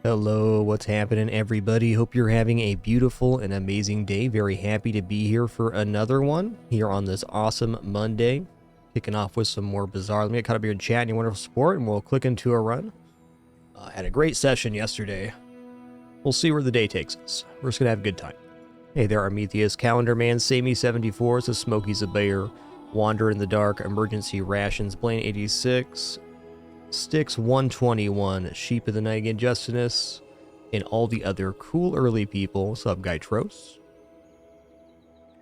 Hello, what's happening, everybody? Hope you're having a beautiful and amazing day. Very happy to be here for another one here on this awesome Monday. Kicking off with some more Bizarre. Let me get caught up here in chat and your wonderful support, and we'll click into a run. Had a great session yesterday. We'll see where the day takes us. We're just going to have a good time. Hey there, Armethius, Calendar Man, Samey74, so Smokey's a Bear, Wander in the Dark, Emergency Rations, Blaine 86, Sticks 121, Sheep of the Night again, Justinus, and all the other cool early people. What's up, Gytros?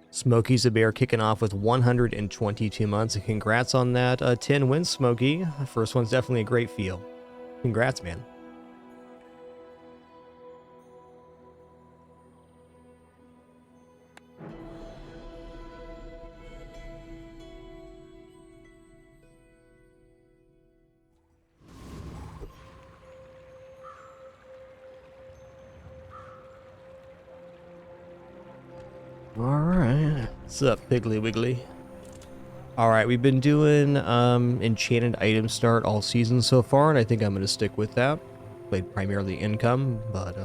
Smokey's a Bear kicking off with 122 months. Congrats on that 10 wins, Smokey. The first one's definitely a great feel. Congrats, man. Alright. What's up, Piggly Wiggly? Alright, we've been doing enchanted item start all season so far, and I think I'm going to stick with that. Played primarily income, but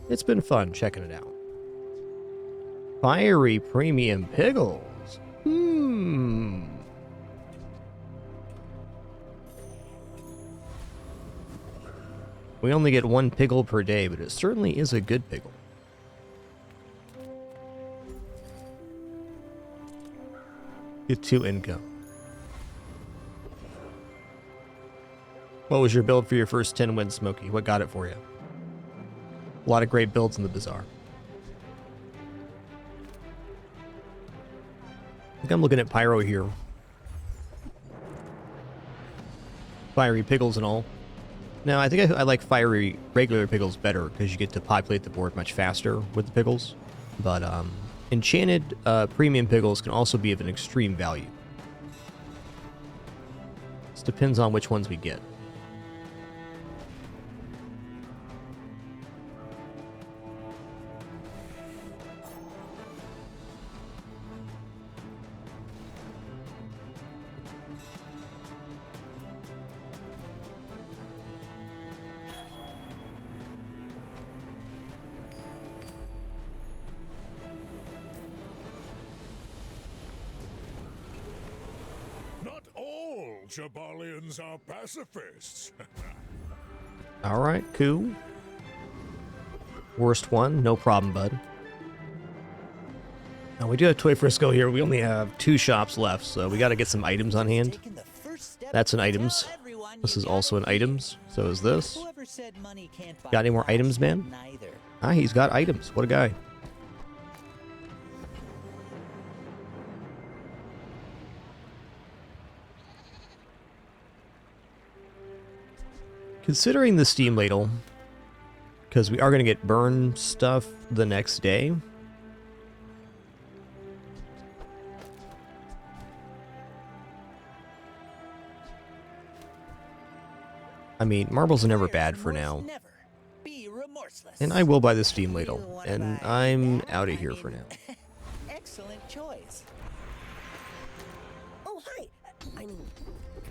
it's been fun checking it out. Fiery Premium Piggles. We only get one Piggle per day, but it certainly is a good Piggle. Get 2 income. What was your build for your first 10 wins, Smokey? What got it for you? A lot of great builds in the Bazaar. I think I'm looking at Pyro here. Fiery Piggles and all. Now, I think I like Fiery regular Piggles better because you get to populate the board much faster with the Piggles. But, enchanted premium Piggles can also be of an extreme value. This depends on which ones we get. Jabalians are pacifists. Alright, cool. Worst one, no problem, bud. Now, we do have Toy Frisco here. We only have 2 shops left, so we got to get some items on hand. That's an items. This is also an items. So is this. Got any more items, man? Ah, he's got items. What a guy. Considering the Steam Ladle, because we are going to get burn stuff the next day. I mean, marbles are never bad for now. And I will buy the Steam Ladle, and I'm out of here for now. Excellent choice. Oh, hi. I mean,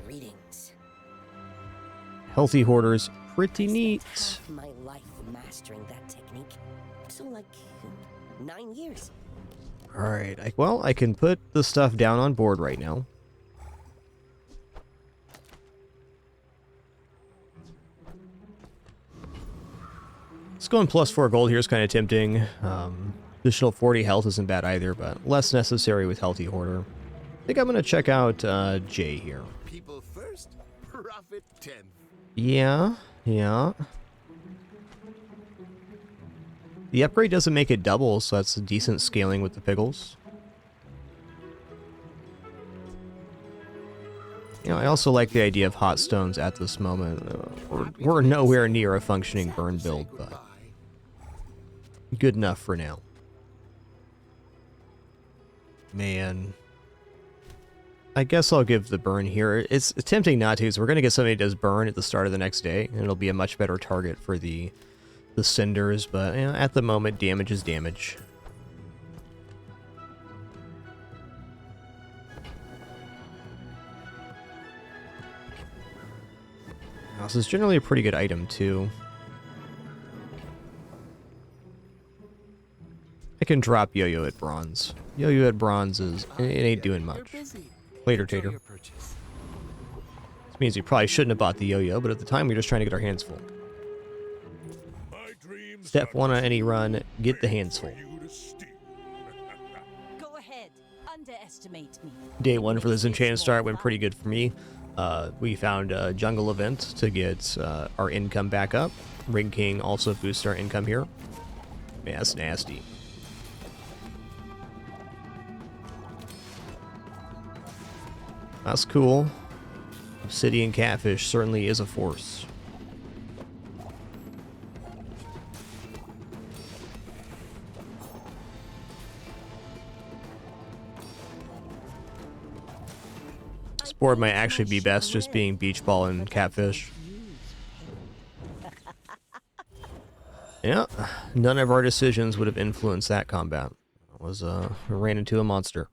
greetings. Healthy Hoarders, pretty neat. Half my life mastering that technique. So like 9 years. Alright, well, I can put the stuff down on board right now. Let's go in +4 gold here is kind of tempting. Additional 40 health isn't bad either, but less necessary with Healthy Hoarder. I think I'm going to check out Jay here. People first, profit 10th. Yeah. The upgrade doesn't make it double, so that's a decent scaling with the Piggles. You know, I also like the idea of hot stones at this moment. We're nowhere near a functioning burn build, but good enough for now. Man. I guess I'll give the burn here. It's tempting not to, so we're going to get somebody that does burn at the start of the next day, and it'll be a much better target for the cinders, but you know, at the moment, damage is damage. This is generally a pretty good item, too. can drop Yo-Yo at bronze. Yo-Yo at bronze is, it ain't doing much. Later, Tater. This means we probably shouldn't have bought the Yo-Yo, but at the time we were just trying to get our hands full. Step 1 on any run, get the hands full. Go ahead, underestimate me. Day 1 for this enchanted start went pretty good for me. We found a jungle event to get our income back up. Ring King also boosts our income here. Man, that's nasty. That's cool. Obsidian catfish certainly is a force. This board might actually be best just being beach ball and catfish. Yeah, none of our decisions would have influenced that combat. It was, ran into a monster.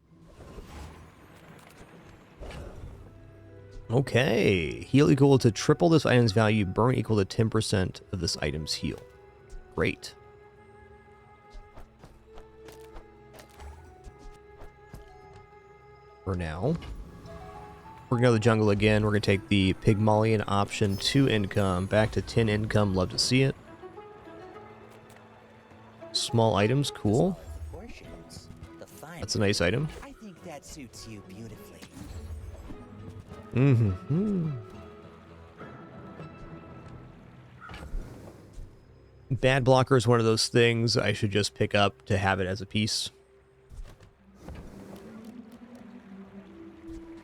Okay, heal equal to triple this item's value, burn equal to 10% of this item's heal. Great. For now, we're gonna go to the jungle again. We're gonna take the Pygmalion option 2 income back to 10 income. Love to see it. Small items, cool. That's a nice item. I think that suits you beautifully. Mm-hmm. Bad blocker is one of those things I should just pick up to have it as a piece.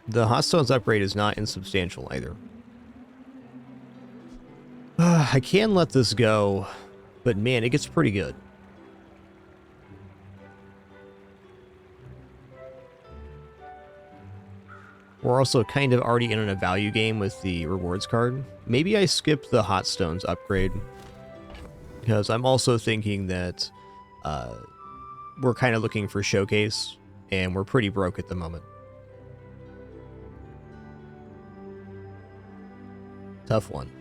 The Hot Stones upgrade is not insubstantial either. I can let this go, but man, it gets pretty good. We're also kind of already in a value game with the rewards card. Maybe I skipped the Hot Stones upgrade, because I'm also thinking that we're kind of looking for showcase, and we're pretty broke at the moment. Tough one.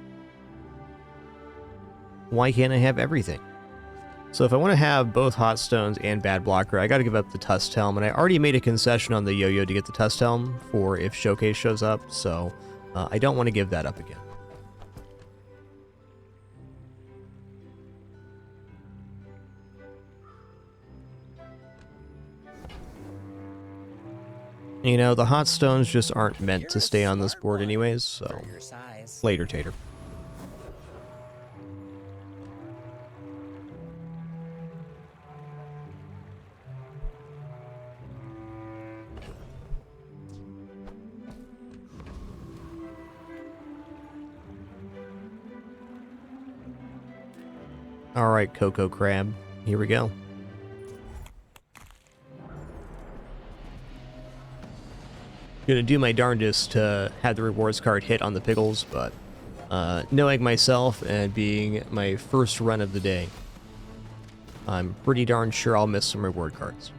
Why can't I have everything? So if I want to have both Hot Stones and Bad Blocker, I got to give up the Tusk Helm, and I already made a concession on the Yo-Yo to get the Tusk Helm for if Showcase shows up, so I don't want to give that up again. You know, the Hot Stones just aren't meant to stay on this board anyways, so later, Tater. Alright, Coco Crab. Here we go. Gonna do my darndest to have the rewards card hit on the Piggles, but knowing myself and being my first run of the day, I'm pretty darn sure I'll miss some reward cards.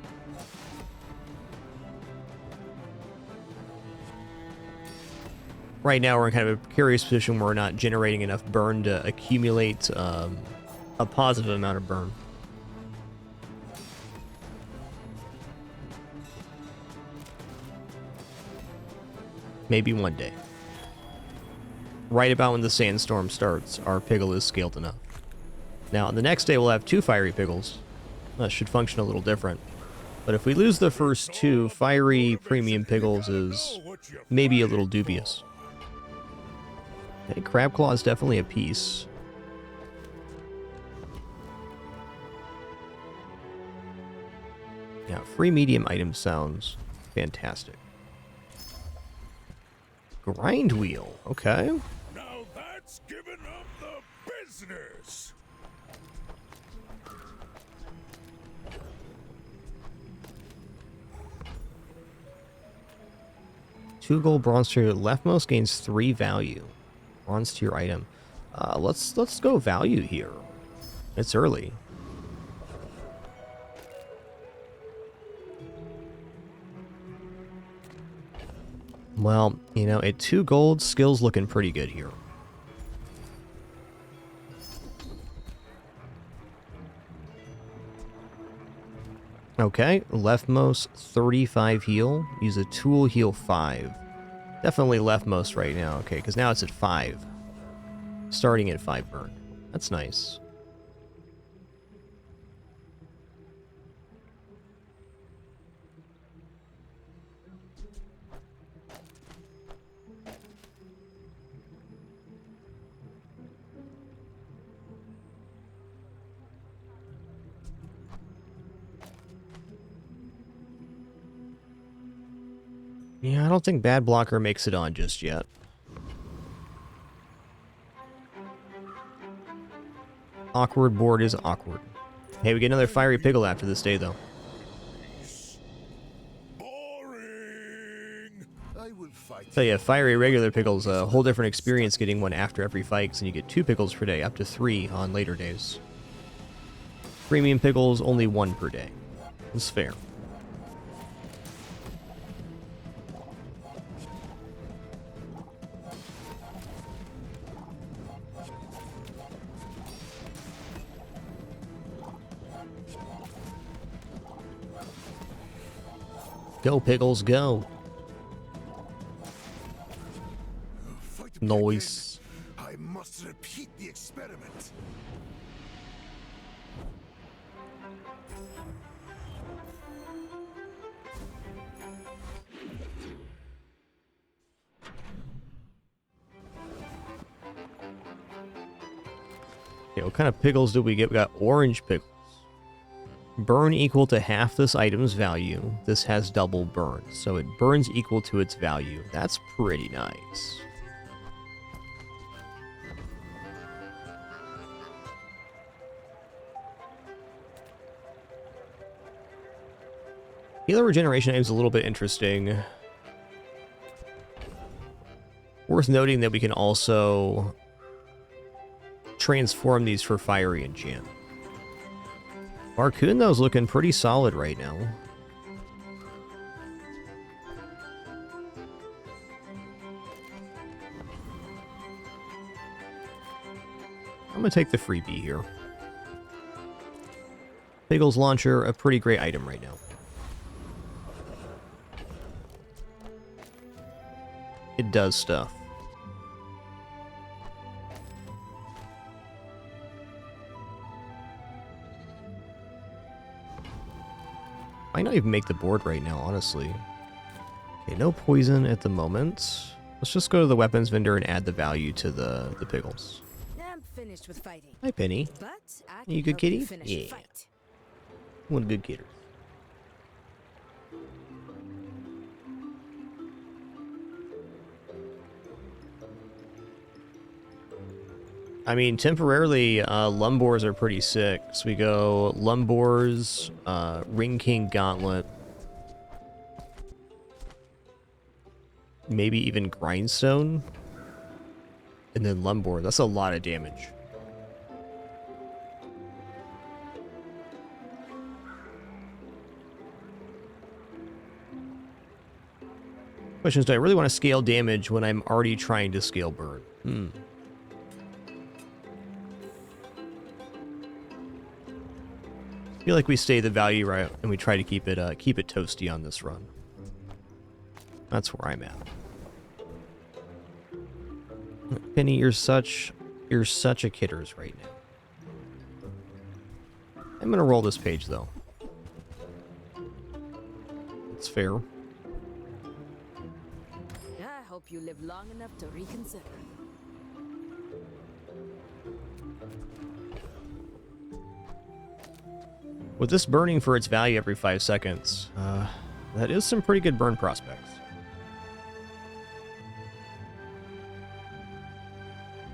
Right now we're in kind of a precarious position where we're not generating enough burn to accumulate a positive amount of burn. Maybe one day. Right about when the sandstorm starts, our Piggle is scaled enough. Now, the next day we'll have 2 fiery Piggles. That should function a little different. But if we lose the first 2, fiery premium Piggles is maybe a little dubious. Okay, Crab Claw is definitely a piece. Yeah, free medium item sounds fantastic. Grind wheel, okay. Now that's giving up the business. Two gold, bronze to your leftmost gains 3 value. Bronze to your item. Let's go value here. It's early. Well, you know, at 2 gold, skill's looking pretty good here. Okay, leftmost 35 heal. Use a tool, heal 5. Definitely leftmost right now. Okay, because now it's at 5. Starting at 5 burn. That's nice. Yeah, I don't think Bad Blocker makes it on just yet. Awkward board is awkward. Hey, we get another fiery Piggle after this day, though. Boring. I will fight. So yeah, fiery regular Piggles, a whole different experience getting one after every fight, and you get 2 Piggles per day, up to 3 on later days. Premium Piggles, only 1 per day. It's fair. Go, Piggles, go. Fight Noise. again. I must repeat the experiment. Okay, what kind of Piggles do we get? We got orange Piggles. Burn equal to half this item's value. This has double burn, so it burns equal to its value. That's pretty nice. Healer regeneration aim is a little bit interesting. Worth noting that we can also transform these for fiery enchant. Marcoon, though, is looking pretty solid right now. I'm going to take the freebie here. Piggles Launcher, a pretty great item right now. It does stuff. Might not even make the board right now, honestly. Okay, no poison at the moment. Let's just go to the weapons vendor and add the value to the Piggles. I'm finished with fighting. Hi, Penny. But I You can good help kitty? you finish a Yeah. fight. One good kidder. I mean, temporarily, Lumbors are pretty sick. So we go Lumbors, Ring King Gauntlet, maybe even Grindstone, and then Lumbor. That's a lot of damage. Question is, do I really want to scale damage when I'm already trying to scale burn? I feel like we stay the value right and we try to keep it toasty on this run. That's where I'm at. Penny, you're such a kidders right now. I'm gonna roll this page though. It's fair. I hope you live long enough to reconsider. With this burning for its value every 5 seconds, that is some pretty good burn prospects.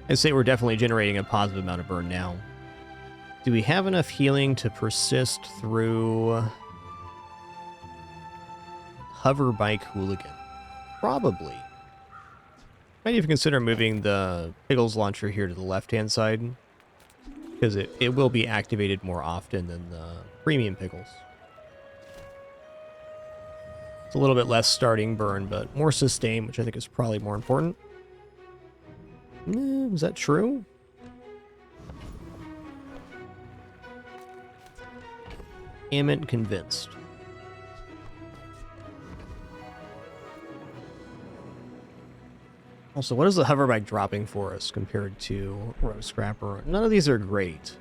I'd say we're definitely generating a positive amount of burn now. Do we have enough healing to persist through Hover Bike Hooligan? Probably. Might even consider moving the Piggles launcher here to the left-hand side, because it will be activated more often than the premium Piggles. It's a little bit less starting burn, but more sustain, which I think is probably more important. Is that true? Amn't convinced. Also, what is the hoverbike dropping for us compared to Roast Scrapper? None of these are great.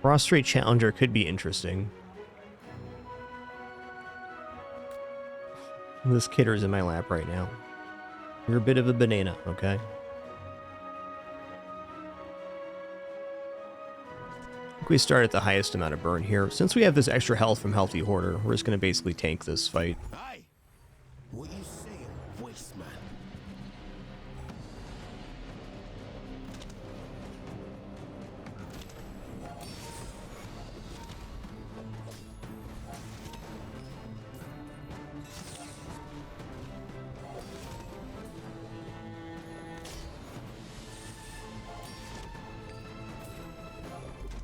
Prostrate Challenger could be interesting. This kitter's in my lap right now. You're a bit of a banana, okay? I think we start at the highest amount of burn here. Since we have this extra health from Healthy Hoarder, we're just going to basically tank this fight. Aye. What you saying, waste man?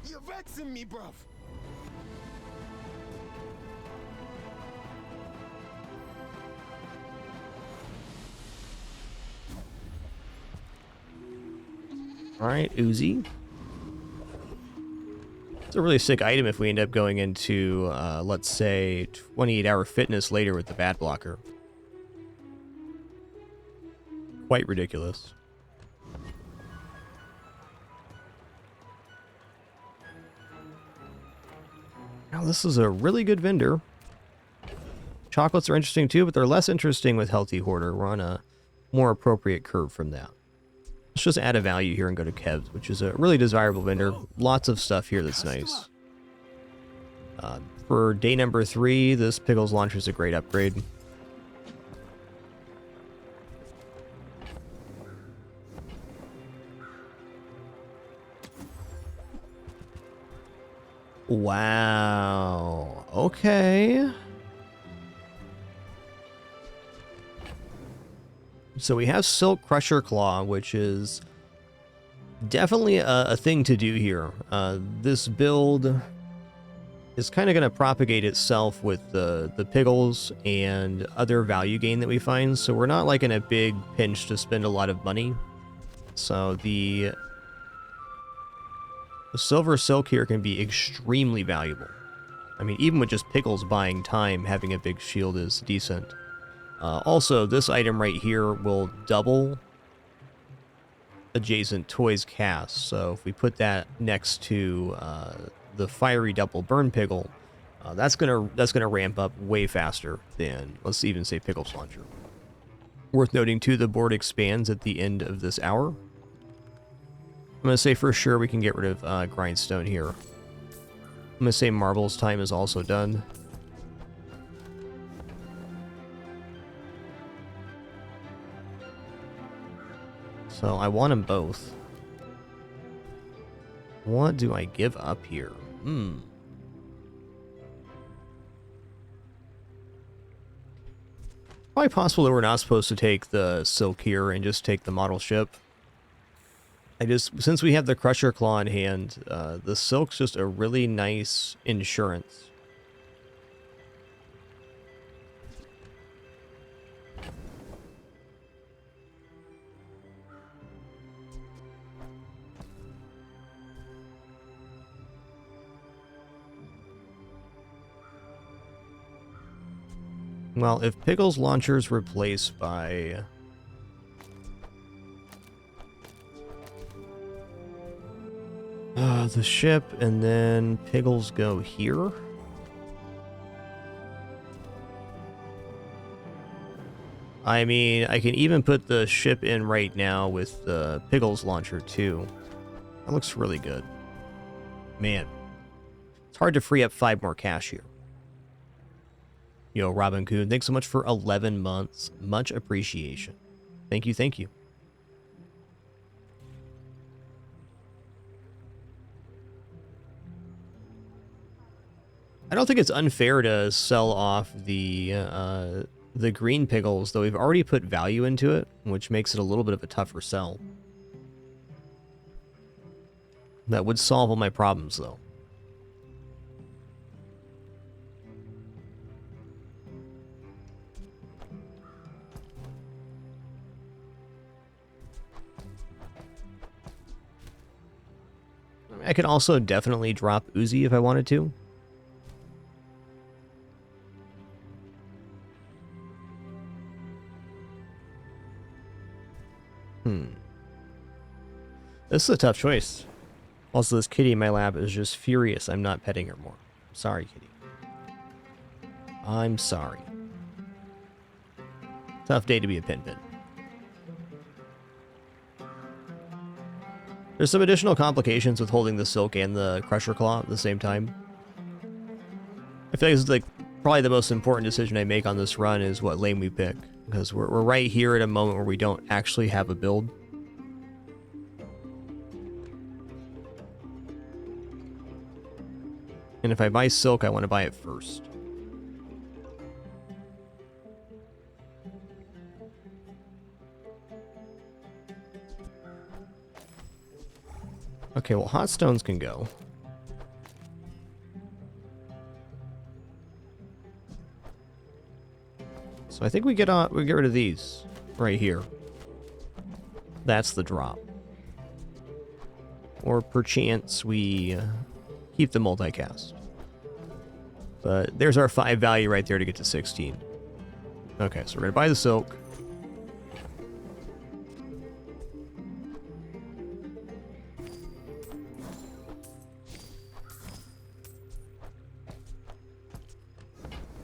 You're vexing me, bruv. Alright, Uzi. It's a really sick item if we end up going into, let's say, 28-hour fitness later with the Bat Blocker. Quite ridiculous. Now, this is a really good vendor. Chocolates are interesting too, but they're less interesting with Healthy Hoarder. We're on a more appropriate curve from that. Let's just add a value here and go to Kev's, which is a really desirable vendor. Lots of stuff here that's nice. For day number 3, this Piggles launcher is a great upgrade. Wow. Okay. So we have Silk Crusher Claw, which is definitely a thing to do here. This build is kind of going to propagate itself with the Piggles and other value gain that we find. So we're not like in a big pinch to spend a lot of money. So the Silver Silk here can be extremely valuable. I mean, even with just Piggles buying time, having a big shield is decent. Also, this item right here will double adjacent toys cast. So if we put that next to the fiery double burn Piggle, that's gonna ramp up way faster than, let's even say, Piggles Launcher. Worth noting too, the board expands at the end of this hour. I'm gonna say for sure we can get rid of Grindstone here. I'm gonna say Marble's time is also done. So I want them both. What do I give up here? Probably possible that we're not supposed to take the Silk here and just take the model ship. Since we have the Crusher Claw in hand, the Silk's just a really nice insurance. Well, if Piggles Launcher's replaced by the ship, and then Piggles go here. I mean, I can even put the ship in right now with the Piggles Launcher too. That looks really good. Man, it's hard to free up 5 more cash here. Yo, Robin Coon, thanks so much for 11 months. Much appreciation. Thank you, thank you. I don't think it's unfair to sell off the green Piggles, though we've already put value into it, which makes it a little bit of a tougher sell. That would solve all my problems, though. I could also definitely drop Uzi if I wanted to. This is a tough choice. Also, this kitty in my lap is just furious I'm not petting her more. Sorry, kitty. I'm sorry. Tough day to be a pin-pin. There's some additional complications with holding the silk and the crusher claw at the same time. I feel like it's like probably the most important decision I make on this run is what lane we pick, because we're right here at a moment where we don't actually have a build. And if I buy silk, I want to buy it first. Okay, well, hot stones can go. So I think we get rid of these right here. That's the drop. Or perchance we keep the multicast. But there's our 5 value right there to get to 16. Okay, so we're gonna buy the silk.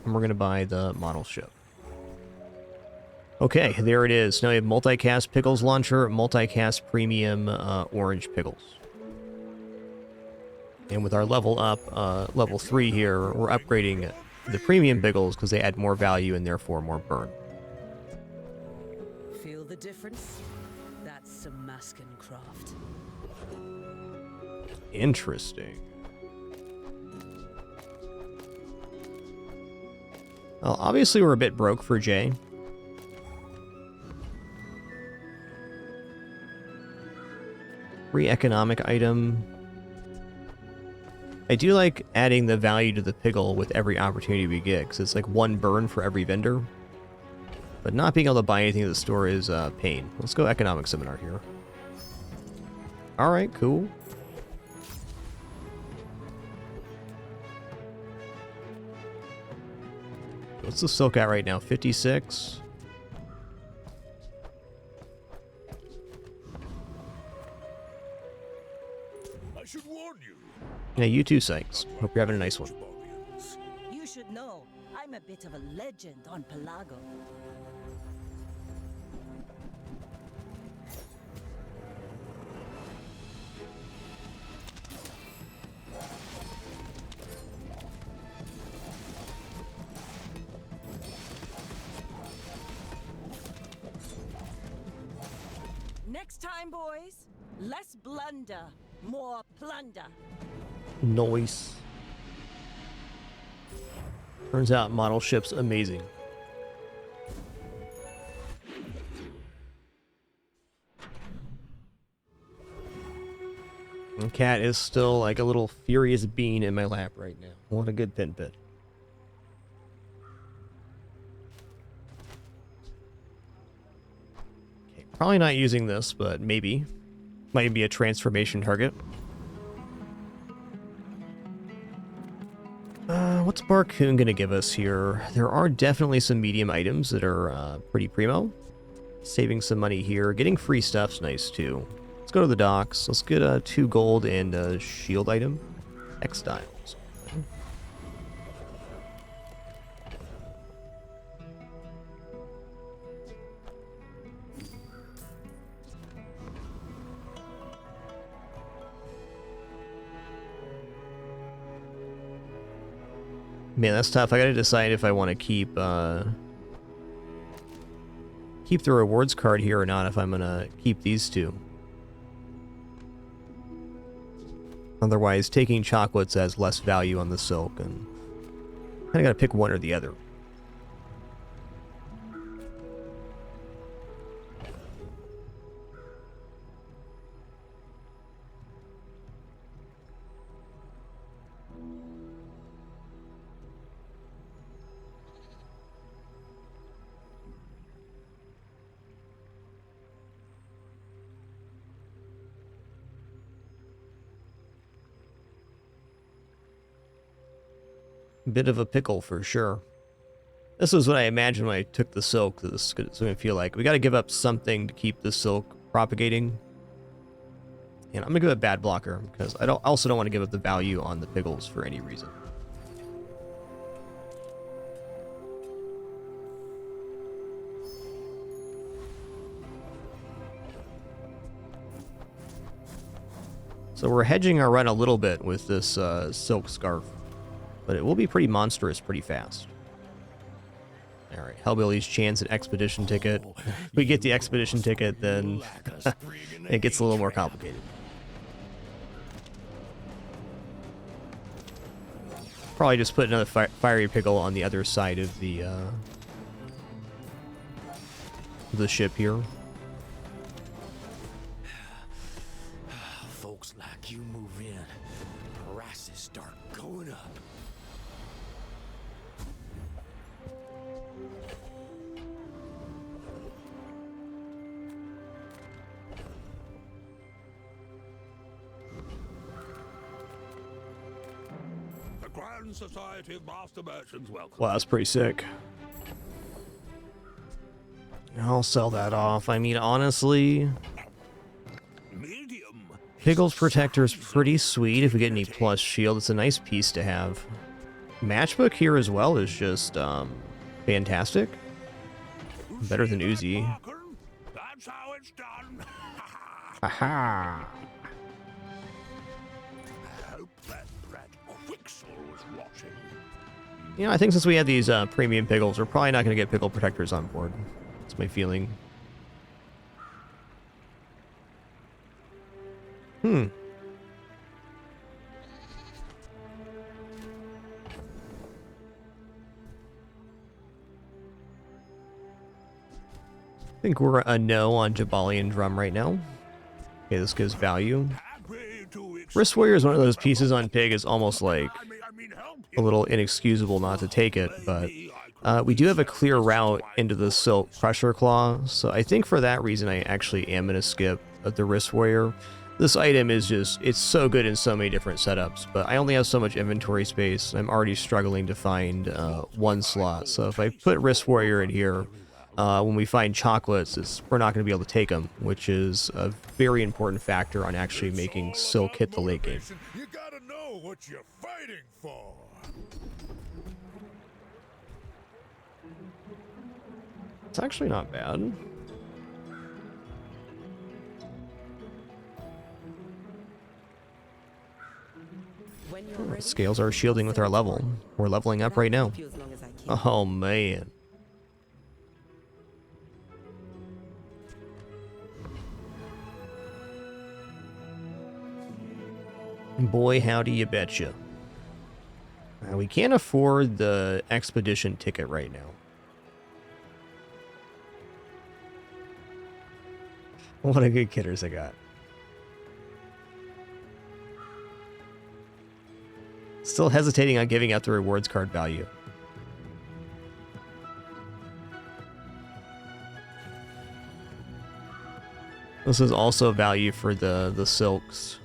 And we're gonna buy the model ship. Okay, there it is. Now we have multicast Pickles launcher, multicast premium orange Pickles. And with our level up, level 3 here, we're upgrading the premium Pickles because they add more value and therefore more burn. Feel the difference? That's some masking craft. Interesting. Well, obviously we're a bit broke for Jay. Free economic item. I do like adding the value to the Piggle with every opportunity we get, because it's like 1 burn for every vendor. But not being able to buy anything at the store is pain. Let's go economic seminar here. Alright, cool. What's the silk at right now? 56? I should warn you. Yeah, you too, Sykes. Hope you're having a nice one. Barbarians. You should know, I'm a bit of a legend on Pelago. Next time, boys, less blunder, more plunder. Noise. Turns out model ship's amazing. And cat is still like a little furious bean in my lap right now. What a good pin pit. Okay, probably not using this, but maybe. Might be a transformation target. What's Barcoon gonna give us here? There are definitely some medium items that are pretty primo. Saving some money here. Getting free stuff's nice too. Let's go to the docks. Let's get 2 gold and a shield item. Textiles. Man, that's tough. I gotta decide if I want to keep the rewards card here or not, if I'm gonna keep these 2. Otherwise, taking chocolates has less value on the silk, and I gotta pick one or the other. Bit of a pickle for sure. This was what I imagined when I took the silk. This is going to feel like we got to give up something to keep the silk propagating. And I'm going to give it bad blocker because I also don't want to give up the value on the pickles for any reason. So we're hedging our run a little bit with this silk scarf, but it will be pretty monstrous pretty fast. All right, Hellbilly's chance at expedition ticket. If we get the expedition ticket, then it gets a little more complicated. Probably just put another fiery pickle on the other side of the ship here. Folks like you move in, prices start going up. The Grand Society of Master Merchants welcome. Wow, that's pretty sick. I'll sell that off. I mean, honestly, Medium. Piggles Protector is pretty sweet if we get any plus shield. It's a nice piece to have. Matchbook here as well is just fantastic. Better than Uzi. That's how it's done. Aha! I hope that brat Quixel was watching. You know, I think since we have these premium pickles, we're probably not going to get pickle protectors on board. That's my feeling. I think we're a no on Jabalian Drum right now. Okay, this gives value. Wrist Warrior is one of those pieces on Pig is almost like a little inexcusable not to take it, but we do have a clear route into the Silk Pressure Claw, so I think for that reason I actually am going to skip the Wrist Warrior. This item is just, it's so good in so many different setups, but I only have so much inventory space. I'm already struggling to find one slot, so if I put Wrist Warrior in here, when we find chocolates, we're not going to be able to take them, which is a very important factor on actually making Silk hit the late game. You gotta know what you're fighting for. It's actually not bad. When you're ready, Scales our shielding with our level. We're leveling up right now. I'll help you as long as I can. Oh, man. Boy, howdy you betcha. We can't afford the expedition ticket right now. What a good kidders I got. Still hesitating on giving out the rewards card value. This is also value for the silks.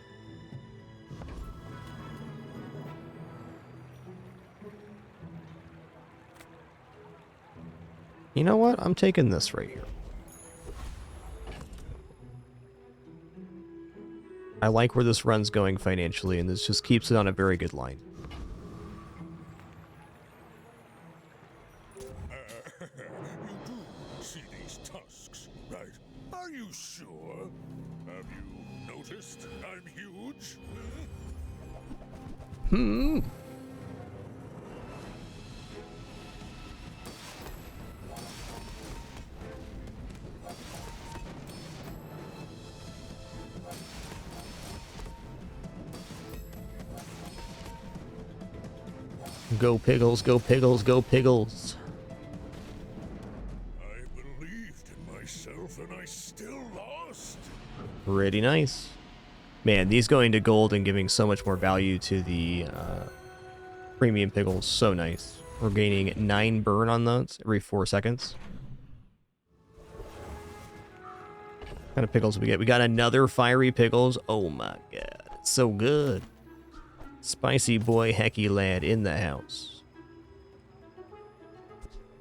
You know what? I'm taking this right here. I like where this run's going financially, and this just keeps it on a very good line. You do see these tusks, right? Are you sure? Have you noticed I'm huge? Go Piggles, go Piggles, go Piggles. I believed in myself and I still lost. Pretty nice. Man, these going to gold and giving so much more value to the premium Piggles, so nice. We're gaining 9 burn on those every 4 seconds. What kind of Piggles do we get? We got another fiery Piggles. Oh my god, it's so good. Spicy boy Hecky lad in the house.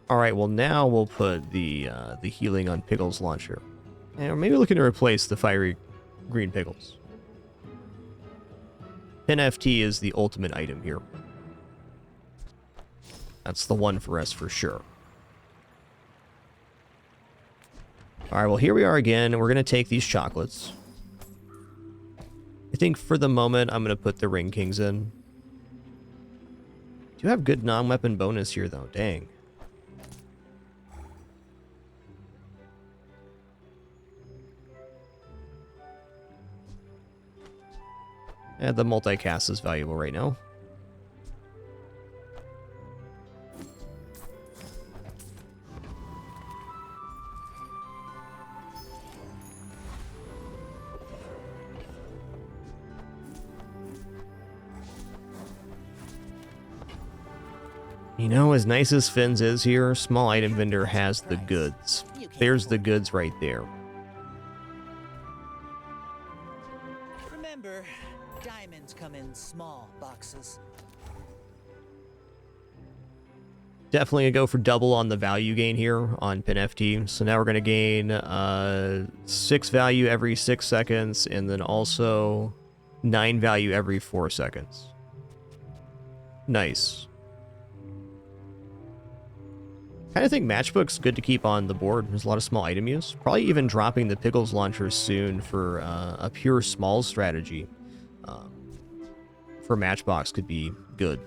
All right, well now we'll put the healing on Piggles launcher. And maybe looking to replace the fiery green Piggles. NFT is the ultimate item here. That's the one for us for sure. All right, well here we are again, and we're gonna take these chocolates. I think for the moment I'm gonna put the Ring Kings in. Do have good non-weapon bonus here though, dang. And the multicast is valuable right now. You know, as nice as Finn's is here, small item vendor has the goods. There's the goods right there. Remember, diamonds come in small boxes. Definitely gonna go for double on the value gain here on PinFT. So now we're gonna gain 6 value every 6 seconds, and then also 9 value every 4 seconds. Nice. Kind of think Matchbook's good to keep on the board. There's a lot of small item use. Probably even dropping the Pickles launcher soon for a pure small strategy for Matchbox could be good.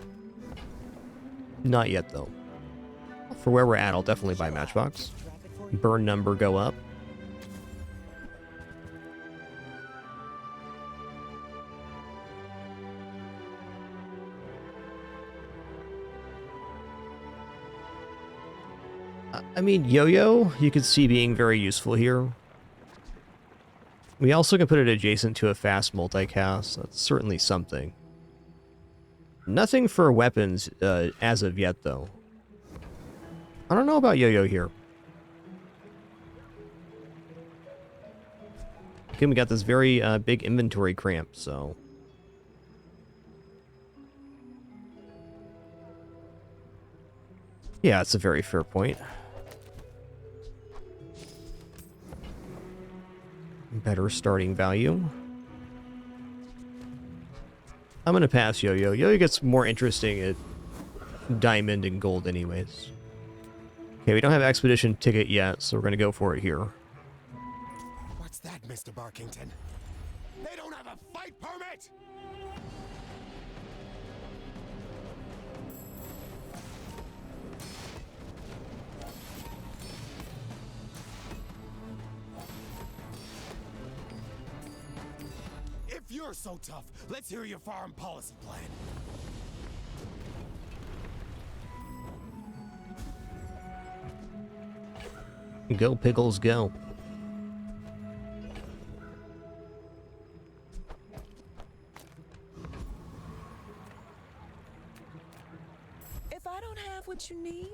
Not yet though. For where we're at, I'll definitely buy Matchbox. Burn number go up. I mean, Yo-Yo, you could see being very useful here. We also can put it adjacent to a fast multicast. That's certainly something. Nothing for weapons as of yet, though. I don't know about Yo-Yo here. Okay, we got this very big inventory cramp, so... Yeah, that's a very fair point. Better starting value. I'm gonna pass Yo-Yo. Yo-Yo gets more interesting at diamond and gold anyways. Okay, we don't have expedition ticket yet, so we're gonna go for it here. What's that, Mr. Barkington? They don't have a fight permit! If you're so tough, let's hear your foreign policy plan. Go, Pickles, go. If I don't have what you need,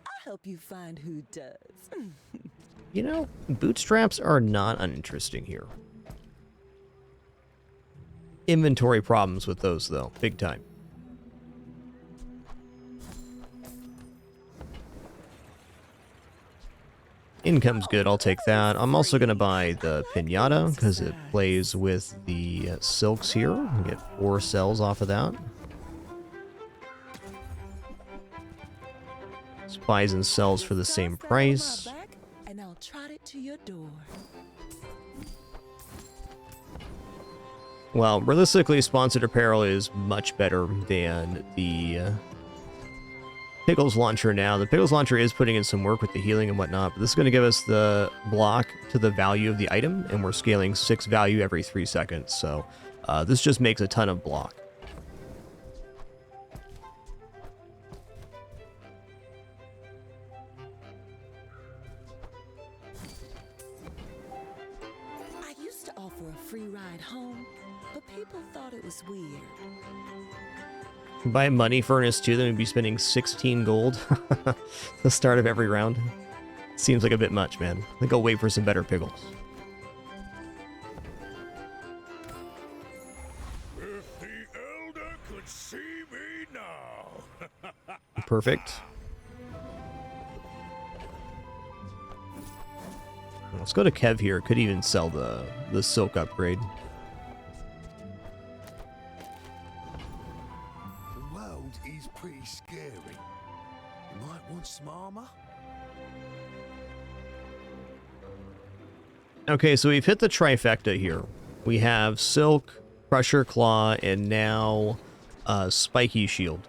I'll help you find who does. You know, bootstraps are not uninteresting here. Inventory problems with those, though. Big time. Income's good, I'll take that. I'm also going to buy the Pinata, because it plays with the silks here. I get 4 cells off of that. Buys and sells for the same price. And I'll trot it to your door. Well, realistically, sponsored apparel is much better than the Pickles launcher now. The Pickles launcher is putting in some work with the healing and whatnot, but this is going to give us the block to the value of the item, and we're scaling 6 value every 3 seconds, so this just makes a ton of block. I used to offer a free ride home, but people thought it was weird. Buy money furnace too, then we'd be spending 16 gold the start of every round. Seems like a bit much, man. I think I'll wait for some better Pickles. If the Elder could see me now. Perfect. Let's go to Kev here. Could even sell the silk upgrade. The world is pretty scary. You might want some armor. Okay, so we've hit the trifecta here. We have silk, crusher claw, and now spiky shield.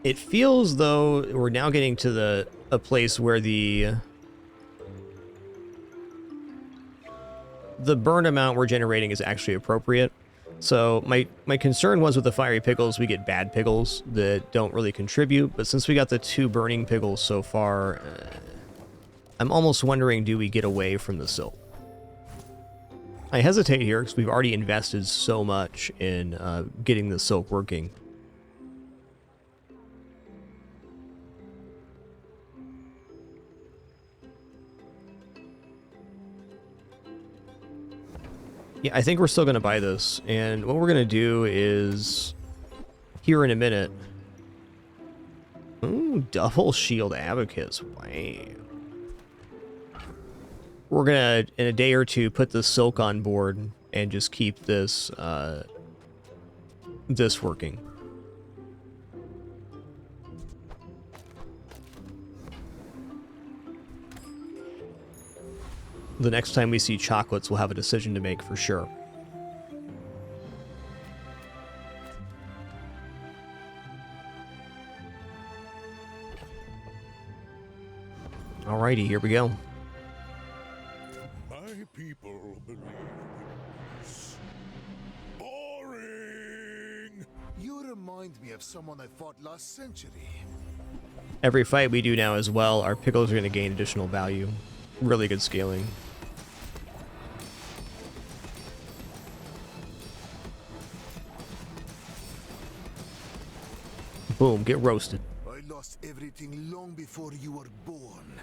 It feels though we're now getting to a place where the burn amount we're generating is actually appropriate. So my concern was with the fiery pickles, we get bad pickles that don't really contribute, but since we got the 2 burning pickles so far, I'm almost wondering, do we get away from the silk? I hesitate here because we've already invested so much in getting the silk working. Yeah, I think we're still going to buy this. And what we're going to do is, here in a minute... Ooh, double shield abacus. Wow. We're going to, in a day or two, put the silk on board and just keep this, this working. The next time we see chocolates, we'll have a decision to make for sure. Alrighty, here we go. My people believe in peace. Boring! You remind me of someone I fought last century. Every fight we do now as well, our pickles are going to gain additional value. Really good scaling. Boom, get roasted. I lost everything long before you were born.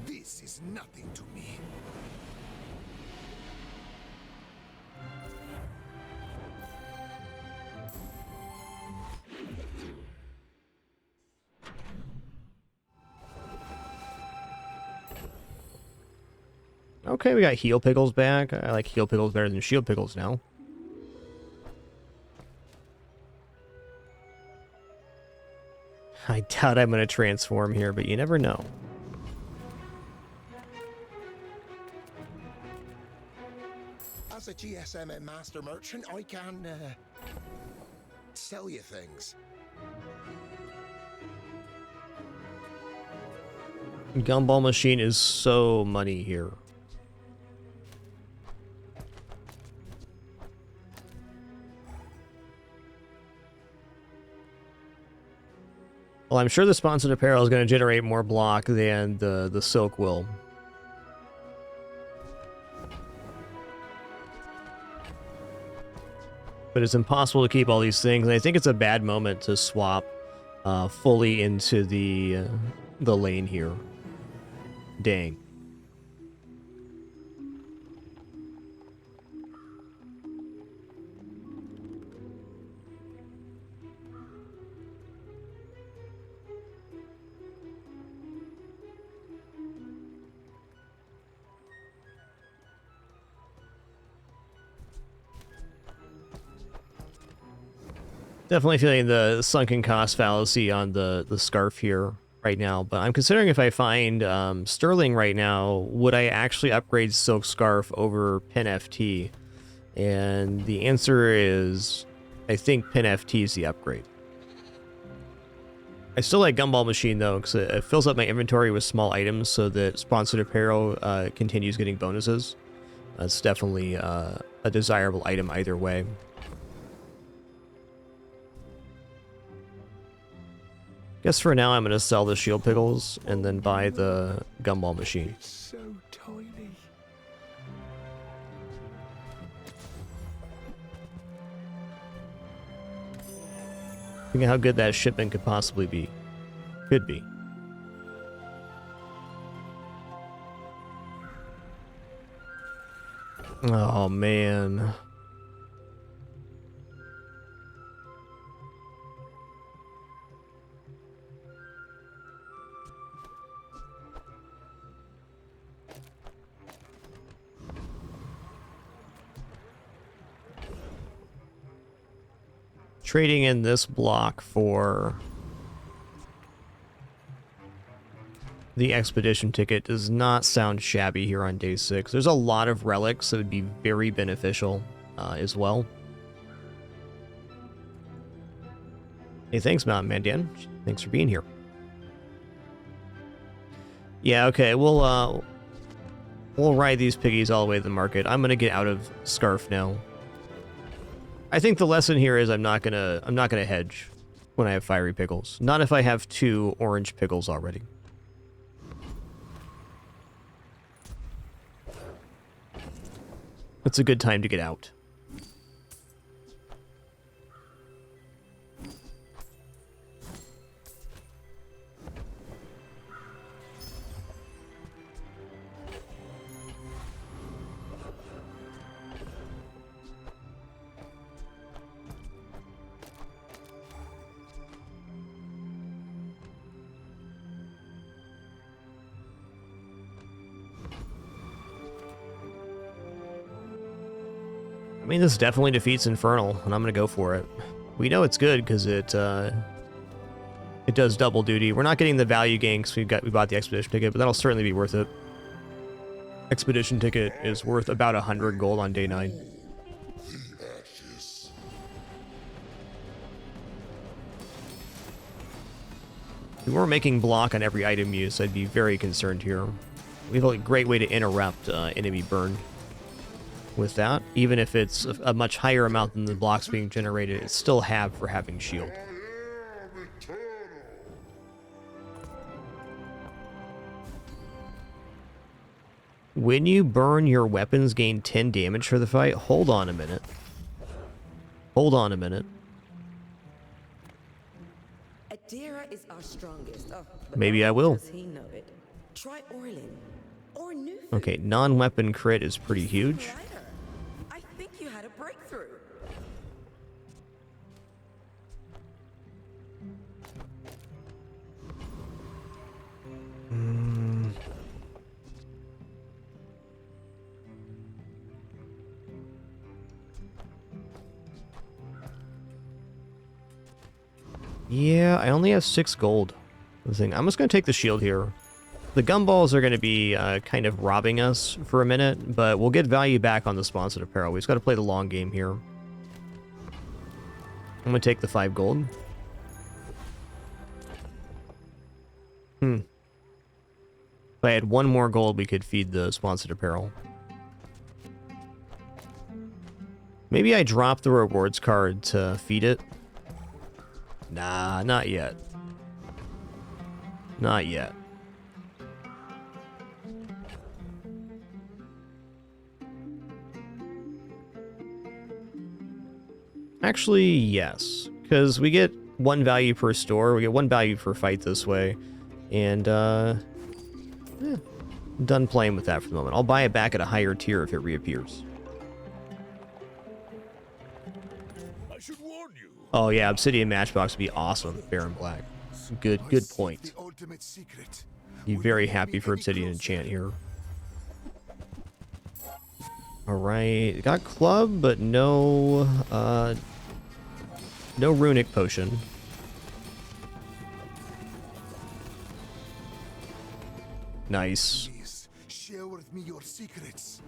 This is nothing to me. Okay, we got heal pickles back. I like heal pickles better than shield pickles now. I doubt I'm going to transform here, but you never know. As a GSM and master merchant, I can sell you things. Gumball machine is so money here. Well, I'm sure the sponsored apparel is going to generate more block than the silk will. But it's impossible to keep all these things, and I think it's a bad moment to swap fully into the lane here. Dang. Definitely feeling the sunken cost fallacy on the scarf here right now, but I'm considering if I find Sterling right now, would I actually upgrade Silk Scarf over Pin FT? And the answer is, I think Pin FT is the upgrade. I still like Gumball Machine though, because it fills up my inventory with small items so that Sponsored Apparel continues getting bonuses. That's definitely a desirable item either way. Guess for now I'm going to sell the Shield Pickles and then buy the Gumball Machine. It's so tiny. Think of how good that shipment could possibly be. Could be. Oh man. Trading in this block for the expedition ticket does not sound shabby here on day 6. There's a lot of relics that would be very beneficial as well. Hey, thanks, Mountain Mandan. Thanks for being here. Yeah, okay, we'll ride these piggies all the way to the market. I'm gonna get out of Scarf now. I think the lesson here is I'm not gonna hedge when I have fiery pickles. Not if I have 2 orange pickles already. It's a good time to get out. I mean, this definitely defeats Infernal, and I'm gonna go for it. We know it's good because it does double duty. We're not getting the value gain because we bought the expedition ticket, but that'll certainly be worth it. Expedition ticket is worth about 100 gold on day 9. If we were making block on every item use, I'd be very concerned here. We have a great way to interrupt enemy burn. With that, even if it's a much higher amount than the blocks being generated, it's still half for having shield. When you burn, your weapons gain 10 damage for the fight. Hold on a minute. Hold on a minute. Adira is our strongest. Oh, but Maybe I only will. does he know it. Try Orlin or New. Okay, non-weapon crit is pretty huge. I think you had a breakthrough. Yeah, I only have 6 gold. I'm just going to take the shield here. The gumballs are going to be kind of robbing us for a minute, but we'll get value back on the sponsored apparel. We just got to play the long game here. I'm going to take the 5 gold. If I had 1 more gold, we could feed the sponsored apparel. Maybe I drop the rewards card to feed it. Nah, not yet. Not yet. Actually, yes. Because we get 1 value per store. We get 1 value per fight this way. And, done playing with that for the moment. I'll buy it back at a higher tier if it reappears. I should warn you. Oh yeah, Obsidian Matchbox would be awesome, Baron Black. Good point. The ultimate secret. Be very happy for Obsidian Enchant here. Alright, got Club, but no Runic Potion. Nice. Please, share with me your secrets.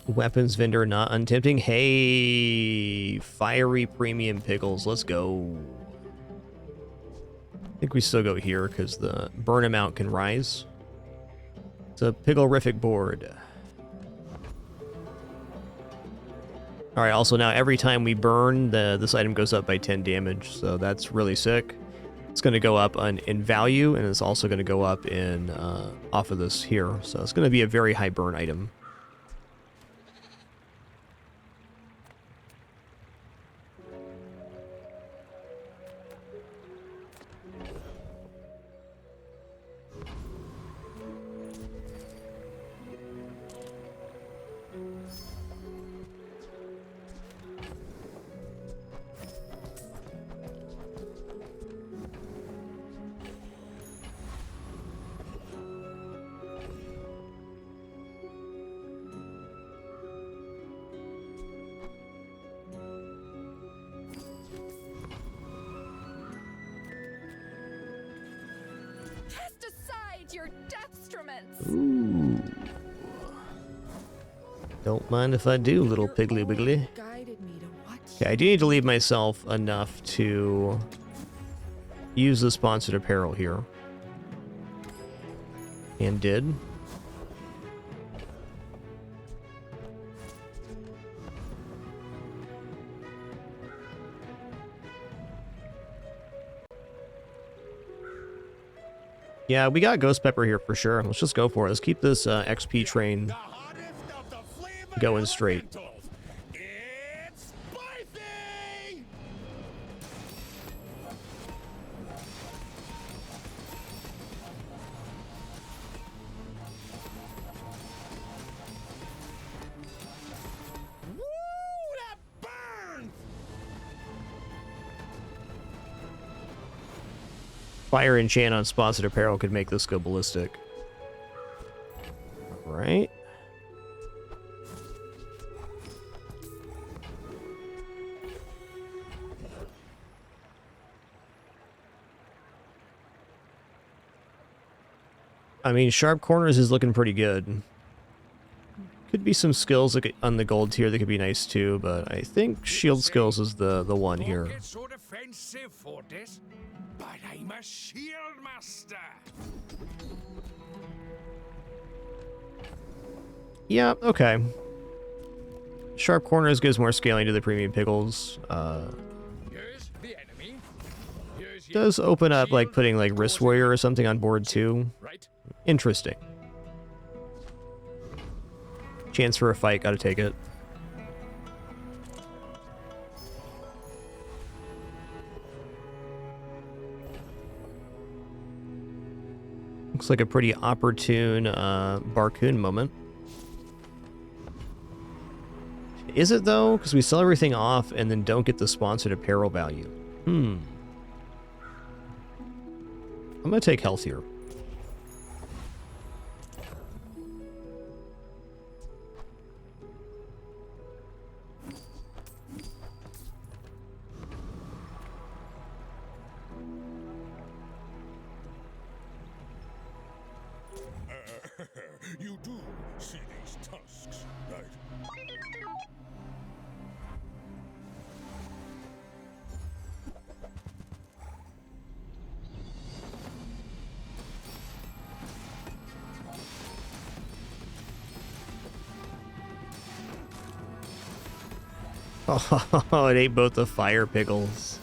Weapons vendor not untempting. Hey, fiery premium pickles. Let's go. I think we still go here because the burn amount can rise. It's a pigglerific board. All right. Also now every time we burn, this item goes up by 10 damage. So that's really sick. It's going to go up in value, and it's also going to go up in off of this here. So it's going to be a very high burn item. collect your deathstruments. Ooh. Don't mind if I do, little piggly wiggly. Guided me to what? Okay, I do need to leave myself enough to use the sponsored apparel here. And did. Yeah, we got Ghost Pepper here for sure. Let's just go for it. Let's keep this XP train going straight. It's spicy! Woo! That burns! Fire enchant on sponsored apparel could make this go ballistic. Alright. I mean, Sharp Corners is looking pretty good. Could be some skills on the gold tier that could be nice too, but I think shield skills is the one here. Don't get so defensive for this, but I'm a shield master. Yeah, okay. Sharp Corners gives more scaling to the premium pickles. Here's the enemy. Here's your Does open up like shield. putting like Wrist Warrior or something on board too. Right? Interesting. Chance for a fight, gotta take it. Looks like a pretty opportune Barcoon moment. Is it though? Because we sell everything off and then don't get the sponsored apparel value. I'm gonna take health here. You do see these tusks, right? Oh, it ate both the fire pickles.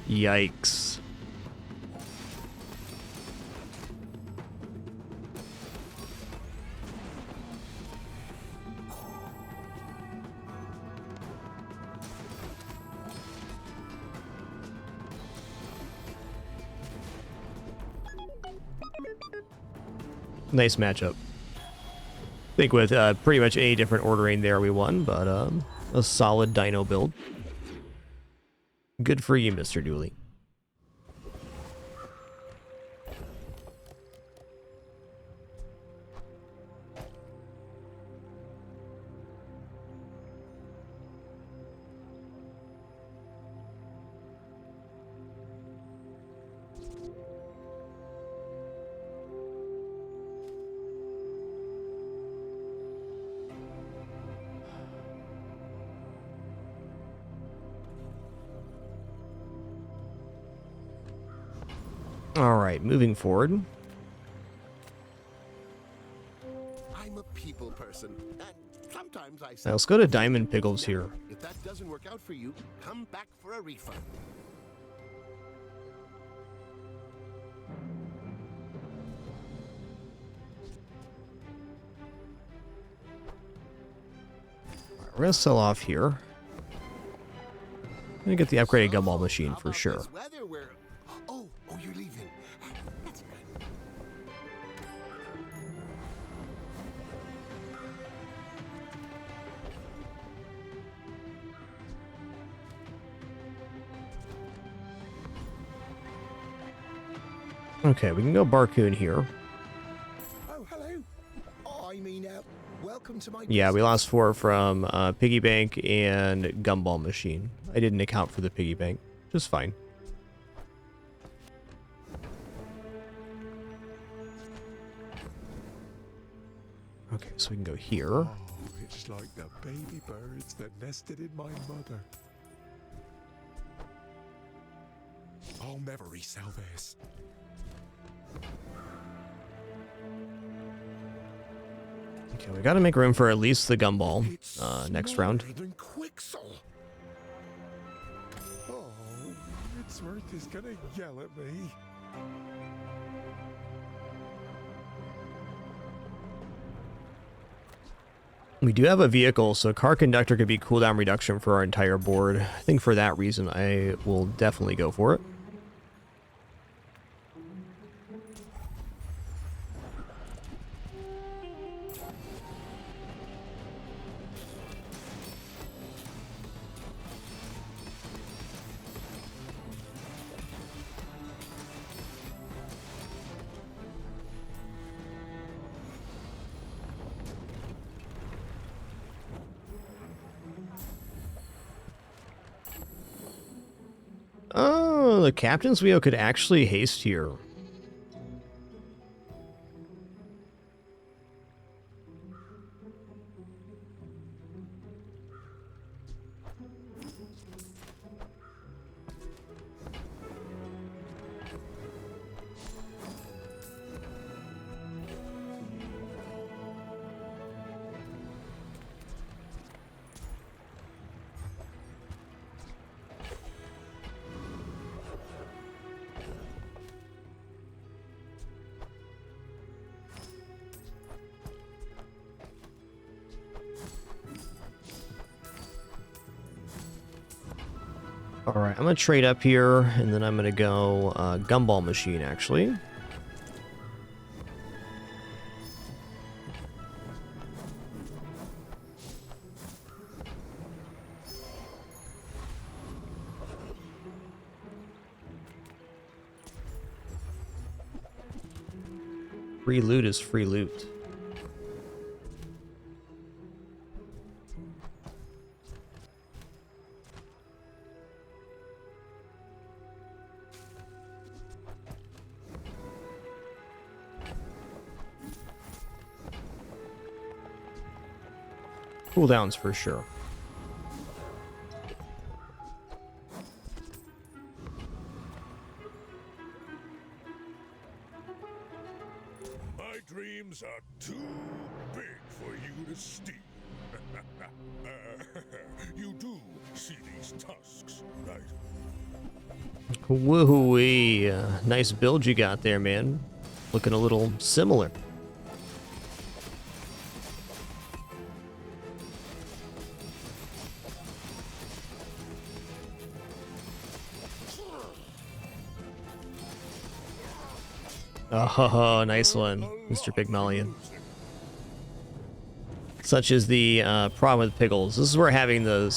Yikes. Nice matchup. I think with pretty much any different ordering there we won, but a solid dino build. Good for you, Mr. Dooley. All right, moving forward. I'm a people person, and sometimes I Now say, let's go to Diamond Pickles here. if that doesn't work out for you, come back for a refund. We're gonna sell off here. I'm gonna get the upgraded gumball machine How for about sure. this weather where... Oh, you're leaving. That's good. Okay, we can go Barcoon here. Oh, hello. I mean, welcome to my... Yeah, we lost 4 from Piggy Bank and Gumball Machine. I didn't account for the Piggy Bank. Just fine. Okay, so we can go here. Oh, it's like the baby birds that nested in my mother. I'll never resell this. Okay, we got to make room for at least the gumball It's next round. smaller than Quixel. Oh, its worth is gonna yell at me. We do have a vehicle, so car conductor could be cooldown reduction for our entire board. I think for that reason, I will definitely go for it. Oh, the captain's wheel could actually haste here. Alright, I'm going to trade up here, and then I'm going to go gumball machine, actually. Free loot is free loot. Cooldowns for sure. My dreams are too big for you to steal. You do see these tusks, right? Woohoo-wee. Nice build you got there, man. Looking a little similar. Oh, nice one, Mr. Pygmalion. Such is the problem with Piggles. This is where having the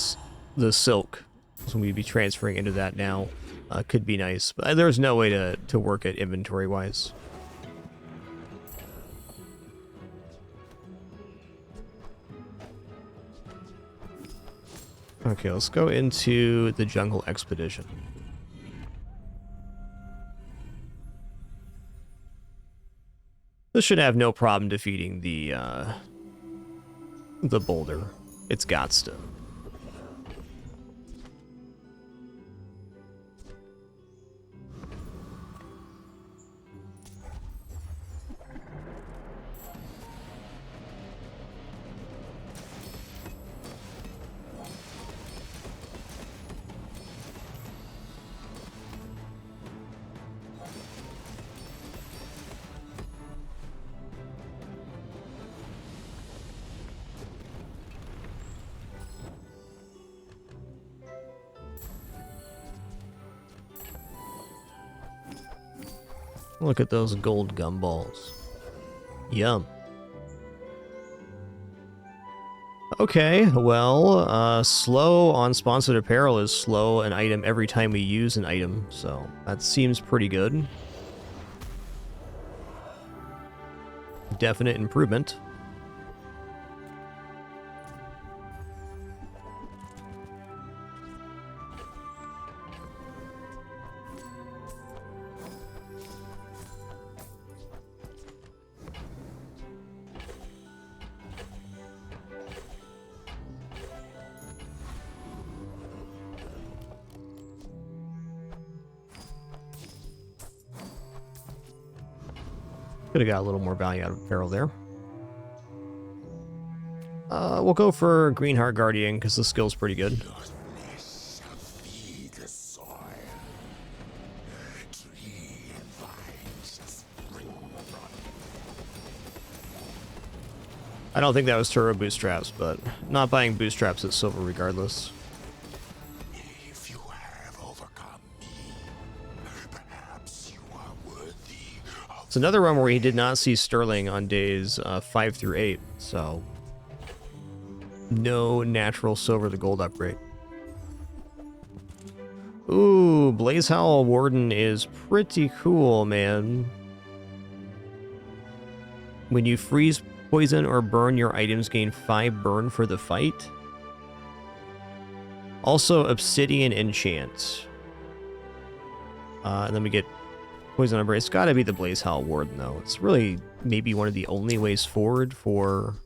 silk, so we'd be transferring into that now, could be nice. But there's no way to work it inventory-wise. Okay, let's go into the jungle expedition. This should have no problem defeating the boulder. It's gots to. Look at those gold gumballs. Yum. Okay, well, slow on sponsored apparel is slow an item every time we use an item, so that seems pretty good. Definite improvement. Could have got a little more value out of Feral there. We'll go for Greenheart Guardian because the skill's pretty good. Feed the soil. Tree and vines spring from. I don't think that was Turbo Bootstraps, but not buying Bootstraps at Silver regardless. If you have overcome me, perhaps you are worthy of. It's another run where we did not see Sterling on days 5 through 8, so no natural silver to gold upgrade. Ooh, Blaze Howl Warden is pretty cool, man. When you freeze, poison, or burn, your items gain 5 burn for the fight. Also, Obsidian Enchant. And then we get Poison Umber. It's gotta be the Blaze Howl Warden, though. It's really maybe one of the only ways forward for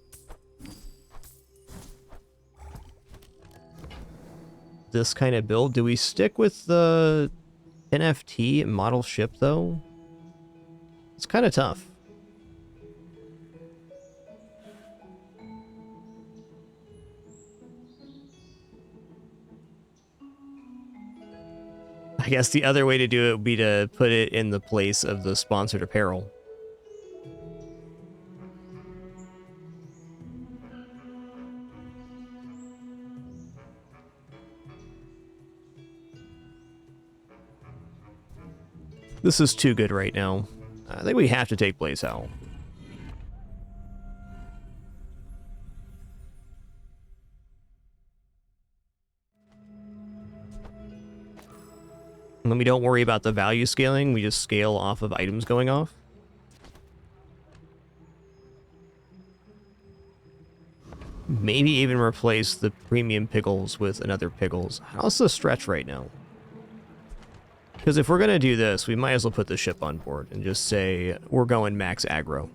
this kind of build. Do we stick with the NFT model ship, though? It's kind of tough. I guess the other way to do it would be to put it in the place of the sponsored apparel. This is too good right now. I think we have to take Blaze Howl. And then we don't worry about the value scaling, we just scale off of items going off. Maybe even replace the premium Piggles with another Piggles. How's the stretch right now? Because if we're going to do this, we might as well put the ship on board and just say we're going max aggro.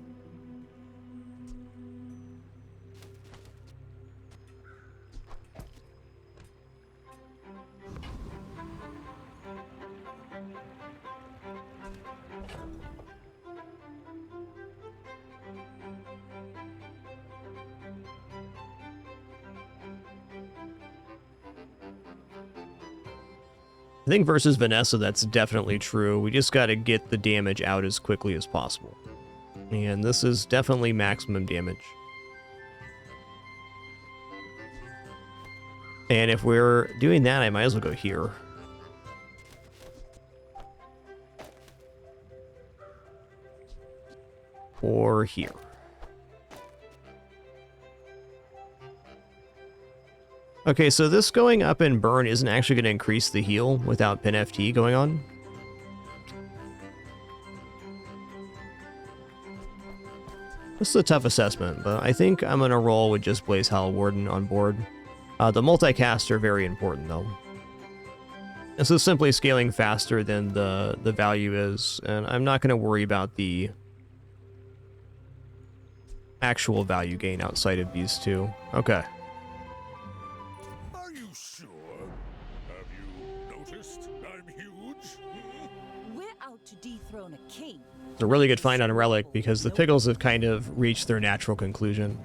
I think versus Vanessa, that's definitely true. We just got to get the damage out as quickly as possible. And this is definitely maximum damage. And if we're doing that, I might as well go here. Or here. Okay, so this going up in burn isn't actually going to increase the heal without pin FT going on. This is a tough assessment, but I think I'm going to roll with just Blaze Howl Warden on board. The multicast are very important, though. This is simply scaling faster than the value is, and I'm not going to worry about the actual value gain outside of these two. Okay. Are you sure? Have you noticed I'm huge? We're out to dethrone a king. It's a really good find on Relic because the Piggles have kind of reached their natural conclusion.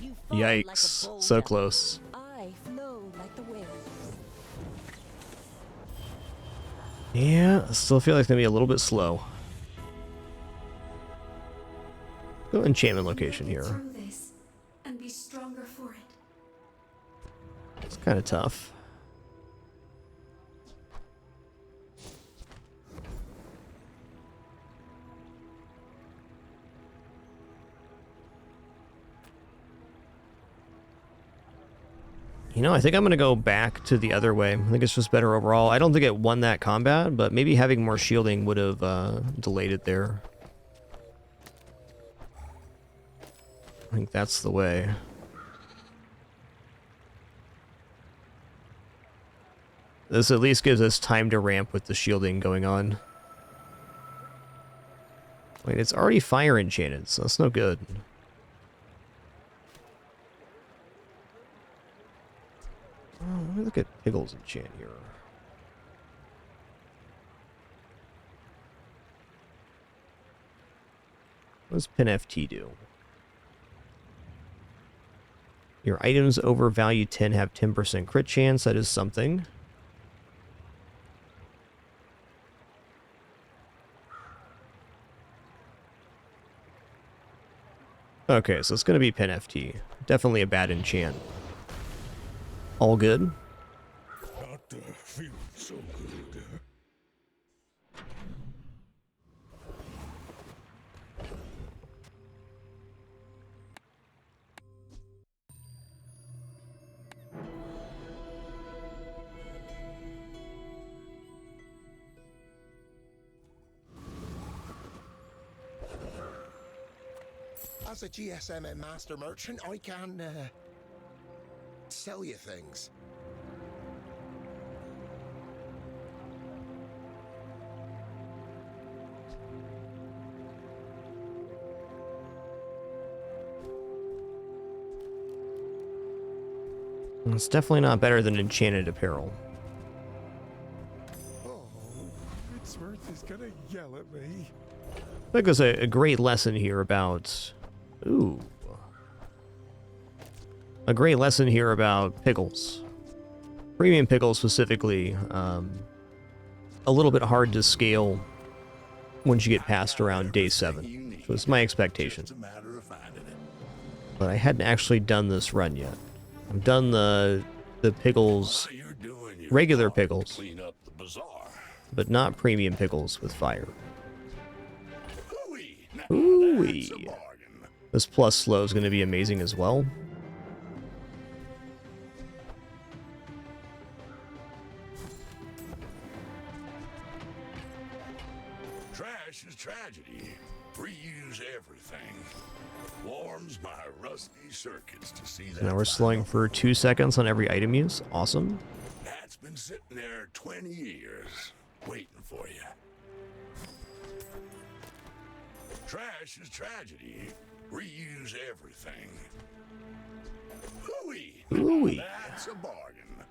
You fall like a Yikes, bull so devil. close. I flow like the wind. Yeah, I still feel like it's going to be a little bit slow. Go enchantment location here. Through this and be stronger for it. It's kind of tough. You know, I think I'm going to go back to the other way. I think it's just better overall. I don't think it won that combat, but maybe having more shielding would have delayed it there. I think that's the way. This at least gives us time to ramp with the shielding going on. Wait, it's already fire enchanted, so that's no good. me look at Piggles enchant here. What does Pin FT do? Your items over value 10 have 10% crit chance. That is something. Okay, so it's going to be Pin FT. Definitely a bad enchant. All good. Not feeling so good. As a GSM and master merchant, I can sell you things. It's definitely not better than enchanted apparel. Oh, Fitzworth is gonna yell at me. I think there's a great lesson here about... Ooh. A great lesson here about Piggles. Premium Piggles specifically. A little bit hard to scale once you get past around day 7. So it's my expectation. But I hadn't actually done this run yet. I've done the Piggles, regular Piggles, but not Premium Piggles with fire. Ooh-wee. This plus slow is going to be amazing as well. Trash is tragedy. Reuse everything. Warms my rusty circuits to see that. Now we're slowing for 2 seconds on every item use. Awesome. That's been sitting there 20 years, waiting for you. Trash is tragedy. Reuse everything. Hooey! Ooh-wee. That's a bargain.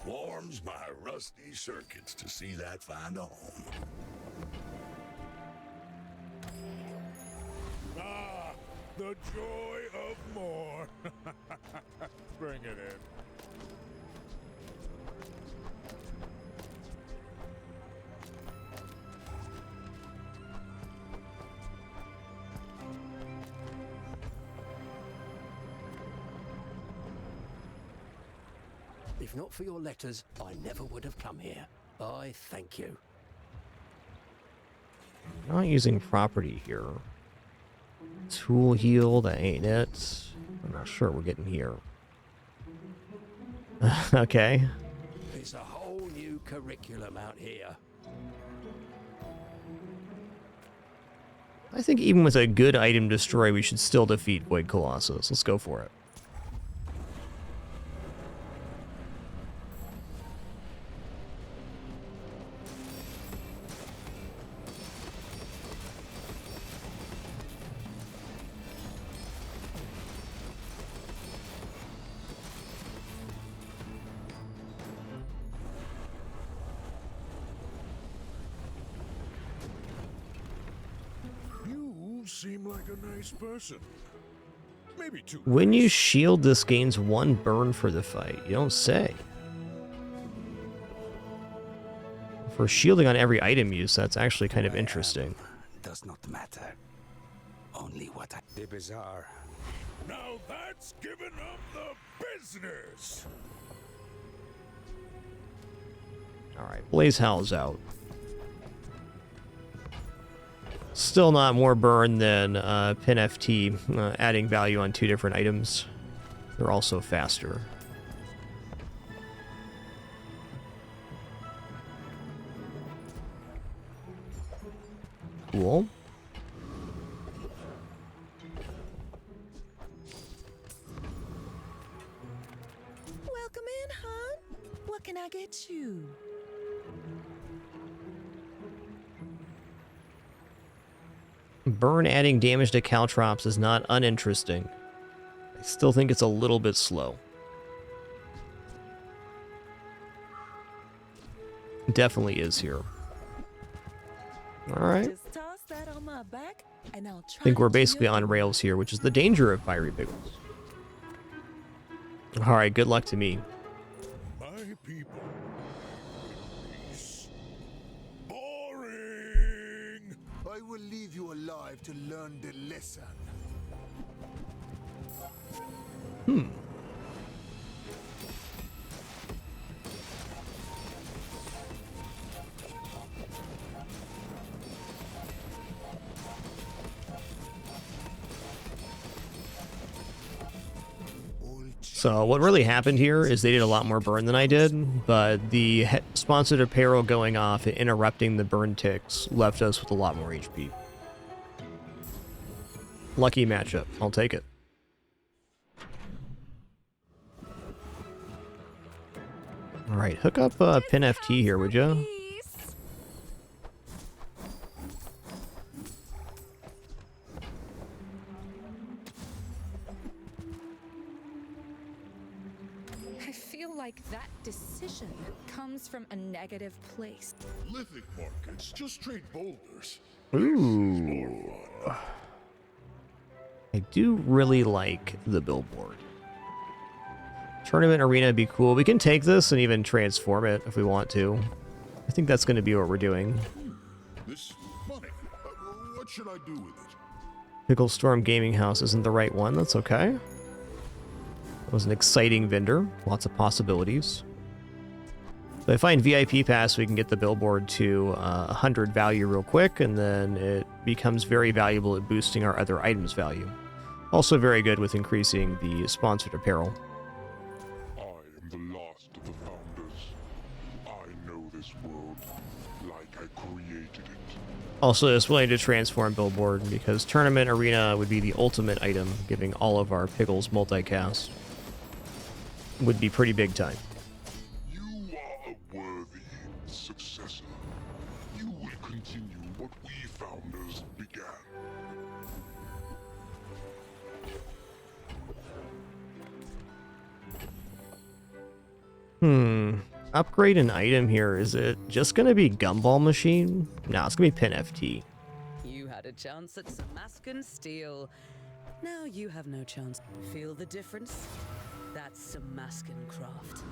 Warms my rusty circuits to see that find a home. Ah, the joy of more. Bring it in. If not for your letters, I never would have come here. I thank you. Not using property here. Tool heal, that ain't it. I'm not sure what we're getting here. Okay. It's a whole new curriculum out here. I think even with a good item destroy, we should still defeat Void Colossus. Let's go for it. You seem like a nice person. Maybe too. When you shield, this gains 1 burn for the fight. You don't say. For shielding on every item use, that's actually kind of interesting. Does not matter. Only what I... The Bazarro. Now that's giving up the business. Alright, Blaze Howl's out. Still not more burn than Pin FT, adding value on 2 different items. They're also faster. Cool. Welcome in, hon. What can I get you? Burn adding damage to Caltrops is not uninteresting. I still think it's a little bit slow. Definitely is here. All right. Just toss that on my back, and I'll try I think we're to basically your on door. rails here, which is the danger of fiery pickles. All right, good luck to me. My people. Peace. Boring! I will leave you alive to learn the lesson. So what really happened here is they did a lot more burn than I did, but the sponsored apparel going off and interrupting the burn ticks left us with a lot more HP. Lucky matchup. I'll take it. All right, hook up pin FT here, would you? I feel like that decision comes from a negative place. Lithic markets, just trade boulders. Ooh. I do really like the billboard. Tournament arena would be cool. We can take this and even transform it if we want to. I think that's going to be what we're doing. This money. What should I do with it? Pickle Storm Gaming House isn't the right one. That's okay. It was an exciting vendor. Lots of possibilities. If I find VIP Pass, we can get the billboard to 100 value real quick, and then it becomes very valuable at boosting our other items value. Also very good with increasing the sponsored apparel. I am the last of the founders. I know this world like I created it. Also, it's willing to transform billboard because tournament arena would be the ultimate item, giving all of our Piggles multicast. Would be pretty big time. You are a worthy successor. You will continue what we founders began. Upgrade an item here. Is it just going to be Gumball Machine? No, it's going to be Pin FT. You had a chance at some mask and steel. Now you have no chance. Feel the difference? That's some mask and craft.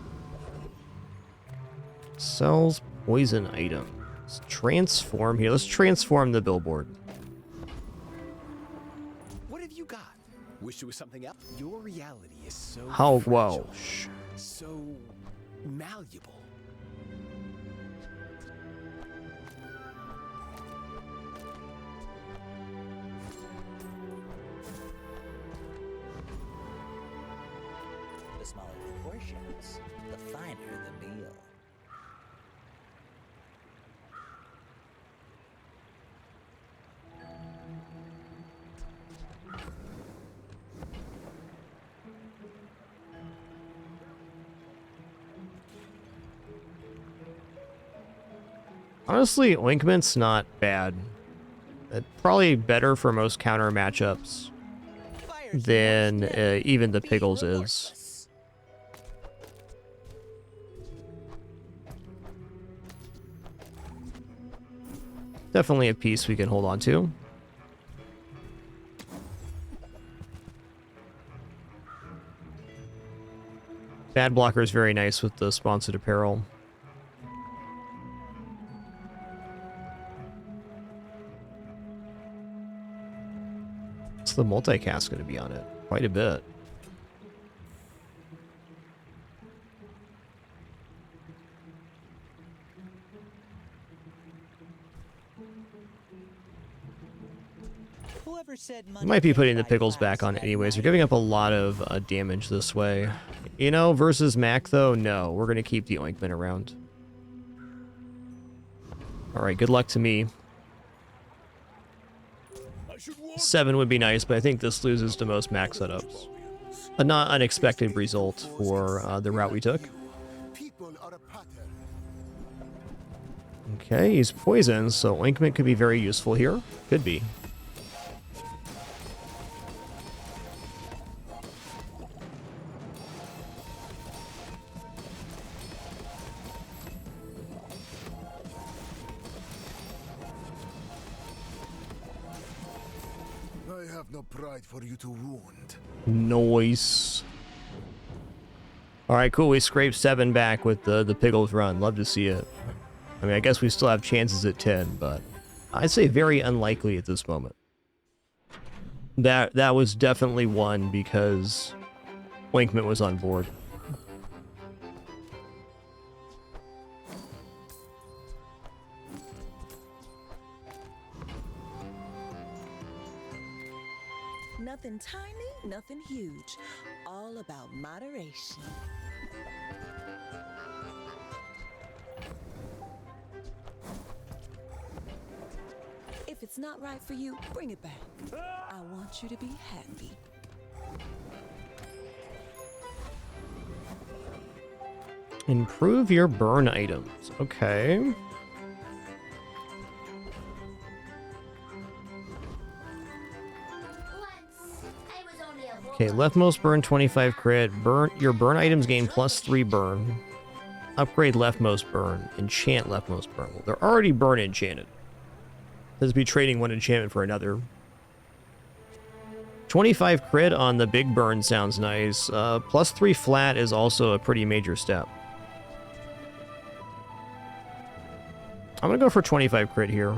Sells poison item. Let's transform here. Let's transform the billboard. What have you got? Wish there was something else? Your reality is so How fragile, whoa. so malleable. The smaller the portions, the finer the meal. Honestly, Ointment's not bad. Probably better for most counter matchups than even the Piggles is. Definitely a piece we can hold on to. Bad blocker is very nice with the sponsored apparel. What's the multicast going to be on it? Quite a bit. Whoever said We money might be can't putting the buy Piggles class back on had anyways. We're money. giving up a lot of damage this way. You know, versus Mac though, no. We're going to keep the Ointment around. Alright, good luck to me. 7 would be nice, but I think this loses to most Mac setups. A not unexpected result for the route we took. People are a pattern. Okay, he's poisoned, so Ointment could be very useful here. Could be. have no pride for you to wound. Nice. All right, cool. We scraped 7 back with the Piggles run. Love to see it. I mean, I guess we still have chances at 10, but I'd say very unlikely at this moment. That was definitely one because Winkman was on board. Nothing tiny, nothing huge. All about moderation. If it's not right for you, bring it back. I want you to be happy. Improve your burn items. Okay. Okay, leftmost burn 25 crit. Your burn items gain +3 burn. Upgrade leftmost burn. Enchant leftmost burn. Well, they're already burn enchanted. Let's be trading one enchantment for another. 25 crit on the big burn sounds nice. +3 flat is also a pretty major step. I'm gonna go for 25 crit here.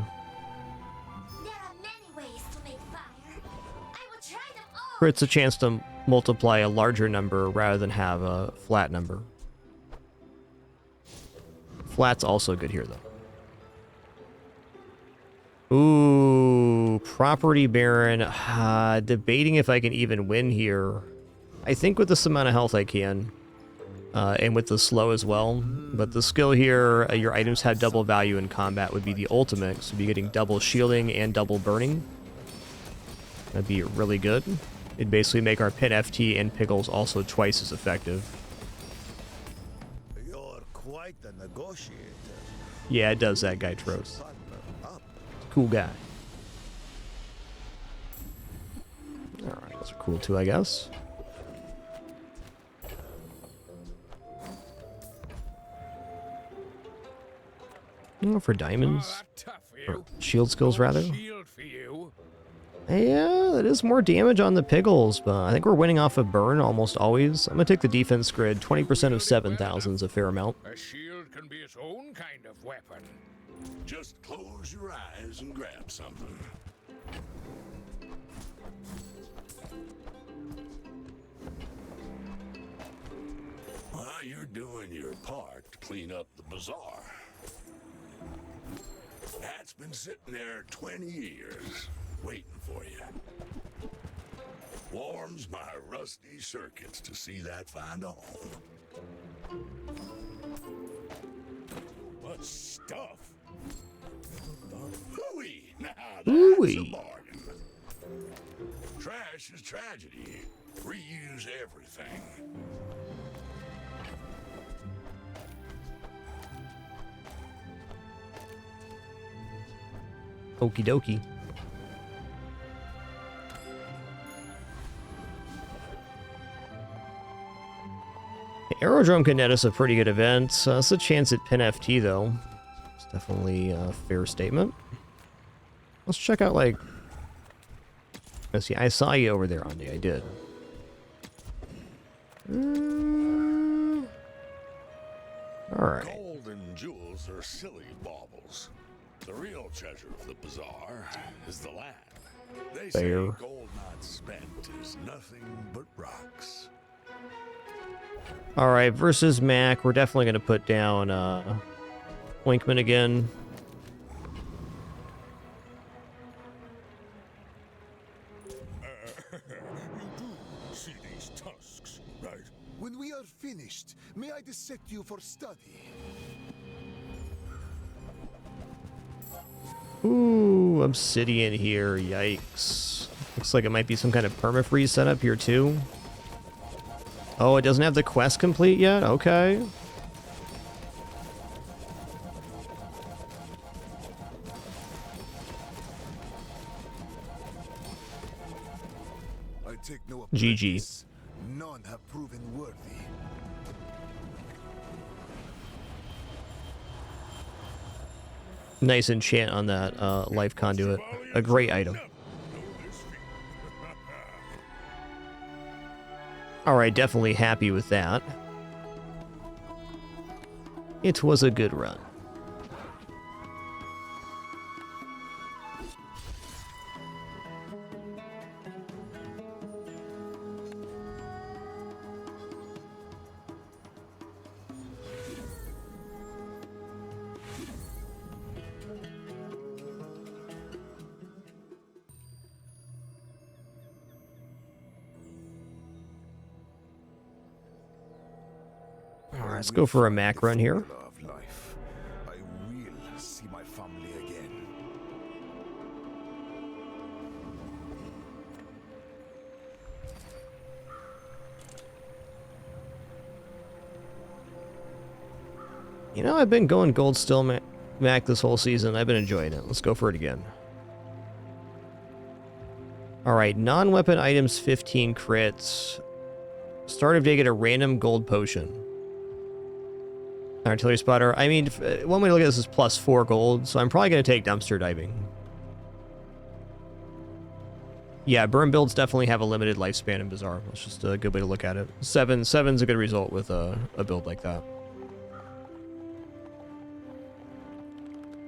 Crit's a chance to multiply a larger number rather than have a flat number. Flat's also good here, though. Ooh, Property Baron. Debating if I can even win here. I think with this amount of health I can. And with the slow as well. But the skill here, your items have double value in combat would be the ultimate. So you'd be getting double shielding and double burning. That'd be really good. It'd basically make our pin FT and Piggles also twice as effective. You're quite the negotiator. Yeah, it does that guy, Tros. Cool guy. Alright, those are cool too, I guess. Oh, for diamonds. Or shield skills, rather. Yeah, that is more damage on the Piggles, but I think we're winning off of burn almost always. I'm gonna take the defense grid. 20% of 7,000 is a fair amount. A shield can be its own kind of weapon. Just close your eyes and grab something. Well, you're doing your part to clean up the bazaar. That's been sitting there 20 years, waiting for you. Warms my rusty circuits to see that find a home. What stuff? Hooey! Now that's a bargain. Trash is tragedy. Reuse everything. Okie dokie. Aerodrome can net us a pretty good event. It's a chance at pin FT, though. It's definitely a fair statement. Let's check out, like... Let's see, I saw you over there, Andy. I did. Alright. Gold and jewels are silly baubles. The real treasure of the bazaar is the land. They say gold not spent is nothing but rocks. Alright, versus Mac, we're definitely going to put down Winkman again. You do see these tusks, right? When we are finished, may I dissect you for study? Ooh, Obsidian here. Yikes. Looks like it might be some kind of permafreeze setup here, too. Oh, it doesn't have the quest complete yet? Okay. I take no GG. None have proven worthy. Nice enchant on that life conduit. A great item. Alright, definitely happy with that. It was a good run. Alright, let's go for a Mac run here. I will see my family again. You know, I've been going gold still Mac this whole season. I've been enjoying it. Let's go for it again. Alright, non-weapon items 15 crits. Start of day, get a random gold potion. Artillery spotter. I mean, one way to look at this is plus 4 gold, so I'm probably going to take dumpster diving. Yeah, burn builds definitely have a limited lifespan in Bizarre. That's just a good way to look at it. Seven's a good result with a build like that.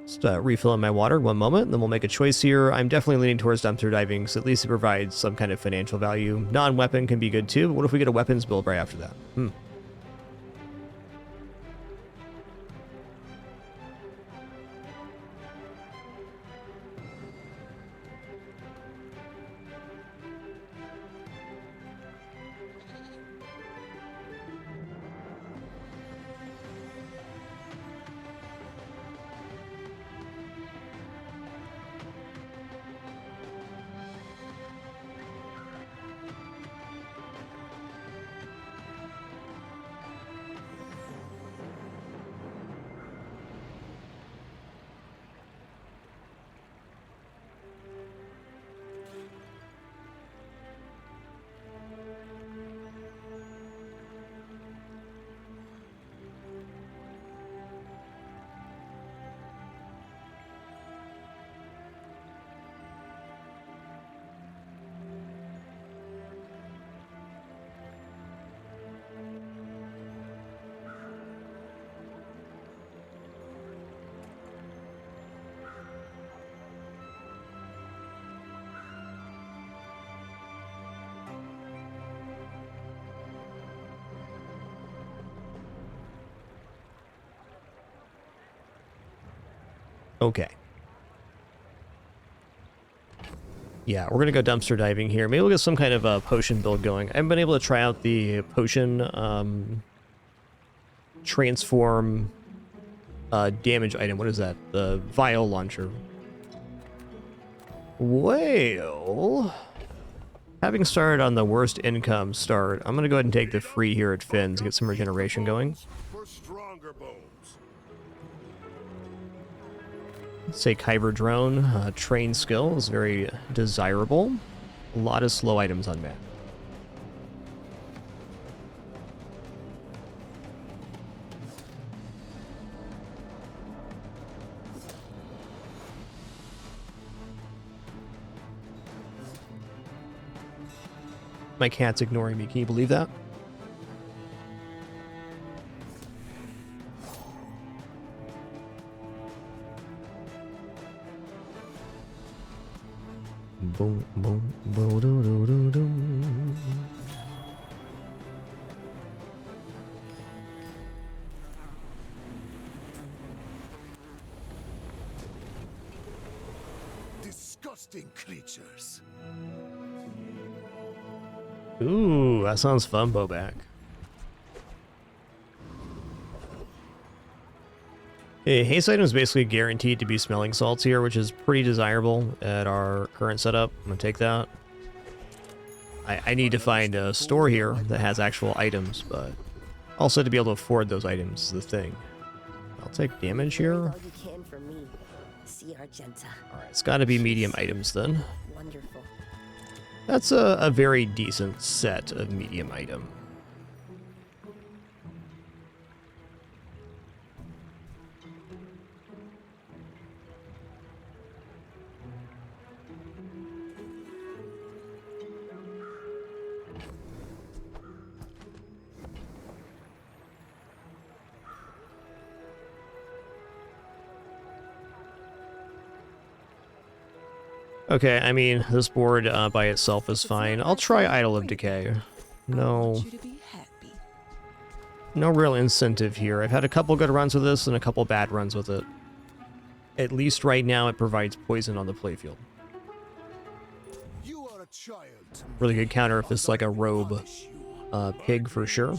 Just refilling my water, one moment, and then we'll make a choice here. I'm definitely leaning towards dumpster diving, because at least it provides some kind of financial value. Non-weapon can be good too, but what if we get a weapons build right after that? Okay. Yeah, we're gonna go dumpster diving here. Maybe we'll get some kind of a potion build going. I haven't been able to try out the potion transform damage item. What is that? The vial launcher. Well, having started on the worst income start, I'm gonna go ahead and take the free here at Finn's, get some regeneration going. For stronger bones. Say Kyber drone, train skill is very desirable. A lot of slow items on map. My cat's ignoring me. Can you believe that? Boom, boom, boom, doo, doo, doo, doo. Disgusting creatures. Ooh, that sounds fun, Boback. Okay, haste item is basically guaranteed to be smelling salts here, which is pretty desirable at our current setup. I'm gonna take that. I need to find a store here that has actual items, but also to be able to afford those items is the thing. I'll take damage here. All you can for me. See Argenta. Alright, it's gotta be medium items then. Wonderful. That's a very decent set of medium item. Okay, I mean, this board by itself is fine. I'll try Idol of Decay. No. No real incentive here. I've had a couple good runs with this and a couple bad runs with it. At least right now it provides poison on the playfield. You are a child. Really good counter if it's like a robe pig for sure.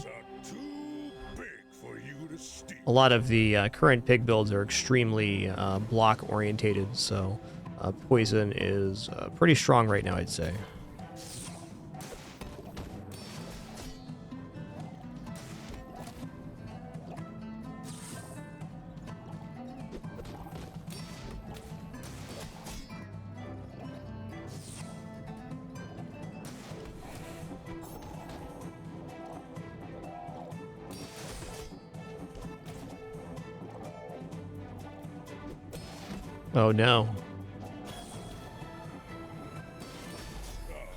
A lot of the current pig builds are extremely block orientated, so poison is pretty strong right now, I'd say. Oh no.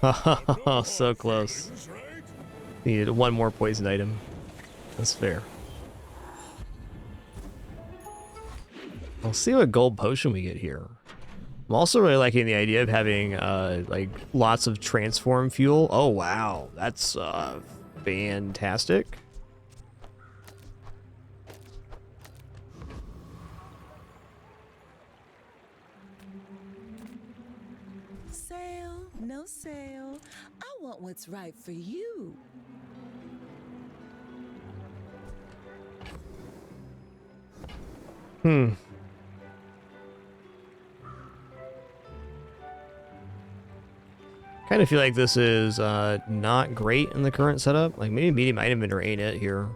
Oh, so close. Needed one more poison item. That's fair. I'll see what gold potion we get here. I'm also really liking the idea of having like lots of transform fuel. Oh wow, that's fantastic. No sale. I want what's right for you. Kind of feel like this is not great in the current setup. Like maybe medium item vendor ain't it here.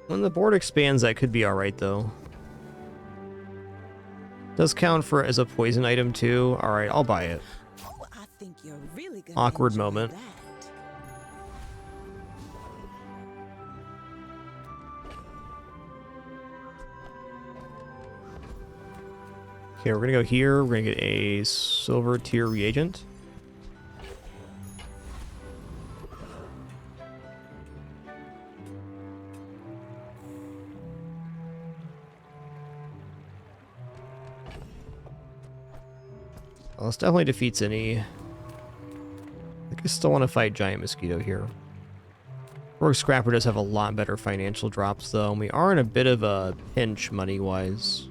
When the board expands, that could be alright, though. Does count for as a poison item, too. Alright, I'll buy it. Oh, I think you're really gonna Awkward enjoy moment. that. Okay, we're gonna go here. We're gonna get a silver tier reagent. Well, this definitely defeats any. I think I still want to fight Giant Mosquito here. Rogue Scrapper does have a lot better financial drops, though, and we are in a bit of a pinch money-wise.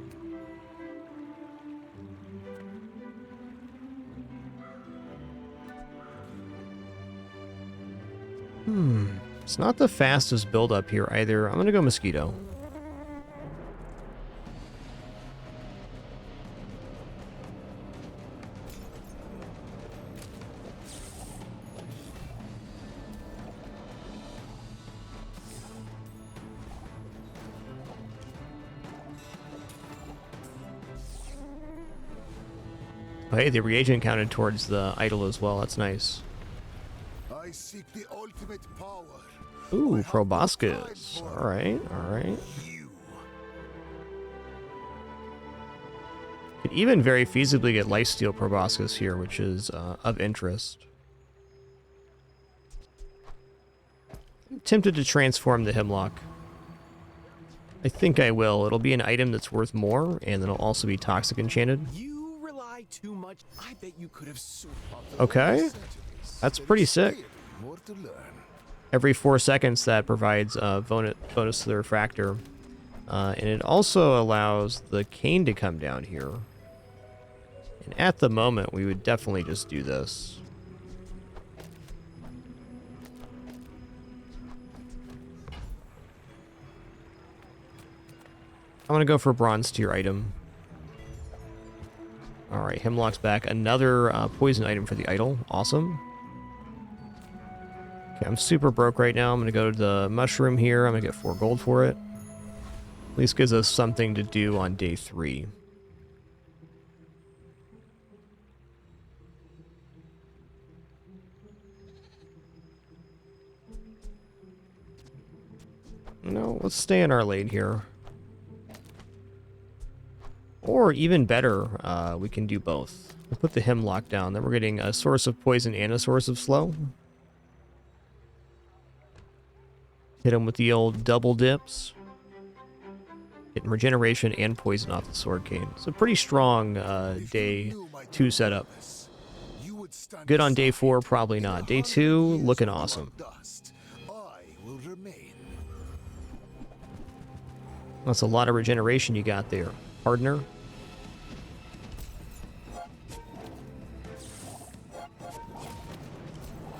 It's not the fastest build-up here, either. I'm gonna go Mosquito. Oh, hey, the reagent counted towards the idol as well. That's nice. I seek the ultimate power. Ooh, Proboscis. Alright, alright. Could even very feasibly get Lifesteal Proboscis here, which is of interest. I'm tempted to transform the Hemlock. I think I will. It'll be an item that's worth more, and it'll also be Toxic Enchanted. You rely too much. I bet you could have. Okay. That's pretty sick. More to learn. Every 4 seconds that provides a bonus to the refractor. And it also allows the cane to come down here. And at the moment, we would definitely just do this. I'm going to go for bronze tier item. Alright, Hemlock's back. Another poison item for the idol. Awesome. Okay, I'm super broke right now. I'm going to go to the mushroom here. I'm going to get 4 gold for it. At least gives us something to do on day 3. No, let's stay in our lane here. Or even better, we can do both. We'll put the Hemlock down. Then we're getting a source of poison and a source of slow. Hit him with the old double dips. Getting regeneration and poison off the sword cane. It's a pretty strong day 2 setup. Good on day 4, probably not. Day 2, looking awesome. That's a lot of regeneration you got there, partner.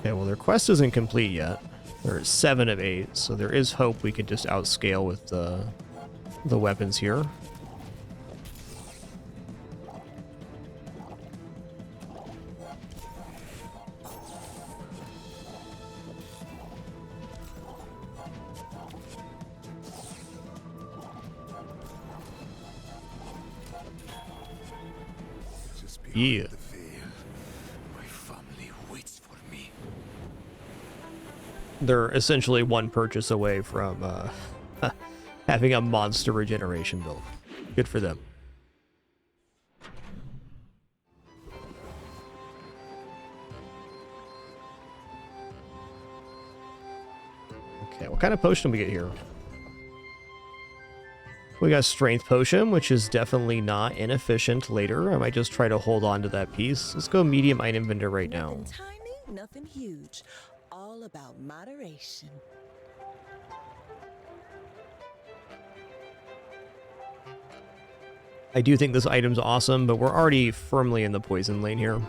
Okay, well, their quest isn't complete yet. There's 7 of 8, so there is hope we could just outscale with the weapons here. Yeah. They're essentially 1 purchase away from having a monster regeneration build. Good for them. Okay, what kind of potion do we get here? We got Strength Potion, which is definitely not inefficient later. I might just try to hold on to that piece. Let's go medium item vendor right now. Nothing tiny, nothing huge. All about moderation. I do think this item's awesome, but we're already firmly in the poison lane here.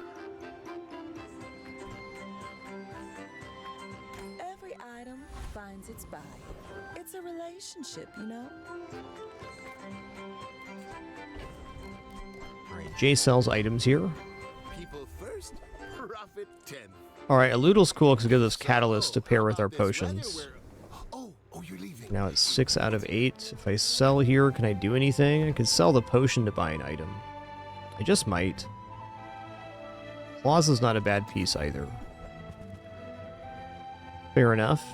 Every item finds its buyer. It's a relationship, you know? Alright, Jay sells items here. People first, profit 10. Alright, Eludel's cool because it gives us catalyst to pair with our potions. You're leaving. Now it's 6 out of 8. If I sell here, can I do anything? I could sell the potion to buy an item. I just might. Plaza's not a bad piece either. Fair enough.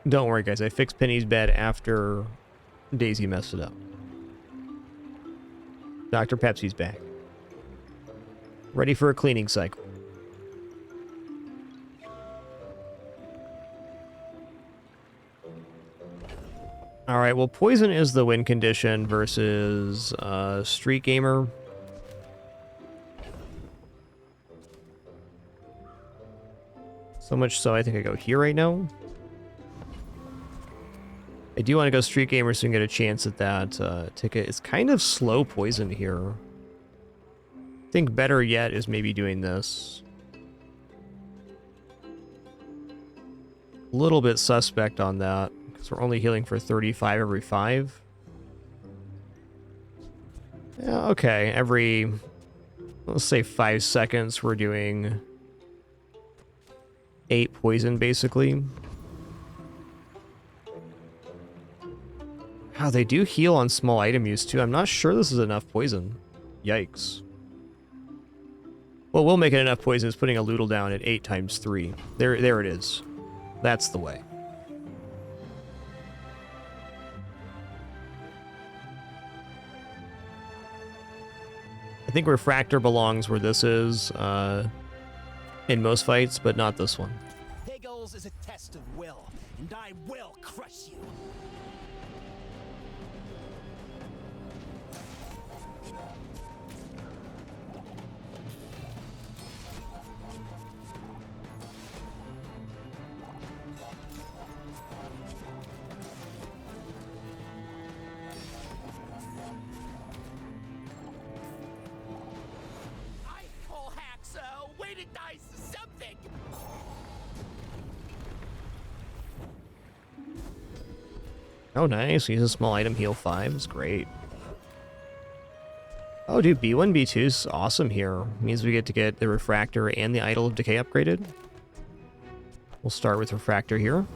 Don't worry, guys. I fixed Penny's bed after Daisy messed it up. Dr. Pepsi's back. Ready for a cleaning cycle. Alright, well, Poison is the win condition versus Street Gamer. So much so I think I go here right now. I do want to go Street Gamer so we can get a chance at that ticket. It's kind of slow Poison here. I think better yet is maybe doing this. A little bit suspect on that, because we're only healing for 35 every 5. Yeah, okay, every, let's say 5 seconds we're doing 8 poison, basically. Wow, they do heal on small item use, too. I'm not sure this is enough poison. Yikes. Well, we'll make it enough poison is putting a Loodle down at 8 times 3. There it is. That's the way. I think Refractor belongs where this is in most fights, but not this one. Piggles is a test of will, and I will crush you. Oh, nice. Use a small item, heal 5. It's great. Oh, dude, B1, B2 is awesome here. Means we get to get the Refractor and the Idol of Decay upgraded. We'll start with Refractor here.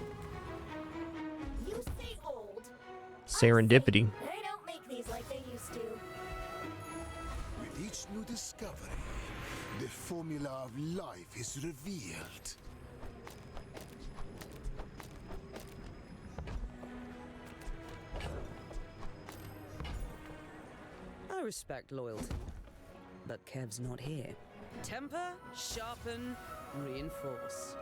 Serendipity. They don't make these like they used to. With each new discovery, the formula of life is revealed. I respect loyalty. But Kev's not here. Temper, sharpen, reinforce.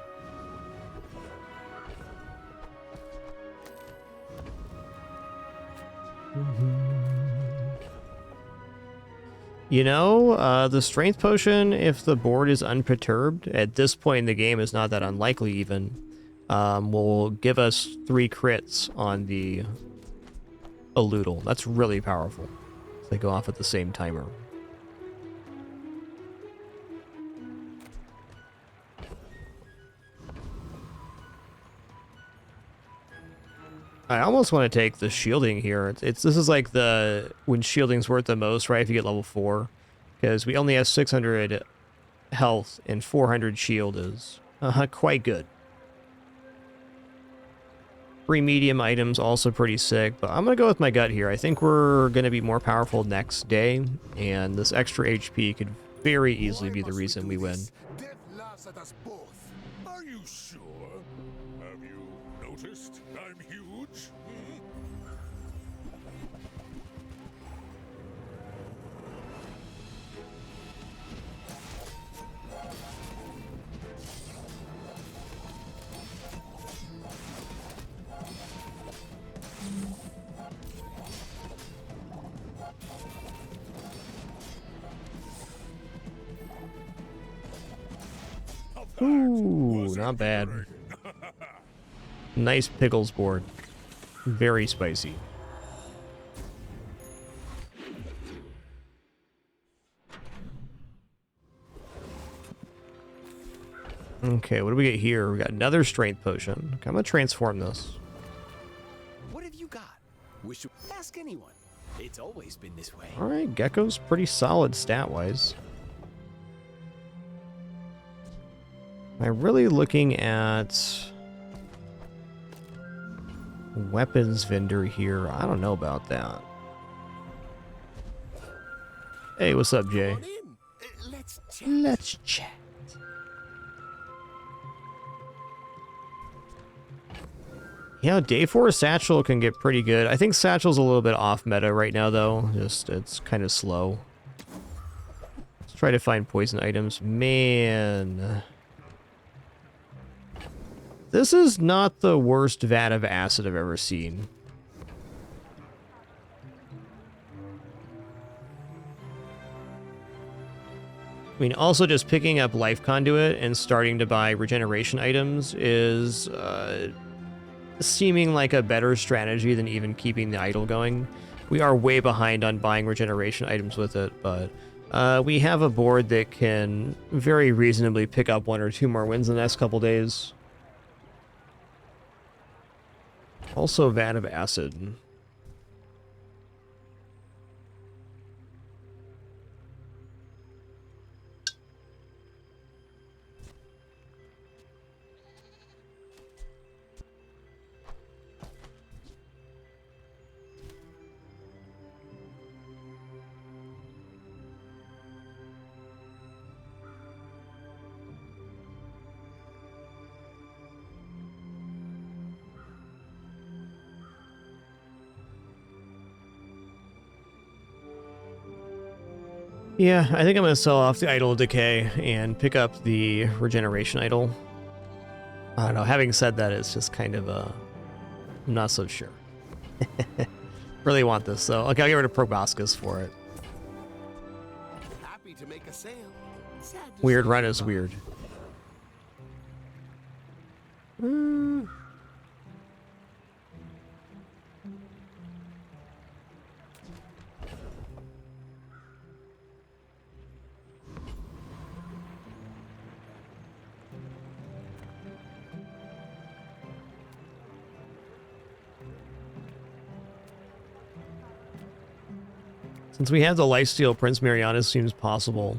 You know, the strength potion, if the board is unperturbed, at this point in the game is not that unlikely even, will give us 3 crits on the Elutal. That's really powerful. They go off at the same timer. I almost want to take the shielding here. This is like the when shielding's worth the most, right? If you get level 4, because we only have 600 health and 400 shield is quite good. 3 medium items also pretty sick, but I'm gonna go with my gut here. I think we're gonna be more powerful next day, and this extra HP could very easily be the reason we win. Death laughs at us both. Are you sure? Have you noticed I'm huge? Ooh, not bad. Nice Piggles board. Very spicy. Okay, what do we get here? We got another strength potion. Okay, I'm gonna transform this. What have you got? Wish you ask anyone. It's always been this way. Alright, Gecko's pretty solid stat-wise. Am I really looking at weapons vendor here? I don't know about that. Hey, what's up, Jay? Let's chat. Yeah, day 4 Satchel can get pretty good. I think Satchel's a little bit off meta right now, though. Just, it's kind of slow. Let's try to find poison items. Man. This is not the worst vat of acid I've ever seen. I mean, also just picking up Life Conduit and starting to buy regeneration items is seeming like a better strategy than even keeping the idol going. We are way behind on buying regeneration items with it, but we have a board that can very reasonably pick up 1 or 2 more wins in the next couple days. Also, vat of acid. Yeah, I think I'm going to sell off the Idol of Decay and pick up the Regeneration Idol. I don't know, having said that, it's just kind of I'm not so sure. Really want this, so okay, I'll get rid of Proboscis for it. Happy to make a sale. Weird run is weird. Since we have the lifesteal, Prince Marianus seems possible.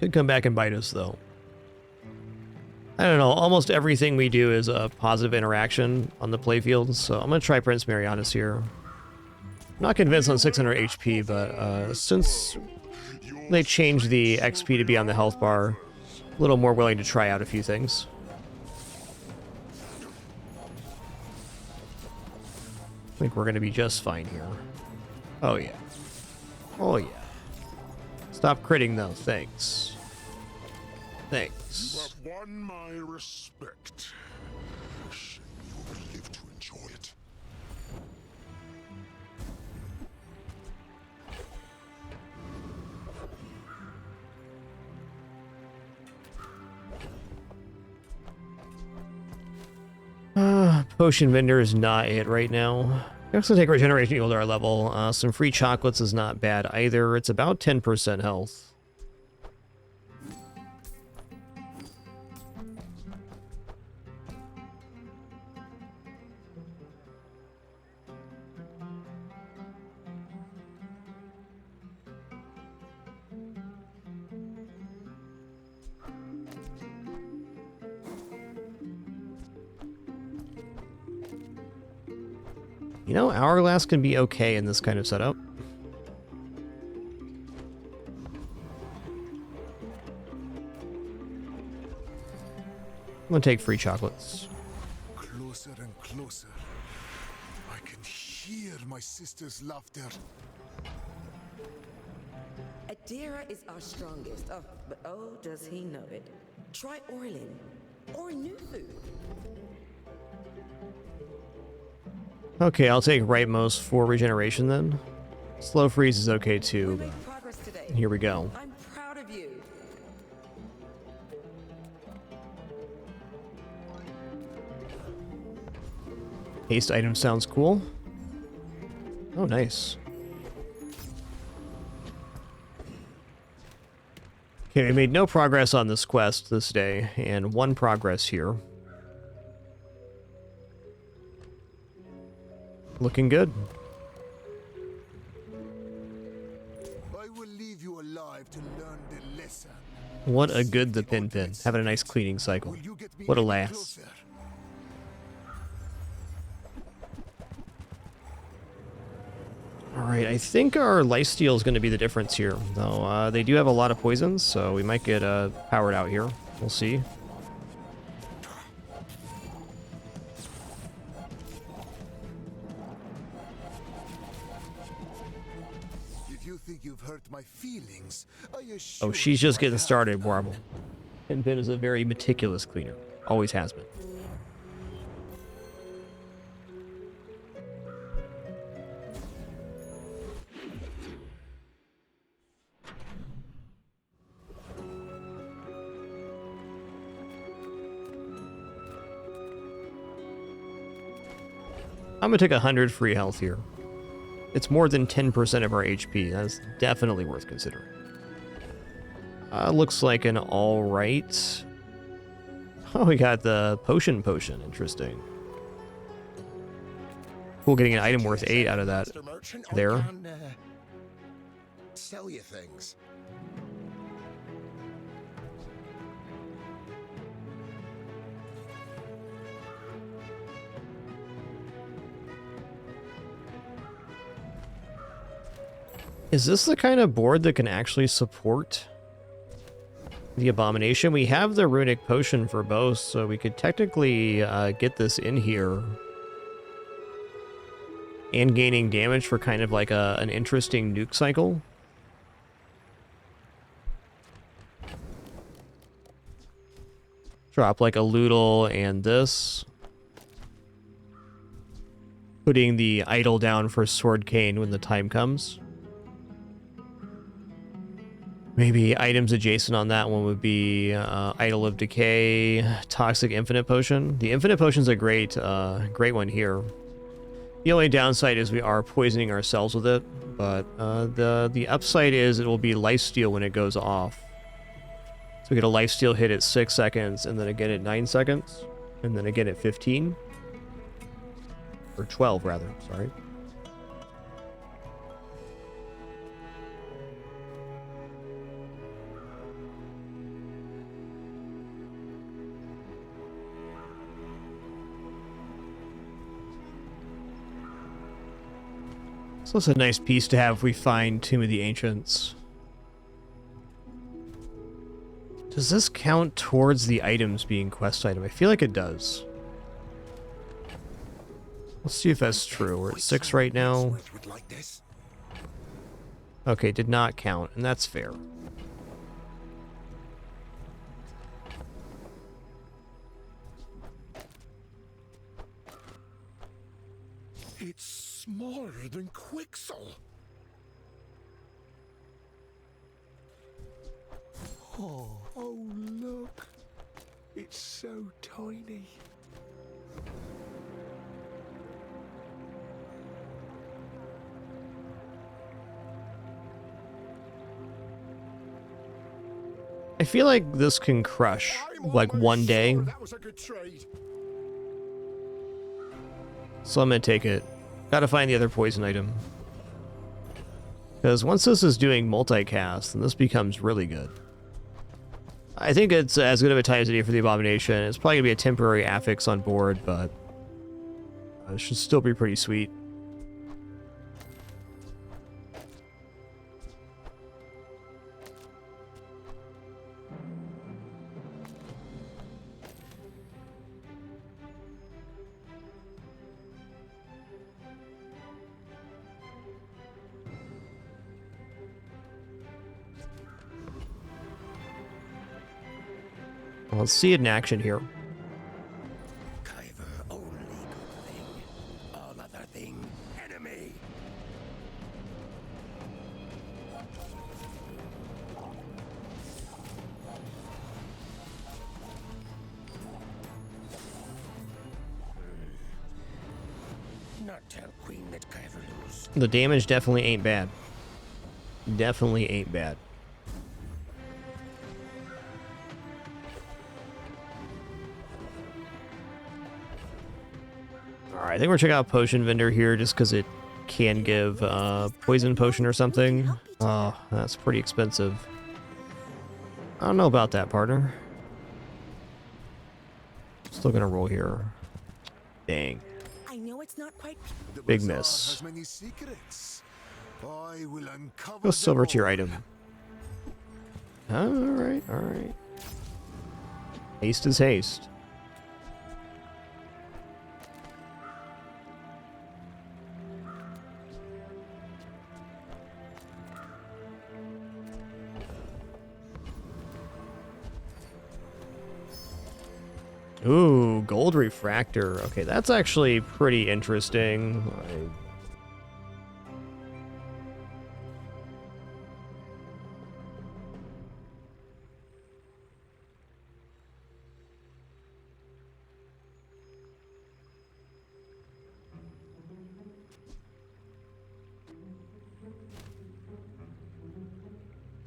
Could come back and bite us, though. I don't know, almost everything we do is a positive interaction on the playfield, so I'm going to try Prince Marianus here. I'm not convinced on 600 HP, but since they changed the XP to be on the health bar, a little more willing to try out a few things. I think we're going to be just fine here. Oh, yeah. Oh, yeah. Stop critting, though. Thanks. Thanks. You have won my respect. Shame you won't live to enjoy it. Potion vendor is not it right now. We also take regeneration equal to our level. Some free chocolates is not bad either. It's about 10% health. You know, Hourglass can be okay in this kind of setup. I'm gonna take free chocolates. Closer and closer. I can hear my sister's laughter. Adira is our strongest. Oh, but oh, does he know it? Try Orlin or new food. Okay, I'll take rightmost for regeneration then. Slow freeze is okay too. Here we go. I'm proud of you. Haste item sounds cool. Oh, nice. Okay, we made no progress on this quest this day, and 1 progress here. Looking good. I will leave you alive to learn the lesson. What a good the pin. Having a nice cleaning cycle. What a lass. Alright, I think our lifesteal is going to be the difference here. Though they do have a lot of poisons, so we might get powered out here. We'll see. My feelings, oh, she's just getting started, Warble. Pin is a very meticulous cleaner. Always has been. I'm gonna take 100 free health here. It's more than 10% of our HP. That's definitely worth considering. Looks like an alright. Oh, we got the potion. Interesting. Cool, getting an item worth 8 out of that there. Sell you things. Is this the kind of board that can actually support the abomination? We have the runic potion for both, so we could technically get this in here. And gaining damage for kind of like an interesting nuke cycle. Drop like a Loodle and this. Putting the idol down for Sword Cane when the time comes. Maybe items adjacent on that one would be Idol of Decay, Toxic Infinite Potion. The Infinite Potion's a great one here. The only downside is we are poisoning ourselves with it, but the upside is it will be lifesteal when it goes off. So we get a lifesteal hit at 6 seconds, and then again at 9 seconds, and then again at 15. Or 12, rather, sorry. So it's a nice piece to have if we find Tomb of the Ancients. Does this count towards the items being quest item? I feel like it does. Let's see if that's true. We're at 6 right now. Okay, did not count, and that's fair. It's smaller than Quixel. Oh, look. It's so tiny. I feel like this can crush, like, one day. That was a good trade. So I'm gonna take it. Gotta find the other poison item. Because once this is doing multicast, then this becomes really good. I think it's as good of a time as it is for the Abomination. It's probably gonna be a temporary affix on board, but it should still be pretty sweet. Let's see it in action here. Kyver, only good thing. All other thing, enemy. Not tell Queen that Kyver lose. The damage definitely ain't bad. Definitely ain't bad. Alright, I think we're checking out Potion Vendor here just because it can give poison potion or something. Oh, that's pretty expensive. I don't know about that, partner. Still gonna roll here. Dang. I know it's not quite. Big miss. Has many secrets. I will uncover Go silver them tier all. item. Alright, alright. Haste is haste. Ooh, gold refractor. Okay, that's actually pretty interesting.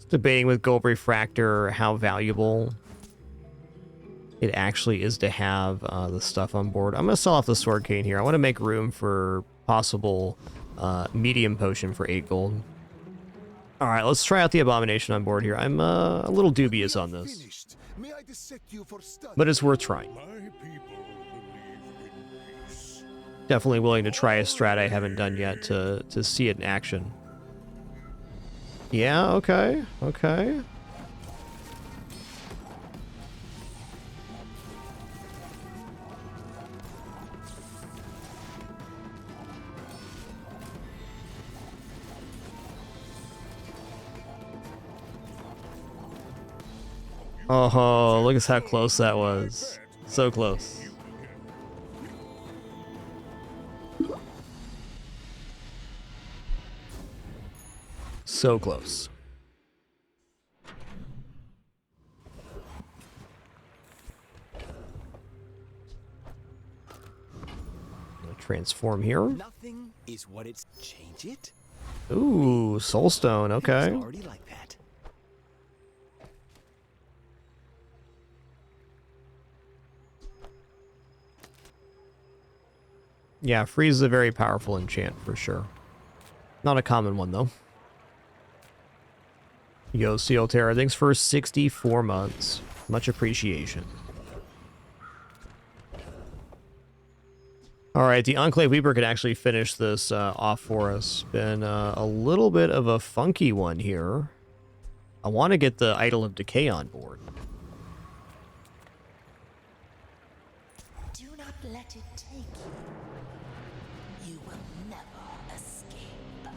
Debating with gold refractor how valuable it actually is to have the stuff on board. I'm gonna sell off the sword cane here. I want to make room for possible medium potion for 8 gold. All right, let's try out the Abomination on board here. I'm a little dubious on this, but it's worth trying. Definitely willing to try a strat I haven't done yet to see it in action. Yeah, okay, okay. Oh, look at how close that was. So close. So close. Transform here. Nothing is what it's. Change it. Ooh, soulstone. Okay. It's already like that. Yeah, freeze is a very powerful enchant for sure. Not a common one though. Yo, Seal Terror, thanks for 64 months. Much appreciation. Alright, the Enclave Weaver could actually finish this off for us. Been a little bit of a funky one here. I want to get the Idol of Decay on board. Do not let it take you. You will never escape.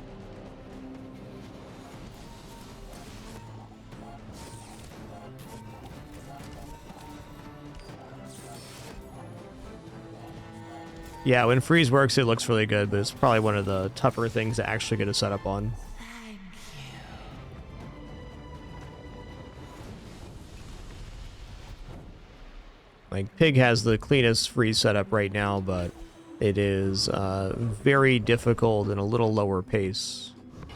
Yeah, when freeze works, it looks really good, but it's probably one of the tougher things to actually get a setup on. Like, Pig has the cleanest freeze setup right now, but it is very difficult and a little lower pace.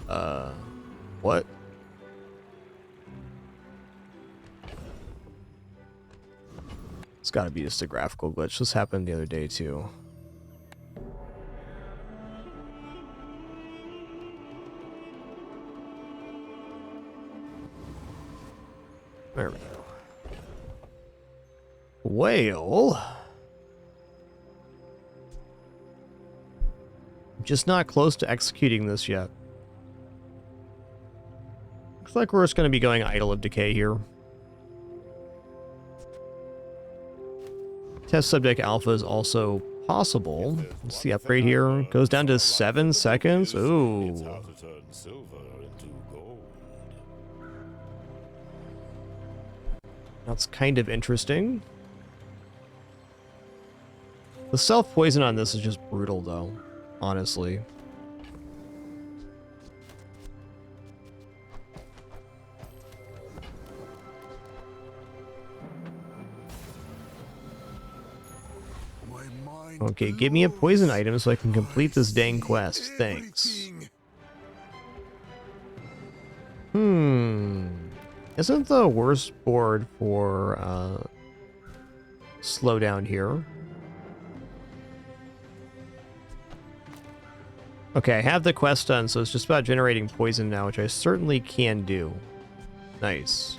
What? It's gotta be just a graphical glitch. This happened the other day, too. There we go. Well, I'm just not close to executing this yet. Looks like we're just going to be going Idol of Decay here. Test Subject Alpha is also possible. Let's see, upgrade here. Goes down to 7 seconds. Ooh. That's kind of interesting. The self-poison on this is just brutal, though, honestly. Okay, give me a poison item so I can complete this dang quest. Thanks. Isn't the worst board for slowdown here? Okay, I have the quest done, so it's just about generating poison now, which I certainly can do. Nice.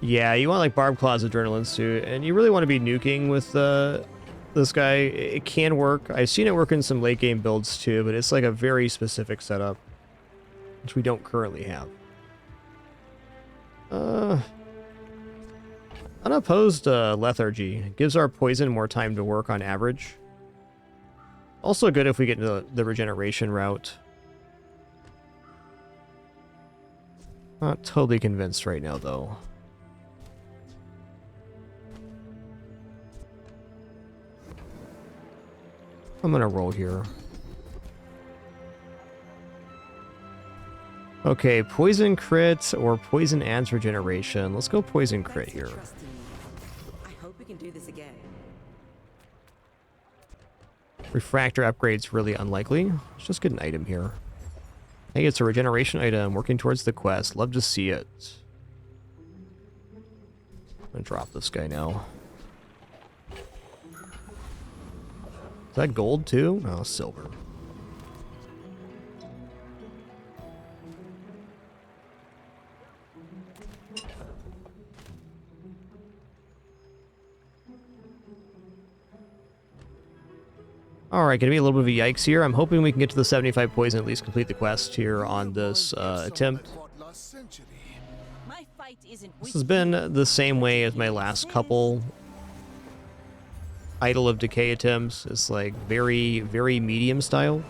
Yeah, you want like Barb Claw's Adrenaline Suit, and you really want to be nuking with this guy. It can work. I've seen it work in some late game builds too, but it's like a very specific setup, which we don't currently have. Unopposed lethargy gives our poison more time to work on average. Also good if we get into the regeneration route. Not totally convinced right now, though. I'm gonna roll here. Okay, poison crit or poison adds regeneration. Let's go poison crit here. I hope we can do this again. Refractor upgrade's really unlikely. Let's just get an item here. Hey, it's a regeneration item working towards the quest. Love to see it. I'm gonna drop this guy now. Is that gold too? No, silver. Alright, gonna be a little bit of a yikes here. I'm hoping we can get to the 75 poison, at least complete the quest here on this attempt. This has been the same way as my last couple Idol of Decay attempts. It's like very, very medium style.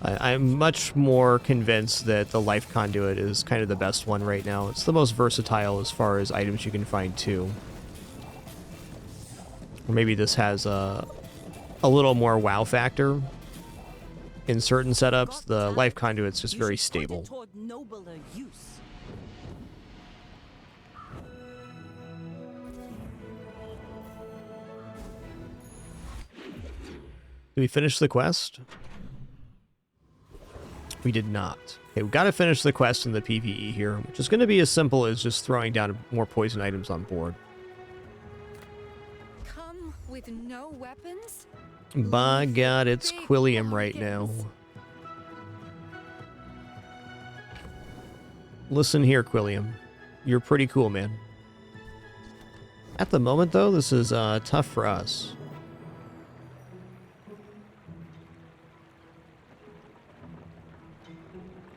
I'm much more convinced that the Life Conduit is kind of the best one right now. It's the most versatile as far as items you can find too. Or maybe this has a little more wow factor. In certain setups, the Life Conduit's just very stable. Did we finish the quest? We did not. Okay, we got to finish the quest in the PvE here, which is going to be as simple as just throwing down more poison items on board. Come with no weapons? By God, it's Quilliam right now. Listen here, Quilliam. You're pretty cool, man. At the moment, though, this is tough for us.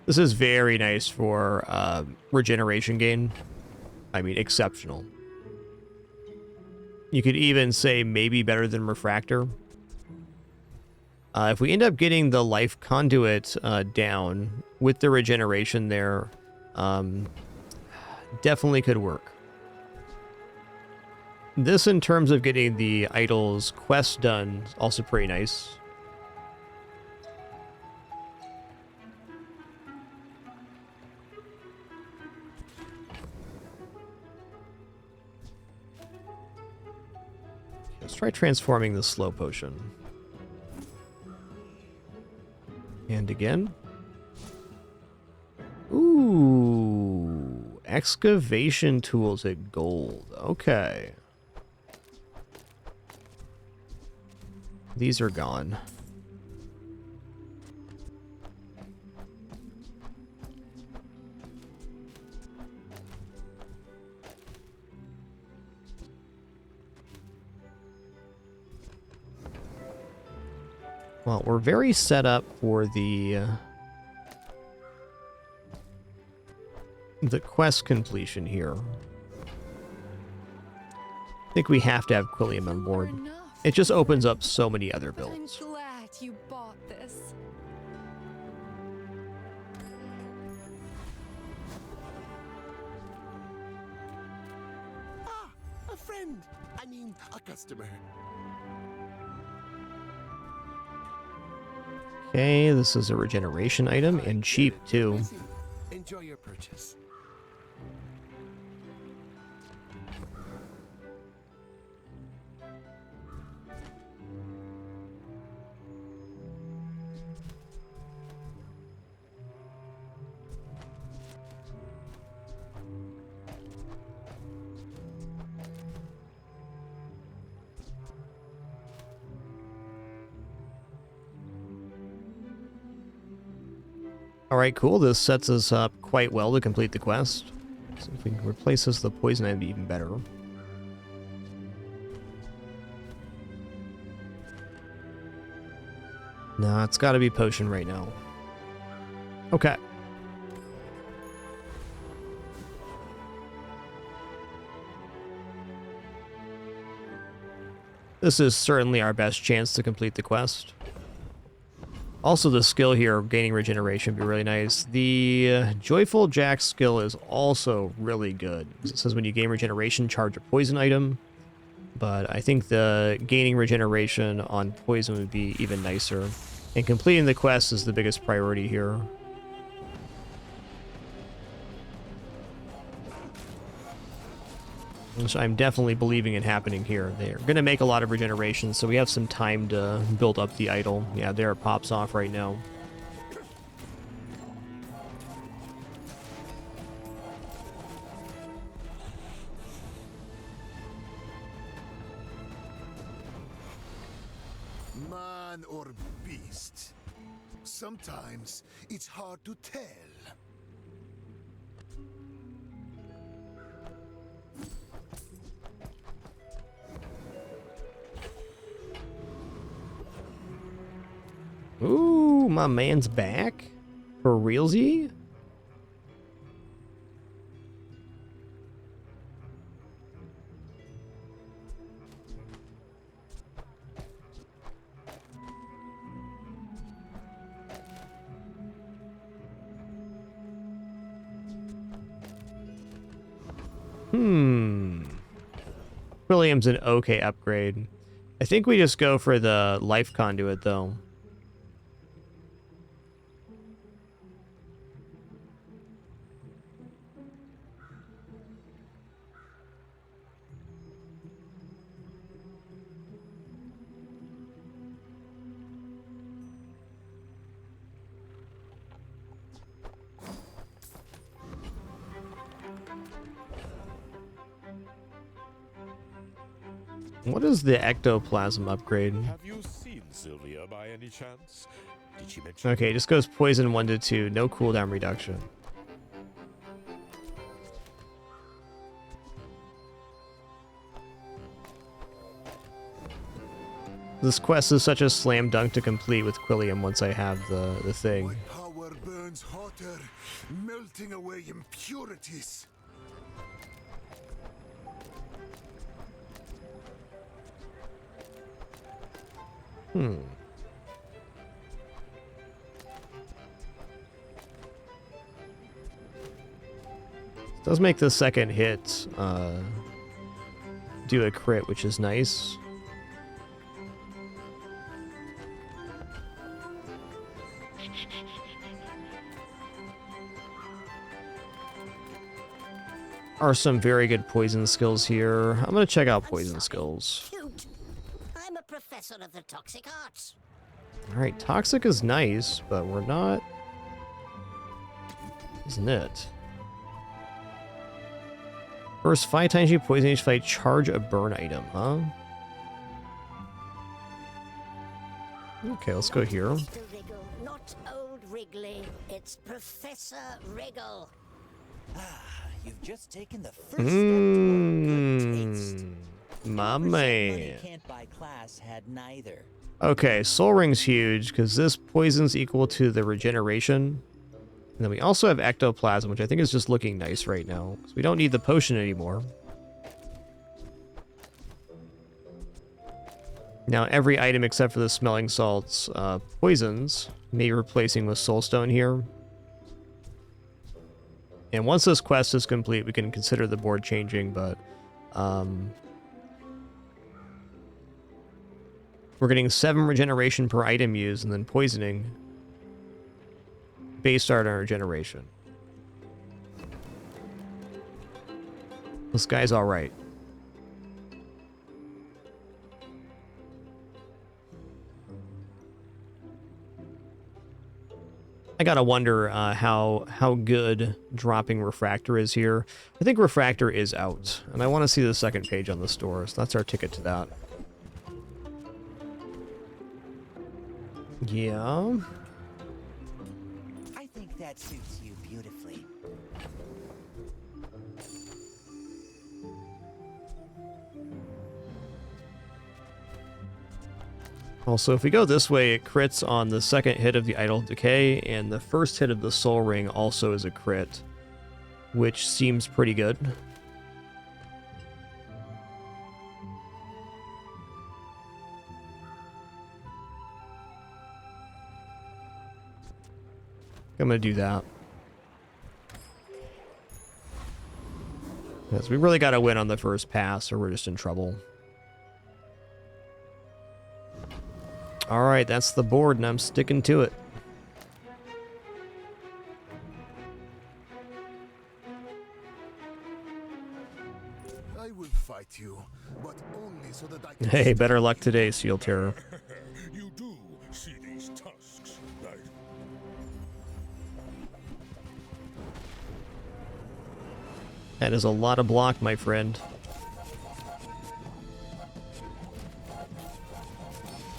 This is very nice for regeneration gain. I mean, exceptional. You could even say maybe better than Refractor. If we end up getting the Life Conduit down with the regeneration there, definitely could work. This, in terms of getting the idol's quest done, is also pretty nice. Let's try transforming the slow potion. And again. Ooh, excavation tools at gold. Okay. These are gone. Well, we're very set up for the quest completion here. I think we have to have Quilliam on board. It just opens up so many other builds. I'm glad you bought this. Ah, a friend. I mean, a customer. Okay, this is a regeneration item and cheap too. Enjoy your purchase. Alright, cool. This sets us up quite well to complete the quest. So if we can replace this with the poison, that'd be even better. No, it's got to be potion right now. Okay. This is certainly our best chance to complete the quest. Also, the skill here, gaining regeneration, would be really nice. The Joyful Jack skill is also really good. It says when you gain regeneration, charge a poison item. But I think the gaining regeneration on poison would be even nicer. And completing the quest is the biggest priority here. Which I'm definitely believing in happening here. They're going to make a lot of regeneration, so we have some time to build up the idol. Yeah, there it pops off right now. Man or beast? Sometimes it's hard to tell. Ooh, my man's back? For realsy? William's an okay upgrade. I think we just go for the life conduit, though. What is the ectoplasm upgrade? Have you seen Sylvia by any chance? Did she mention? Okay, just goes poison 1 to 2, no cooldown reduction. This quest is such a slam dunk to complete with Quilliam once I have the thing. My power burns hotter, melting away impurities. Does make the second hit do a crit, which is nice. Are some very good poison skills here. I'm gonna check out poison skills. Cute. I'm a professor of the toxic arts. Alright, toxic is nice, but we're not... Isn't it? First, 5 times you poison each fight, charge a burn item, huh? Okay, let's go here. Mr. Wriggle, not old Wrigley. It's Professor Wriggle. You've just taken the first step toward good taste. My 10% money man. can't buy class had neither. Okay, Soul Ring's huge, because this poison's equal to the regeneration. And then we also have Ectoplasm, which I think is just looking nice right now. Because we don't need the potion anymore. Now, every item except for the Smelling Salts poisons may be replacing with Soulstone here. And once this quest is complete, we can consider the board changing, but... we're getting 7 regeneration per item used, and then poisoning. Based on our regeneration. This guy's alright. I gotta wonder how good dropping Refractor is here. I think Refractor is out, and I want to see the second page on the store, so that's our ticket to that. Yeah. I think that suits you beautifully. Also, if we go this way, it crits on the second hit of the Idol Decay, and the first hit of the Soul Ring also is a crit, which seems pretty good. I'm gonna do that. Yes, we really gotta win on the first pass, or we're just in trouble. Alright, that's the board, and I'm sticking to it. I will fight you, but only so that I can... Hey, better luck today, Seal Terror. You do see these tusks, right? That is a lot of block, my friend.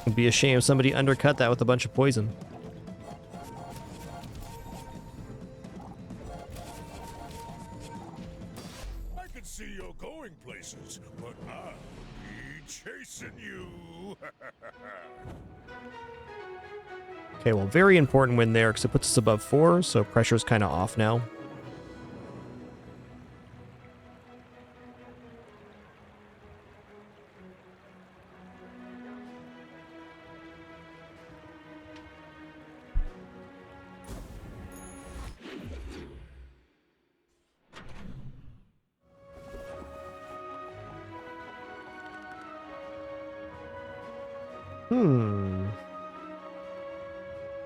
It'd be a shame if somebody undercut that with a bunch of poison. I can see you're going places, but I'll be chasing you. Okay, well, very important win there, because it puts us above 4, so pressure's kind of off now.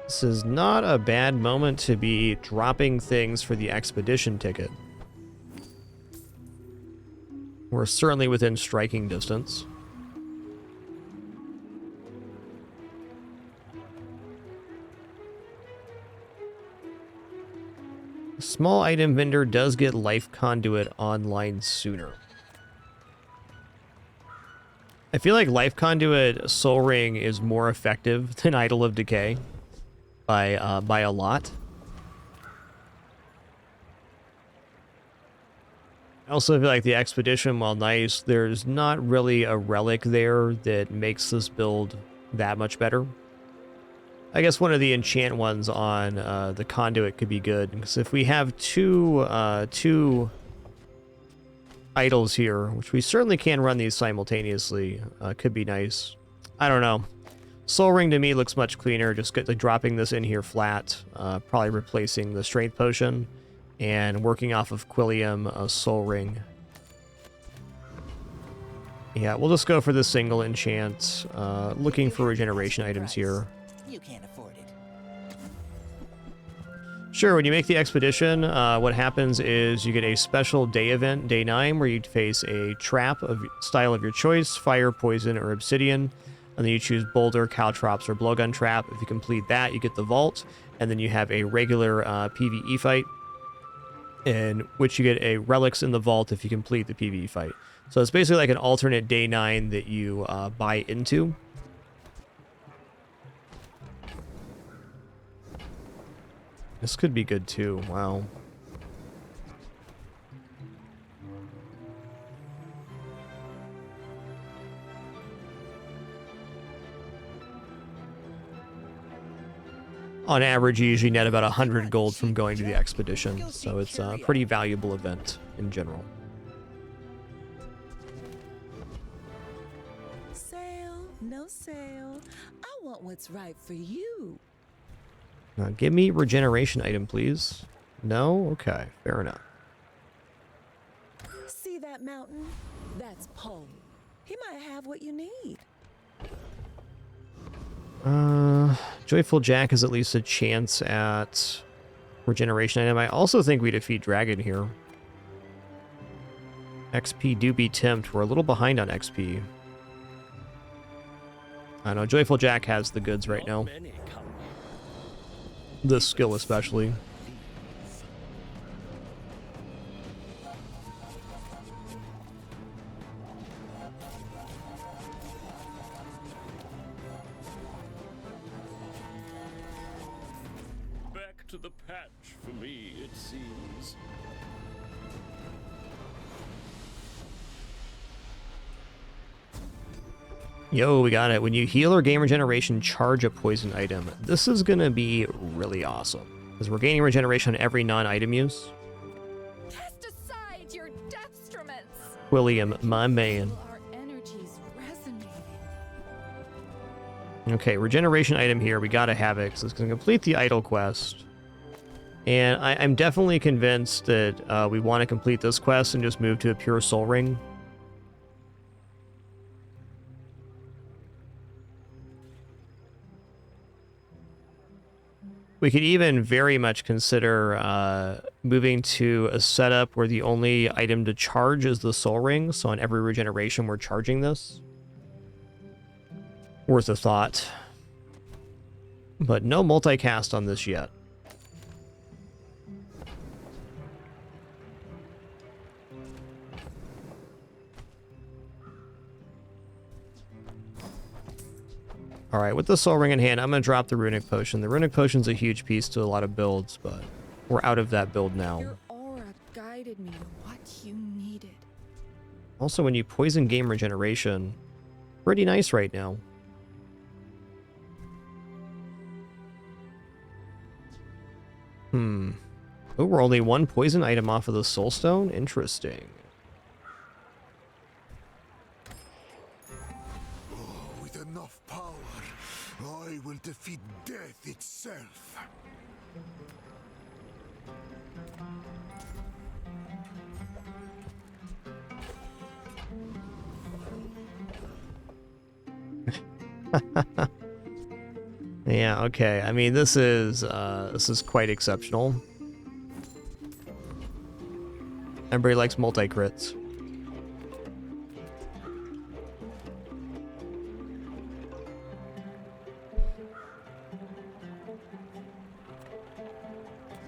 This is not a bad moment to be dropping things for the expedition ticket. We're certainly within striking distance. A small item vendor does get Life Conduit online sooner. I feel like Life Conduit Soul Ring is more effective than Idol of Decay by a lot. I also feel like the Expedition, while nice, there's not really a relic there that makes this build that much better. I guess one of the enchant ones on the Conduit could be good, because if we have two idols here, which we certainly can run these simultaneously, could be nice. I don't know. Soul Ring to me looks much cleaner, just dropping this in here flat, probably replacing the Strength Potion, and working off of Quillium, Soul Ring. Yeah, we'll just go for the single enchant. Looking for regeneration items here. You can't afford it. Sure, when you make the expedition, what happens is you get a special day event, day 9, where you face a trap of style of your choice, fire, poison, or obsidian. And then you choose boulder, caltrops, or blowgun trap. If you complete that, you get the vault. And then you have a regular PvE fight, in which you get a relics in the vault if you complete the PvE fight. So it's basically like an alternate day 9 that you buy into. This could be good too. Wow. On average, you usually net about 100 gold from going to the expedition, so it's a pretty valuable event in general. Sale, no sale. I want what's right for you. Give me regeneration item, please. No? Okay, fair enough. See that mountain? That's Pole. He might have what you need. Joyful Jack is at least a chance at regeneration item. I also think we defeat Dragon here. XP do be tempt. We're a little behind on XP. I know, Joyful Jack has the goods right now. This skill especially. Back to the patch for me, it seems. Yo, we got it. When you heal or gain regeneration, charge a poison item. This is going to be really awesome, because we're gaining regeneration on every non-item use. Cast aside your deathstruments. William, my man. Our energies resonating. Okay, regeneration item here. We got to have it, because it's going to complete the idle quest. And I'm definitely convinced that we want to complete this quest and just move to a pure soul ring. We could even very much consider moving to a setup where the only item to charge is the soul ring. So on every regeneration, we're charging this. Worth a thought. But no multicast on this yet. Alright, with the soul ring in hand, I'm going to drop the runic potion. The runic potion's a huge piece to a lot of builds, but we're out of that build now. Your aura guided me to what you needed. Also, when you poison game regeneration, pretty nice right now. Oh, we're only one poison item off of the soul stone? Interesting. With enough power, I will defeat death itself. Yeah, okay. I mean, this is quite exceptional. Everybody likes multi-crits.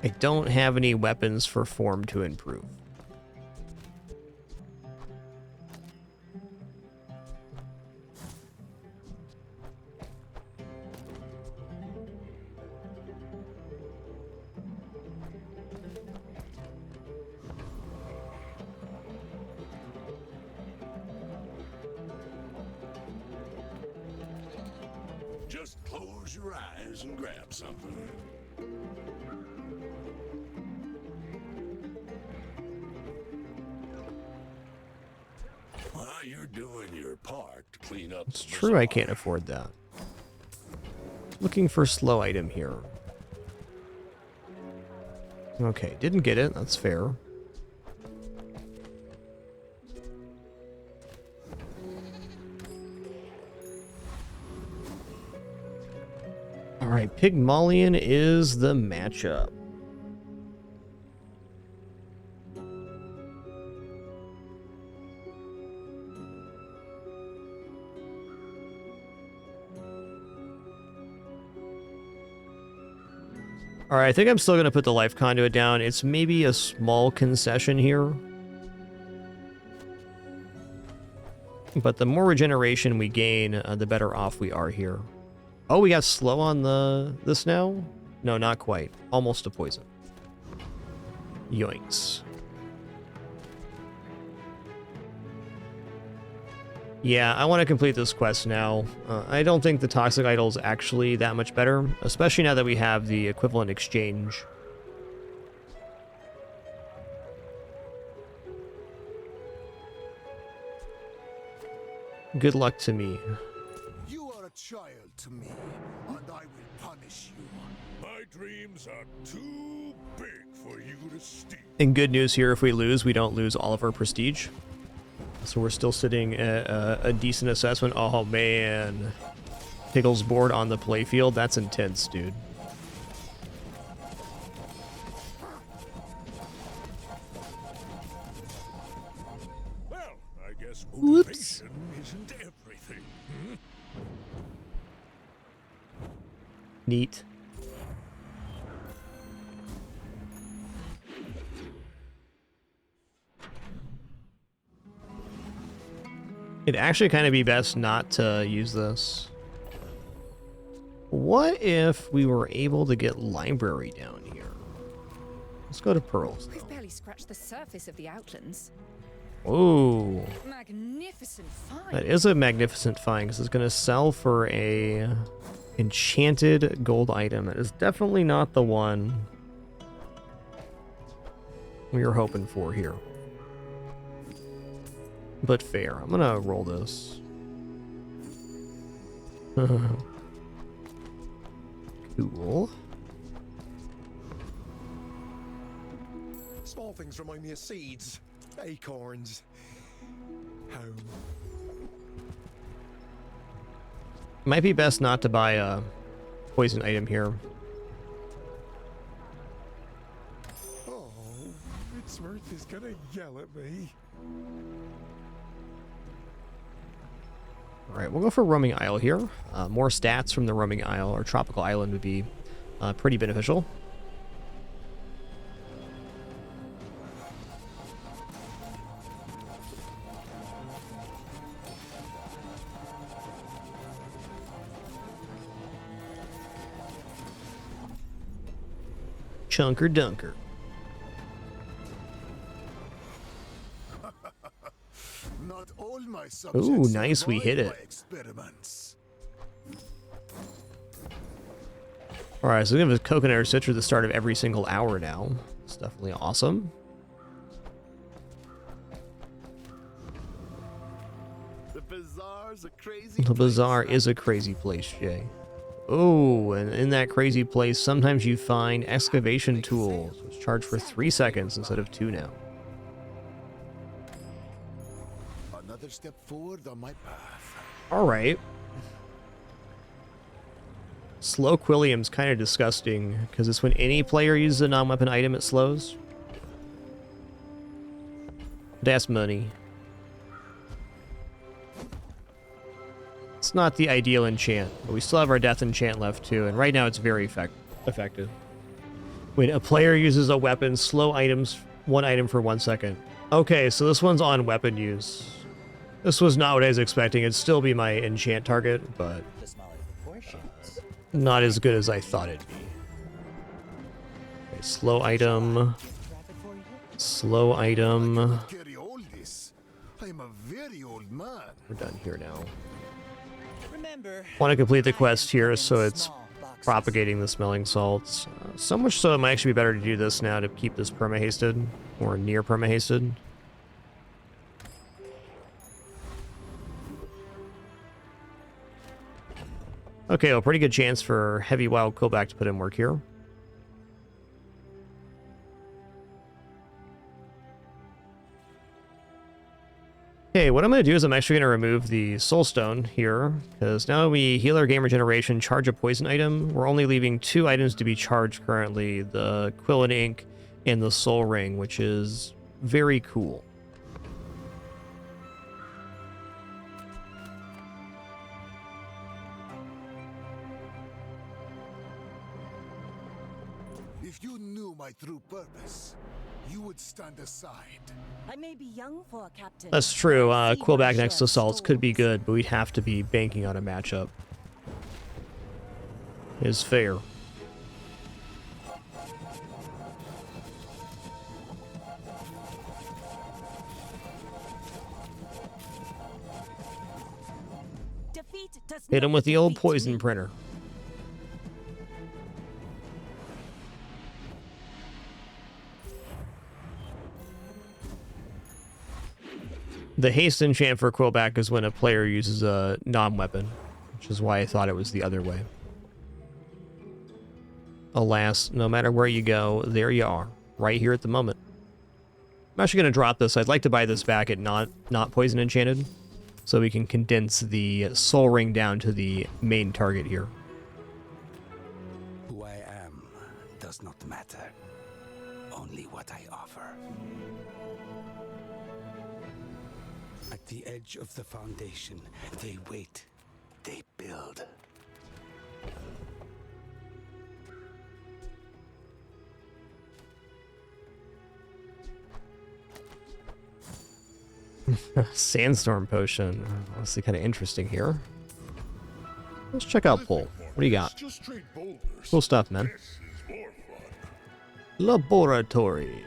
I don't have any weapons for form to improve. Just close your eyes and grab something. Well, you're doing your part to clean up. It's true, I can't afford that. Looking for slow item here. Okay, didn't get it. That's fair. Alright, Pygmalion is the matchup. Alright, I think I'm still going to put the life conduit down. It's maybe a small concession here. But the more regeneration we gain, the better off we are here. Oh, we got slow on this now? No, not quite. Almost a poison. Yoinks. Yeah, I want to complete this quest now. I don't think the Toxic Idol is actually that much better, especially now that we have the equivalent exchange. Good luck to me. You are a child to me, and I will punish you. My dreams are too big for you to steal. And good news here, if we lose, we don't lose all of our prestige. So we're still sitting at a decent assessment. Oh man. Piggles board on the playfield. That's intense, dude. Well, I guess motivation isn't everything. Hmm? Neat. It'd actually kind of be best not to use this. What if we were able to get library down here? Let's go to pearls, though. We've barely scratched the surface of the outlands. Ooh. Magnificent find. That is a magnificent find, because it's going to sell for a enchanted gold item. It is definitely not the one we were hoping for here. But fair. I'm gonna roll this. Cool. Small things remind me of seeds, acorns, home. Might be best not to buy a poison item here. Oh, Ritzworth is gonna yell at me. Alright, we'll go for Roaming Isle here. More stats from the Roaming Isle or Tropical Island would be pretty beneficial. Chunker Dunker. Not all my Ooh, nice, we hit it. Alright, so we have a coconut or citrus at the start of every single hour now. It's definitely awesome. The bazaar's a crazy The bazaar is a crazy place, Jay. Oh, and in that crazy place, sometimes you find excavation tools, which charge for 3 seconds instead of 2 now. Another step forward on my path. Alright. Slow Quilliam's kind of disgusting, because it's when any player uses a non-weapon item, it slows. That's money. It's not the ideal enchant, but we still have our death enchant left too, and right now it's very effective. When a player uses a weapon, slow items 1 item for 1 second. Okay, so this one's on weapon use. This was not what I was expecting. It'd still be my enchant target, but not as good as I thought it'd be. Okay, slow item. Slow item. I'm a very old man. We're done here now. Want to complete the quest here, so it's propagating the smelling salts. So much so it might actually be better to do this now to keep this perma-hasted, or near perma-hasted. Okay, well, pretty good chance for Heavy Wild Quillback to put in work here. Okay, what I'm going to do is I'm actually going to remove the Soul Stone here, because now we heal our game regeneration, charge a poison item. We're only leaving 2 items to be charged currently, the Quill and Ink and the Soul Ring, which is very cool. If you knew my true purpose, you would stand aside. I may be young for a captain. That's true. but I see Quill my back share next to of Salts could be storms. good, but we'd have to be banking on a matchup. Is fair. Defeat does Hit him not with the old defeat poison me. printer. The haste enchant for Quillback is when a player uses a non-weapon, which is why I thought it was the other way. Alas, no matter where you go, there you are, right here at the moment. I'm actually going to drop this. I'd like to buy this back at not poison enchanted, so we can condense the soul ring down to the main target here. Who I am does not matter. Only what I offer. At the edge of the foundation, they wait. They build. Sandstorm potion. That's kind of interesting here. Let's check out Pole. What do you got? Cool stuff, man. Laboratory.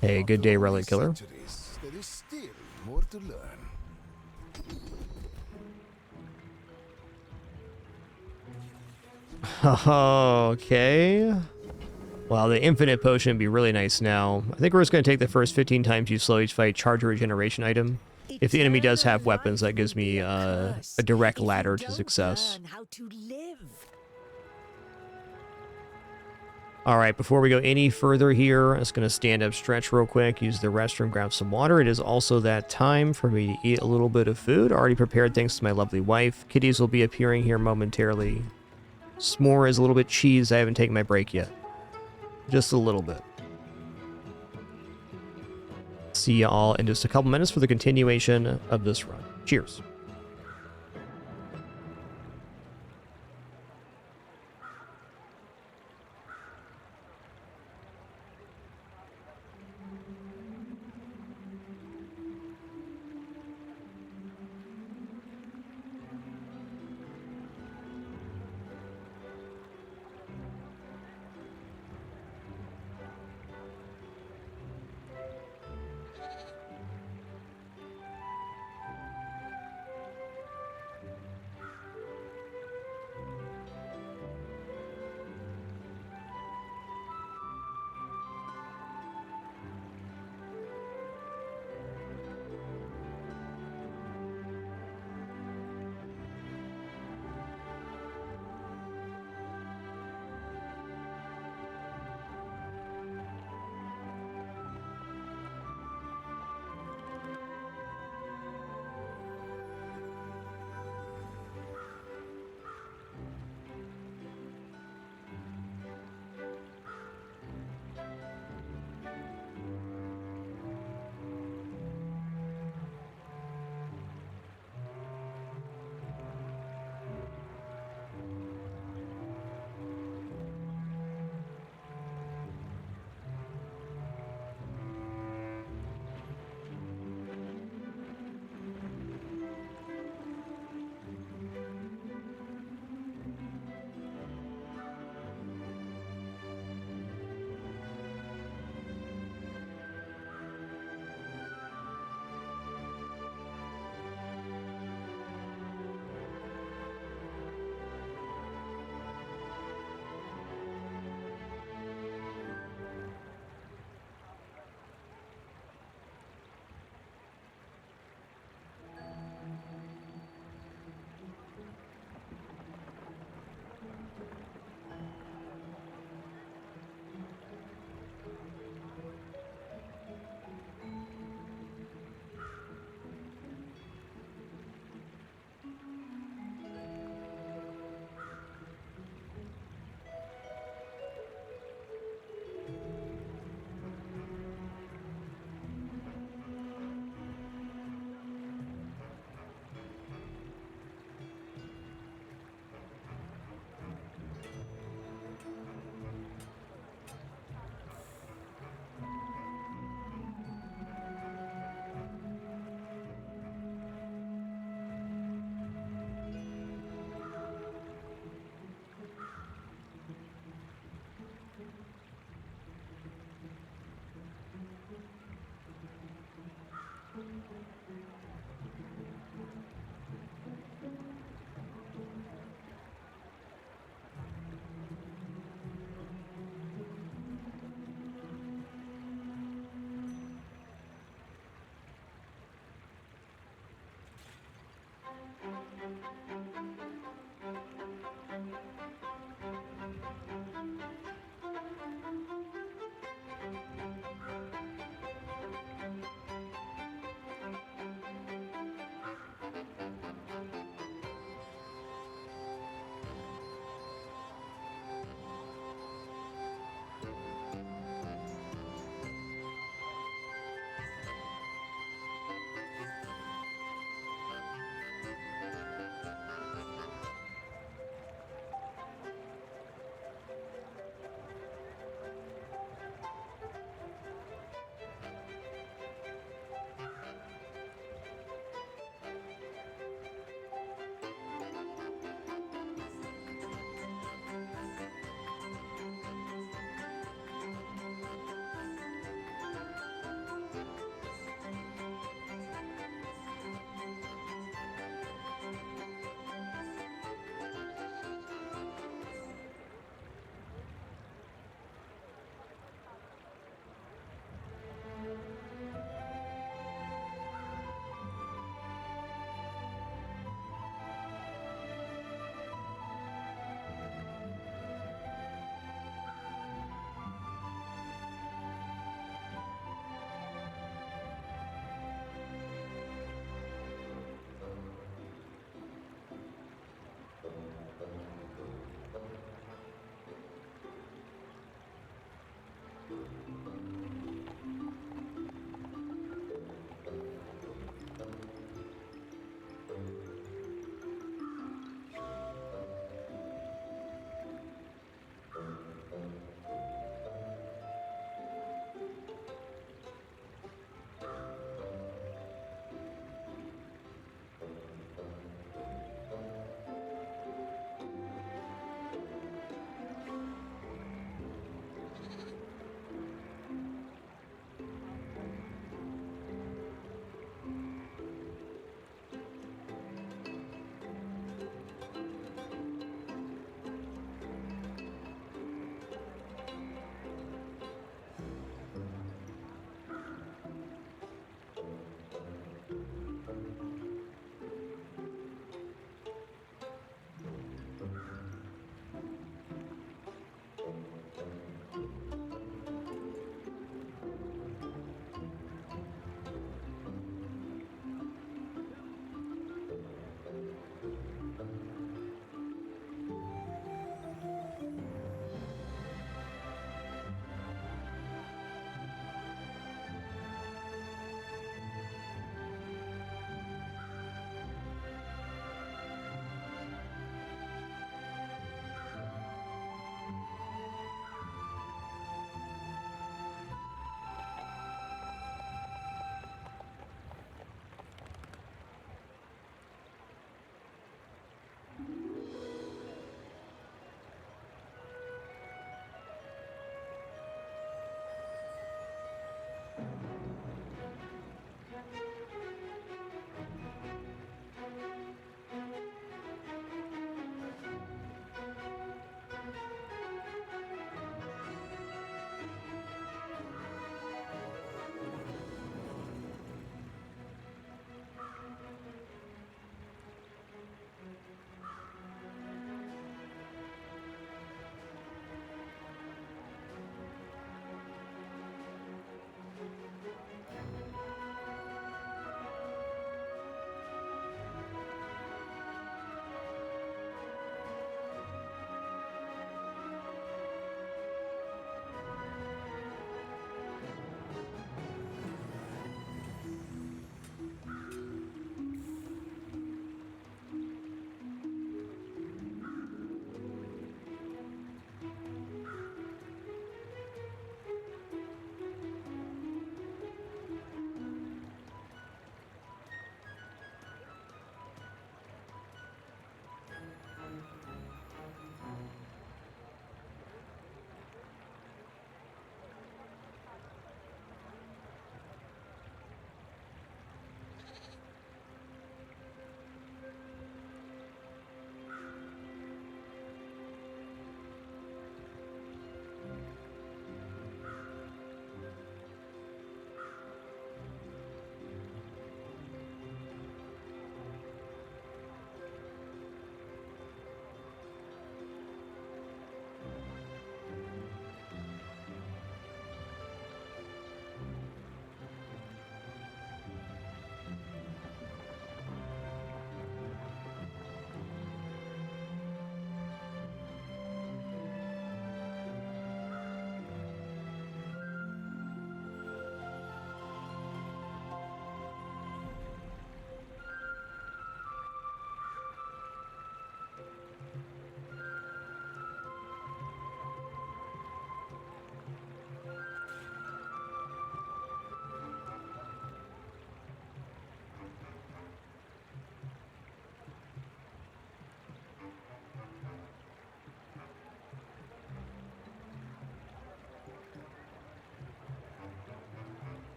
Hey, good day, Relic Killer. There is still more to learn. Okay. Well, the infinite potion would be really nice now. I think we're just going to take the first 15 times you slow each fight, charge a regeneration item. If the enemy does have weapons, that gives me a direct ladder to success. Learn how to live. Alright, before we go any further here, I'm just going to stand up, stretch real quick, use the restroom, grab some water. It is also that time for me to eat a little bit of food. Already prepared thanks to my lovely wife. Kitties will be appearing here momentarily. S'more is a little bit cheese. I haven't taken my break yet. Just a little bit. See you all in just a couple minutes for the continuation of this run. Cheers.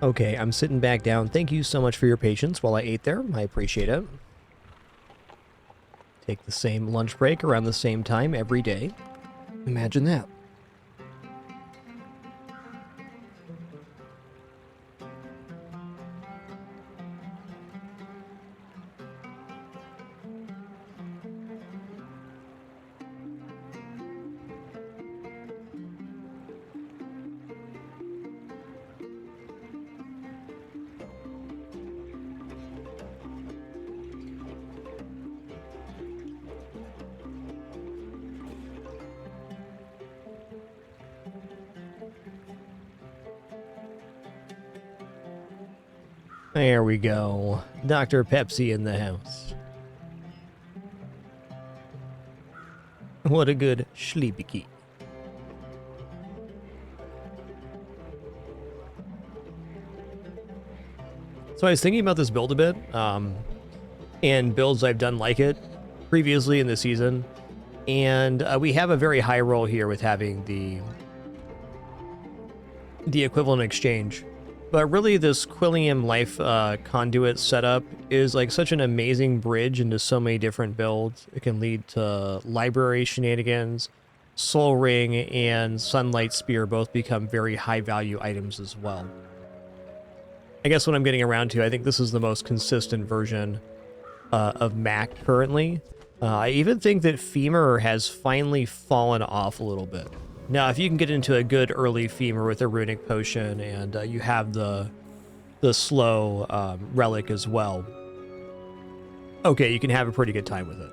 Okay, I'm sitting back down. Thank you so much for your patience while I ate there. I appreciate it. Take the same lunch break around the same time every day. Imagine that. There we go. Dr. Pepsi in the house. What a good sleepy. So I was thinking about this build a bit, and builds I've done like it previously in the season, and we have a very high roll here with having the equivalent exchange. But really, this Quilliam Life conduit setup is like such an amazing bridge into so many different builds. It can lead to library shenanigans, Soul Ring, and Sunlight Spear both become very high value items as well. I guess what I'm getting around to, I think this is the most consistent version of Mac currently. I even think that Femur has finally fallen off a little bit. Now, if you can get into a good early Femur with a Runic Potion and you have the slow relic as well, okay, you can have a pretty good time with it.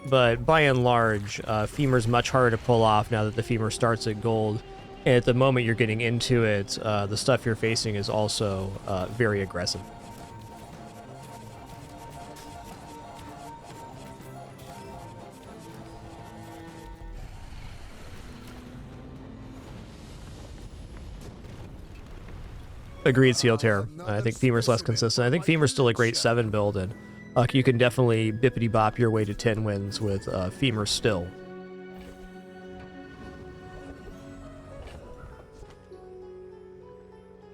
But by and large, Femur's much harder to pull off now that the Femur starts at gold. And at the moment you're getting into it, the stuff you're facing is also very aggressive. Agreed, Seal Terror. I think Femur's less consistent. I think Femur's still a great 7 build, and you can definitely bippity-bop your way to 10 wins with Femur still.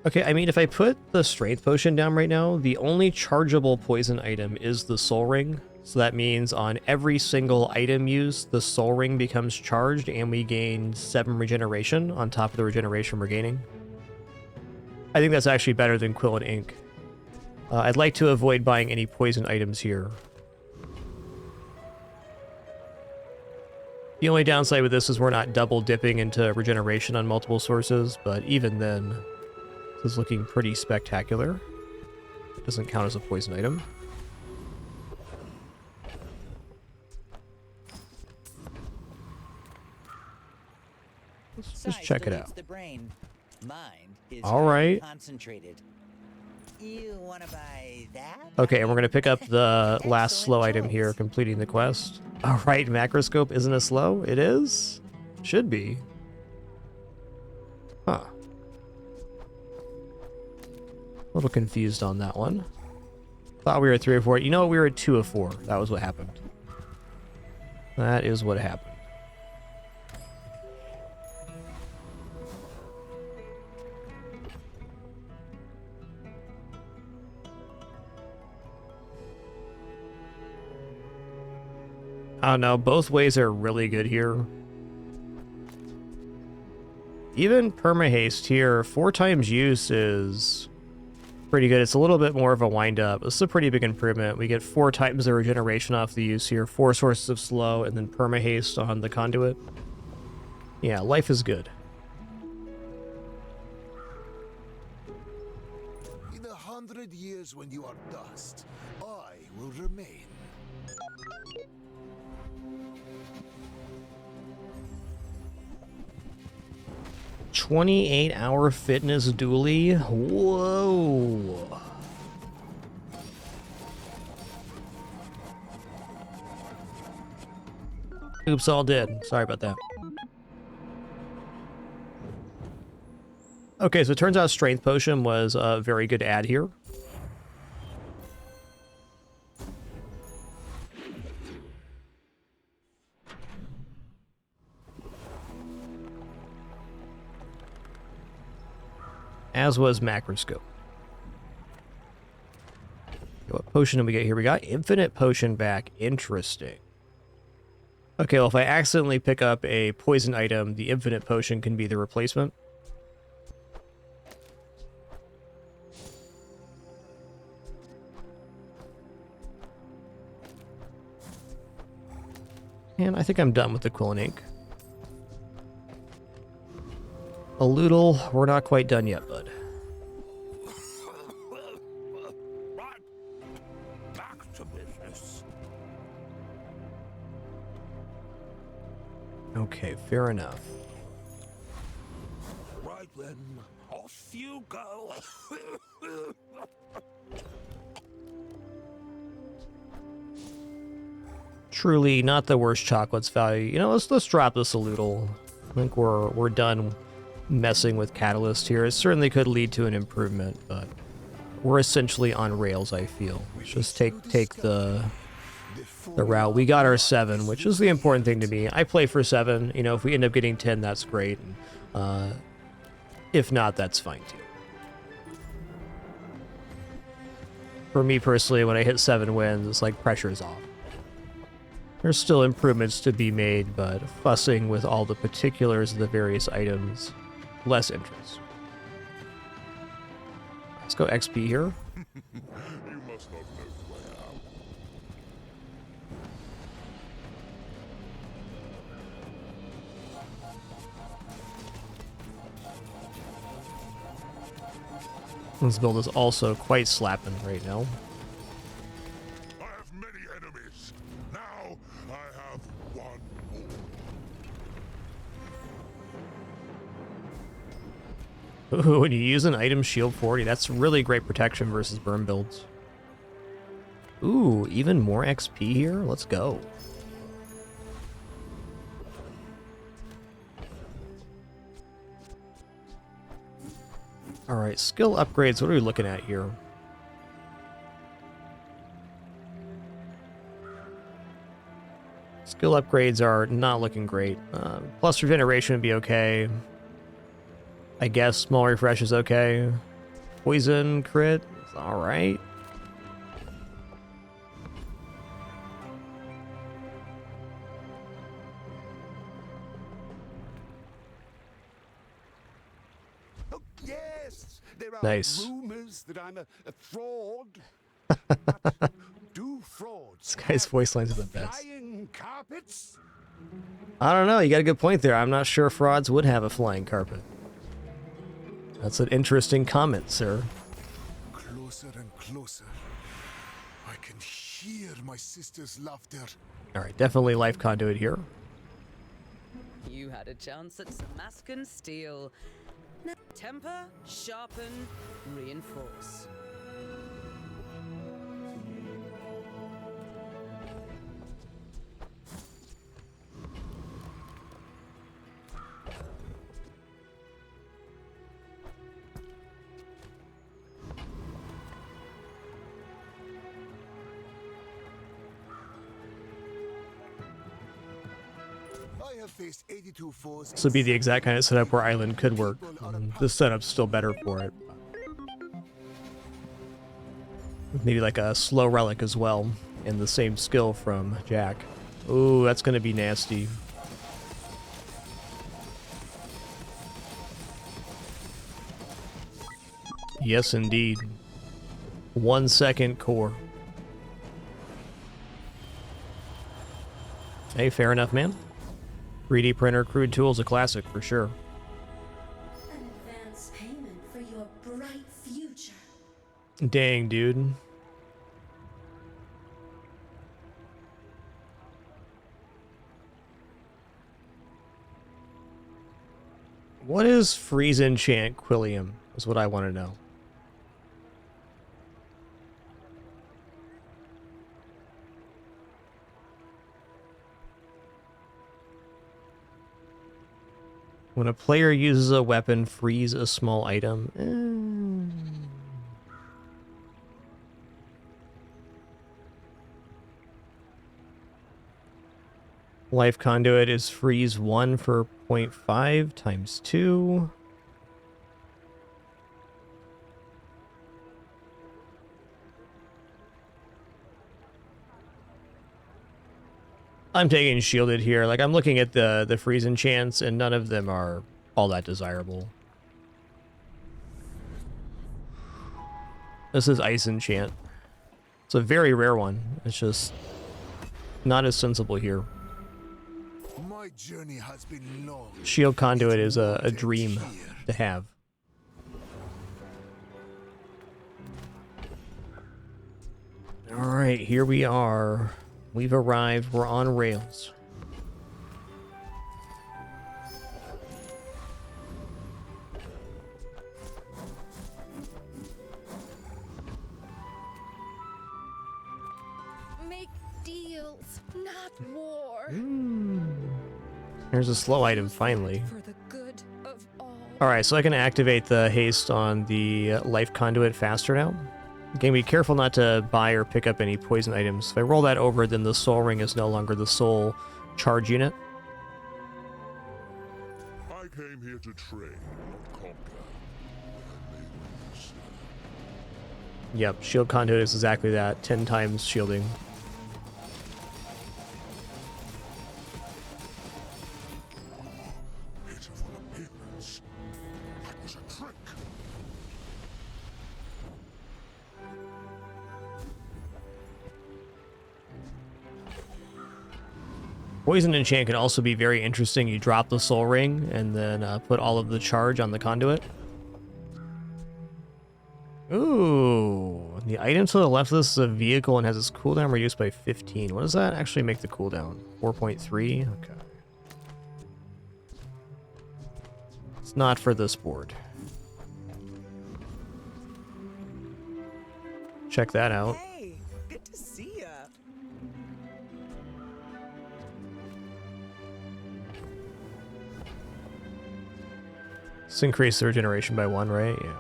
Okay, I mean, if I put the Strength Potion down right now, the only chargeable poison item is the Soul Ring. So that means on every single item used, the Soul Ring becomes charged, and we gain 7 regeneration on top of the regeneration we're gaining. I think that's actually better than Quill and Ink. I'd like to avoid buying any poison items here. The only downside with this is we're not double dipping into regeneration on multiple sources, but even then, this is looking pretty spectacular. It doesn't count as a poison item. Let's just check it out. All right. Concentrated. You want to buy that? Okay, and we're going to pick up the last slow item here, completing the quest. All right, Macroscope isn't a slow? It is? Should be. Huh. A little confused on that one. Thought we were at 3 or 4. You know what? We were at 2 of 4. That was what happened. That is what happened. I don't know, both ways are really good here. Even permahaste here, 4 times use is pretty good. It's a little bit more of a wind-up. This is a pretty big improvement. We get 4 times the regeneration off the use here, 4 sources of slow, and then permahaste on the conduit. Yeah, life is good. In 100 years when you are dust, I will remain. 28-hour fitness dually? Whoa. Oops, all dead. Sorry about that. Okay, so it turns out Strength Potion was a very good add here. as was macroscope. What potion did we get here? We got infinite potion back. Interesting. Okay, well, if I accidentally pick up a poison item, the infinite potion can be the replacement. And I think I'm done with the quilling ink. A Loodle, we're not quite done yet, bud. Back to business. Okay, fair enough. Right then, off you go. Truly not the worst chocolates value. You know, let's drop this a little. I think we're done messing with Catalyst here. It certainly could lead to an improvement, but we're essentially on rails, I feel. Let's just take the route. We got our 7, which is the important thing to me. I play for 7. You know, if we end up getting 10, that's great. If not, that's fine too. For me personally, when I hit 7 wins, it's like pressure's off. There's still improvements to be made, but fussing with all the particulars of the various items, less interest. Let's go XP here. You must not know who I am. This build is also quite slapping right now. I have many enemies. Now I have one more. Ooh, when you use an item shield 40, that's really great protection versus burn builds. Ooh, even more XP here? Let's go. Alright, skill upgrades. What are we looking at here? Skill upgrades are not looking great. Plus regeneration would be okay. I guess small refresh is okay. Poison crit is alright. Nice. Rumors that I'm a fraud. Do frauds? This guy's voice lines are the best. Flying carpets? I don't know. You got a good point there. I'm not sure frauds would have a flying carpet. That's an interesting comment, sir. Closer and closer. I can hear my sister's laughter. All right, definitely life conduit here. You had a chance at some mask and steel. Now, temper, sharpen, reinforce. I have faced 82 foes. This would be the exact kind of setup where Island could work. This setup's still better for it. Maybe like a slow relic as well, and the same skill from Jack. Ooh, that's gonna be nasty. Yes, indeed. 1 second core. Hey, fair enough, man. 3D printer crude tool's a classic for sure. An advance payment for your bright future. Dang, dude. What is freeze enchant Quillium? Is what I want to know. When a player uses a weapon, freeze a small item. Life conduit is freeze 1 for 0.5 times 2. I'm taking shielded here. Like, I'm looking at the freeze enchants, and none of them are all that desirable. This is ice enchant. It's a very rare one. It's just not as sensible here. My journey has been long. Shield conduit is a dream to have. Alright, here we are. We've arrived. We're on rails. Make deals, not war. Here's a slow item, finally. For the good of all. Alright, so I can activate the haste on the life conduit faster now. Again, be careful not to buy or pick up any poison items. If I roll that over, then the soul ring is no longer the soul charge unit. I came here to trade, conquer. Yep, shield conduit is exactly that. 10 times shielding. Pitiful appearance. That was a trick. Poison enchant can also be very interesting. You drop the soul ring and then put all of the charge on the conduit. Ooh, the item to the left of this is a vehicle and has its cooldown reduced by 15. What does that actually make the cooldown? 4.3? Okay. It's not for this board. Check that out. Hey, good to see ya. Let's increase the regeneration by 1, right? Yeah.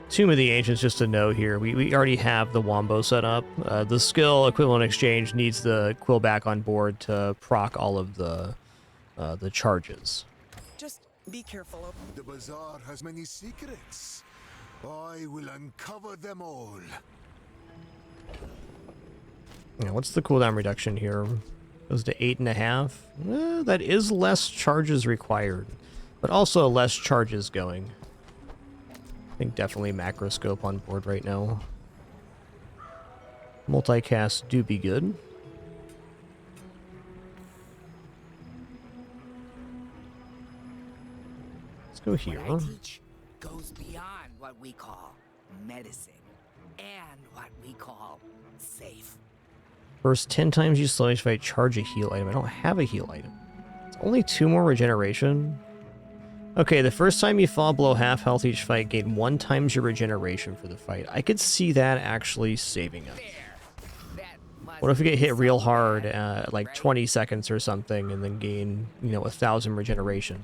Tomb of the Ancients, just a note here. We already have the Wombo set up. The skill equivalent exchange needs the quill back on board to proc all of the charges. Just be careful. The bazaar has many secrets. I will uncover them all. Yeah, what's the cooldown reduction here? Goes to 8.5. That is less charges required, but also less charges going. I think definitely macroscope on board right now. Multicast do be good. Let's go here. What I teach goes beyond what we call medicine and what we call safe. First 10 times you slow each fight, charge a heal item. I don't have a heal item. It's only 2 more regeneration. Okay, the first time you fall below half health each fight, gain 1 times your regeneration for the fight. I could see that actually saving us. What if we get hit real hard at like 20 seconds or something and then gain, 1,000 regeneration?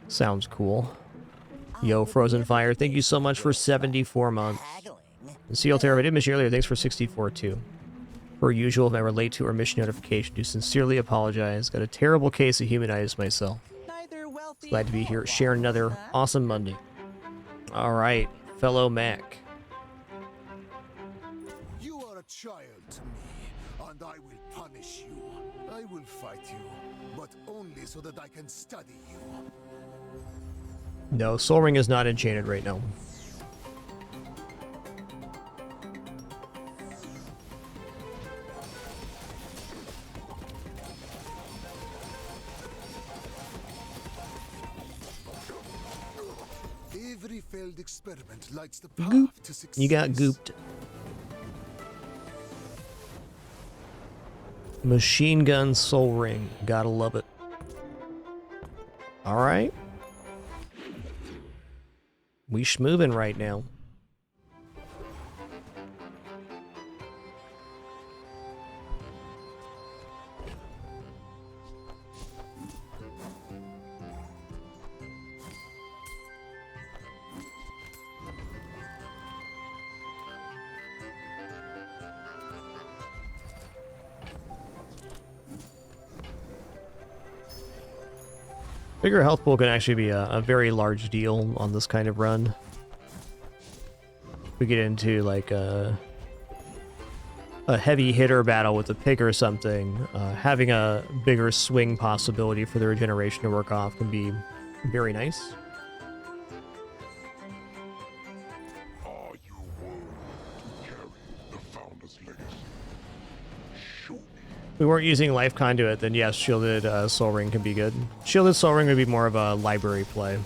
Sounds cool. Yo, Frozen Fire, thank you so much for 74 months. And Seal Terror, I did miss you earlier, thanks for 64 too. Per usual, if I were late to our mission notification, do sincerely apologize. Got a terrible case of humanitis myself. Glad to be here, sharing another awesome Monday. Alright, fellow Mac. You are a child to me, and I will punish you. I will fight you, but only so that I can study you. No, Soul Ring is not enchanted right now. Every failed experiment lights the path to success. You got gooped. Machine gun Soul Ring. Gotta love it. Alright. We schmovin' right now. Bigger health pool can actually be a very large deal on this kind of run. we get into like a heavy hitter battle with a pig or something, having a bigger swing possibility for the regeneration to work off can be very nice. Are you willing to carry the Founder's legacy? Show me. If we weren't using Life Conduit, then yes, Shielded Soul Ring can be good. Shielded Soul Ring would be more of a library play.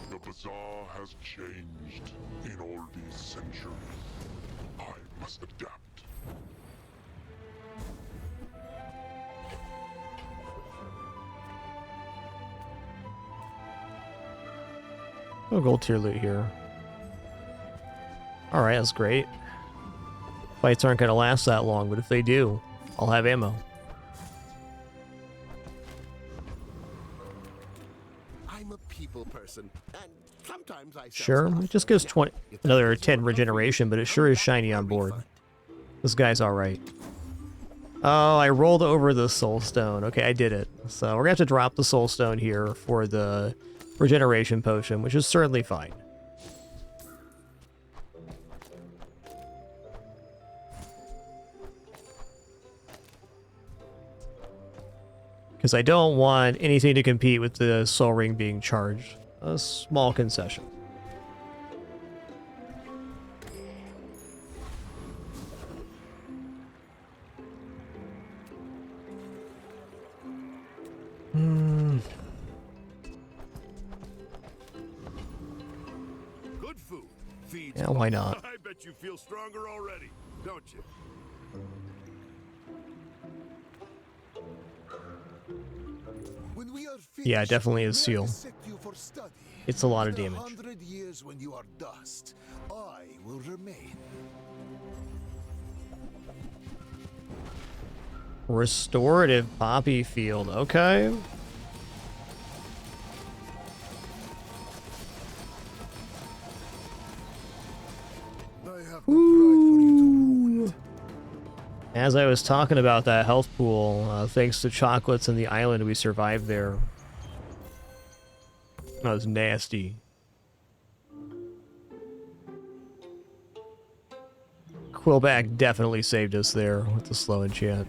The Bazaar has changed in all these centuries. I must adapt. No gold tier loot here. Alright, that's great. Fights aren't going to last that long, but if they do, I'll have ammo. I'm a people person, and sometimes I Sure, it just gives 20, another 10 regeneration, but it sure is shiny on board. This guy's alright. Oh, I rolled over the soul stone. Okay, I did it. So we're gonna have to drop the soul stone here for the regeneration potion, which is certainly fine. Because I don't want anything to compete with the soul ring being charged. A small concession. Good food. Feeds. Yeah, why not? I bet you feel stronger already, don't you? When we are finished, Yeah, it definitely is we seal. dissect you for study. It's a lot of After damage. 100 years when you are dust, I will remain. Restorative poppy field, okay. Ooh. As I was talking about that health pool, thanks to chocolates and the island, we survived there. That was nasty. Quillback definitely saved us there with the slow enchant.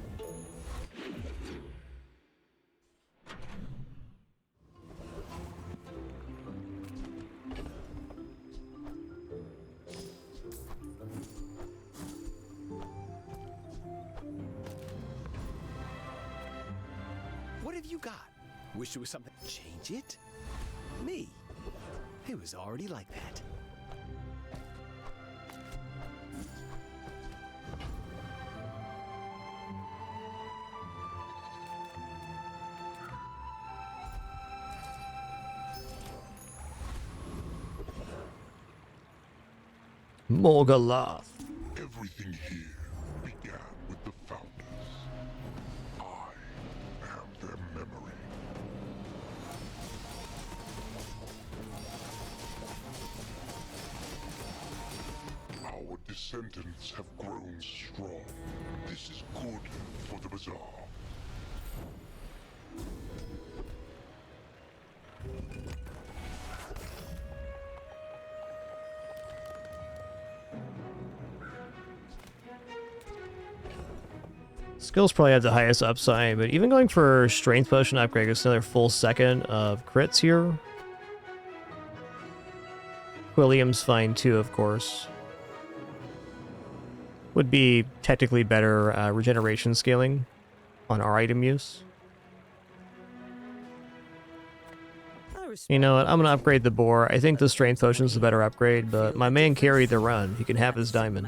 What have you got? Wish it was something. Change it? Me? It was already like that. Morgaloth. Everything here began with the founders. I am their memory. Our descendants have grown strong. This is good for the Bazaar. Skills probably have the highest upside, but even going for strength potion upgrade gets another full second of crits here. William's fine too, of course. Would be technically better regeneration scaling on our item use. You know what? I'm gonna upgrade the boar. I think the strength potion's the better upgrade, but my man carried the run. He can have his diamond.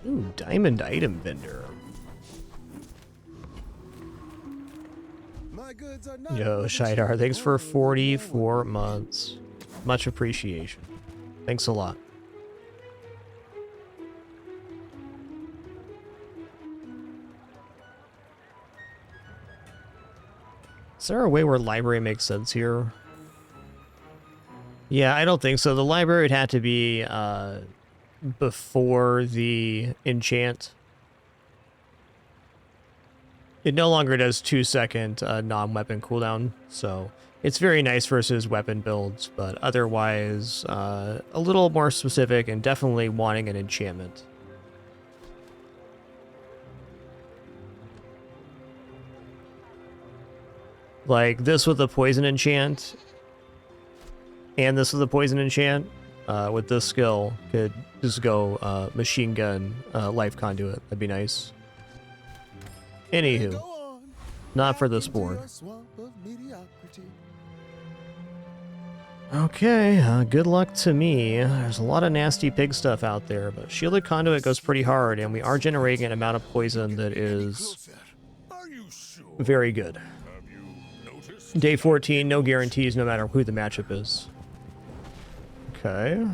Ooh, diamond item vendor. Yo, Shidar, thanks for 44 months. Much appreciation. Thanks a lot. Is there a way where library makes sense here? Yeah, I don't think so. The library would have to be before the enchant. It no longer does 2-second non-weapon cooldown, so it's very nice versus weapon builds, but otherwise a little more specific and definitely wanting an enchantment. Like this with the poison enchant and this with the poison enchant with this skill could just go machine gun life conduit. That'd be nice. Anywho, not for this board. Okay, good luck to me. There's a lot of nasty pig stuff out there, but shielded conduit goes pretty hard, and we are generating an amount of poison that is very good. Day 14, no guarantees no matter who the matchup is. Okay.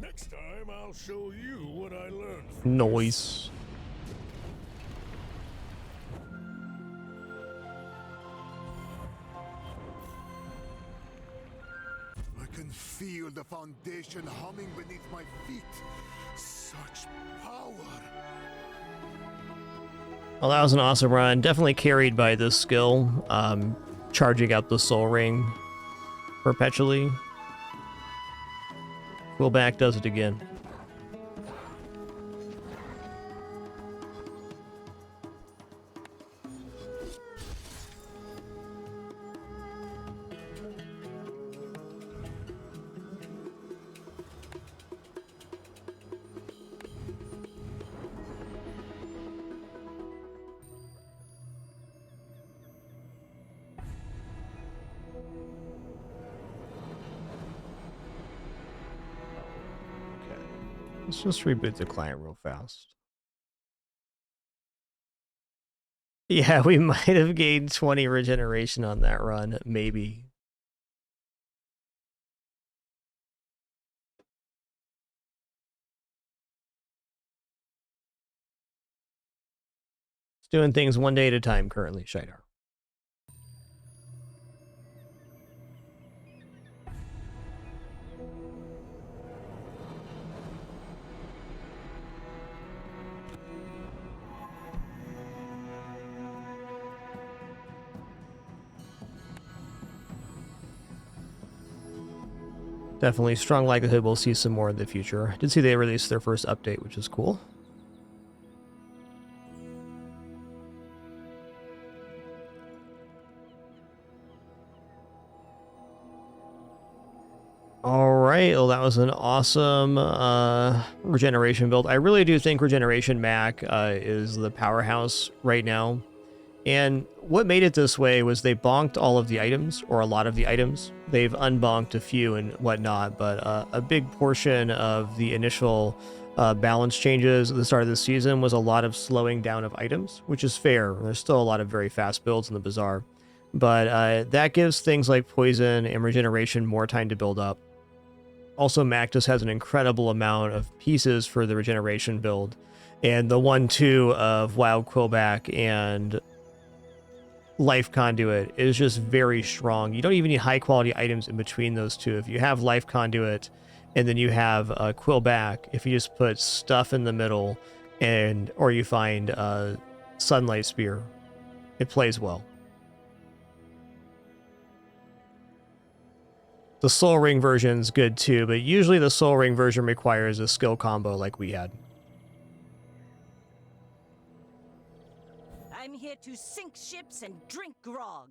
Next time I'll show you what I learned. Noise. I can feel the foundation humming beneath my feet. Such power. Well, that was an awesome run. Definitely carried by this skill. Charging out the soul ring perpetually. Quillback does it again. Let's just reboot the client real fast. Yeah, we might have gained 20 regeneration on that run, maybe. It's doing things one day at a time currently, Shidar. Definitely strong likelihood we'll see some more in the future. I did see they released their first update, which is cool. Alright, well that was an awesome regeneration build. I really do think Regeneration Mac is the powerhouse right now. And what made it this way was they bonked all of the items, or a lot of the items. They've unbonked a few and whatnot, but a big portion of the initial balance changes at the start of the season was a lot of slowing down of items, which is fair. There's still a lot of very fast builds in the Bazaar. But that gives things like Poison and Regeneration more time to build up. Also, Mac just has an incredible amount of pieces for the Regeneration build. And the 1-2 of Wild Quillback and Life Conduit is just very strong. You don't even need high quality items in between those two. If you have Life Conduit and then you have Quillback, if you just put stuff in the middle and or you find Sunlight Spear, it plays well. The Soul Ring version's good too, but usually the Soul Ring version requires a skill combo like we had. I'm here to sink ships and drink grog.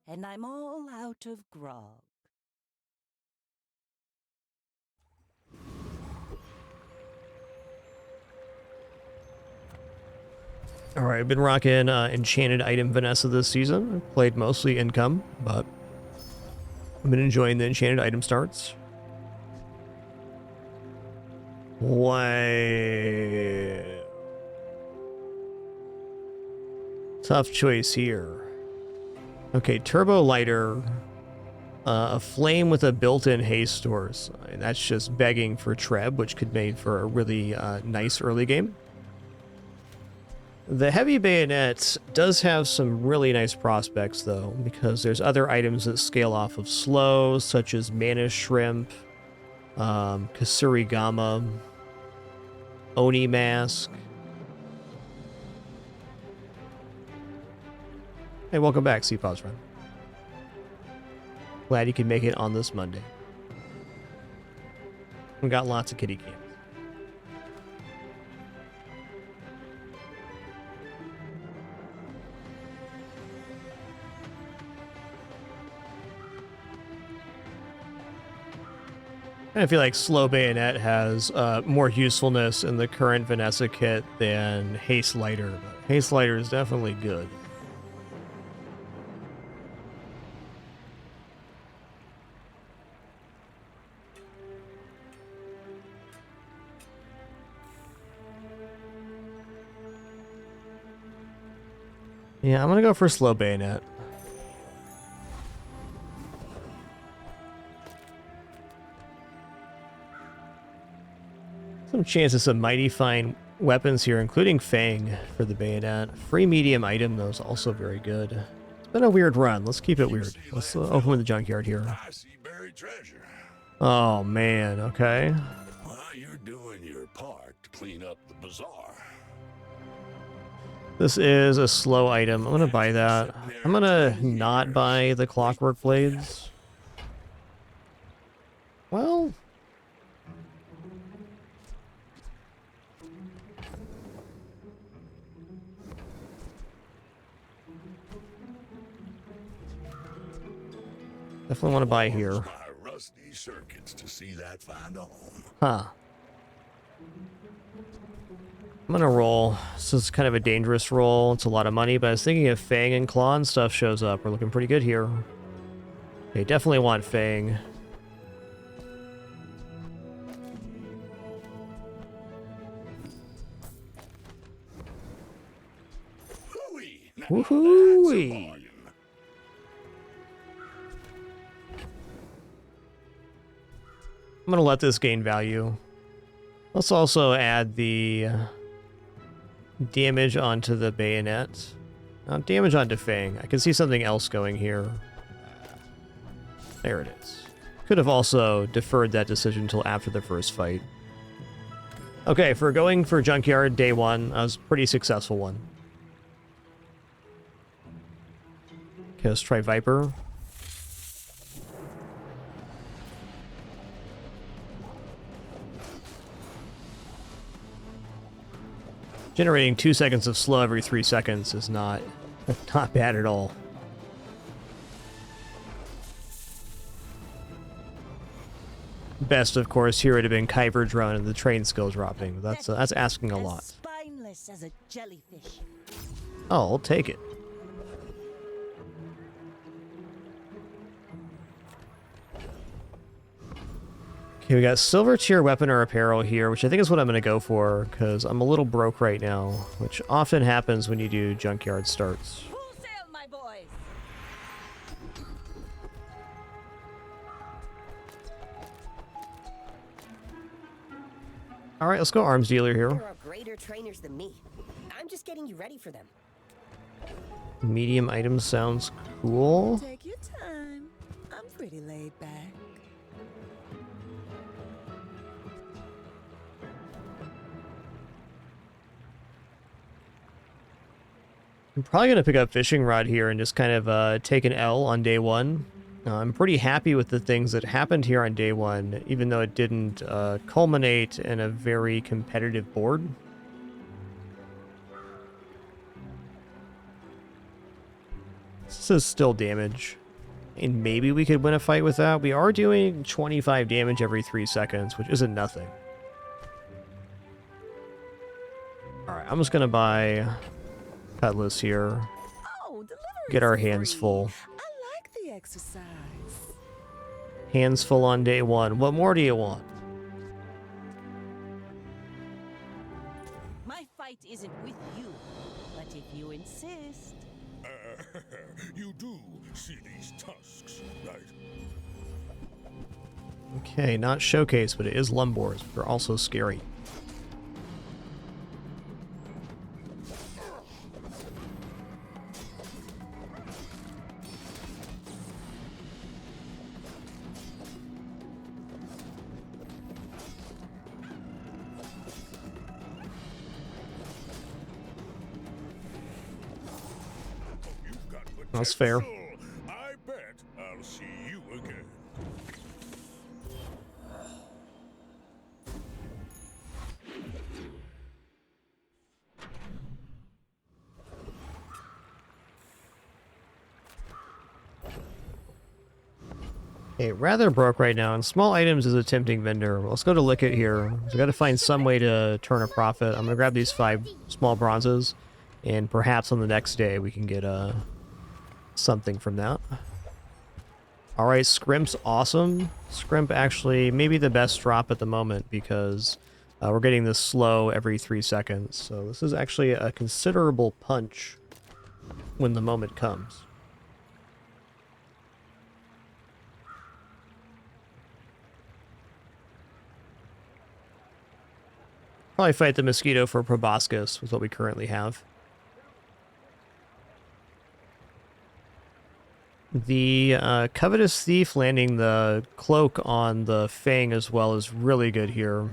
And I'm all out of grog. Alright, I've been rocking Enchanted Item Vanessa this season. I've played mostly Income, but I've been enjoying the Enchanted Item starts. Why? Tough choice here. Okay, Turbo Lighter. A Flame with a built-in haste source. And that's just begging for Treb, which could make for a really nice early game. The heavy bayonet does have some really nice prospects, though, because there's other items that scale off of slow, such as mana shrimp, Kasurigama, Oni mask. Hey, welcome back, Seapaws Run. Glad you can make it on this Monday. We got lots of kitty cams. I feel like Slow Bayonet has more usefulness in the current Vanessa kit than Haste Lighter, but Haste Lighter is definitely good. Yeah, I'm gonna go for Slow Bayonet. Some chances some mighty fine weapons here, including Fang for the bayonet. Free medium item, though, is also very good. It's been a weird run. Let's keep it weird. Let's open the junkyard here. I see buried treasure. Oh, man. Okay. Well, you're doing your part to clean up the bazaar. This is a slow item. I'm going to buy that. I'm going to not buy the clockwork blades. Well... definitely want to buy here. My rusty circuits to see that find a home. Huh. I'm gonna roll. This is kind of a dangerous roll. It's a lot of money, but I was thinking if Fang and Claw and stuff shows up, we're looking pretty good here. Okay, definitely want Fang. Woohoo! I'm gonna let this gain value. Let's also add the damage onto the bayonet. Damage onto Fang. I can see something else going here. There it is. Could have also deferred that decision until after the first fight. Okay, for going for Junkyard day one, that was a pretty successful one. Okay, let's try Viper. Generating 2 seconds of slow every 3 seconds is not bad at all. Best, of course, here would have been Kyber Drone and the train skill dropping. That's asking a lot. Spineless as a jellyfish. Oh, I'll take it. Okay, we got silver tier weapon or apparel here, which I think is what I'm going to go for, because I'm a little broke right now, which often happens when you do junkyard starts. Full sail, my boys. All right, let's go arms dealer here. There are greater trainers than me. I'm just getting you ready for them. Medium item sounds cool. Take your time. I'm pretty laid back. I'm probably going to pick up fishing rod here and just kind of take an L on day one. I'm pretty happy with the things that happened here on day one, even though it didn't culminate in a very competitive board. This is still damage. And maybe we could win a fight with that. We are doing 25 damage every 3 seconds, which isn't nothing. Alright, I'm just going to buy Cutlass here. Oh, get our hands full. I like the exercise. Hands full on day one. What more do you want? My fight isn't with you, but if you insist. You do see these tusks, right? Okay, not showcase, but it is Lumbors. They're also scary. That's fair. I bet I'll see you again. Okay, rather broke right now, and small items is a tempting vendor. Let's go to Lick It here. We got to find some way to turn a profit. I'm gonna grab these 5 small bronzes, and perhaps on the next day we can get something from that. All right, Scrimp's awesome. Scrimp actually maybe the best drop at the moment because we're getting this slow every 3 seconds. So this is actually a considerable punch when the moment comes. Probably fight the mosquito for proboscis with what we currently have. The Covetous Thief landing the cloak on the Fang as well is really good here.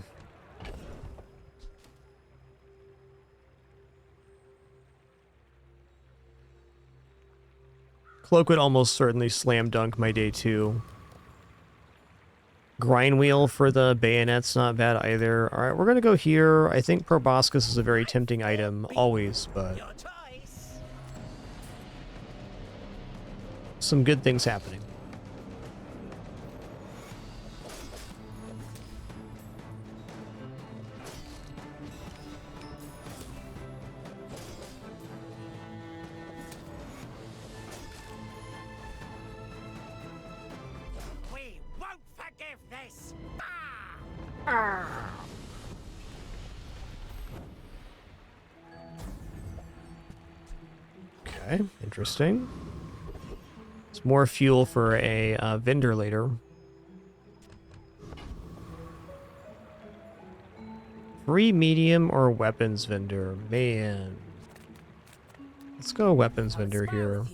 Cloak would almost certainly slam dunk my day 2. Grind wheel for the bayonet's not bad either. Alright, we're gonna go here. I think proboscis is a very tempting item, always, but some good things happening. Okay, interesting. It's more fuel for a vendor later. Free medium or weapons vendor? Man. Let's go weapons vendor here.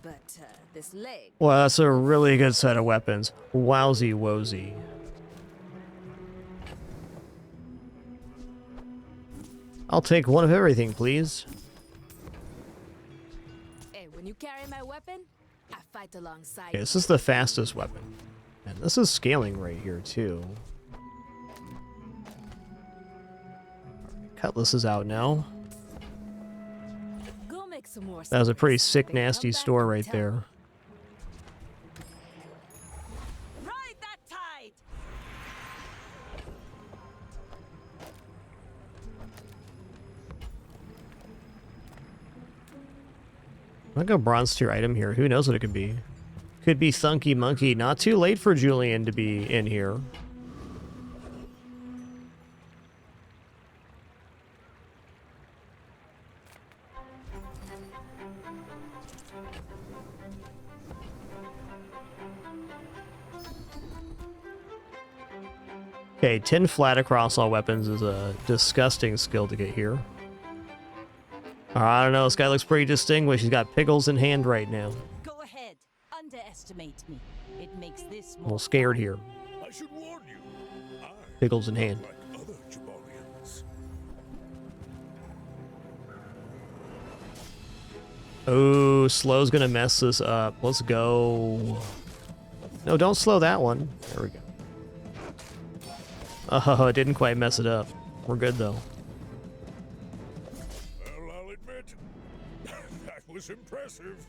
But this leg. Well, that's a really good set of weapons. Wowsy wosy. I'll take one of everything, please. Hey, when you carry my weapon, I fight alongside. Okay, this is the fastest weapon. And this is scaling right here, too. Cutlass is out now. Go make some more. That was a pretty sick, nasty store right there. Ride that tide. I'll go bronze tier item here. Who knows what it could be? Could be Thunky Monkey. Not too late for Julian to be in here. Okay, 10 flat across all weapons is a disgusting skill to get here. I don't know, this guy looks pretty distinguished. He's got Piggles in hand right now. Go ahead. Underestimate me. It makes this A more little scared here. I should warn you. Piggles in hand. Like other Jabarians. Oh, slow's gonna mess this up. Let's go. No, don't slow that one. There we go. Oh, it didn't quite mess it up. We're good though. Well, I'll admit, that was impressive.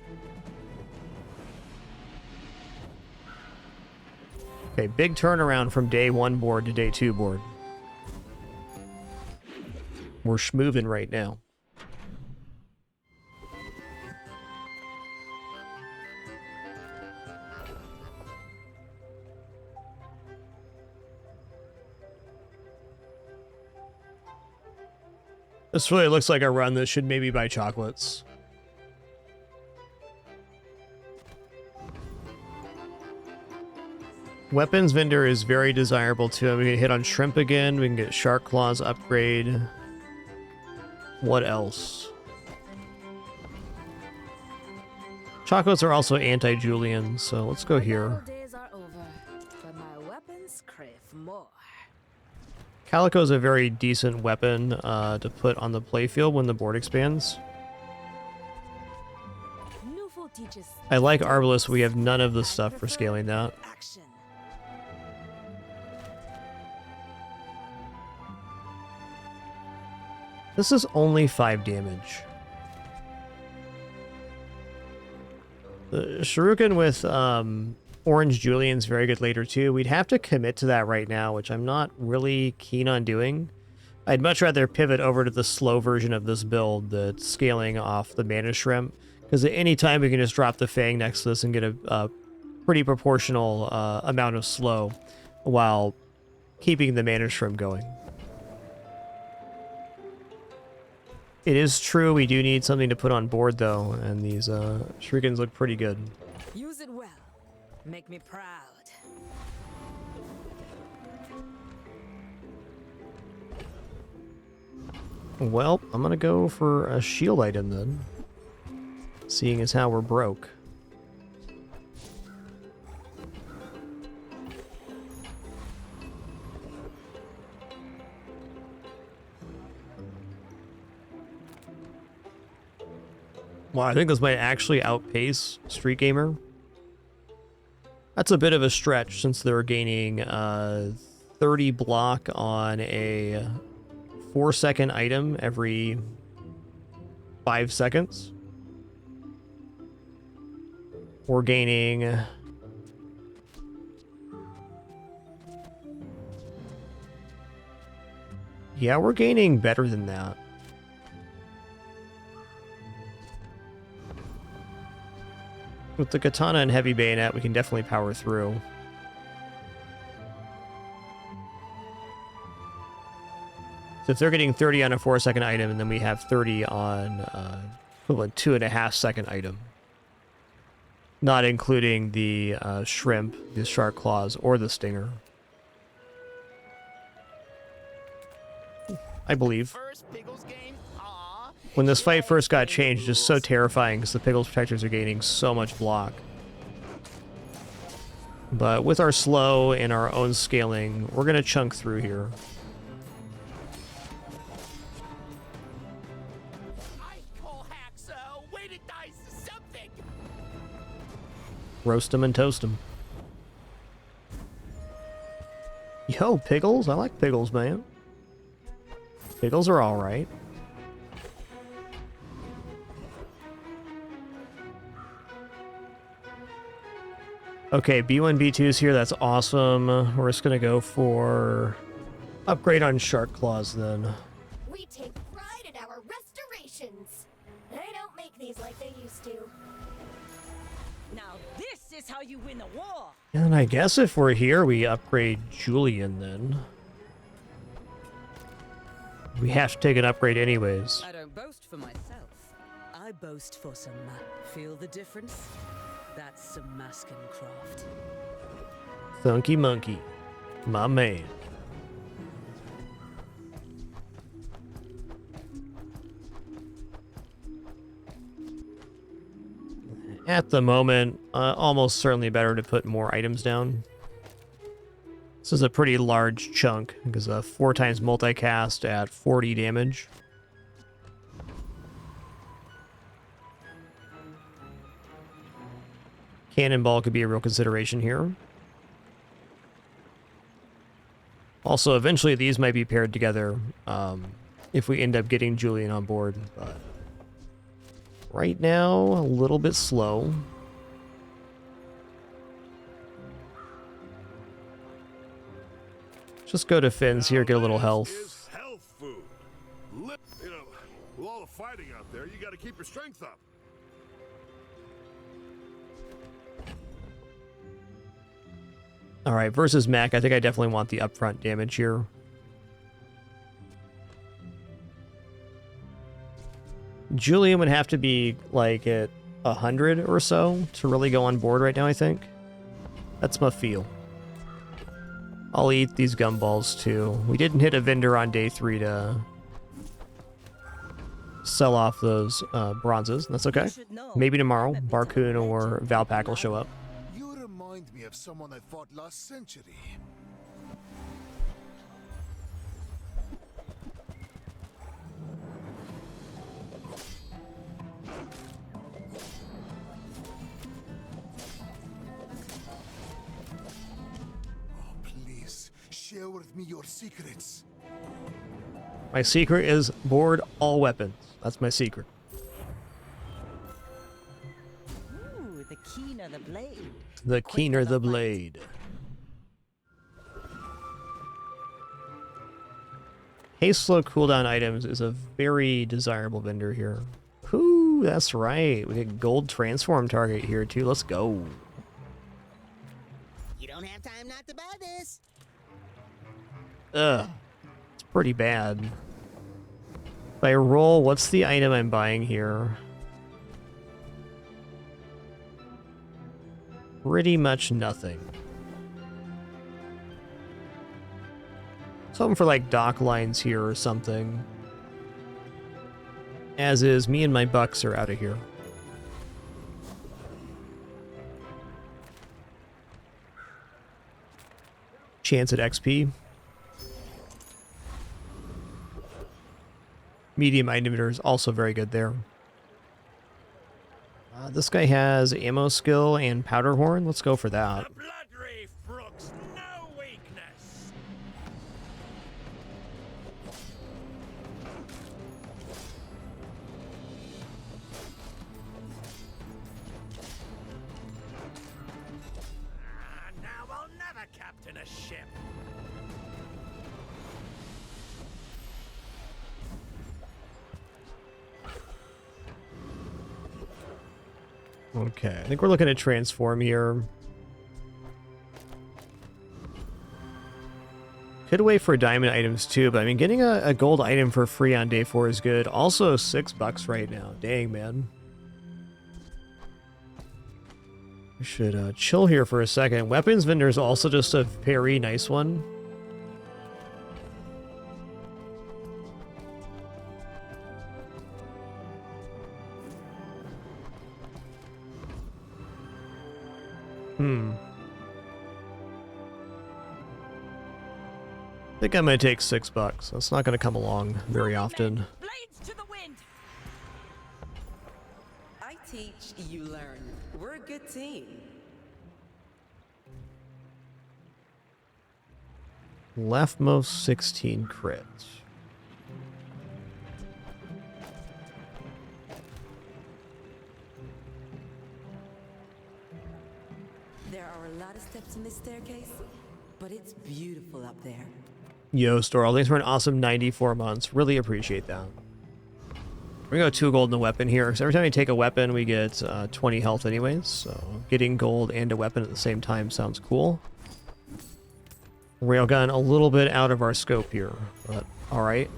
Okay, big turnaround from day 1 board to day 2 board. We're schmoovin' right now. This really looks like a run that should maybe buy chocolates. Weapons vendor is very desirable too. We can hit on shrimp again. We can get shark claws upgrade. What else? Chocolates are also anti-Julian, so let's go here. Days are over, but my weapons crave more. Calico is a very decent weapon to put on the playfield when the board expands. just I like Arbalest. We have none of the stuff for scaling that. Action. This is only 5 damage. The Shuriken with Orange Julian's very good later too. We'd have to commit to that right now, which I'm not really keen on doing. I'd much rather pivot over to the slow version of this build that's scaling off the Mana Shrimp, because at any time we can just drop the Fang next to this and get a pretty proportional amount of slow while keeping the Mana Shrimp going. It is true we do need something to put on board though, and these Shurikens look pretty good. Use it well. Make me proud. Well, I'm gonna go for a shield item then, seeing as how we're broke. Wow, I think this might actually outpace Street Gamer. That's a bit of a stretch since they're gaining 30 block on a 4-second item every 5 seconds. We're gaining... Yeah, we're gaining better than that. With the katana and heavy bayonet, we can definitely power through. So if they're getting 30 on a 4-second item, and then we have 30 on equivalent 2.5-second item, not including the shrimp, the shark claws, or the stinger. I believe. When this fight first got changed, it's just so terrifying because the Piggles protectors are gaining so much block. But with our slow and our own scaling, we're going to chunk through here. Roast them and toast them. Yo, Piggles. I like Piggles, man. Piggles are alright. Okay, B1, B2's here. That's awesome. We're just going to go for upgrade on Shark Claws then. We take pride in our restorations. They don't make these like they used to. Now this is how you win a war. And I guess if we're here, we upgrade Julian then. We have to take an upgrade anyways. I don't boast for myself. I boast for some. Feel the difference? That's some masking craft. Thunky Monkey, my man. At the moment, almost certainly better to put more items down. This is a pretty large chunk, because 4 times multicast at 40 damage. Cannonball could be a real consideration here. Also, eventually these might be paired together if we end up getting Julian on board. But right now, a little bit slow. Just go to Finn's here, get a little health. Health food. You know, with all the fighting out there, you got to keep your strength up. Alright, versus Mac, I think I definitely want the upfront damage here. Julian would have to be, like, at 100 or so to really go on board right now, I think. That's my feel. I'll eat these gumballs, too. We didn't hit a vendor on day 3 to sell off those bronzes. That's okay. Maybe tomorrow, Barcoon or Valpak will show up. Remind me of someone I fought last century. share with me your secrets? My secret is board all weapons. That's my secret. Ooh, the keener the blade. The keener the blade. Haste slow cooldown items is a very desirable vendor here. Ooh, that's right. We get gold transform target here too. Let's go. You don't have time not to buy this. Ugh. It's pretty bad. If I roll, what's the item I'm buying here? Pretty much nothing. Something for like dock lines here or something. As is, me and my bucks are out of here. Chance at XP. Medium item meter is also very good there. This guy has ammo skill and powder horn. Let's go for that. Now I'll never captain a ship. Okay, I think we're looking at transform here. Could wait for diamond items too, but I mean, getting a gold item for free on day 4 is good. Also, $6 right now. Dang, man. We should chill here for a second. Weapons vendor is also just a very nice one. I think I'm gonna take $6. That's not gonna come along very often. Blades to the wind. I teach, you learn. We're a good team. Leftmost 16 crits. There are a lot of steps in this staircase, but it's beautiful up there. Yo, Storal, thanks for an awesome 94 months. Really appreciate that. We're gonna go 2 gold in the weapon here, because every time we take a weapon, we get 20 health anyways, so getting gold and a weapon at the same time sounds cool. Railgun a little bit out of our scope here, but alright.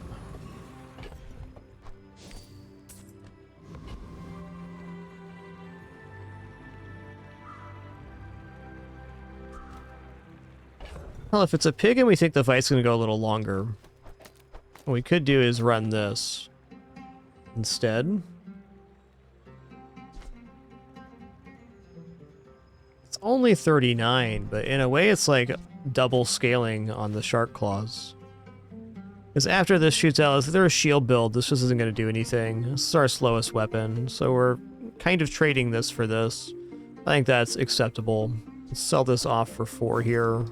Well, if it's a pig and we think the fight's going to go a little longer, what we could do is run this instead. It's only 39, but in a way it's like double scaling on the shark claws. Because after this shoots out, if they're a shield build, this just isn't going to do anything. This is our slowest weapon, so we're kind of trading this for this. I think that's acceptable. Let's sell this off for 4 here.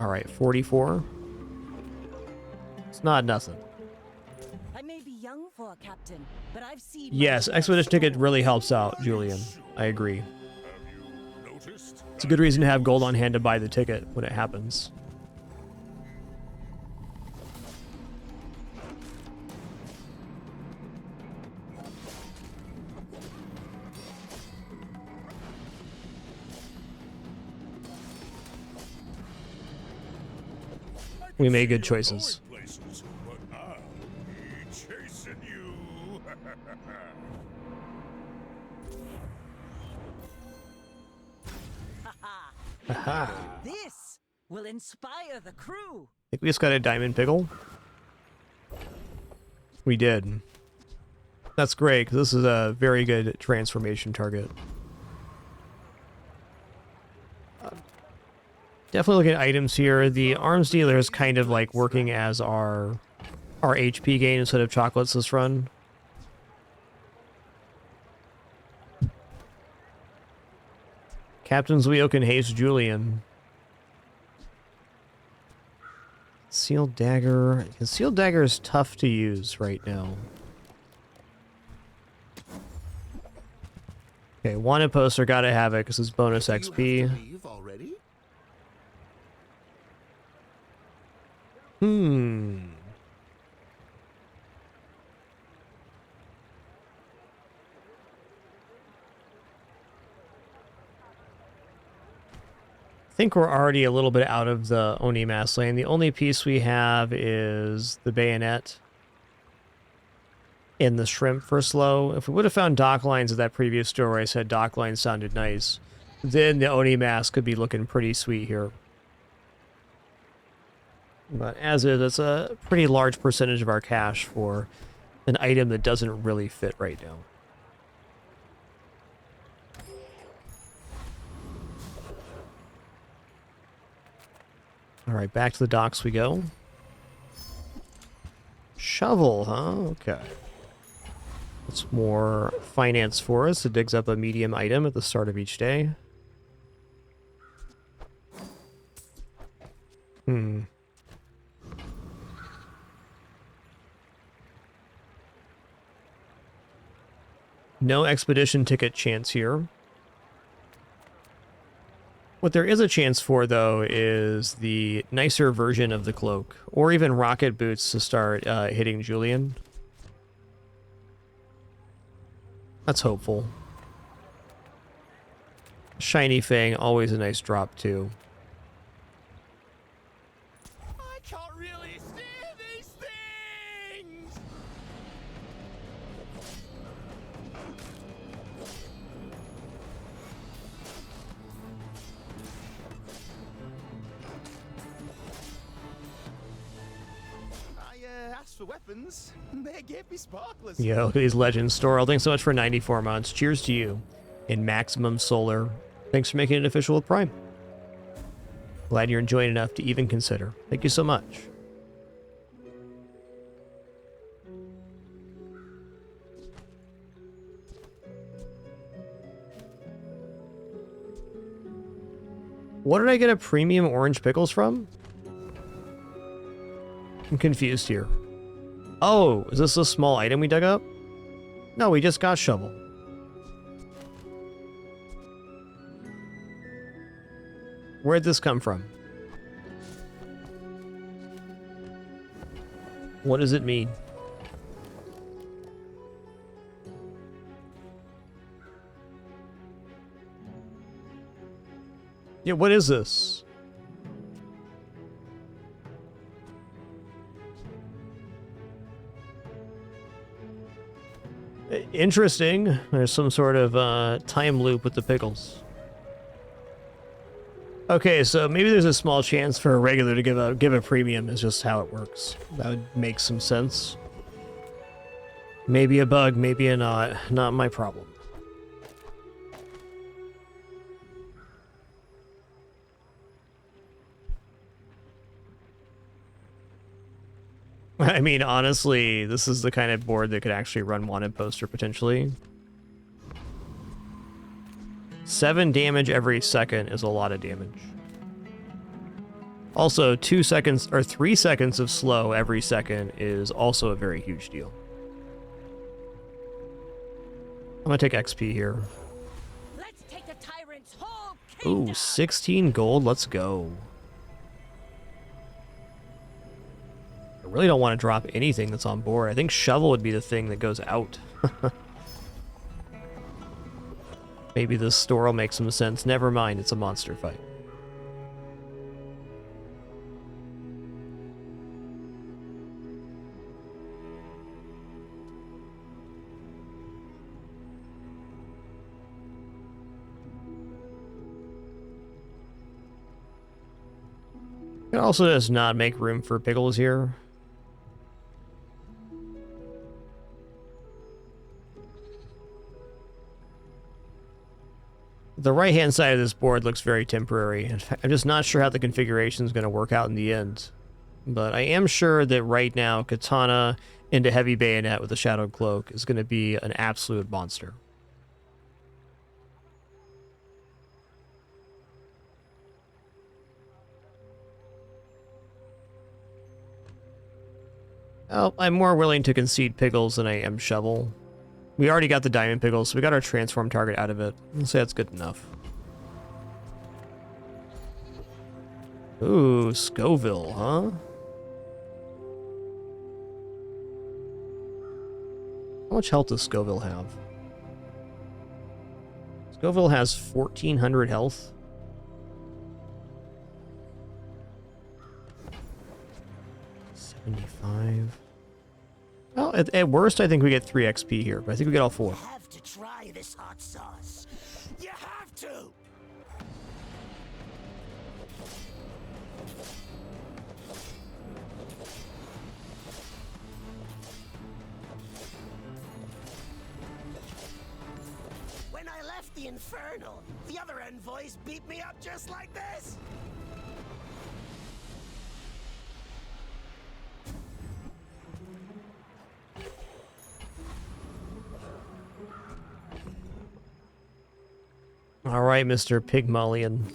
Alright, 44. It's not nothing. I may be young for a captain, but I've seen. Yes, expedition ticket really helps out, Julian. I agree. It's a good reason to have gold on hand to buy the ticket when it happens. We made good choices. Aha. This will inspire the crew. I think we just got a diamond pickle. We did. That's great, because this is a very good transformation target. Definitely looking at items here. The arms dealer is kind of like working as our HP gain instead of chocolates this run. Captain Zuio can haste Julian. Sealed dagger. Sealed dagger is tough to use right now. Okay, wanted poster, gotta have it because it's bonus XP. Leave already? I think we're already a little bit out of the Oni mass lane. The only piece we have is the bayonet and the shrimp for slow. If we would have found dock lines at that previous store where I said dock lines sounded nice, then the Oni mask could be looking pretty sweet here. But as is, it's a pretty large percentage of our cash for an item that doesn't really fit right now. All right, back to the docks we go. Shovel, huh? Okay. That's more finance for us. It digs up a medium item at the start of each day. No expedition ticket chance here. What there is a chance for, though, is the nicer version of the cloak, or even rocket boots to start hitting Julian. That's hopeful. Shiny Fang, always a nice drop, too. I can't really see these things! I asked for weapons, and they gave me sparklers. Yo, look at these legends. Storl, thanks so much for 94 months. Cheers to you. In Maximum Solar. Thanks for making it official with Prime. Glad you're enjoying enough to even consider. Thank you so much. What did I get a premium orange pickles from? I'm confused here. Oh, is this a small item we dug up? No, we just got shovel. Where'd this come from? What does it mean? Yeah, what is this? Interesting. There's some sort of time loop with the pickles. Okay, so maybe there's a small chance for a regular to give a premium is just how it works. That would make some sense. Maybe a bug, maybe a not my problem. I mean, honestly, this is the kind of board that could actually run wanted poster potentially. 7 damage every second is a lot of damage. Also, 2 seconds or 3 seconds of slow every second is also a very huge deal. I'm gonna take XP here. Let's take the tyrant's whole Ooh, 16 gold. Let's go. I really don't want to drop anything that's on board. I think shovel would be the thing that goes out. Maybe this store will make some sense. Never mind, it's a monster fight. It also does not make room for Piggles here. The right-hand side of this board looks very temporary. In fact, I'm just not sure how the configuration is going to work out in the end. But I am sure that right now, Katana into Heavy Bayonet with a Shadowed Cloak is going to be an absolute monster. Oh, I'm more willing to concede Piggles than I am Shovel. We already got the Diamond Piggles, so we got our transform target out of it. Let's say that's good enough. Ooh, Scoville, huh? How much health does Scoville have? Scoville has 1,400 health. Well, at worst, I think we get 3 XP here, but I think we get all 4. You have to try this hot sauce. You have to! When I left the Infernal, the other envoys beat me up just like this! All right, Mr. Pygmalion.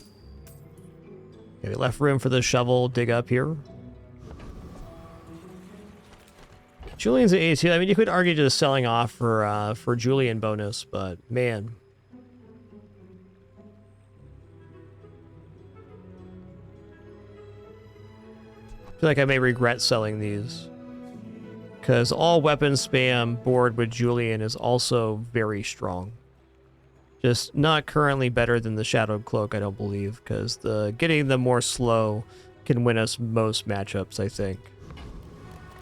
Okay, we left room for the shovel dig up here. Julian's at 82. I mean, you could argue just selling off for Julian bonus, but man. I feel like I may regret selling these. Because all weapon spam board with Julian is also very strong. Just not currently better than the Shadowed Cloak, I don't believe, because getting them more slow can win us most matchups, I think.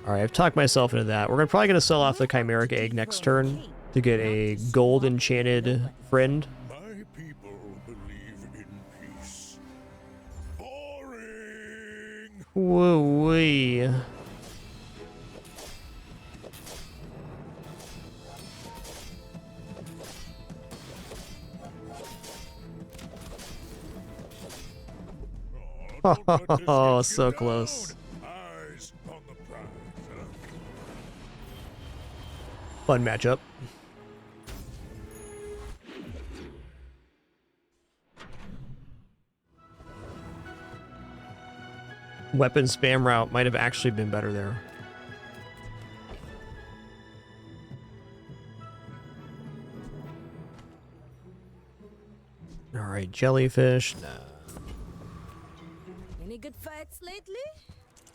Alright, I've talked myself into that. We're probably going to sell off the Chimeric Egg next turn to get a gold enchanted friend. My people believe in peace. Boring! Woo-wee. Oh, so close. Fun matchup. Weapon spam route might have actually been better there. All right, jellyfish. Nah. Any good fights lately?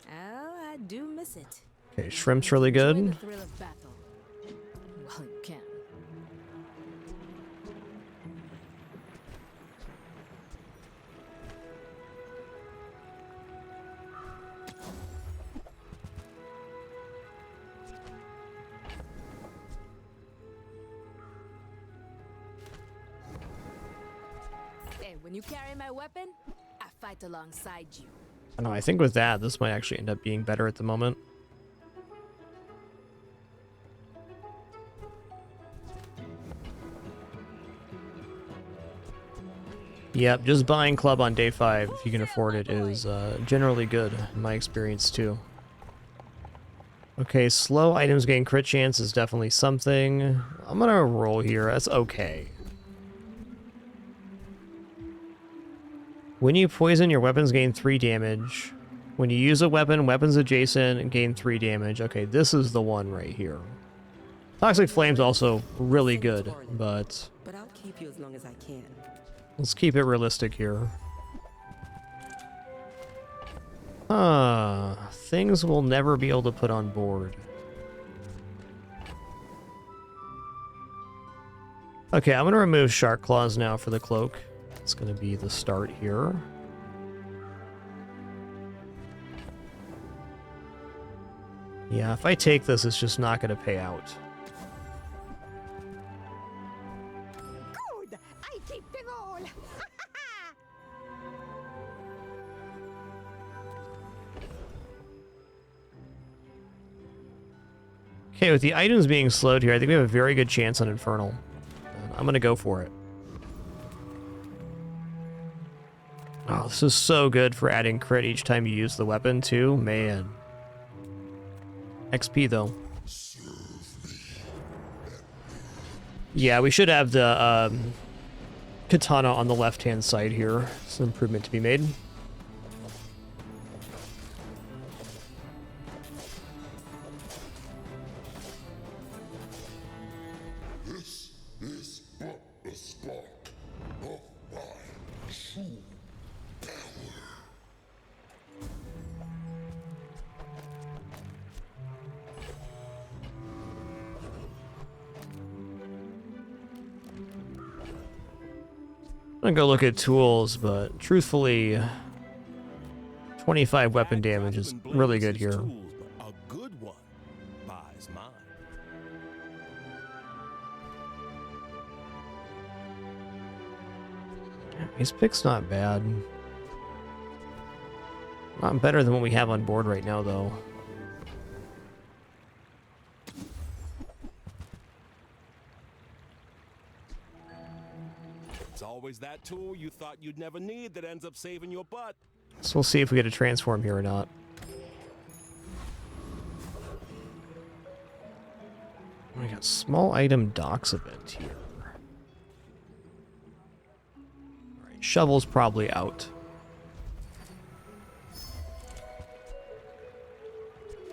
Oh, I do miss it. Okay, shrimp's really good. Enjoy the thrill of battle. Well, you can. Hey, when you carry my weapon, I fight alongside you. I don't know, I think with that, this might actually end up being better at the moment. Yep, just buying club on day 5, if you can afford it, is generally good, in my experience too. Okay, slow items gain crit chance is definitely something. I'm gonna roll here, that's okay. When you poison, your weapons gain 3 damage. When you use a weapon, weapons adjacent gain 3 damage. Okay, this is the one right here. Toxic Flame's also really good, but I'll keep you as long as I can. let's keep it realistic here. Things we'll never be able to put on board. Okay, I'm gonna remove Shark Claws now for the cloak. It's gonna be the start here. Yeah, if I take this, it's just not gonna pay out. Good! I keep the roll! Okay, with the items being slowed here, I think we have a very good chance on Infernal. I'm gonna go for it. Oh, this is so good for adding crit each time you use the weapon, too. Man. XP, though. Yeah, we should have the katana on the left-hand side here. It's an improvement to be made. spot of my true power. I'm gonna go look at tools, but truthfully, 25 weapon damage is really good here. A good one buys mine. His pick's not bad. Not better than what we have on board right now, though. It's always that tool you thought you'd never need that ends up saving your butt. So we'll see if we get a transform here or not. We got small item docks event here. Alright, shovel's probably out.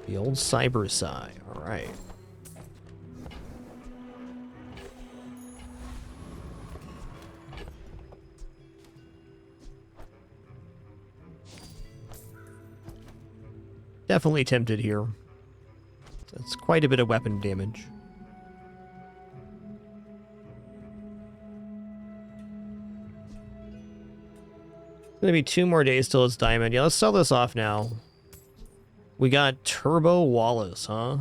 The old cyber sigh, alright. Definitely tempted here. That's quite a bit of weapon damage. It's gonna be 2 more days till it's diamond. Yeah, let's sell this off now. We got Turbo Wallace, huh?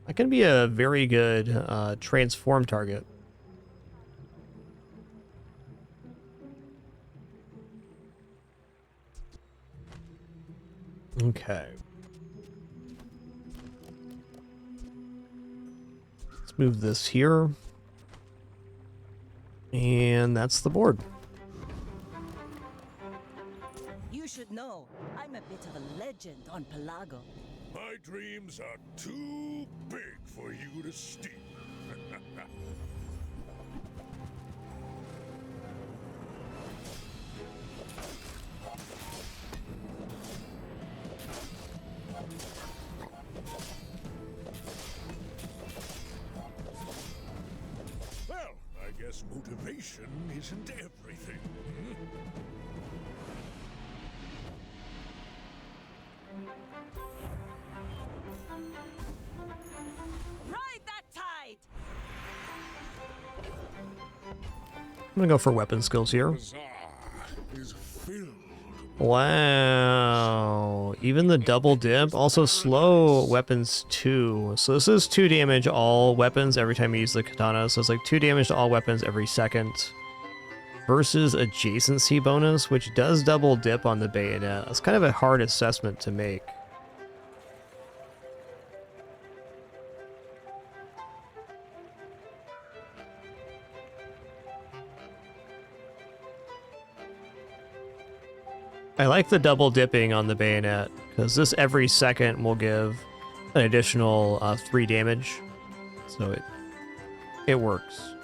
That can be a very good transform target. Okay. Let's move this here. And that's the board. You should know, I'm a bit of a legend on Pelago. My dreams are too big for you to steal. Well, I guess motivation isn't everything. Ride that tide! I'm gonna go for weapon skills here. Bazarro is filled. Wow. Even the double dip. Also slow weapons too. So this is 2 damage all weapons every time you use the katana. So it's like 2 damage to all weapons every second. Versus adjacency bonus, which does double dip on the bayonet. That's kind of a hard assessment to make. I like the double dipping on the bayonet, because this every second will give an additional 3 damage. So it works.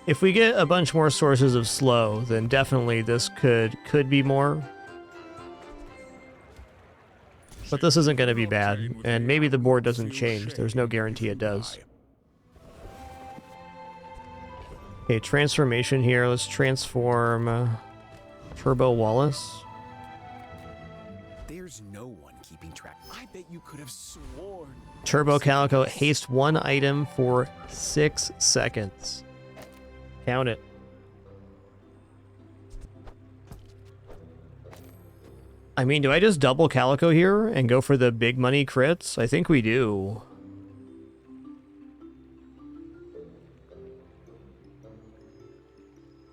If we get a bunch more sources of slow, then definitely this could be more. But this isn't going to be bad, and maybe the board doesn't change. There's no guarantee it does. Okay, transformation here. Let's transform Turbo Wallace. There's no one keeping track. I bet you could have sworn. Turbo Calico, haste 1 item for 6 seconds. Count it. I mean, do I just double Calico here and go for the big money crits? I think we do.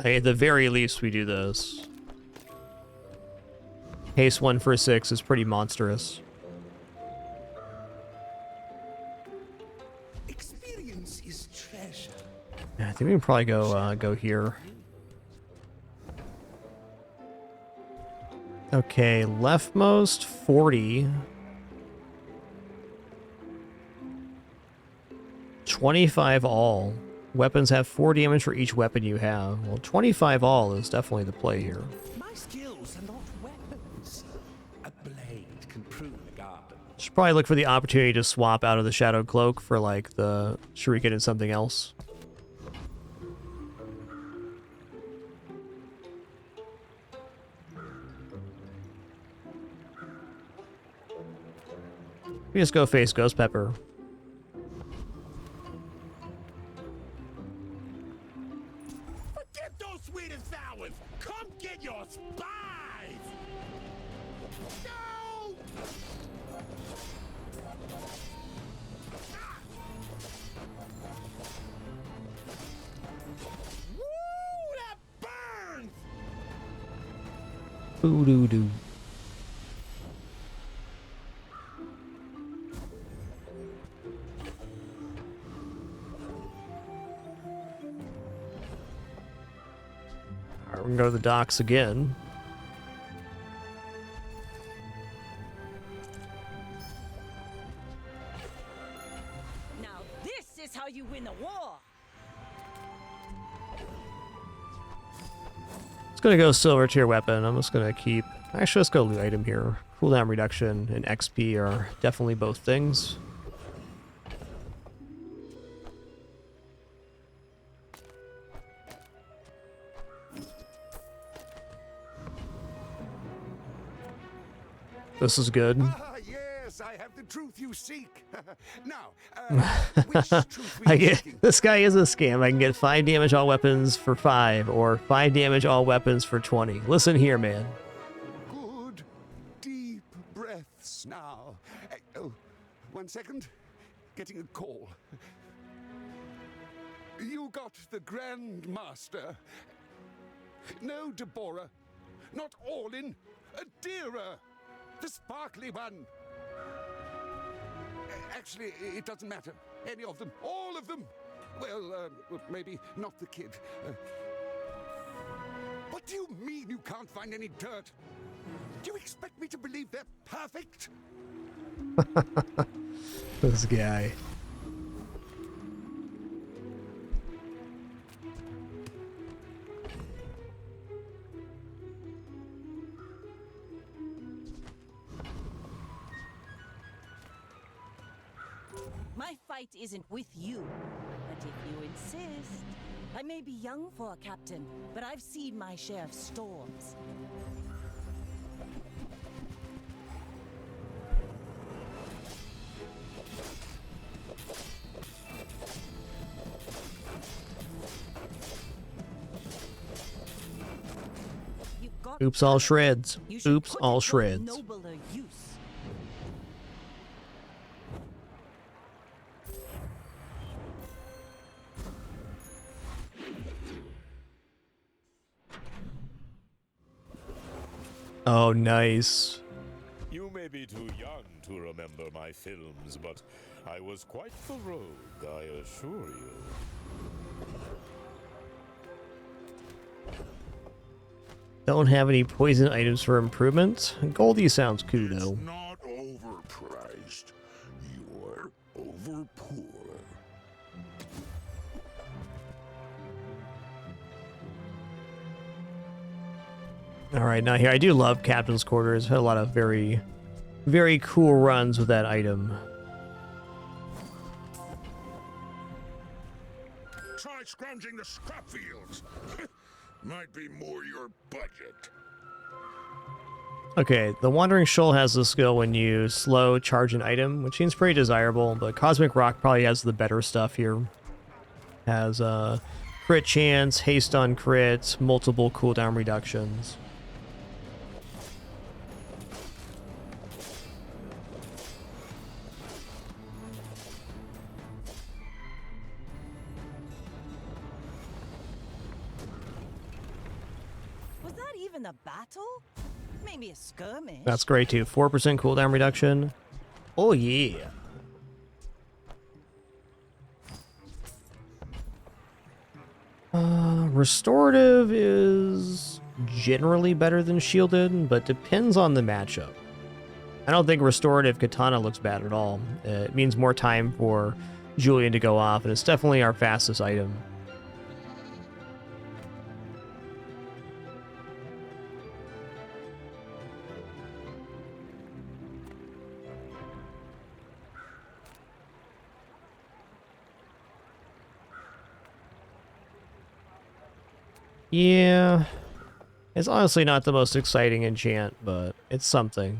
At the very least, we do this. Haste 1 for 6 is pretty monstrous. Experience is treasure. Yeah, I think we can probably go here. Okay, leftmost 40. 25 all. Weapons have 4 damage for each weapon you have. Well, 25 all is definitely the play here. My skills are not weapons. A blade can prune a garden. Should probably look for the opportunity to swap out of the Shadow Cloak for like the Shuriken and something else. We just go face Ghost Pepper. Forget those sweet and sours! Come get your spies! No! Woo! That burns! Ooh doo doo. Alright, we can go to the docks again. Now this is how you win a war. It's gonna go silver tier weapon. I'm just gonna keep. Actually, let's go loot item here. Cooldown reduction and XP are definitely both things. This is good. Ah, yes, I have the truth you seek. Now, which truth were I you get seeking? this guy is a scam. I can get 5 damage all weapons for 5, or 5 damage all weapons for 20. Listen here, man. Good, deep breaths now. Oh, 1 second. Getting a call. You got the Grand Master. No, Deborah. Not Orlin. Adira. The sparkly one. Actually, it doesn't matter. Any of them. All of them. Well, maybe not the kid. What do you mean you can't find any dirt? Do you expect me to believe they're perfect? This guy. My fight isn't with you, but if you insist. I may be young for a captain, but I've seen my share of storms. Oops, all shreds. Oops, all shreds. Nobler use. Oh, nice. You may be too young to remember my films, but I was quite the rogue, I assure you. Don't have any poison items for improvement. Goldie sounds cool though. Not overpriced. You're over poor. Alright, now here, I do love Captain's Quarters. Had a lot of very, very cool runs with that item. Try scrounging the scrap fields. Might be more your budget. Okay, the Wandering Shoal has the skill when you slow charge an item, which seems pretty desirable, but Cosmic Rock probably has the better stuff here. Has crit chance, haste on crit, multiple cooldown reductions. Was that even a battle? Maybe a skirmish. That's great too. 4% cooldown reduction. Oh yeah. Restorative is generally better than shielded, but depends on the matchup. I don't think restorative katana looks bad at all. It means more time for Julian to go off, and it's definitely our fastest item. Yeah, it's honestly not the most exciting enchant, but it's something.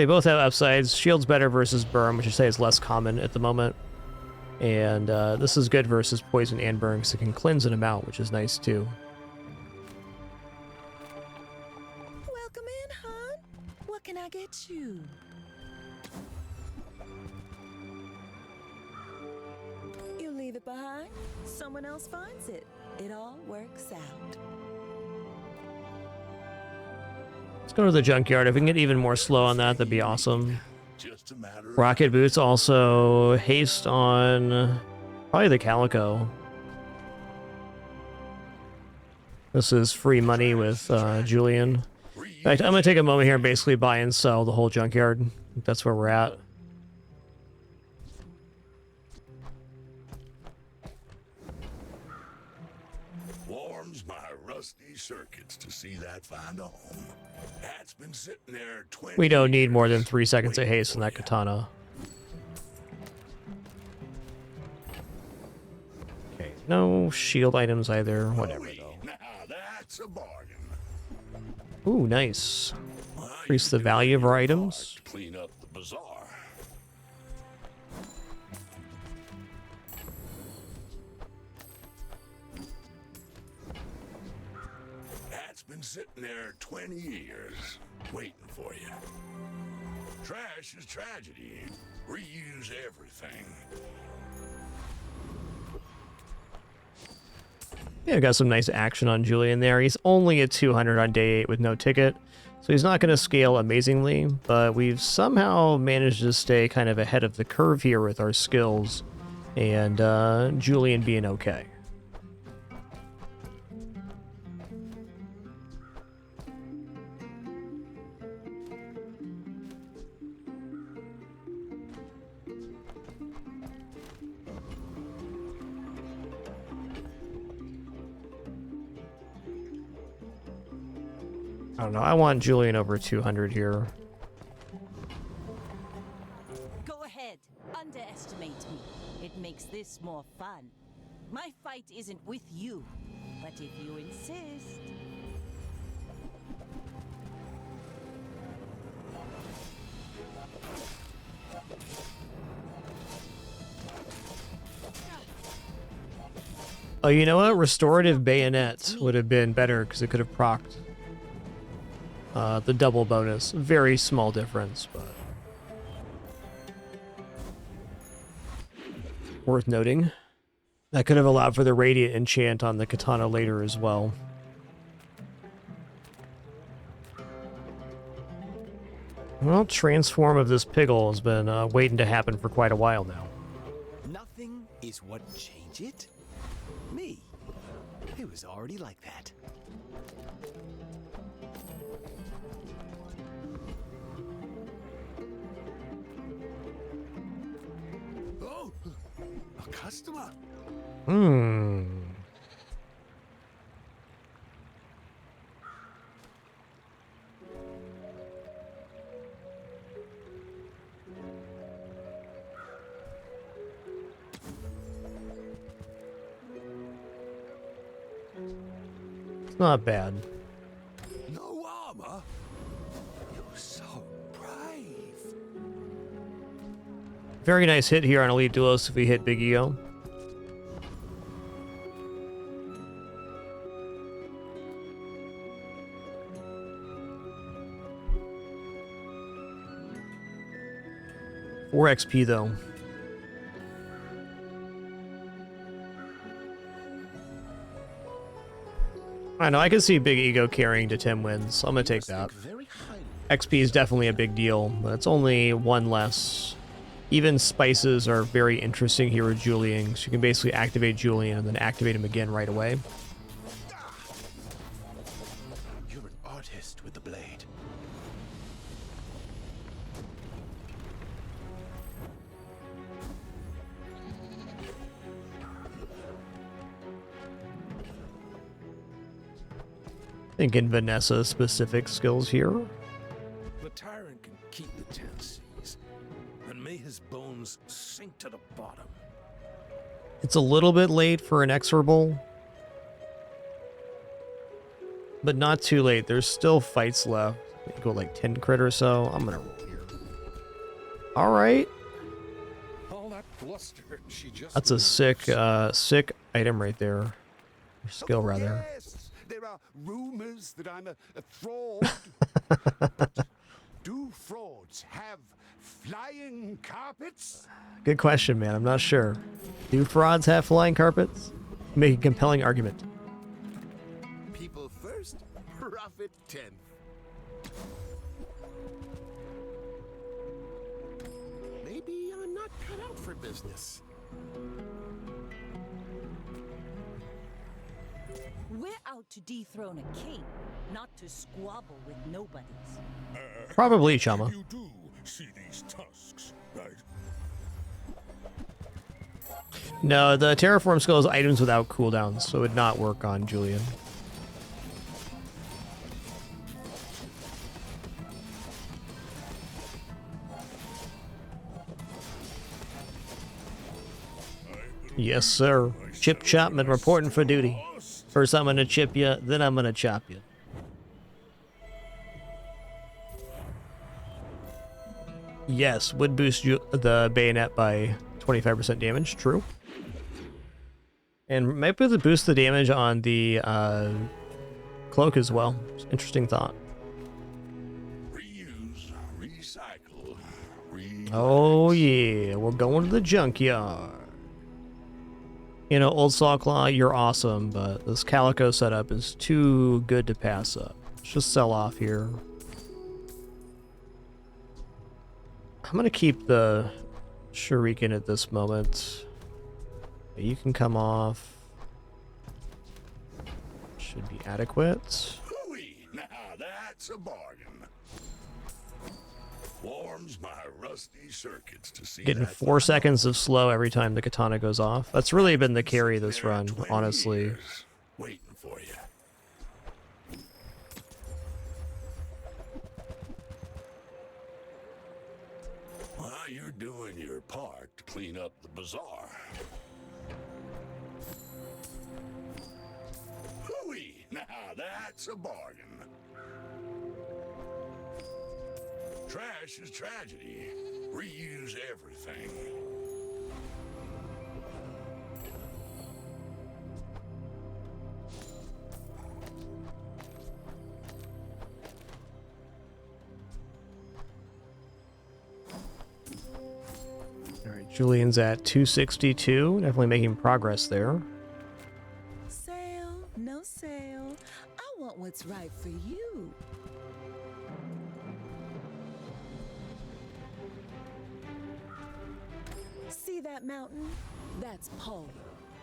They both have upsides. Shield's better versus burn, which I say is less common at the moment. And this is good versus poison and burn because it can cleanse an amount, which is nice too. Welcome in, hon. What can I get you? You leave it behind, someone else finds it. It all works out. Let's go to the junkyard. If we can get even more slow on that, that'd be awesome. Rocket boots also haste on probably the calico. This is free money with Julian. In fact, I'm gonna take a moment here and basically buy and sell the whole junkyard. That's where we're at. Warms my rusty circuits to see that find a home. That's been sitting there 20 We don't need more than 3 seconds of haste on that katana. Okay, no shield items either. Whatever though. Now that's a bargain. Ooh, nice. Increase the value of our items. Clean up the bazaar. That's been sitting there 20 years, waiting for you. Trash is tragedy. Reuse everything. Yeah, got some nice action on Julian there. He's only at 200 on day 8 with no ticket, so he's not going to scale amazingly, but we've somehow managed to stay kind of ahead of the curve here with our skills, and Julian being okay. I don't know. I want Julian over 200 here. Go ahead, underestimate me. It makes this more fun. My fight isn't with you, but if you insist. Oh, you know what? Restorative Bayonet would have been better because it could have procced the double bonus. Very small difference, but worth noting. That could have allowed for the Radiant enchant on the katana later as well. Well, transform of this Piggle has been waiting to happen for quite a while now. Nothing is what changed it. Me. It was already like that. Oh, a customer. It's not bad. No armor. You're so brave. Very nice hit here on Elite Duelist if we hit Big EO. Four XP though. I know, I can see Big Ego carrying to 10 wins, so I'm gonna take that. XP is definitely a big deal, but it's only one less. Even spices are very interesting here with Julian, so you can basically activate Julian and then activate him again right away. You're an artist with the blade. Thinking Vanessa specific skills here. The tyrant can keep the 10 C's, and may his bones sink to the bottom. It's a little bit late for an Exorable, but not too late. There's still fights left. Go like 10 crit or so. I'm gonna roll here. All right. All that bluster, she just That's a sick item right there. Skill, rather. Yes, there are rumors that I'm a fraud. But do frauds have flying carpets? Good question, man. I'm not sure. Do frauds have flying carpets? Make a compelling argument. People first, profit 10th. Maybe I'm not cut out for business. We're out to dethrone a king, not to squabble with nobodies. Probably, Chama. You do see these tusks, right? No, the terraform skill is items without cooldowns, so it would not work on Julian. Yes, sir. Chip Chopman reporting for duty. First I'm gonna chip you, then I'm gonna chop you. Yes, would boost you the bayonet by 25% damage, true. And might be able to boost the damage on the cloak as well. Interesting thought. Reuse, recycle, reuse. Oh yeah, we're going to the junkyard. You know, Old Sawclaw, you're awesome, but this Calico setup is too good to pass up. Let's just sell off here. I'm gonna keep the Shuriken at this moment. You can come off. Should be adequate. Hooey! Now that's a bargain. Warms my rusty circuits to see Getting that 4 seconds of slow every time the katana goes off. That's really been the carry this run, honestly. waiting for you. Well, you're doing your part to clean up the bazaar. Hooey! Now that's a bargain. Trash is tragedy. Reuse everything. Alright, Julian's at 262. Definitely making progress there. Sale, no sale. I want what's right for you. See that mountain? That's Paul.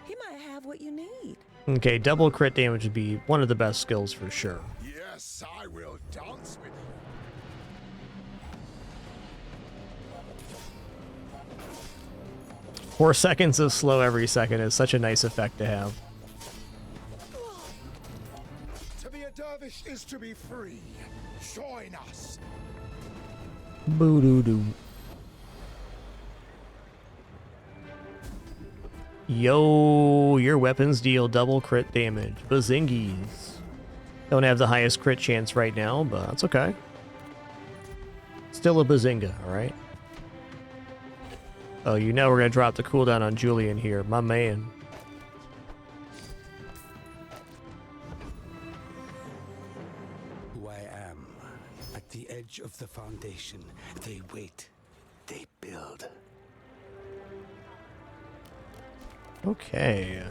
He might have what you need. Okay, double crit damage would be one of the best skills for sure. Yes, I will dance with you. 4 seconds of slow every second is such a nice effect to have. To be a dervish is to be free. Join us. Boo-doo-doo. Yo, your weapons deal double crit damage. Bazingies. Don't have the highest crit chance right now, but that's okay. Still a bazinga, alright? Oh, you know we're gonna drop the cooldown on Julian here, my man. Who I am. At the edge of the foundation, they wait. They build. Okay.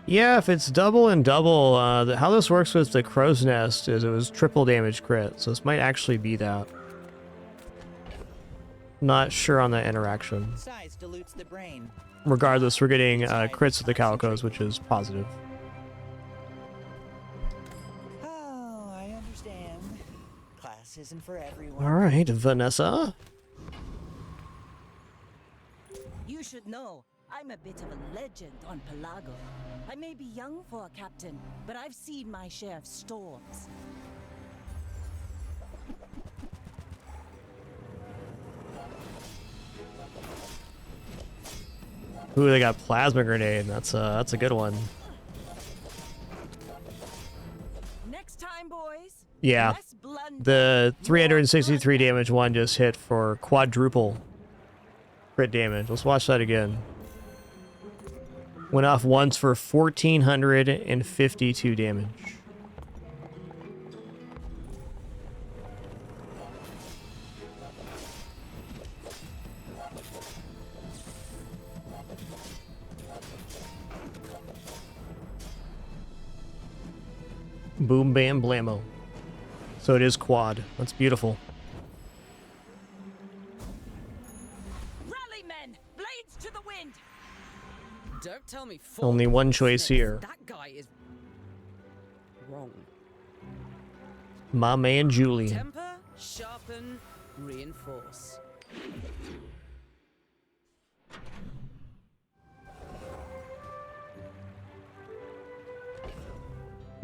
Yeah, if it's double and double, how this works with the crow's nest is it was triple damage crit, so this might actually be that. Not sure on that interaction. Size dilutes the brain. Regardless, we're getting crits with the Calicos, which is positive. Oh, I understand. Class isn't for everyone. Alright, Vanessa. You should know, I'm a bit of a legend on Pelago. I may be young for a captain, but I've seen my share of storms. Ooh, they got plasma grenade. That's a good one. Next time, boys. Yeah. Less blunder. The 363 damage one just hit for quadruple crit damage. Let's watch that again. Went off once for 1,452 damage. Boom, bam, blammo. So it is quad. That's beautiful. Rally, men! Blades to the wind! Don't tell me. Only one choice here. That guy is wrong. My man Julian. Temper, sharpen, reinforce.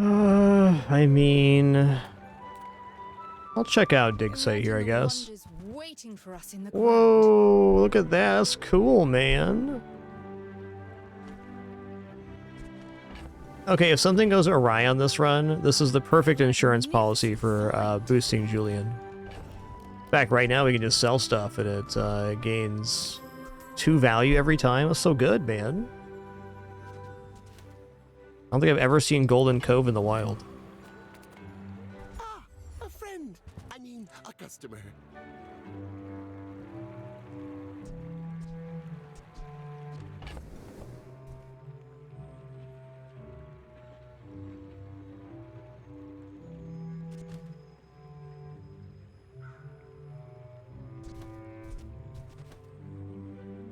I mean, I'll check out dig site here, I guess. Waiting for us in the Whoa, look at that. That's cool, man. Okay, if something goes awry on this run, this is the perfect insurance policy for boosting Julian. In fact, right now we can just sell stuff and it gains 2 value every time. That's so good, man. I don't think I've ever seen Golden Cove in the wild. Ah, a friend. I mean, a customer.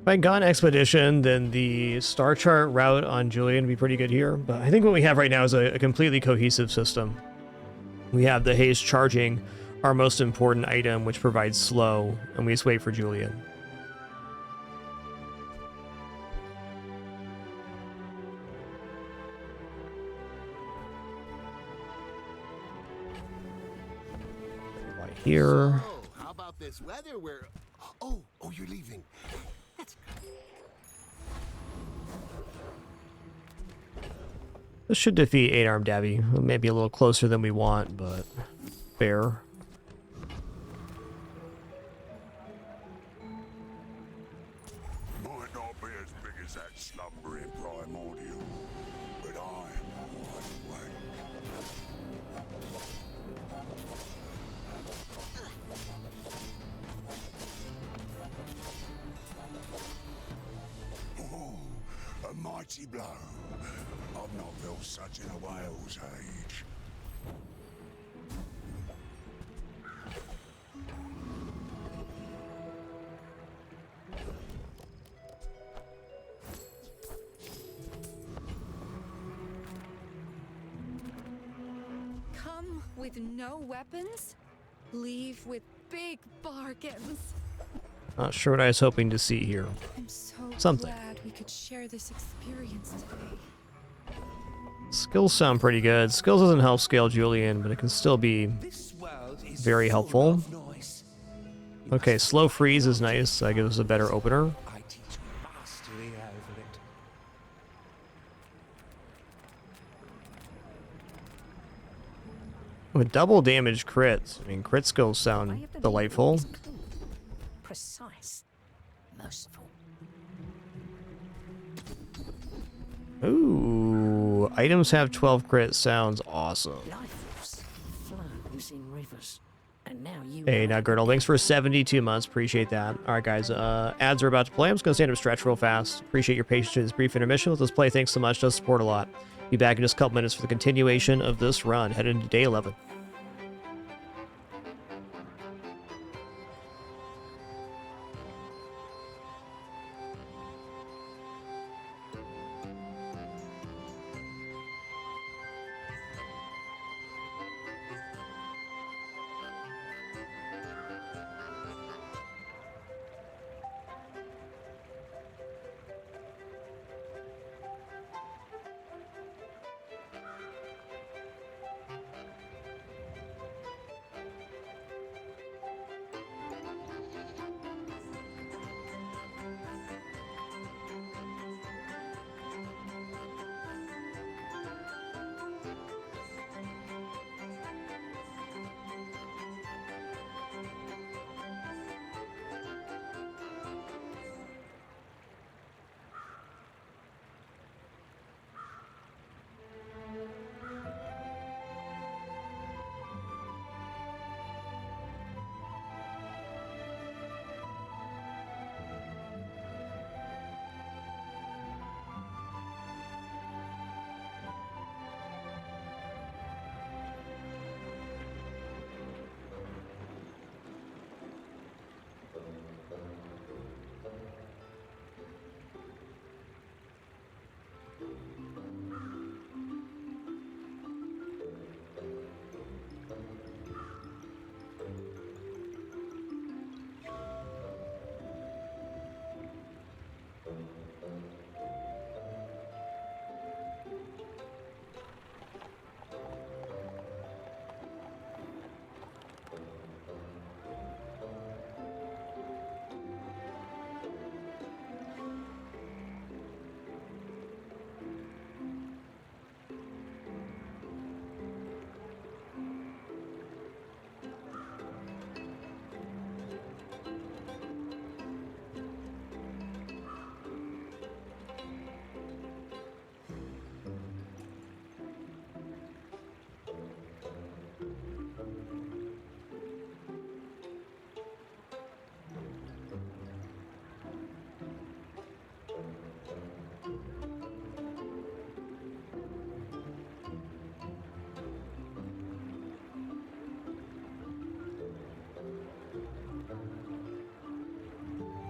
If I got an expedition, then the star chart route on Julian would be pretty good here. But I think what we have right now is a completely cohesive system. We have the haze charging our most important item, which provides slow, and we just wait for Julian. Right here. So, how about this weather? Oh, you're leaving. That's good. This should defeat 8-armed Dabby. Maybe a little closer than we want, but fair. Might not be as big as that slumbering primordial, but I'm one way. Oh, a mighty blow. I've not felt such in a whale's age. Come with no weapons, leave with big bargains. Not sure what I was hoping to see here. I'm so Something. glad we could share this experience today. Skills sound pretty good. Skills doesn't help scale Julian, but it can still be very helpful. Okay, slow freeze is nice. That gives us a better opener. I teach mastery over it. With double damage crits, I mean, crit skills sound delightful. Precise. Merciful. Ooh, items have 12 crit sounds awesome. Life force flows in rivers. And now you Hey, now Girdle, thanks for 72 months. Appreciate that. All right, guys, ads are about to play. I'm just going to stand up stretch real fast. Appreciate your patience through this brief intermission. Let us play. Thanks so much. Does support a lot. Be back in just a couple minutes for the continuation of this run, headed into day 11.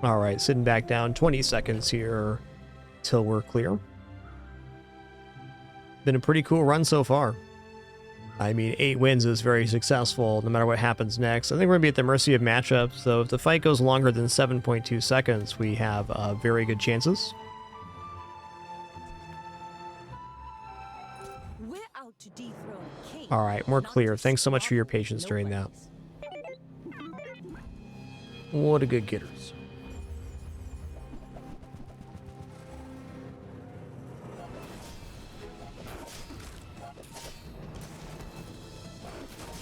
All right, sitting back down. 20 seconds here till we're clear. Been a pretty cool run so far. I mean, 8 wins is very successful no matter what happens next. I think we're going to be at the mercy of matchups, so if the fight goes longer than 7.2 seconds, we have very good chances. We're out to dethrone a king. All right, we're clear. Thanks so much for your patience during that. What a good getters.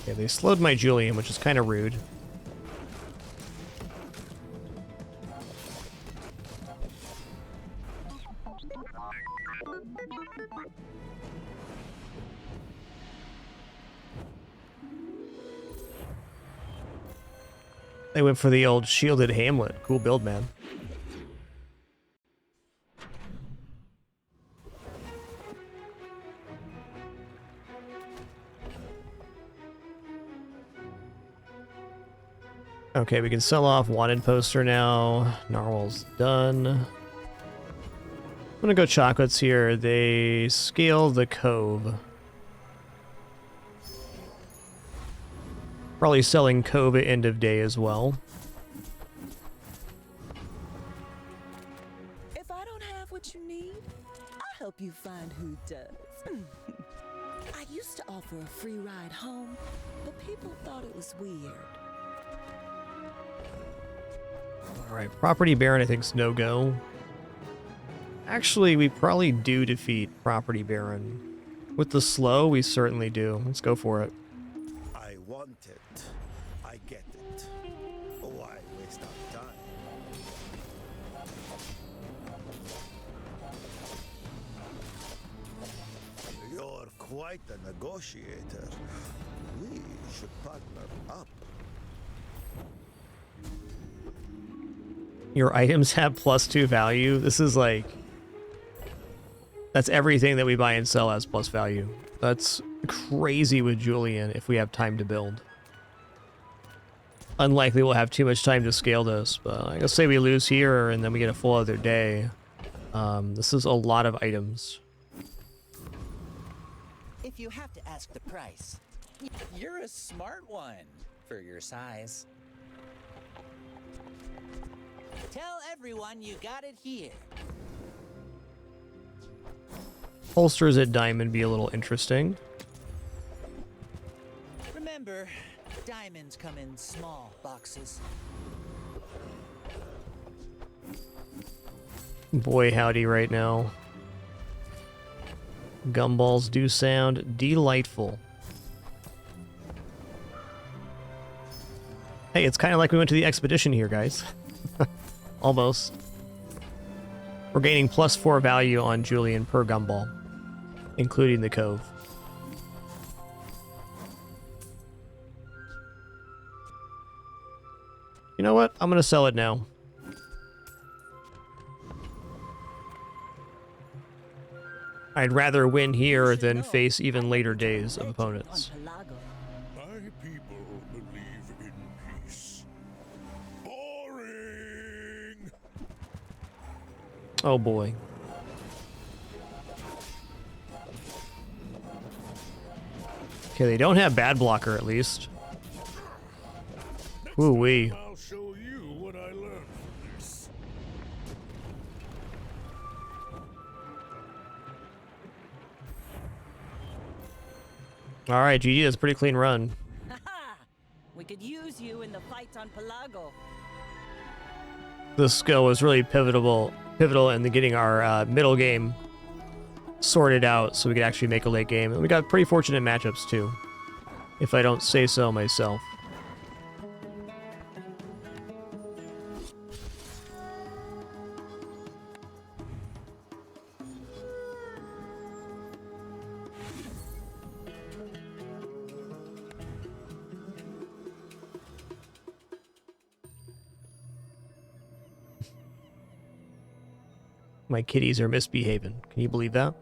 Okay, they slowed my Julian, which is kind of rude. They went for the old shielded Hamlet. Cool build, man. Okay, we can sell off wanted poster now. Narwhal's done. I'm gonna go chocolates here. They scale the cove. Probably selling cove at end of day as well. If I don't have what you need, I'll help you find who does. I used to offer a free ride home, but people thought it was weird. Alright, Property Baron I think's no-go. Actually, we probably do defeat Property Baron. With the slow, we certainly do. Let's go for it. I want it. I get it. Why waste our time? You're quite a negotiator. We should partner up. Your items have +2 value. This is like... That's everything that we buy and sell has plus value. That's crazy with Julian if we have time to build. Unlikely we'll have too much time to scale this, but I guess say we lose here and then we get a full other day. This is a lot of items. If you have to ask the price, you're a smart one for your size. Tell everyone you got it here. Holsters at diamond be a little interesting. Remember, diamonds come in small boxes. Boy howdy right now. Gumballs do sound delightful. Hey, it's kind of like we went to the expedition here, guys. Almost. We're gaining +4 value on Julian per gumball, including the cove. You know what? I'm gonna sell it now. I'd rather win here than face even later days of opponents. My people believe in peace. Boring! Oh boy. Okay, they don't have bad blocker at least. Woo-wee. I'll show you what I learned from this. Alright, GG, that's a pretty clean run. We could use you in the fight on Pelago. This skill was really pivotal in the getting our middle game sorted out so we could actually make a late game. And we got pretty fortunate matchups too, if I don't say so myself. My kitties are misbehaving. Can you believe that?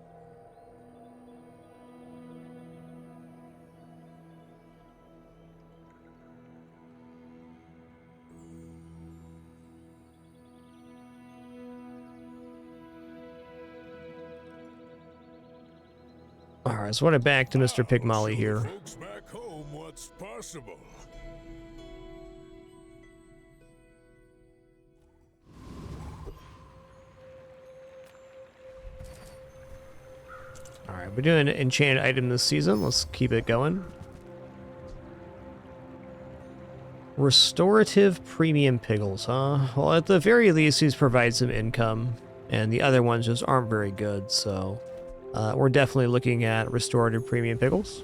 Alright, so we're back to Mr. Pigmolly here. Folks back home what's possible. Alright, we're doing an enchanted item this season. Let's keep it going. Restorative premium pickles, huh? Well, at the very least, these provide some income, and the other ones just aren't very good, so we're definitely looking at restorative premium pickles.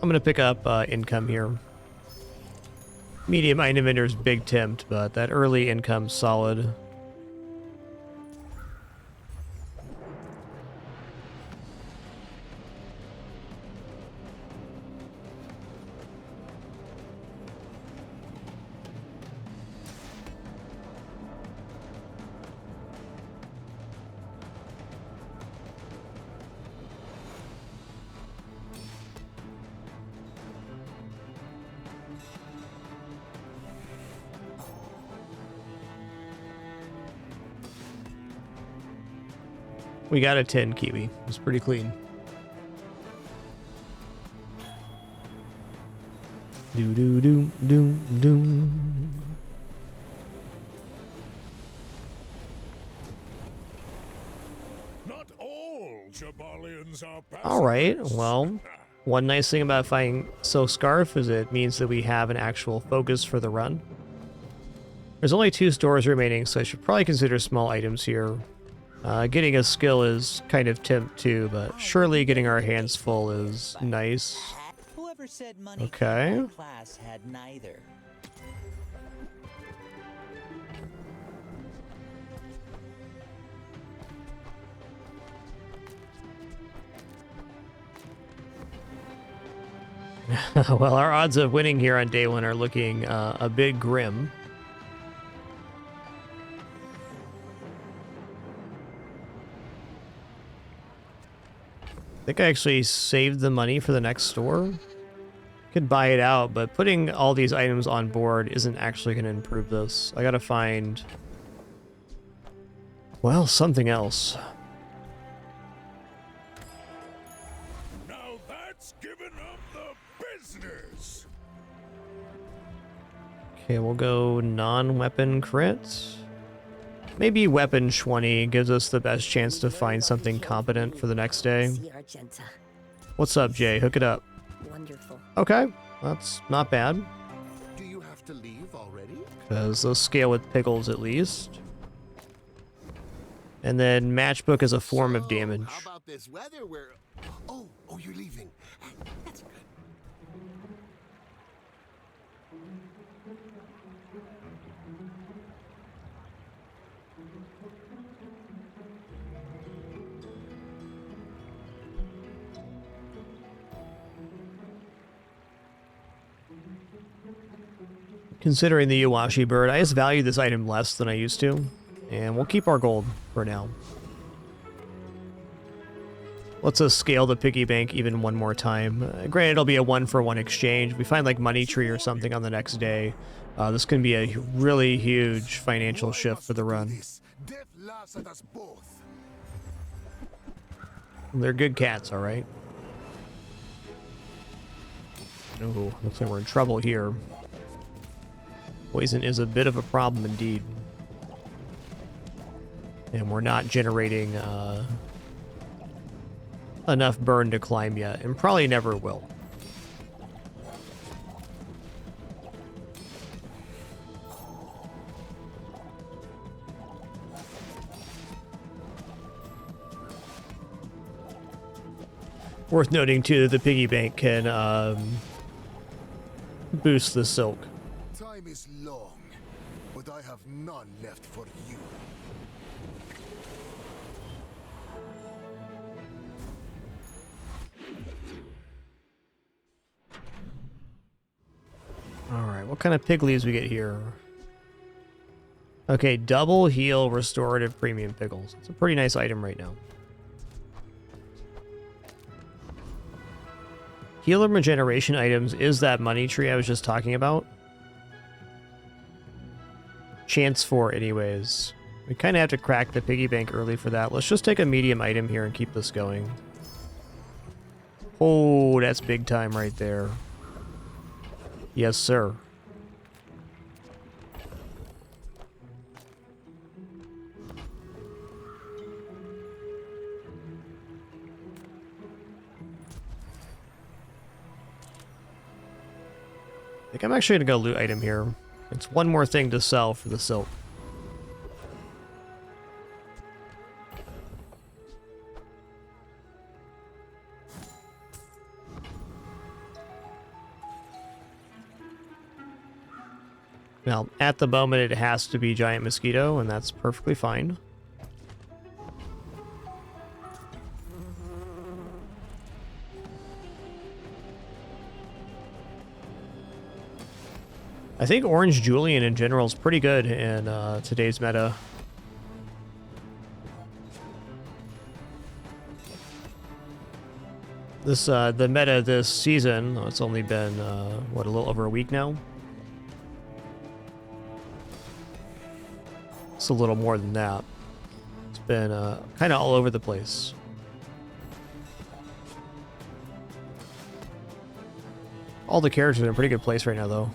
I'm going to pick up income here. Medium item vendor's big tempt, but that early income's solid. We got a 10 Kiwi. It's pretty clean. Do do do do do. Not all Jabalians are All right. Well, one nice thing about finding Silk Scarf is it means that we have an actual focus for the run. There's only 2 stores remaining, so I should probably consider small items here. Getting a skill is kind of tempt too, but surely getting our hands full is nice. Whoever said money Okay. class had neither. Well, our odds of winning here on day 1 are looking a bit grim. I think I actually saved the money for the next store. Could buy it out, but putting all these items on board isn't actually going to improve this. I gotta find, well, something else. Now that's giving up the business. Okay, we'll go non-weapon crits. Maybe weapon 20 gives us the best chance to find something competent for the next day. What's up, Jay? Hook it up. Wonderful. Okay, that's not bad. Do you have to leave already? Because they'll scale with Pickles at least. And then matchbook is a form of damage. How about this weather where... Oh, you're leaving. That's good. Considering the Iwashi bird, I just value this item less than I used to. And we'll keep our gold for now. Let's scale the piggy bank even one more time. Granted, it'll be a 1-for-1 exchange. We find like money tree or something on the next day. This can be a really huge financial shift for the run. They're good cats, all right. Oh, looks like we're in trouble here. Poison is a bit of a problem indeed. And we're not generating enough burn to climb yet, and probably never will. Worth noting too that the piggy bank can boost the silk. Time is long, but I have none left for you. Alright, what kind of pig leaves we get here? Okay, double heal restorative premium pickles. It's a pretty nice item right now. Healer regeneration items is that money tree I was just talking about. chance for anyways. We kind of have to crack the piggy bank early for that. Let's just take a medium item here and keep this going. Oh, that's big time right there. Yes, sir. I think I'm actually going to go loot item here. It's one more thing to sell for the silk. Now, at the moment, it has to be giant mosquito, and that's perfectly fine. I think Orange Julian in general is pretty good in today's meta. This the meta this season, it's only been what, a little over a week now. It's a little more than that. It's been kind of all over the place. All the characters are in a pretty good place right now, though.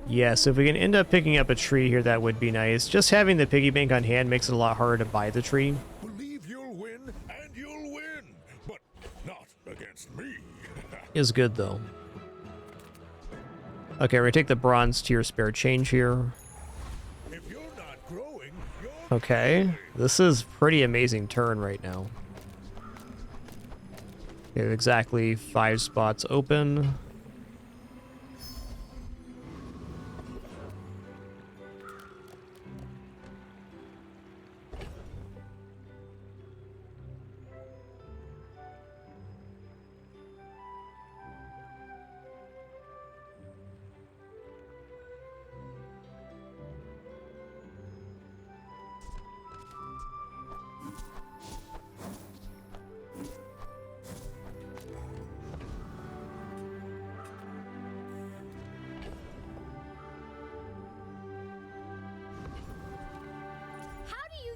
Yes, if we can end up picking up a tree here, that would be nice. Just having the piggy bank on hand makes it a lot harder to buy the tree. Believe you'll win, and you'll win, but not against me. Is good, though. Okay, we're gonna take the bronze tier spare change here. If you're not growing, Okay, this is pretty amazing turn right now. We have exactly 5 spots open.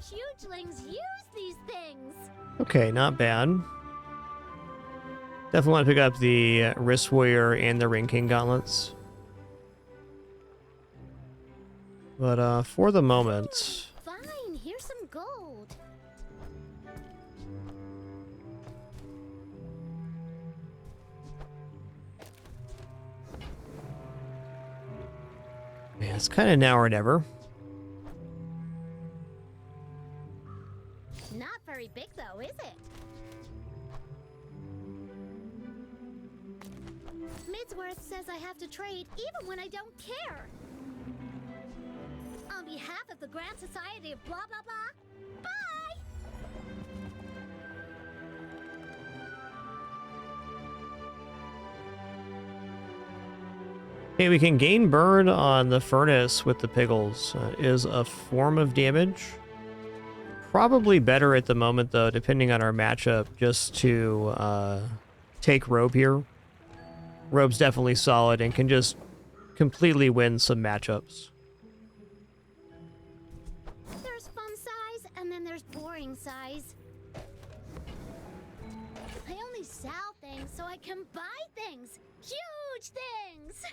Hugelings use these things. Okay, not bad. Definitely want to pick up the Wrist Warrior and the Ring King gauntlets. But for the moment... Fine, here's some gold. Yeah, it's kind of now or never. Not very big though, is it? Midsworth says I have to trade even when I don't care. On behalf of the Grand Society of blah blah blah, bye! Okay, we can gain burn on the furnace with the Piggles. Is a form of damage. Probably better at the moment, though, depending on our matchup, just to take Robe here. Robe's definitely solid and can just completely win some matchups. There's fun size, and then there's boring size. I only sell things so I can buy things. Huge things!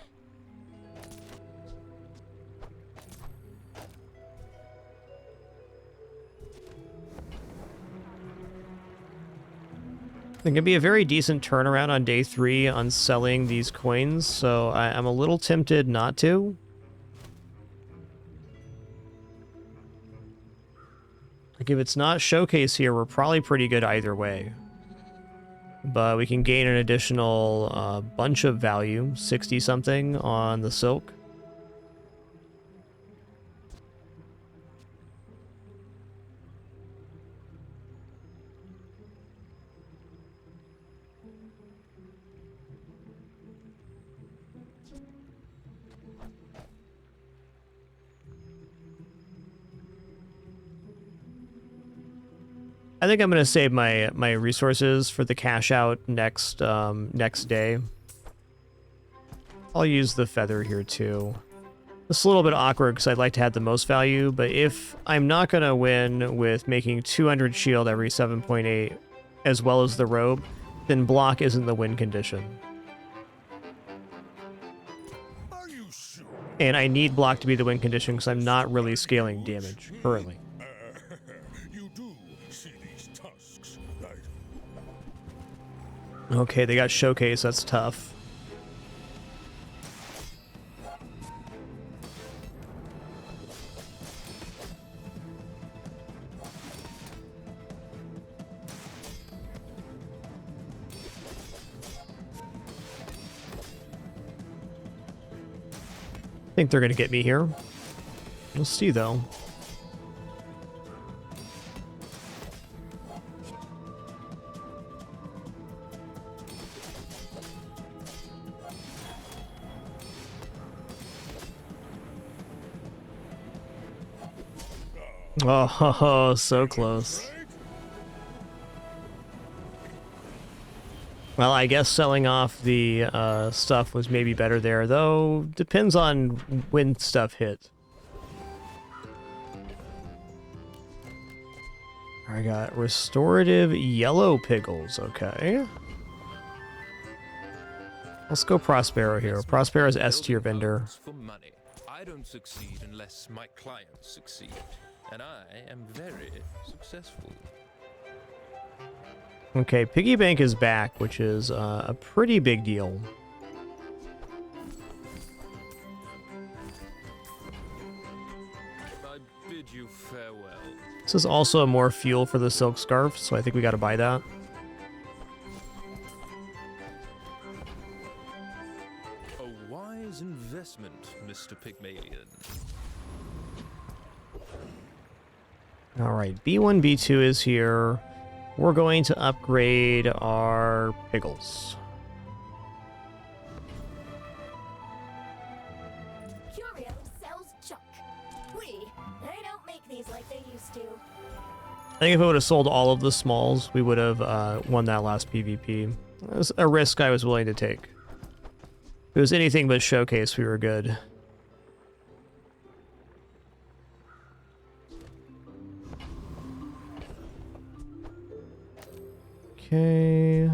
I think it'd be a very decent turnaround on day 3 on selling these coins, so I'm a little tempted not to. Like, if it's not showcase here, we're probably pretty good either way. But we can gain an additional bunch of value, 60 something on the silk. I think I'm gonna save my resources for the cash out next next day. I'll use the feather here too. It's a little bit awkward because I'd like to have the most value, but if I'm not going to win with making 200 shield every 7.8 as well as the robe, then block isn't the win condition. And I need block to be the win condition because I'm not really scaling damage currently. You do see these tusks, right? Okay, they got showcase. That's tough. I think they're going to get me here. We'll see, though. Oh, so close. Well, I guess selling off the stuff was maybe better there, though. Depends on when stuff hit. I got restorative yellow pickles. Okay. Let's go Prospero here. Prospero is S tier vendor. For money. I don't succeed unless my clients succeed, and I am very successful. Okay, Piggy Bank is back, which is a pretty big deal. I bid you farewell. This is also more fuel for the silk scarf, so I think we got to buy that. A wise investment, Mr. Pygmalion. All right, B1, B2 is here. We're going to upgrade our Piggles. Curio sells junk. They don't make these like they used to. I think if I would have sold all of the smalls, we would have won that last PvP. It was a risk I was willing to take. If it was anything but showcase, we were good. Okay.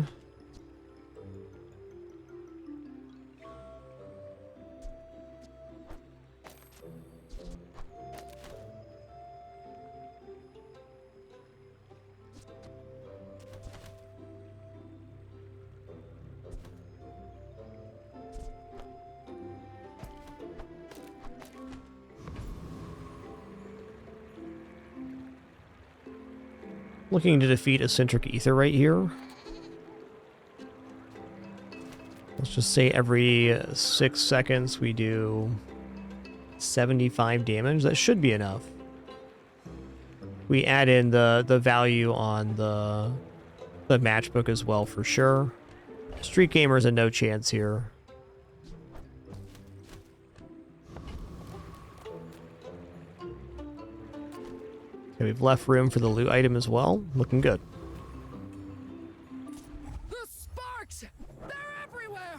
Looking to defeat eccentric ether right here. Let's just say every 6 seconds we do 75 damage. That should be enough. We add in the value on the matchbook as well for sure. Street Gamer's a no chance here. Okay, we've left room for the loot item as well. Looking good. The sparks! They're everywhere!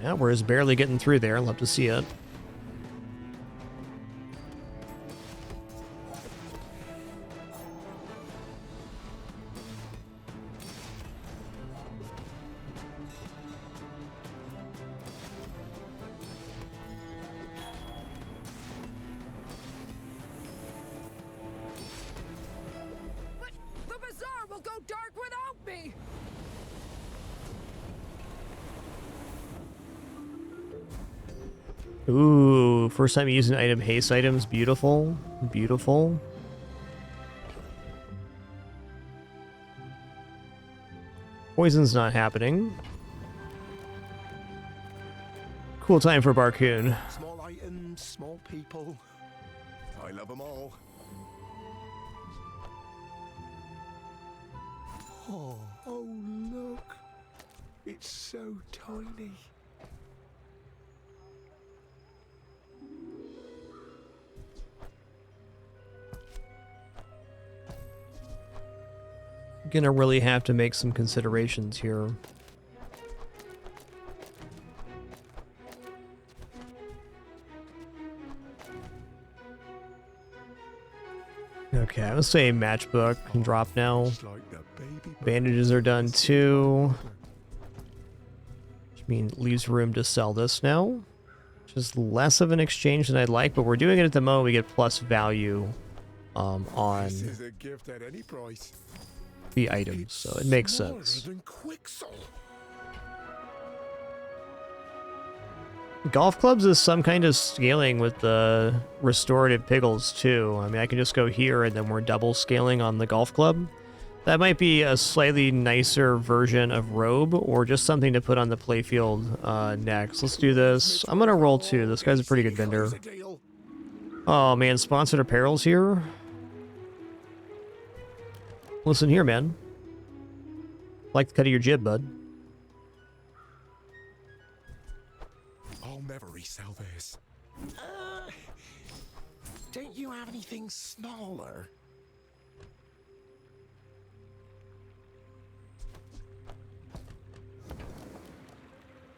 Yeah, we're just barely getting through there. Love to see it. The bazaar will go dark without me! Ooh, first time using item haste items. Beautiful. Beautiful. Poison's not happening. Cool time for Barcoon. Small items, small people. I love them all. Oh, look. It's so tiny. Gonna really have to make some considerations here. Okay, let's say matchbook can drop now. Bandages are done too. Which means leaves room to sell this now. Which is less of an exchange than I'd like, but we're doing it at the moment. We get plus value on This is a gift at any price. the items, so it makes sense. Than Quixel. Golf clubs is some kind of scaling with the restorative Piggles too. I mean, I can just go here and then we're double scaling on the golf club. That might be a slightly nicer version of robe or just something to put on the playfield next. Let's do this. I'm gonna roll 2. This guy's a pretty good vendor. Oh man, sponsored apparel's here. Listen here, man. Like the cut of your jib, bud. I'll never resell this. Don't you have anything smaller?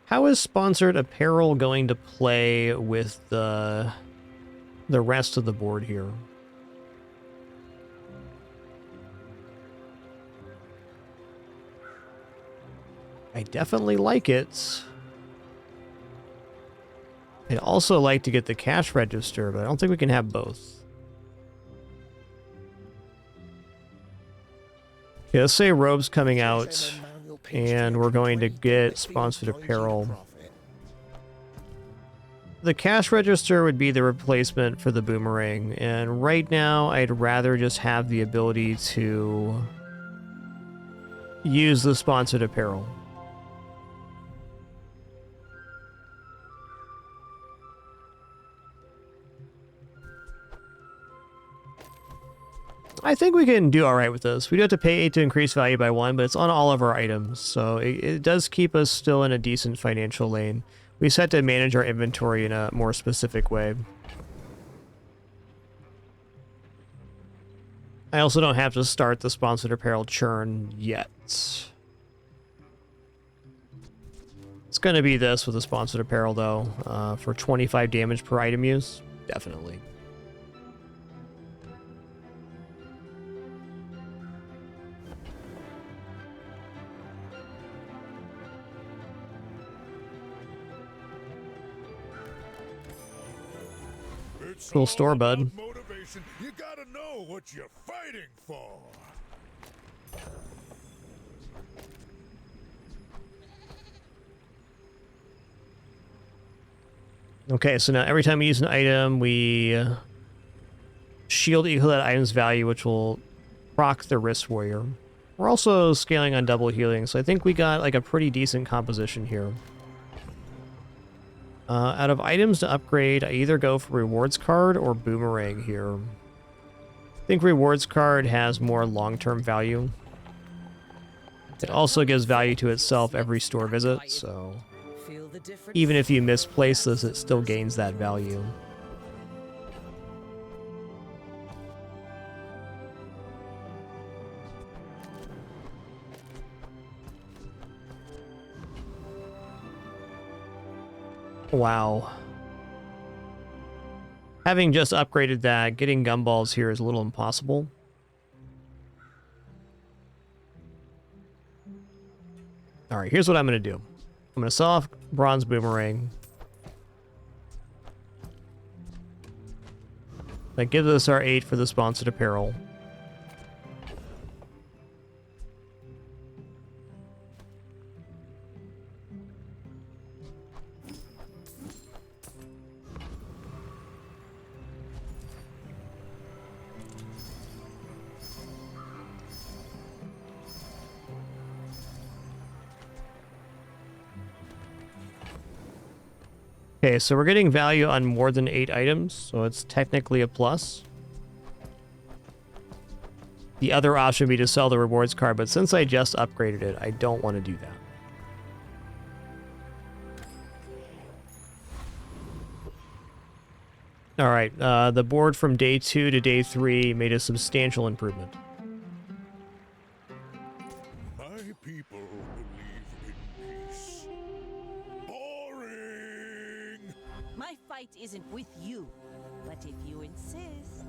How is sponsored apparel going to play with the rest of the board here? I definitely like it. I'd also like to get the cash register, but I don't think we can have both. Okay, let's say robe's coming out, and we're going to get sponsored apparel. The cash register would be the replacement for the boomerang, and right now I'd rather just have the ability to use the sponsored apparel. I think we can do all right with this. We do have to pay 8 to increase value by 1, but it's on all of our items, so it does keep us still in a decent financial lane. We just have to manage our inventory in a more specific way. I also don't have to start the sponsored apparel churn yet. It's going to be this with the sponsored apparel, though, for 25 damage per item use. Definitely. Cool store, bud. Motivation. You gotta know what you're fighting for. Okay, so now every time we use an item, we shield equal that item's value, which will proc the wrist warrior. We're also scaling on double healing, so I think we got like a pretty decent composition here. Out of items to upgrade, I either go for rewards card or boomerang here. I think rewards card has more long-term value. It also gives value to itself every store visit, so even if you misplace this, it still gains that value. Wow. Having just upgraded that, getting gumballs here is a little impossible. Alright, here's what I'm going to do. I'm going to sell off bronze boomerang. That gives us our 8 for the sponsored apparel. Okay, so we're getting value on more than 8 items, so it's technically a plus. The other option would be to sell the rewards card, but since I just upgraded it, I don't want to do that. Alright, the board from day 2 to day 3 made a substantial improvement. fight isn't with you, but if you insist.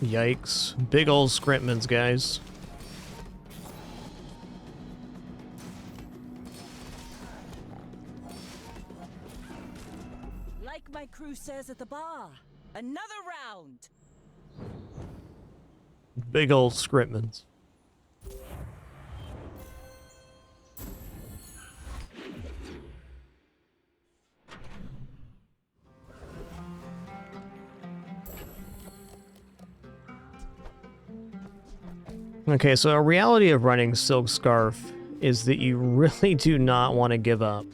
Yikes. Big ol' scrimpmans, guys. Like my crew says at the bar, another round. Big ol' scrimpmans. Okay, so a reality of running Silk Scarf is that you really do not want to give up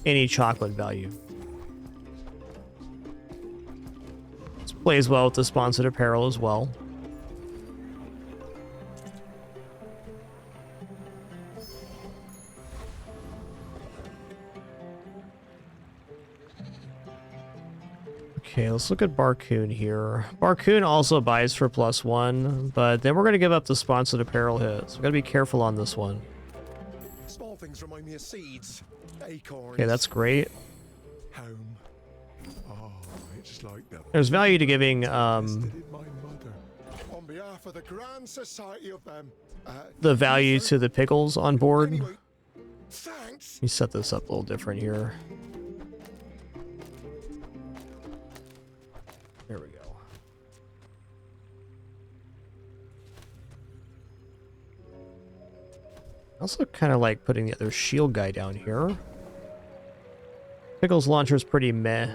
any chocolate value. This plays well with the sponsored apparel as well. Okay, let's look at Barcoon here. Barcoon also buys for +1, but then we're going to give up the sponsored apparel hit. So we got to be careful on this one. Small things remind me of seeds, acorns. Okay, that's great. Home. Oh, it's like the There's value to giving On behalf of the Grand Society of them. the value to the Piggles on board. Anyway, thanks. Let me set this up a little different here. There we go. I also kind of like putting the other shield guy down here. Pickles launcher's pretty meh.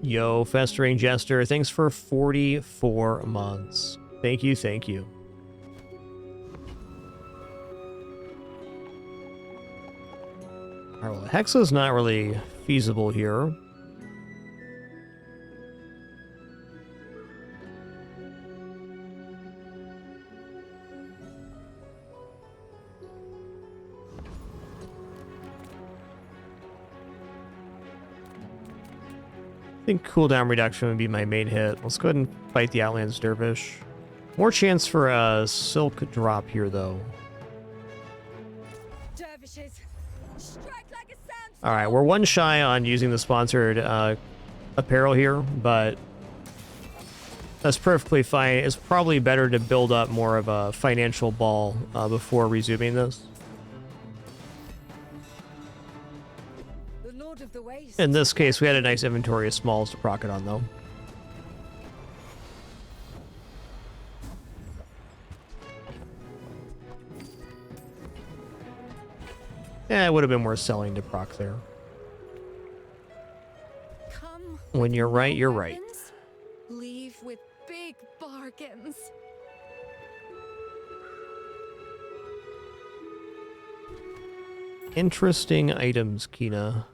Yo, Festering Jester, thanks for 44 months. Thank you, thank you. Alright, well, Hexa's not really feasible here. I think cooldown reduction would be my main hit. Let's go ahead and fight the Outlands Dervish. More chance for a silk drop here, though. Dervishes, strike like a sandstorm. Alright, we're one shy on using the sponsored apparel here, but that's perfectly fine. It's probably better to build up more of a financial ball before resuming this. The Lord of the Waste. In this case, we had a nice inventory of smalls to proc it on, though. Yeah, it would have been worth selling to proc there. Come When you're right, you're right. weapons, leave with big bargains. Interesting items, Kina.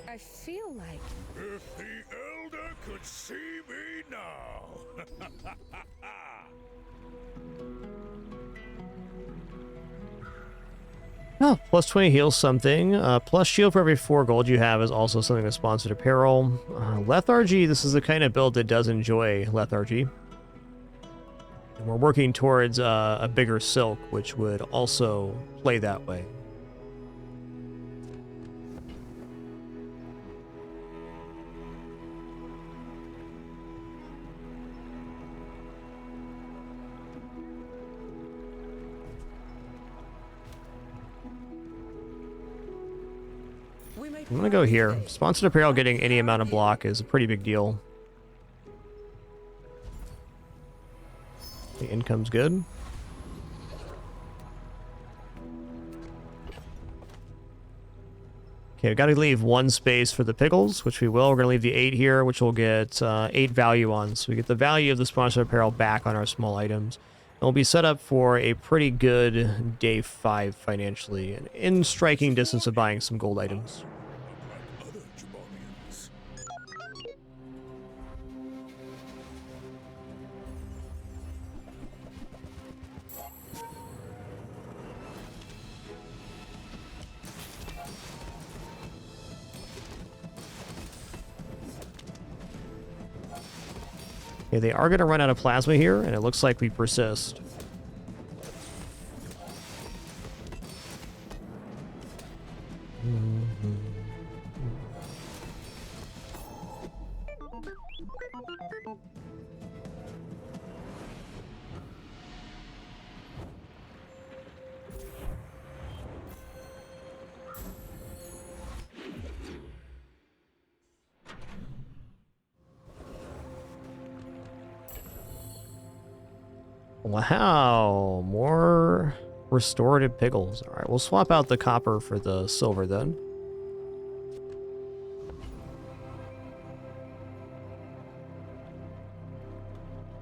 I feel like If the Elder could see me now. Oh, plus 20 heals something. Plus shield for every 4 gold you have is also something with sponsored apparel. Lethargy, this is the kind of build that does enjoy lethargy. And we're working towards a bigger silk, which would also play that way. I'm gonna go here. Sponsored apparel getting any amount of block is a pretty big deal. The income's good. Okay, we got to leave 1 space for the Piggles, which we will. We're going to leave the 8 here, which we'll get 8 value on. So we get the value of the sponsored apparel back on our small items. And we'll be set up for a pretty good day 5 financially, and in striking distance of buying some gold items. Okay, they are going to run out of plasma here, and it looks like we persist. Wow, more restorative Piggles. All right, we'll swap out the copper for the silver then.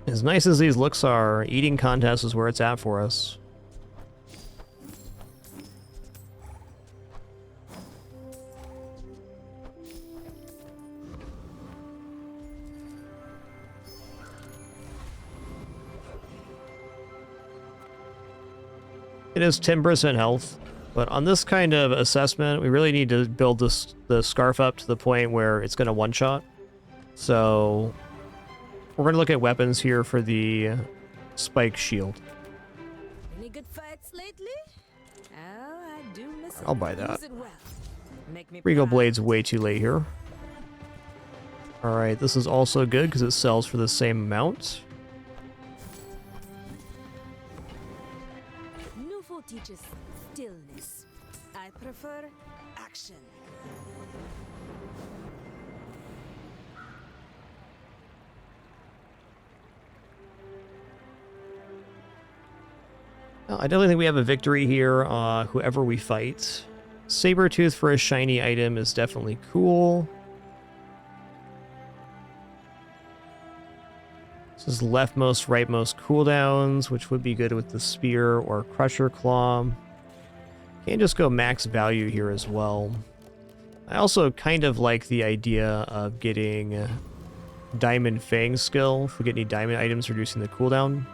As nice as these looks are, eating contest is where it's at for us. It is 10% health, but on this kind of assessment, we really need to build the scarf up to the point where it's going to one-shot. So we're going to look at weapons here for the spike shield. Any good fights lately? Oh, I do miss it. I'll buy that. Use it well. Make me Regal proud. Blade's way too late here. Alright, this is also good because it sells for the same amount. Nufo teaches stillness. I prefer action. I definitely think we have a victory here, whoever we fight. Sabretooth for a shiny item is definitely cool. This is leftmost, rightmost cooldowns, which would be good with the spear or crusher claw. Can just go max value here as well. I also kind of like the idea of getting Diamond Fang skill if we get any diamond items reducing the cooldown.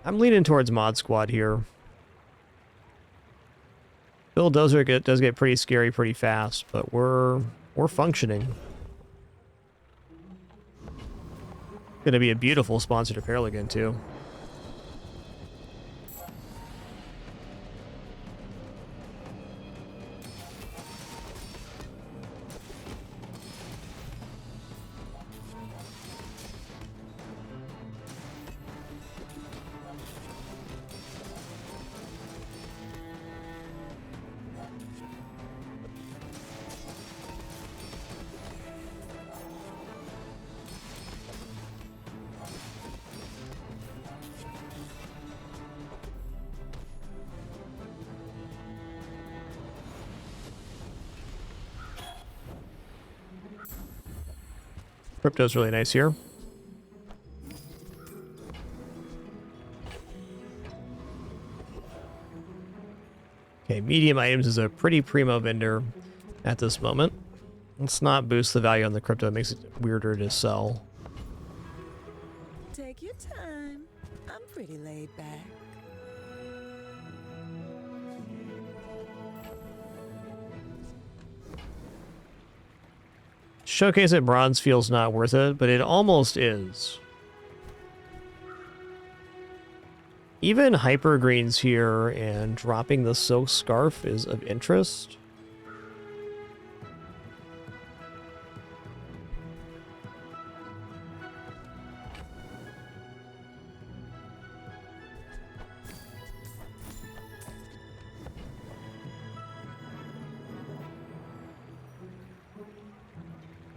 I'm leaning towards Mod Squad here. Bulldozer does get pretty scary pretty fast, but we're functioning. Gonna be a beautiful sponsored apparel again too. Crypto's really nice here. Okay, medium items is a pretty primo vendor at this moment. Let's not boost the value on the crypto. It makes it weirder to sell. Take your time. I'm pretty laid back. Showcase at bronze feels not worth it, but it almost is. Even hyper greens here and dropping the silk scarf is of interest.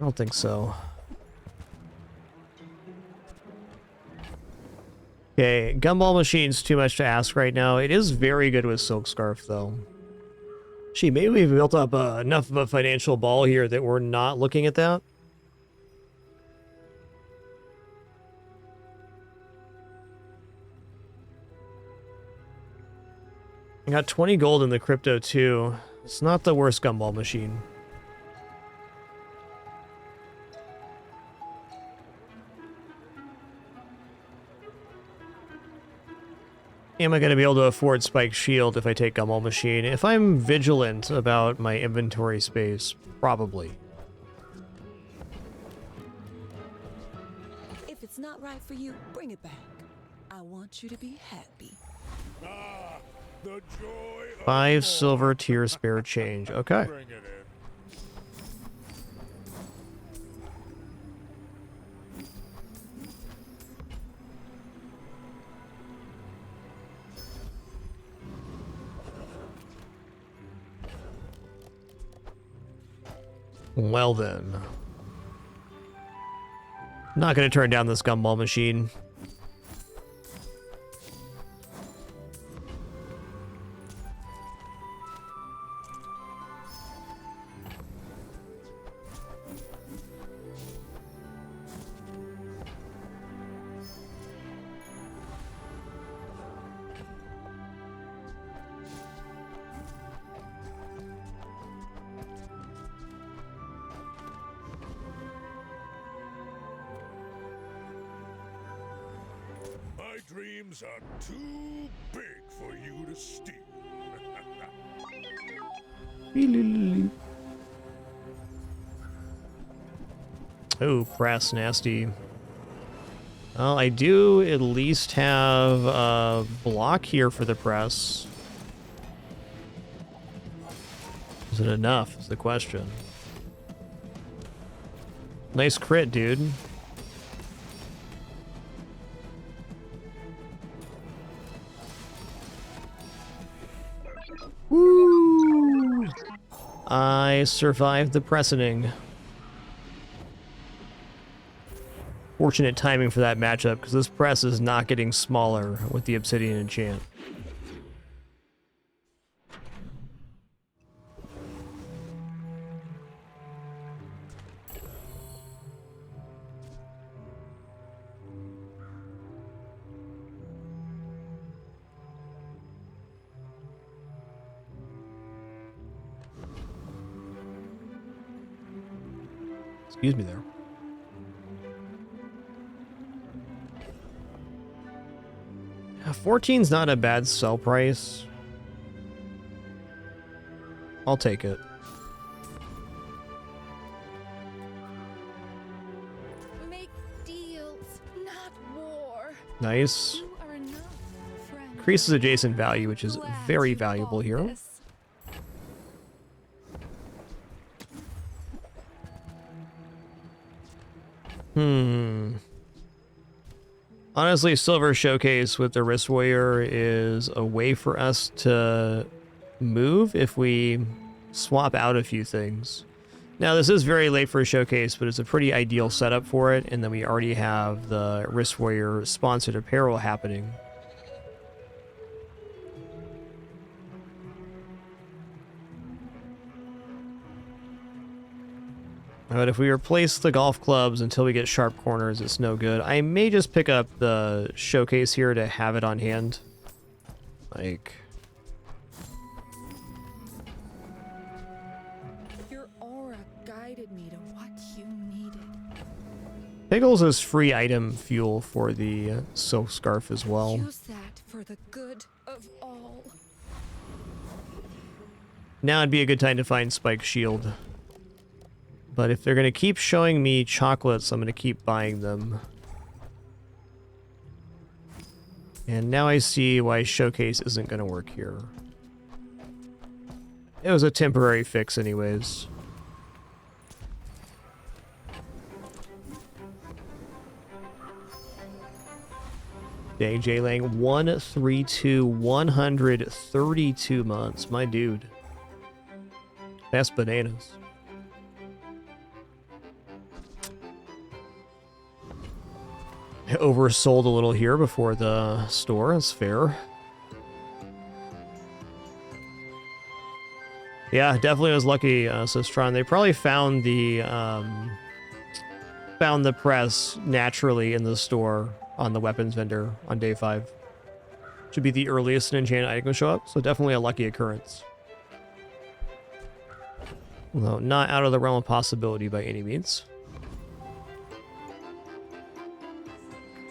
I don't think so. Okay, gumball machine's too much to ask right now. It is very good with silk scarf though. Gee, maybe we've built up enough of a financial ball here that we're not looking at that. I got 20 gold in the crypto too. It's not the worst gumball machine. Am I going to be able to afford Spike Shield if I take Gumball Machine? If I'm vigilant about my inventory space, probably. If it's not right for you, bring it back. I want you to be happy. Ah, the joy of 5 silver tier spare change. Okay. bring it in. Well then. Not going to turn down this Gumball Machine. My dreams are too big for you to steal. Oh, press nasty. Well, I do at least have a block here for the press. Is it enough, is the question. Nice crit, dude. Woo! I survived the pressing. Fortunate timing for that matchup, because this press is not getting smaller with the Obsidian enchant. Excuse me there. Yeah, 14's not a bad sell price. I'll take it. Make deals, not war. Nice. You are enough, friend. Increases adjacent value, which is very valuable here. This. Honestly, Silver Showcase with the Wrist Warrior is a way for us to move if we swap out a few things. Now, this is very late for a Showcase, but it's a pretty ideal setup for it, and then we already have the Wrist Warrior sponsored apparel happening. But if we replace the golf clubs until we get sharp corners, it's no good. I may just pick up the Showcase here to have it on hand. Like... Your aura guided me to what you needed. Piggles is free item fuel for the silk scarf as well. Use that for the good of all. Now would be a good time to find Spike Shield. But if they're going to keep showing me chocolates, I'm going to keep buying them. And now I see why Showcase isn't going to work here. It was a temporary fix anyways. Dang, J-Lang, 132, 132 months. My dude. That's bananas. I oversold a little here before the store. That's fair. Yeah, definitely was lucky, Sistron. They probably found the press naturally in the store on the weapons vendor on day 5. Should be the earliest an enchanted item can show up, so definitely a lucky occurrence. Although not out of the realm of possibility by any means.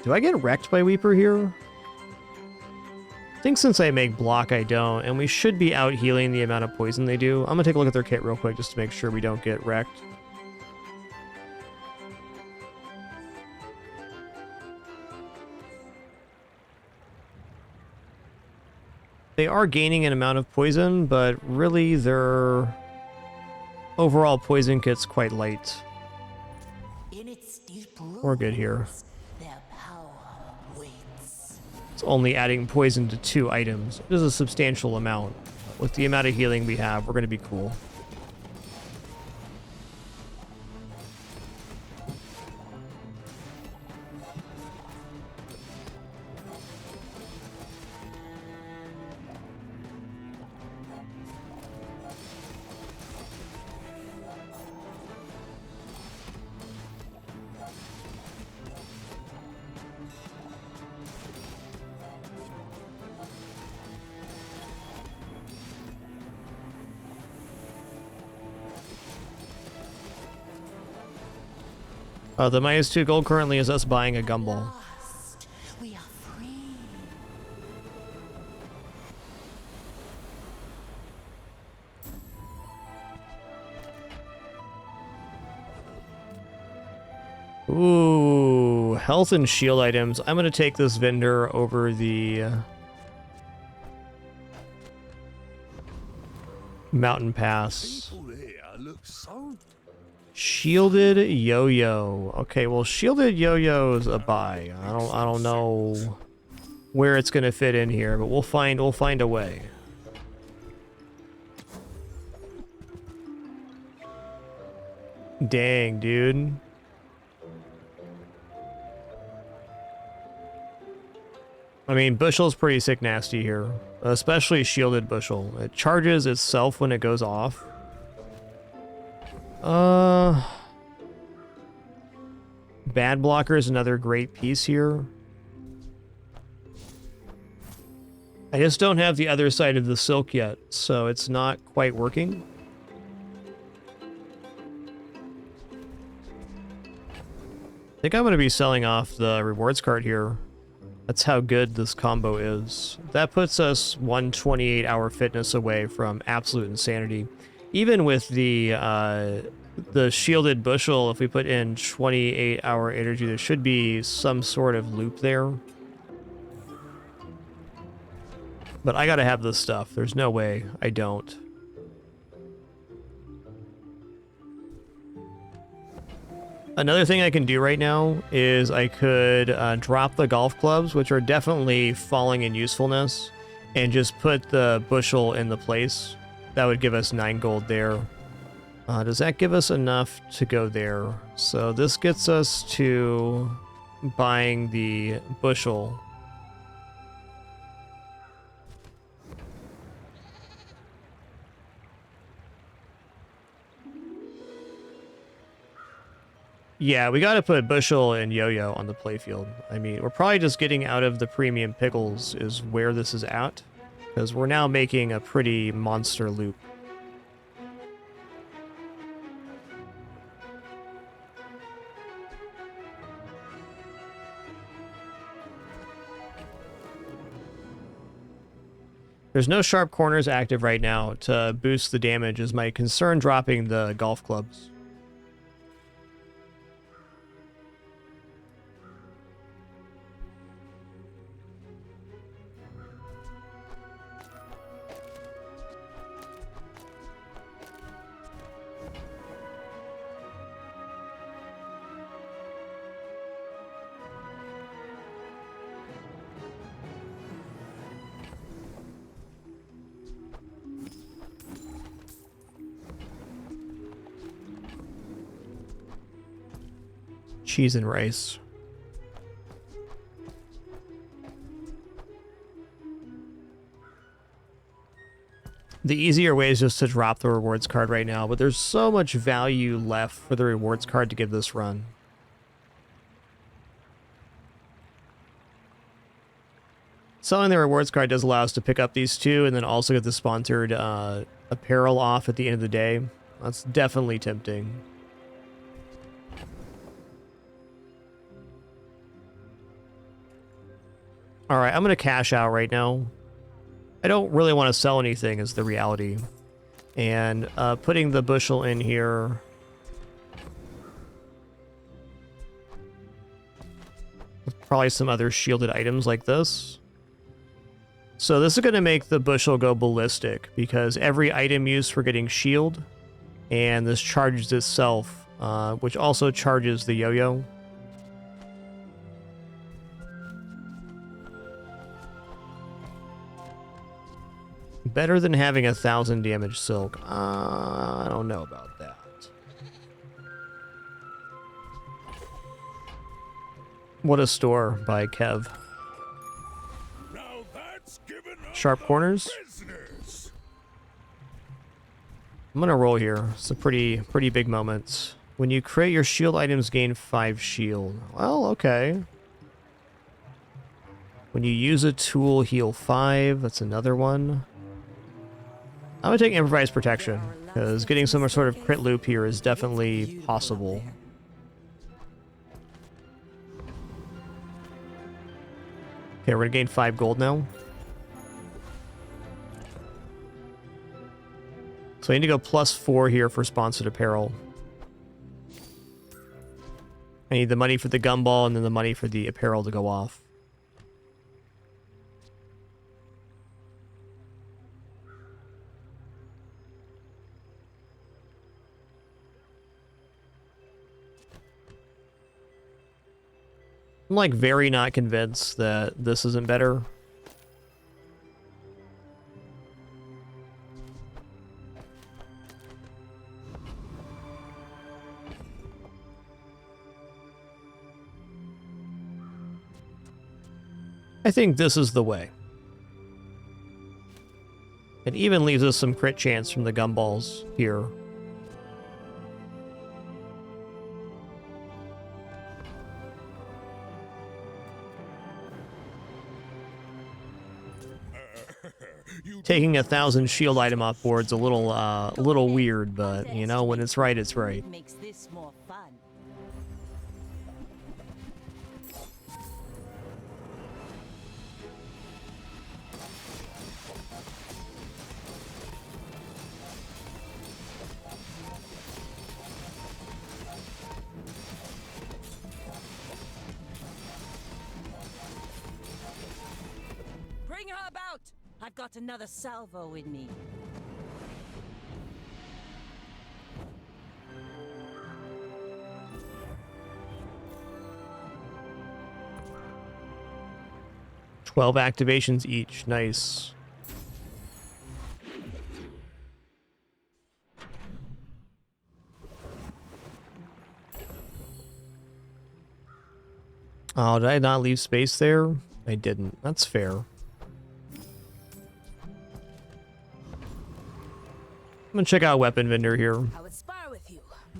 Do I get wrecked by Weeper here? I think since I make block, I don't, and we should be out healing the amount of poison they do. I'm gonna take a look at their kit real quick just to make sure we don't get wrecked. They are gaining an amount of poison, but really their overall poison kit's quite light. We're good here. It's only adding poison to 2 items. It is a substantial amount. With the amount of healing we have, we're going to be cool. The -2 gold currently is us buying a gumball. We are free. Ooh, health and shield items. I'm going to take this vendor over the mountain pass. Shielded yo-yo. Okay, well, shielded yo-yo's a buy. I don't know where it's gonna fit in here, but we'll find a way. Dang, dude. I mean, Bushel's pretty sick nasty here, especially shielded Bushel. It charges itself when it goes off. Bad blocker is another great piece here. I just don't have the other side of the silk yet, so it's not quite working. I think I'm going to be selling off the rewards card here. That's how good this combo is. That puts us 128-hour fitness away from absolute insanity. Even with the shielded bushel, if we put in 28-hour energy, there should be some sort of loop there. But I gotta have this stuff. There's no way I don't. Another thing I can do right now is I could drop the golf clubs, which are definitely falling in usefulness, and just put the bushel in the place. That would give us 9 gold there. Does that give us enough to go there? So this gets us to buying the bushel. Yeah, we gotta put bushel and yo-yo on the playfield. I mean, we're probably just getting out of the premium pickles is where this is at, because we're now making a pretty monster loop. There's no sharp corners active right now to boost the damage, is my concern dropping the golf clubs. Cheese and rice. The easier way is just to drop the rewards card right now, but there's so much value left for the rewards card to give this run. Selling the rewards card does allow us to pick up these two and then also get the sponsored apparel off at the end of the day. That's definitely tempting. All right, I'm going to cash out right now. I don't really want to sell anything is the reality. And putting the bushel in here. With probably some other shielded items like this. So this is going to make the bushel go ballistic because every item used for getting shield, and this charges itself, which also charges the yo-yo. Better than having 1,000 damage silk. I don't know about that. What a store by Kev. Sharp corners. I'm gonna roll here. It's a pretty big moment. When you create your shield items, gain 5 shield. Well, okay. When you use a tool, heal 5. That's another one. I'm gonna take improvised protection because getting some sort of crit loop here is definitely possible. Okay, we're gonna gain 5 gold now. So I need to go +4 here for sponsored apparel. I need the money for the gumball and then the money for the apparel to go off. I'm like very not convinced that this isn't better. I think this is the way. It even leaves us some crit chance from the gumballs here. Taking 1,000 shield item off board's a little weird, but you know, when it's right, it's right. Makes this more fun. Bring her about! I've got another salvo in me. "12 activations each. Nice. Oh, did I not leave space there? I didn't. That's fair. I'm gonna check out weapon vendor here. I would spar with you,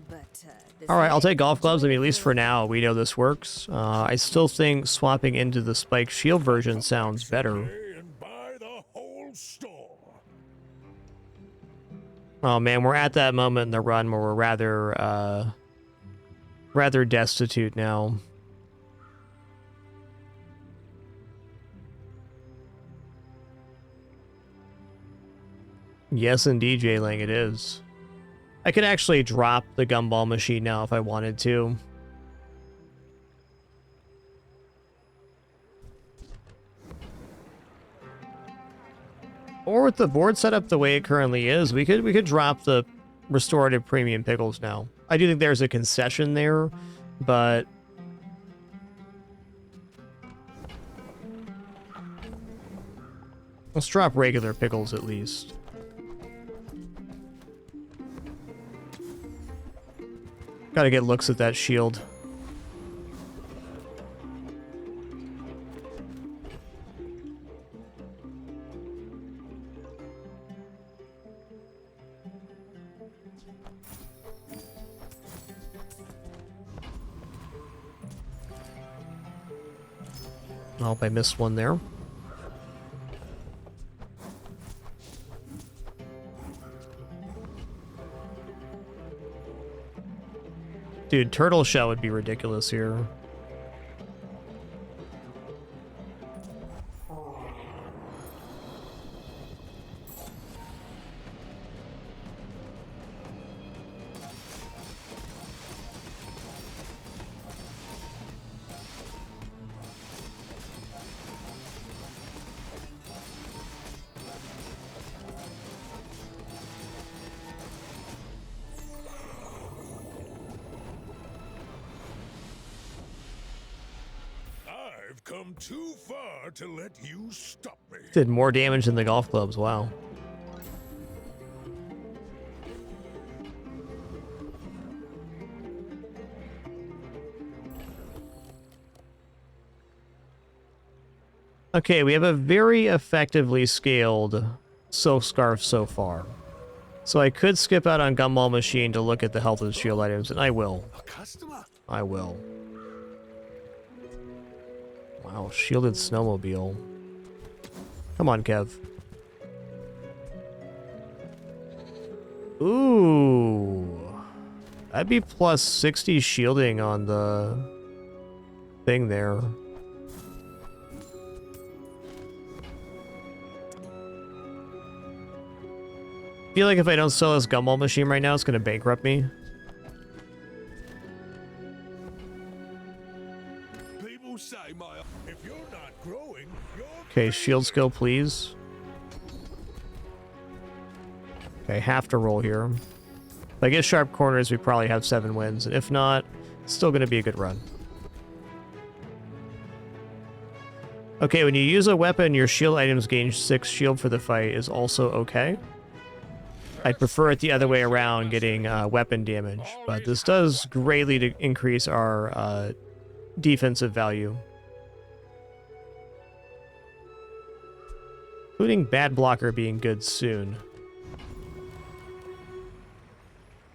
but Alright, I'll take golf gloves. I mean, at least for now, we know this works. I still think swapping into the spike shield version sounds better. Oh man, we're at that moment in the run where we're rather destitute now. Yes, indeed, J-Lang, it is. I could actually drop the gumball machine now if I wanted to. Or with the board setup the way it currently is, we could drop the restorative premium pickles now. I do think there's a concession there, but let's drop regular pickles at least. Gotta get looks at that shield. I hope I missed one there. Dude, turtle shell would be ridiculous here. I've come too far to let you stop me. Did more damage than the golf clubs, wow. Okay, we have a very effectively scaled Silk Scarf so far. So I could skip out on Gumball Machine to look at the health of the shield items, and I will. I will. Wow, shielded snowmobile. Come on, Kev. Ooh. That'd be plus 60 shielding on the thing there. I feel like if I don't sell this Gumball Machine right now, it's going to bankrupt me. People say if you're not growing, Okay, shield skill, please. Okay, have to roll here. If I get sharp corners, we probably have 7 wins. And if not, it's still going to be a good run. Okay, when you use a weapon, your shield items gain 6 shield for the fight is also okay. I'd prefer it the other way around, getting weapon damage. But this does greatly increase our defensive value. Including Bad Blocker being good soon.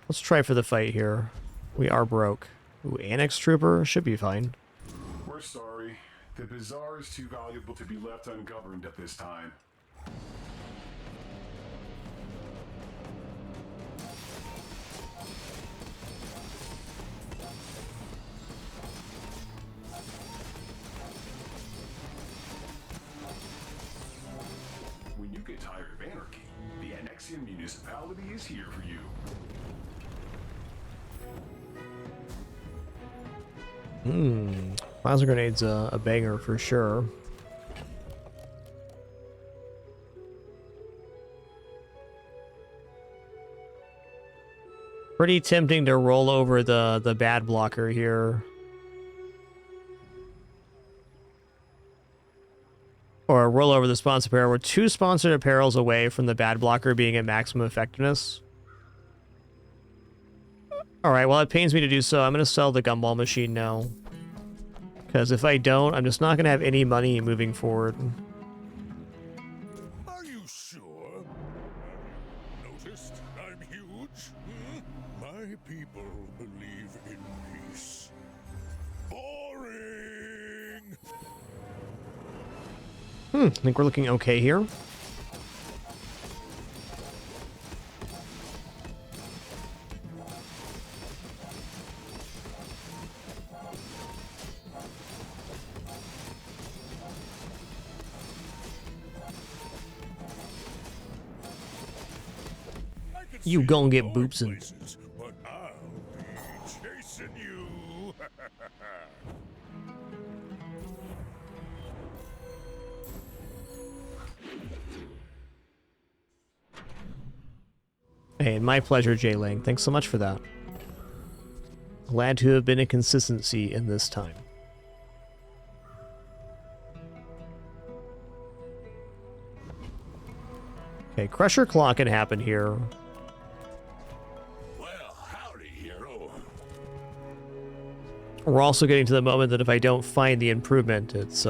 Let's try for the fight here. We are broke. Ooh, Annex Trooper should be fine. We're sorry. The Bazaar is too valuable to be left ungoverned at this time. When you get tired of anarchy, the Annexian municipality is here for you. Plasma Grenade's a banger for sure. Pretty tempting to roll over the Bad Blocker here. Or roll over the Sponsored Apparel. We're 2 Sponsored Apparels away from the Bad Blocker being at maximum effectiveness. Alright, well it pains me to do so. I'm going to sell the Gumball Machine now. Because if I don't, I'm just not going to have any money moving forward. Are you sure? Noticed I'm huge? My people believe in peace. Boring! I think we're looking okay here. You gonna get boops and... But I'll be chasing you. Hey, my pleasure, Jay Lang. Thanks so much for that. Glad to have been a consistency in this time. Okay, Crusher Claw can happen here. We're also getting to the moment that if I don't find the improvement, it's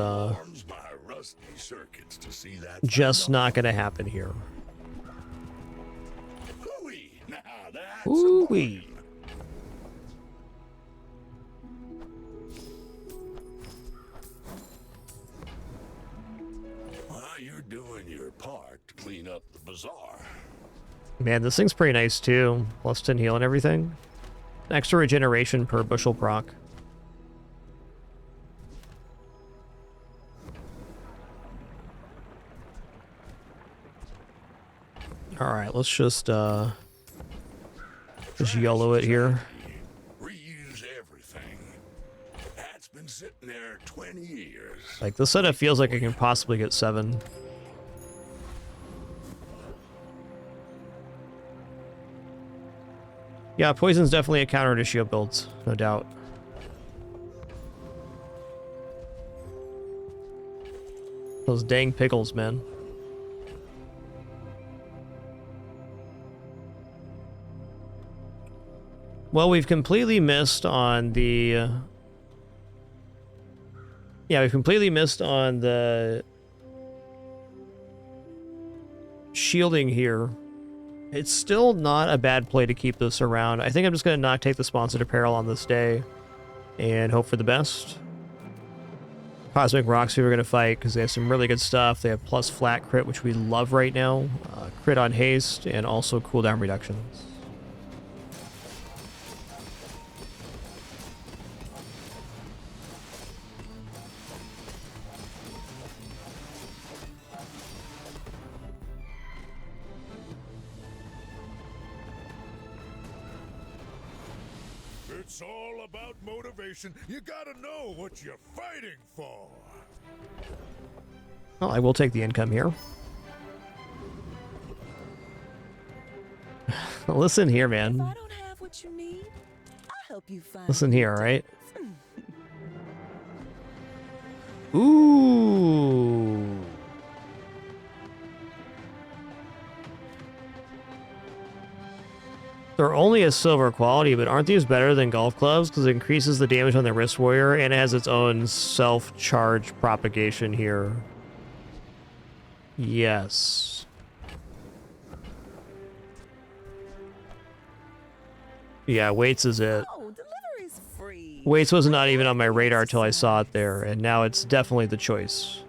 just not going to happen here. Ooh-wee. Man, this thing's pretty nice too. Plus 10 heal and everything. Extra regeneration per bushel proc. Alright, let's just YOLO it here. Reuse everything. That's been sitting there 20 years. Like, this setup feels like it can possibly get 7. Yeah, poison's definitely a counter to shield builds, no doubt. Those dang pickles, man. Well, we've completely missed on the... yeah, we've completely missed on the shielding here. It's still not a bad play to keep this around. I think I'm just going to not take the sponsored apparel on this day and hope for the best. Cosmic Rocks we were going to fight because they have some really good stuff. They have plus flat crit, which we love right now. Crit on haste and also cooldown reductions. It's all about motivation. You gotta know what you're fighting for. Well, I will take the income here. Listen here, man. If I don't have what you need, I'll help you find. Listen here, alright? Ooh. They're only a silver quality, but aren't these better than golf clubs? Because it increases the damage on the wrist warrior and it has its own self-charge propagation here. Yes. Yeah, weights is it. Weights was not even on my radar till I saw it there, and now it's definitely the choice.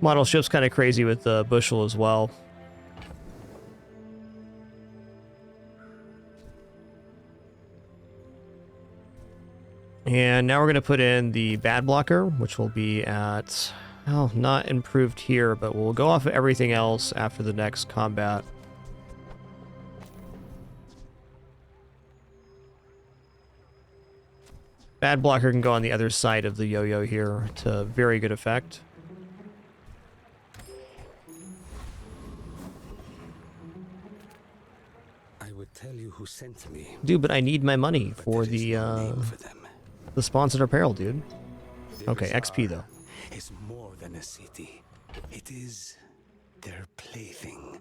Model ship's kind of crazy with the bushel as well. And now we're going to put in the bad blocker, which will be at, well, not improved here, but we'll go off of everything else after the next combat. Bad blocker can go on the other side of the yo-yo here to very good effect. I would tell you who sent me. Dude, but I need my money for the sponsored apparel, dude. Okay, XP though. Is more than a city. It is their plaything.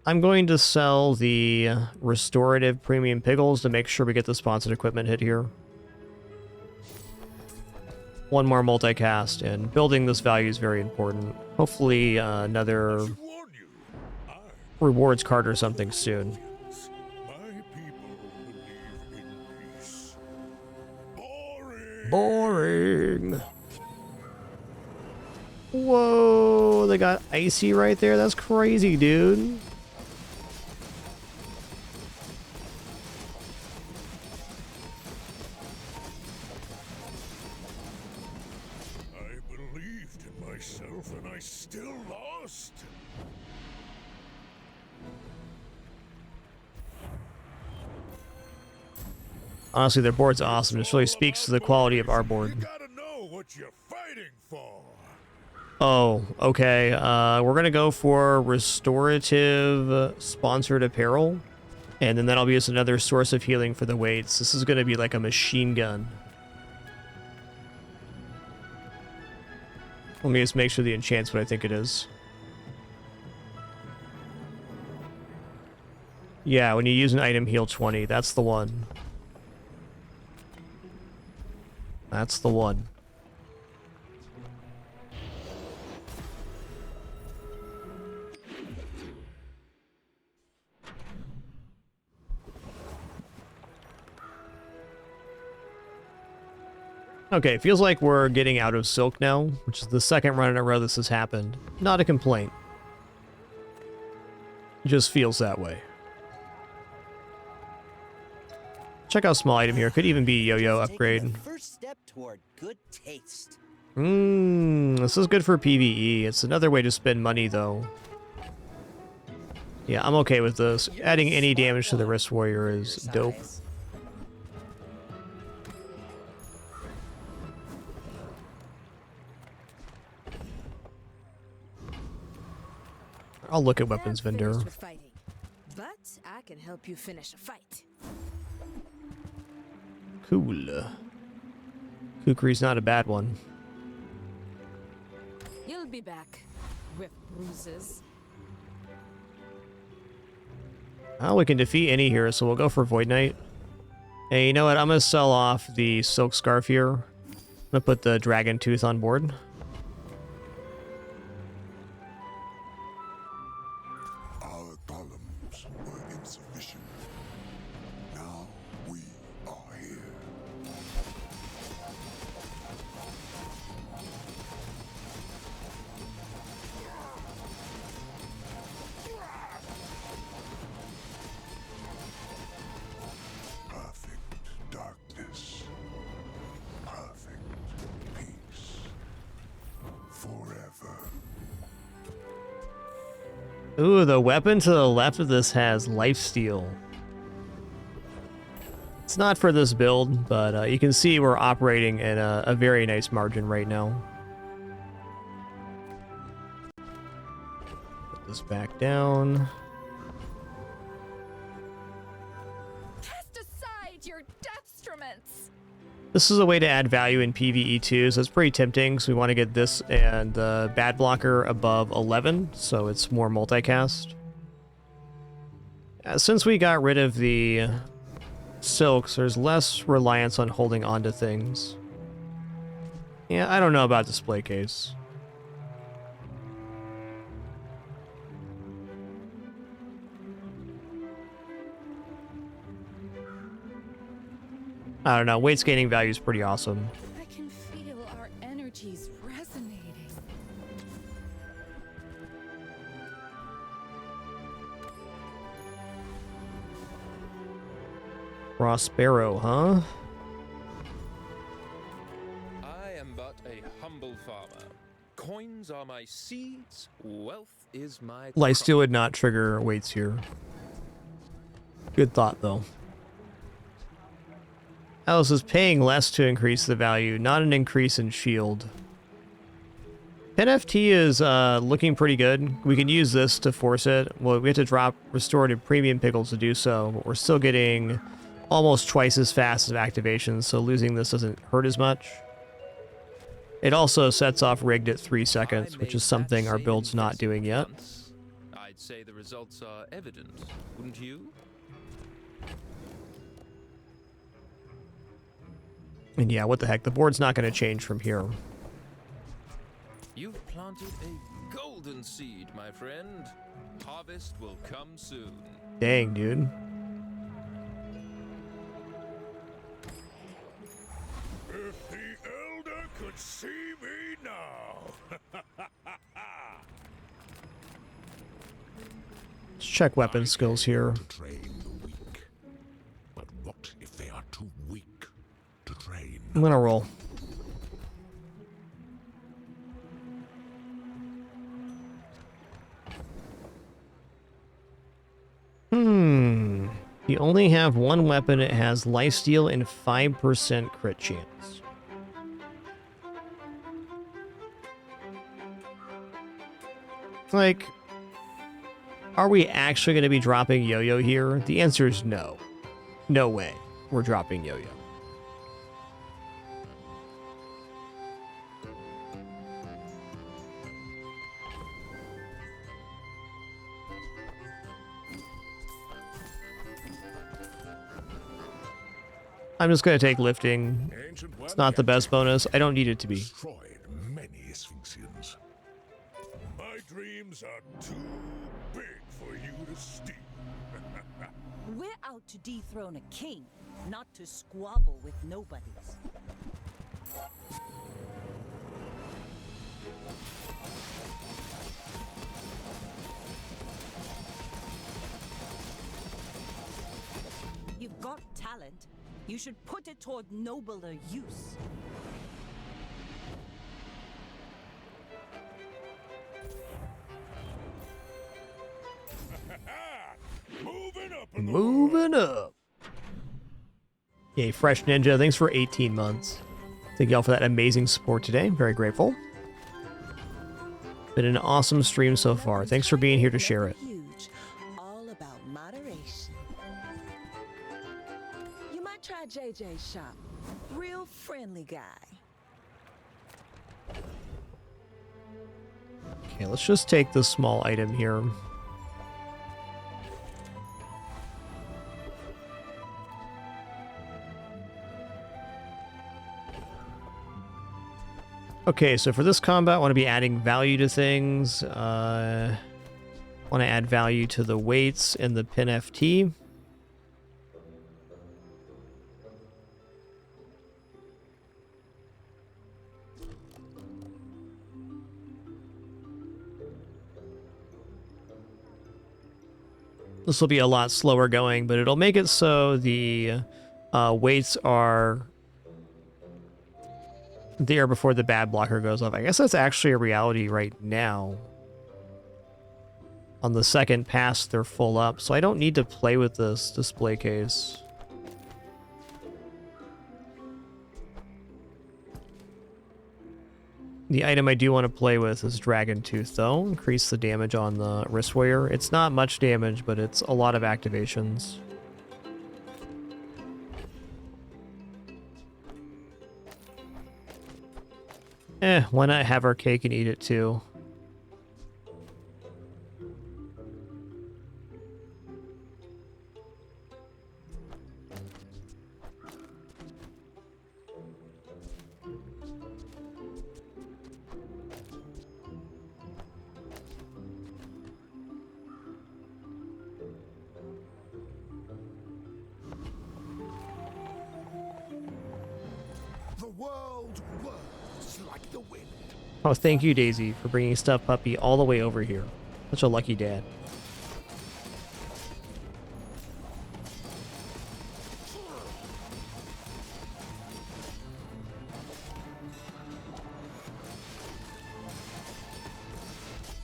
I'm going to sell the restorative premium Piggles to make sure we get the sponsored equipment hit here. One more multicast, and building this value is very important. Hopefully another rewards card or something soon. Boring. Whoa, they got icy right there. That's crazy, dude. I believed in myself and I still lost. Honestly, their board's awesome. This really speaks to the quality of our board. You gotta know what you're fighting for. Oh, okay. We're gonna go for restorative sponsored apparel, and then that'll be just another source of healing for the weights. This is gonna be like a machine gun. Let me just make sure the enchant's what I think it is. Yeah, when you use an item, heal 20. That's the one. That's the one. Okay, feels like we're getting out of silk now, which is the second run in a row this has happened. Not a complaint. Just feels that way. Check out small item here. Could even be yo-yo upgrade. First step toward good taste. This is good for PvE. It's another way to spend money, though. Yeah, I'm okay with this. Adding any damage to the wrist warrior is dope. I'll look at weapons vendor. But I can help you finish a fight. Cool. Kukri's not a bad one. You'll be back with bruises. We can defeat any here, so we'll go for Void Knight. Hey, you know what? I'm gonna sell off the Silk Scarf here. I'm gonna put the Dragon Tooth on board. Our columns were insufficient. Now we are here. Perfect darkness. Perfect peace. Forever. Ooh, the weapon to the left of this has lifesteal. It's not for this build, but you can see we're operating in a very nice margin right now. Put this back down. Cast aside your destruments. This is a way to add value in PvE too, so it's pretty tempting. So we want to get this and the bad blocker above 11, so it's more multicast. Since we got rid of the silks, there's less reliance on holding onto things. Yeah, I don't know about display case. I don't know, weight scaling value is pretty awesome. I can feel our energies resonating. Prospero, huh? I am but a humble farmer. Coins are my seeds, wealth is my Lifesteal would not trigger weights here. Good thought, though. Alice is paying less to increase the value, not an increase in shield. NFT is looking pretty good. We can use this to force it. Well, we have to drop restorative premium pickles to do so, but we're still getting almost twice as fast as activation, so losing this doesn't hurt as much. It also sets off rigged at 3 seconds, which is something our build's not doing yet. I'd say the results are evident, wouldn't you? And yeah, what the heck, the board's not going to change from here. You've planted a golden seed, my friend. Harvest will come soon. Dang, dude. If the Elder could see me now. Let's check weapon skills here. Train the weak. But what if they are too weak to train? I'm gonna roll. You only have one weapon, it has lifesteal and 5% crit chance. Like, are we actually going to be dropping yo-yo here? The answer is no. No way we're dropping yo-yo. I'm just going to take lifting. It's not the best bonus. I don't need it to be. Destroyed many Sphinxians. My dreams are too big for you to steal. We're out to dethrone a king, not to squabble with nobodies. talent, you should put it toward nobler use. Moving up. Yay, Fresh Ninja. Thanks for 18 months. Thank y'all for that amazing support today. Very grateful. Been an awesome stream so far. Thanks for being here to share it. Huge. All about moderation. You might try JJ's shop. Real friendly guy. Okay, let's just take this small item here. Okay, so for this combat, I want to be adding value to things. Want to add value to the weights and the pin FT. This will be a lot slower going, but it'll make it so the weights are there before the bad blocker goes off. I guess that's actually a reality right now. On the second pass, they're full up, so I don't need to play with this display case. The item I do want to play with is Dragon Tooth, though. Increase the damage on the wrist wear. It's not much damage, but it's a lot of activations. Why not have our cake and eat it too? The world whirls like the wind. Oh, thank you, Daisy, for bringing Stuffed Puppy all the way over here. Such a lucky dad.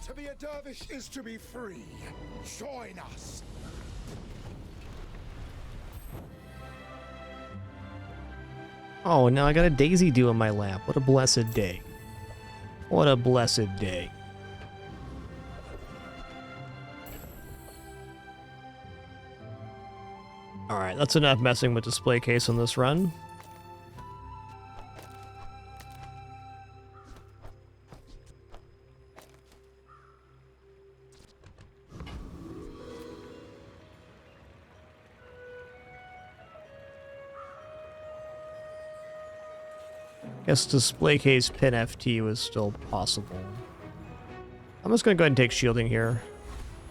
To be a dervish is to be free. Join us. Oh, now I got a Daisy Dew in my lap. What a blessed day. What a blessed day. Alright, that's enough messing with display case on this run. Guess display case pin FT was still possible. I'm just gonna go ahead and take shielding here.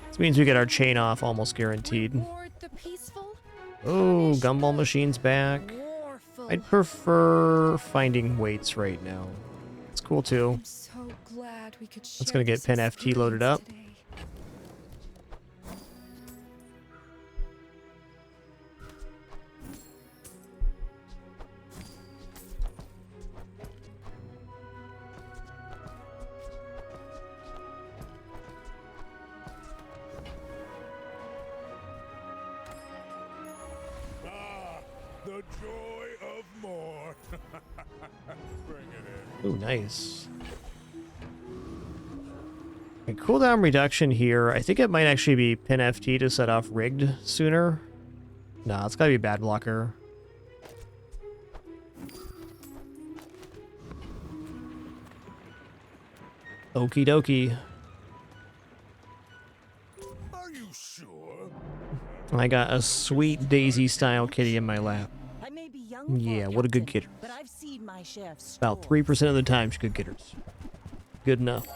This means we get our chain off almost guaranteed. Oh, gumball machine's back. I'd prefer finding weights right now. It's cool too. I'm so glad we could share That's gonna get pin FT loaded up. today. The joy of more. Bring it in. Ooh, nice. Okay, cooldown reduction here. I think it might actually be pin FT to set off rigged sooner. Nah, it's gotta be bad blocker. Okie dokie. Are you sure? I got a sweet Daisy style kitty in my lap. I may be young, Yeah, what a good kidder. but I've seen my share of About 3% of the time she's good kidders. Good enough.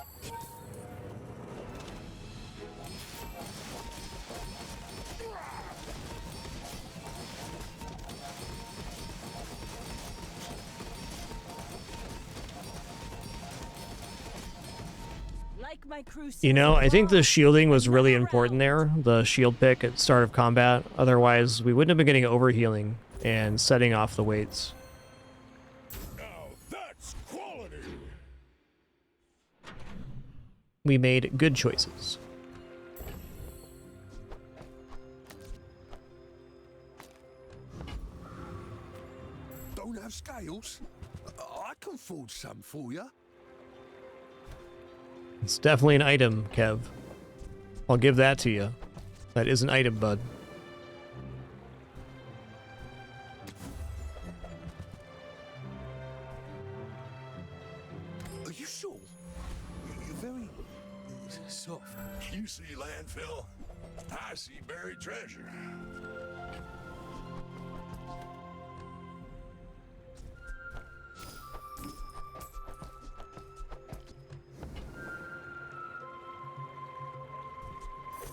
Like like my crew says You know, I think the shielding was really another important there, the shield pick at start of combat. Otherwise, we wouldn't have been getting overhealing and setting off the weights. Now that's quality. We made good choices. Don't have scales? I can forge some for you. It's definitely an item, Kev. I'll give that to you. That is an item, bud. Are you sure? You're very soft. You see landfill, I see buried treasure.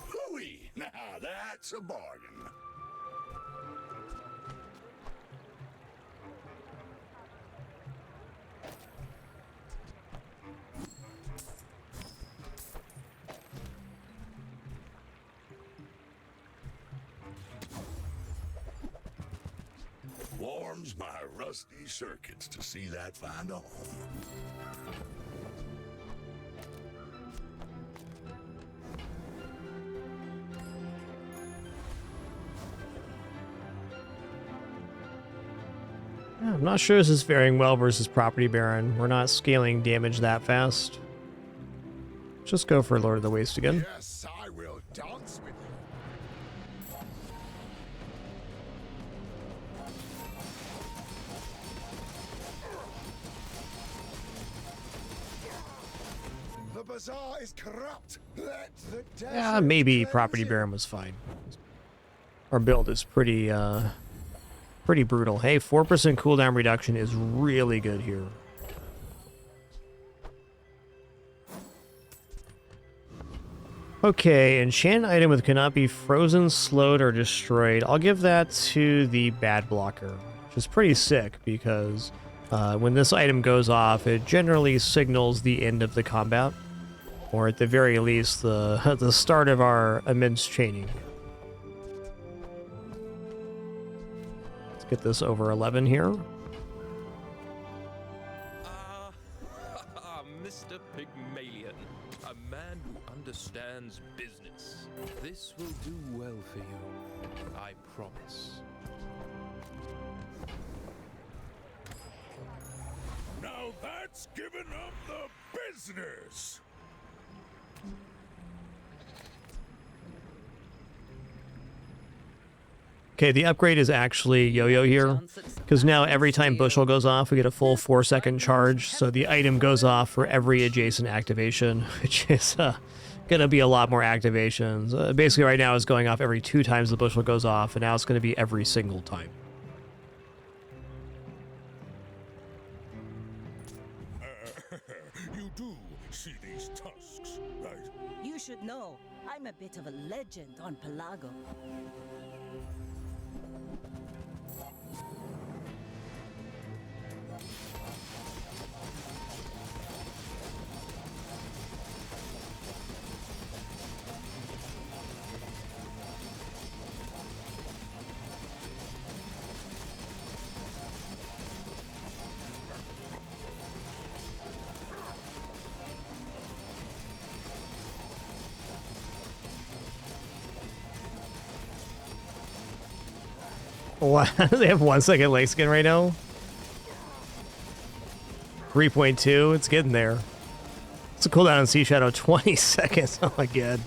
Hooey! Now that's a bargain. Warms my rusty circuits to see that find a home. Yeah, I'm not sure this is faring well versus Property Baron. We're not scaling damage that fast. Just go for Lord of the Waste again. Yes, I will dance with you. The bazaar is corrupt. Let the Yeah, maybe Property Baron was fine. Our build is pretty brutal. Hey, 4% cooldown reduction is really good here. Okay, enchant item with cannot be frozen, slowed, or destroyed. I'll give that to the bad blocker, which is pretty sick because when this item goes off, it generally signals the end of the combat, or at the very least, the start of our immense chaining. Let's get this over 11 here. Mr. Pygmalion, a man who understands business. This will do well for you, I promise. Now that's giving up the business. Okay, the upgrade is actually yo-yo here, because now every time Bushel goes off, we get a full 4-second charge, so the item goes off for every adjacent activation, which is going to be a lot more activations. Basically, right now it's going off every 2 times the Bushel goes off, and now it's going to be every single time. You do see these tusks, right? You should know, I'm a bit of a legend on Pelago. What? They have 1 second late skin right now? 3.2, it's getting there. It's a cooldown on Sea Shadow, 20 seconds. Oh my god.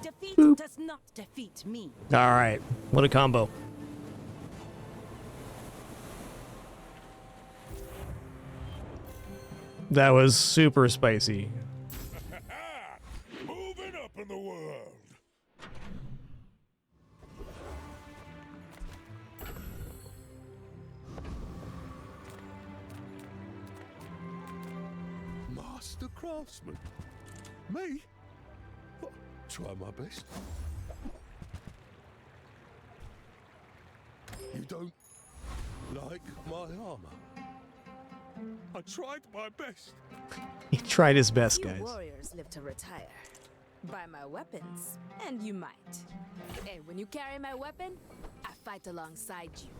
Defeat does not defeat me. Alright, what a combo. That was super spicy. Moving up in the world. Master craftsman. Me? Well, try my best. You don't like my armor. I tried my best. He tried his best, Few guys. warriors live to retire. Buy my weapons, and you might. And when you carry my weapon, I fight alongside you.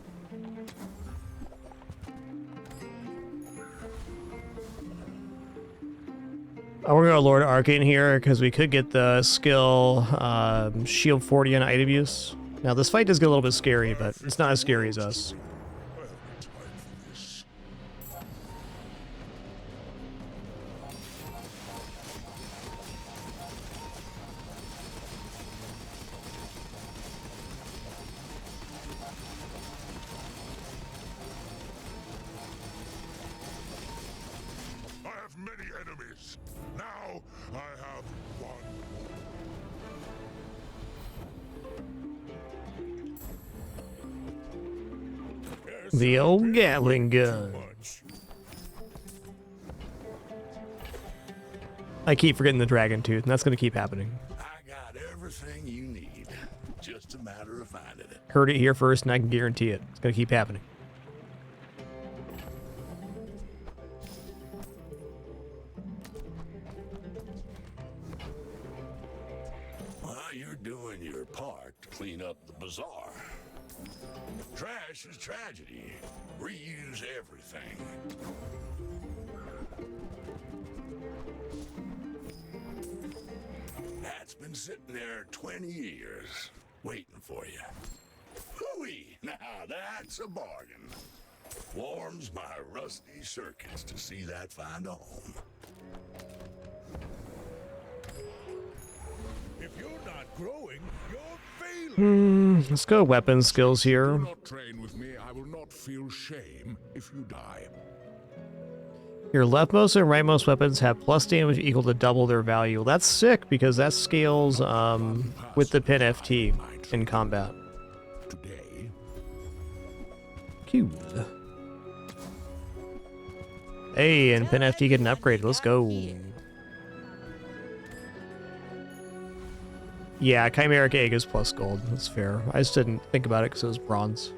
We're gonna Lord Arcane here because we could get the skill Shield 40 on item use. Now this fight does get a little bit scary, but it's not as scary as us. I have many enemies. Now I have one. The old Gatling gun. I keep forgetting the Dragon Tooth, and that's gonna keep happening. I got everything you need. Just a matter of finding it. Heard it here first, and I can guarantee it. It's gonna keep happening. Well, you're doing your part to clean up the bazaar. Trash is tragedy. Reuse everything. That's been sitting there 20 years, waiting for you. Hooey! Now that's a bargain. Warms my rusty circuits to see that find a home. If you're not growing, you're failing. Let's go weapon skills here. Do not train with me. I will not feel shame if you die. Your leftmost and rightmost weapons have plus damage equal to double their value. That's sick because that scales with the pin FT in combat. Today. Cute. Hey, and pin FT getting upgraded. Let's go. Yeah, Chimeric Egg is plus gold. That's fair. I just didn't think about it because it was bronze.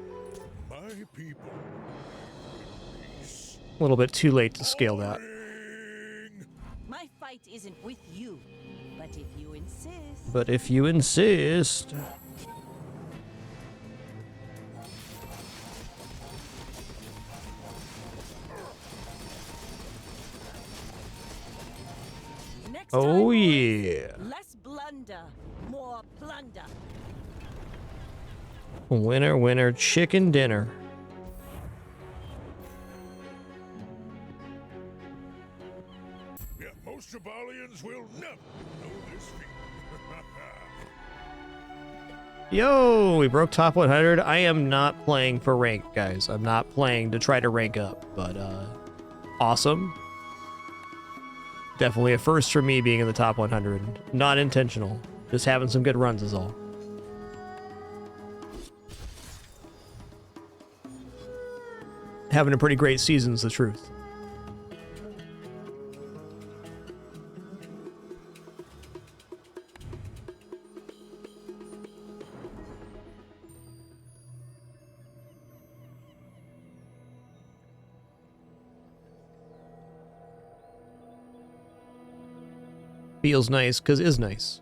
A little bit too late to scale that. My fight isn't with you, but if you insist. But if you insist. Next Oh time, yeah. less blunder, more plunder. Winner, winner, chicken dinner. Yeah, most Jabalians will never know this feat. Yo, we broke top 100. I am not playing for rank, guys. I'm not playing to try to rank up, but awesome. Definitely a first for me being in the top 100. Not intentional. Just having some good runs is all. Having a pretty great season's the truth. Feels nice because is nice.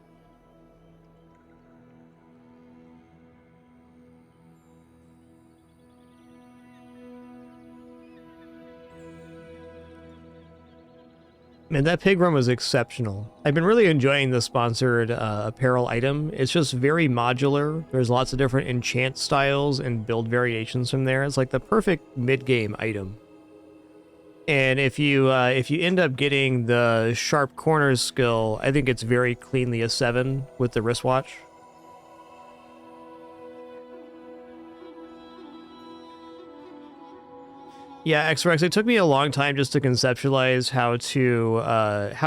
Man, that pig run was exceptional. I've been really enjoying the sponsored apparel item. It's just very modular. There's lots of different enchant styles and build variations from there. It's like the perfect mid-game item. And if you end up getting the sharp corners skill, I think it's very cleanly a 7 with the wristwatch. Yeah, XRX, it took me a long time just to conceptualize how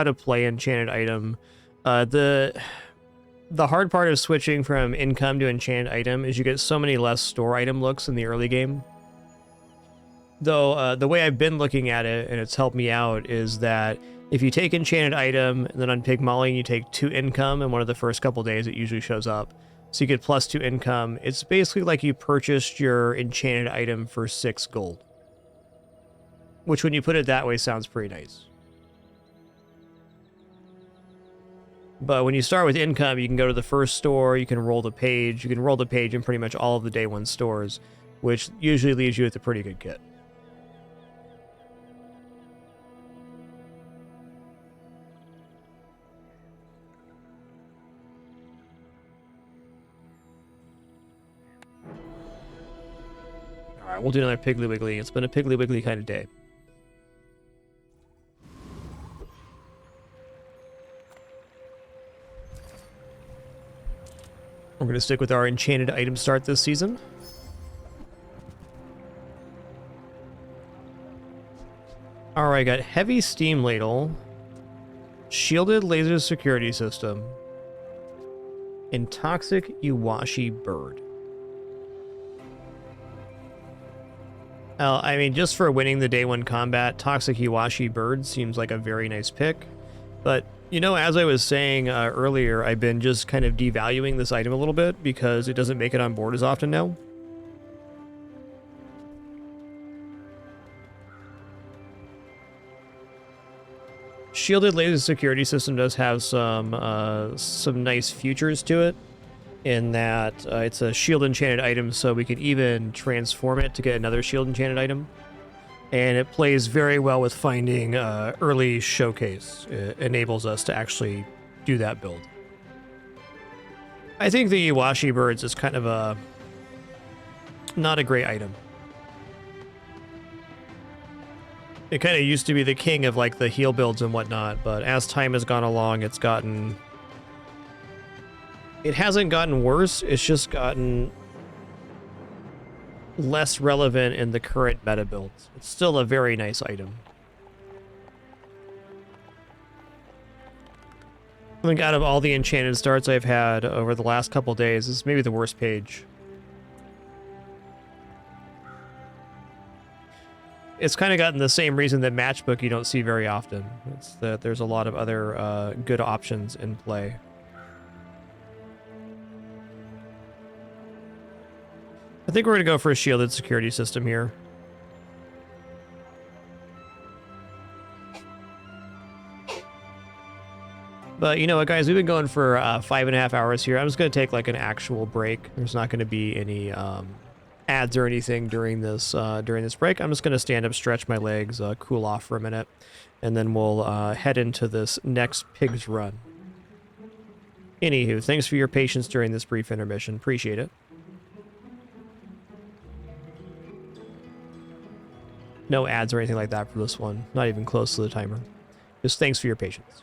to play enchanted item. The hard part of switching from income to enchanted item is you get so many less store item looks in the early game. Though the way I've been looking at it, and it's helped me out, is that if you take enchanted item and then on Pig Molly you take 2 income, and one of the first couple days it usually shows up. So you get +2 income. It's basically like you purchased your enchanted item for 6 gold. Which, when you put it that way, sounds pretty nice. But when you start with income, you can go to the first store, you can roll the page. You can roll the page in pretty much all of the day one stores, which usually leaves you with a pretty good kit. Alright, we'll do another Piggly Wiggly. It's been a Piggly Wiggly kind of day. We're going to stick with our enchanted item start this season. Alright, got heavy steam ladle, shielded laser security system, and toxic Iwashi bird. I mean, just for winning the day one combat, toxic Iwashi bird seems like a very nice pick. But, you know, as I was saying earlier, I've been just kind of devaluing this item a little bit because it doesn't make it on board as often now. Shielded laser security system does have some nice features to it, in that it's a shield enchanted item, so we can even transform it to get another shield enchanted item. And it plays very well with finding early showcase. It enables us to actually do that build. I think the Iwashi birds is kind of a not a great item. It kind of used to be the king of like the heal builds and whatnot, but as time has gone along, it hasn't gotten worse, it's just gotten less relevant in the current meta builds. It's still a very nice item. I think out of all the enchanted starts I've had over the last couple days, this is maybe the worst page. It's kind of gotten the same reason that Matchbook you don't see very often. It's that there's a lot of other good options in play. I think we're going to go for a shielded security system here. But you know what, guys? We've been going for 5.5 hours here. I'm just going to take like an actual break. There's not going to be any ads or anything during this break. I'm just going to stand up, stretch my legs, cool off for a minute, and then we'll head into this next Pigs run. Anywho, thanks for your patience during this brief intermission. Appreciate it. No ads or anything like that for this one. Not even close to the timer. Just thanks for your patience.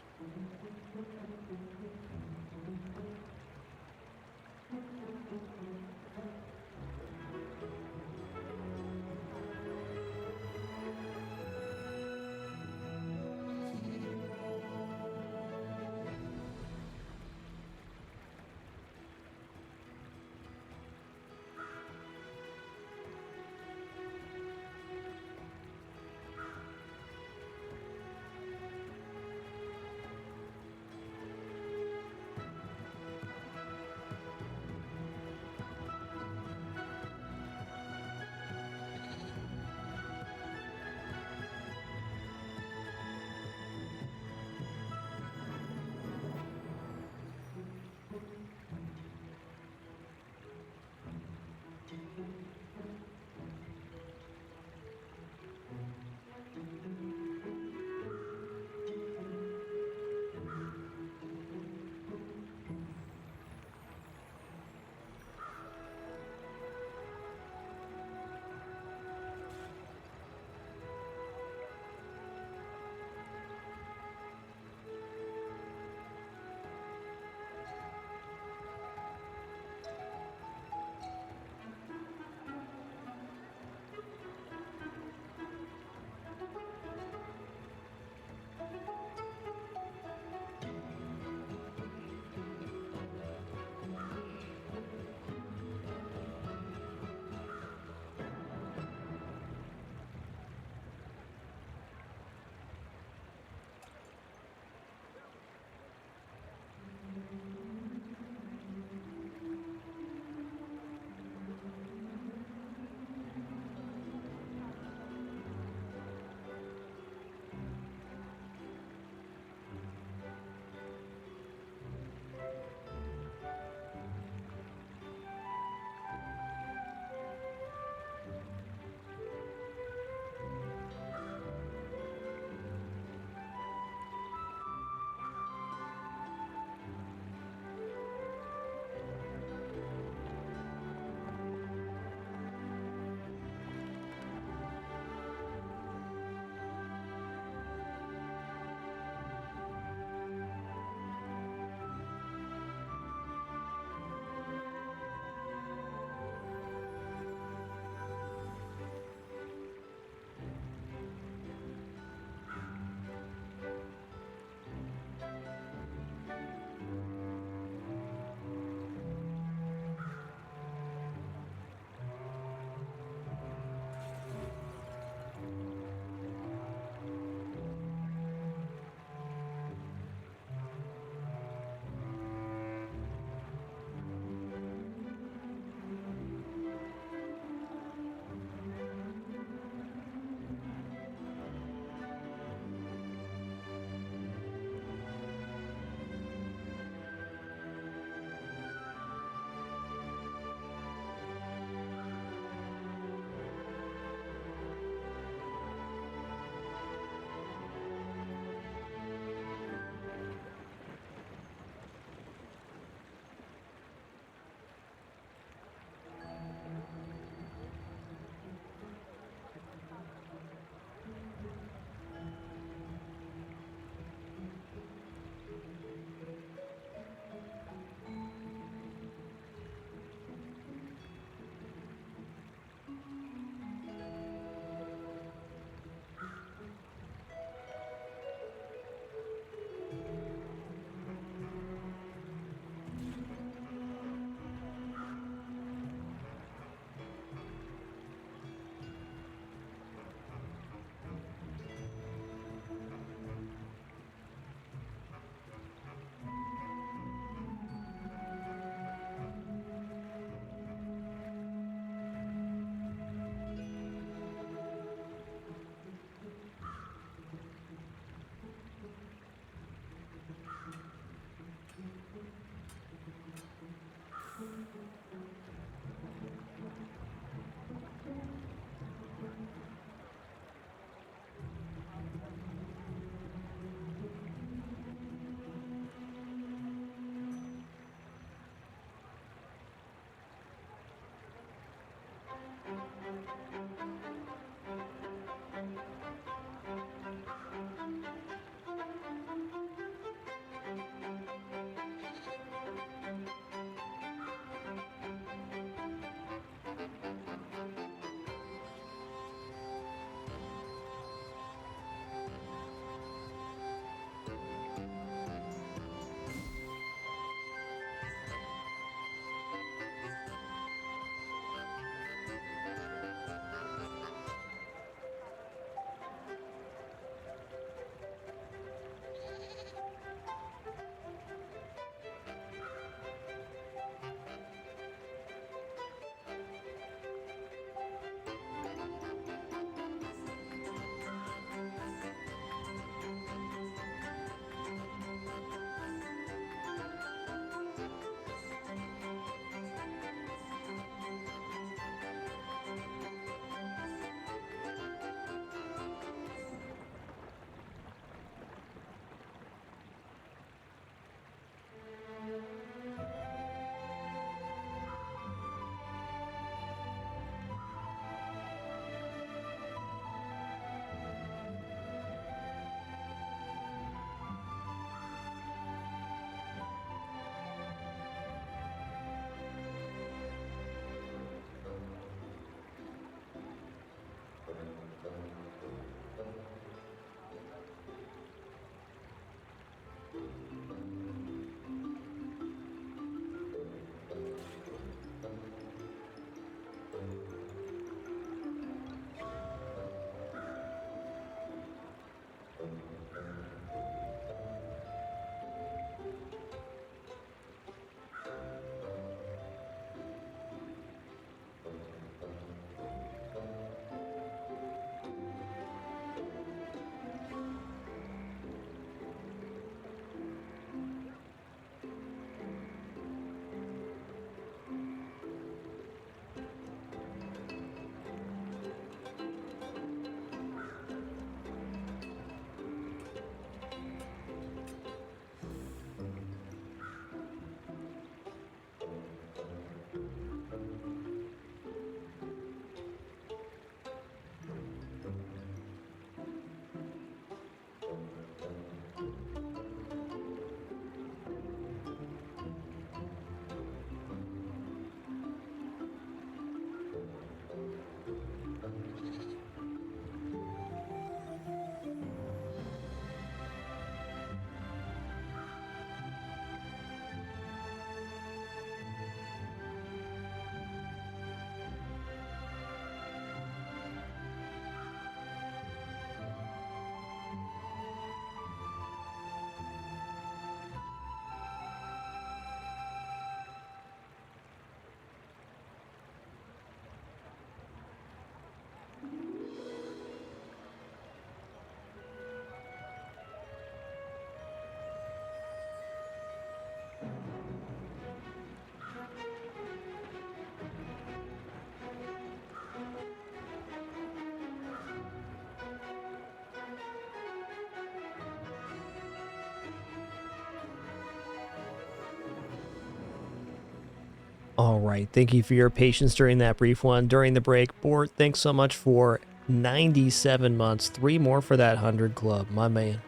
All right, thank you for your patience during that brief one. During the break, Bort, thanks so much for 97 months. 3 more for that 100 club, my man.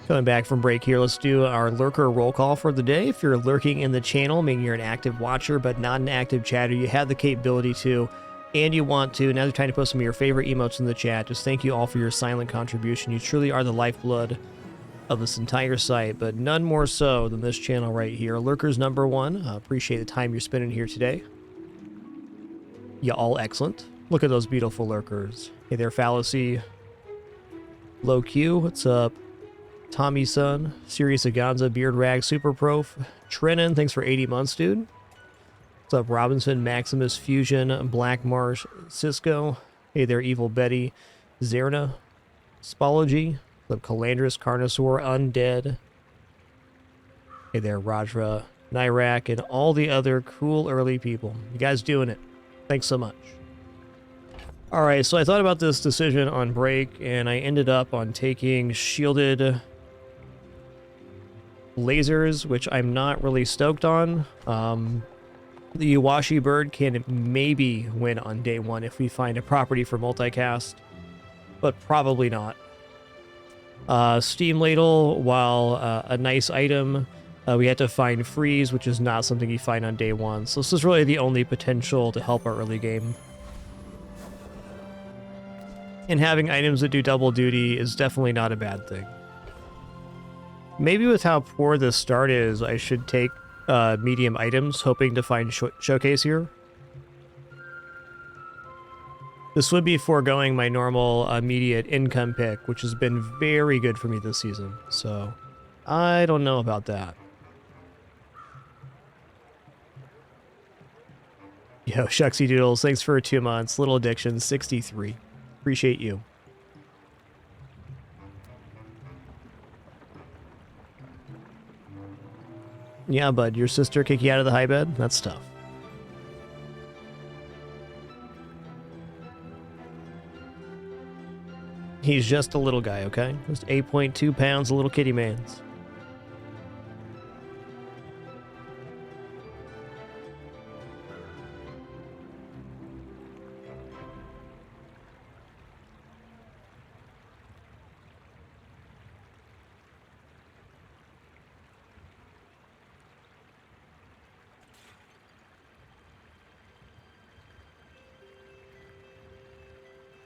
Coming back from break here, let's do our lurker roll call for the day. If you're lurking in the channel, meaning you're an active watcher but not an active chatter, you have the capability to, and you want to. Now you're trying to put some of your favorite emotes in the chat. Just thank you all for your silent contribution. You truly are the lifeblood of this entire site, but none more so than this channel right here. Lurkers number 1. Appreciate the time you're spending here today. You all excellent. Look at those beautiful lurkers. Hey there, Fallacy. Low Q, what's up? Tommy Sun, Sirius Aganza, Beard Rag, Super Prof, Trenin, thanks for 80 months, dude. What's up, Robinson, Maximus, Fusion, Black Marsh, Cisco. Hey there, Evil Betty, Zerna, Spology, what's up, Calandris, Carnosaur, Undead. Hey there, Rajra, Nyrak, and all the other cool early people. You guys doing it. Thanks so much. Alright, so I thought about this decision on break, and I ended up on taking shielded lasers, which I'm not really stoked on. The Uwashi bird can maybe win on day 1 if we find a property for multicast, but probably not. Steam Ladle, while a nice item, we had to find freeze, which is not something you find on day 1. So this is really the only potential to help our early game. And having items that do double duty is definitely not a bad thing. Maybe with how poor this start is, I should take medium items, hoping to find showcase here. This would be foregoing my normal immediate income pick, which has been very good for me this season. So, I don't know about that. Yo, Shucksy Doodles, thanks for 2 months. Little Addiction, 63. Appreciate you. Yeah, bud, your sister kick you out of the high bed? That's tough. He's just a little guy, okay? Just 8.2 pounds, a little kitty man's.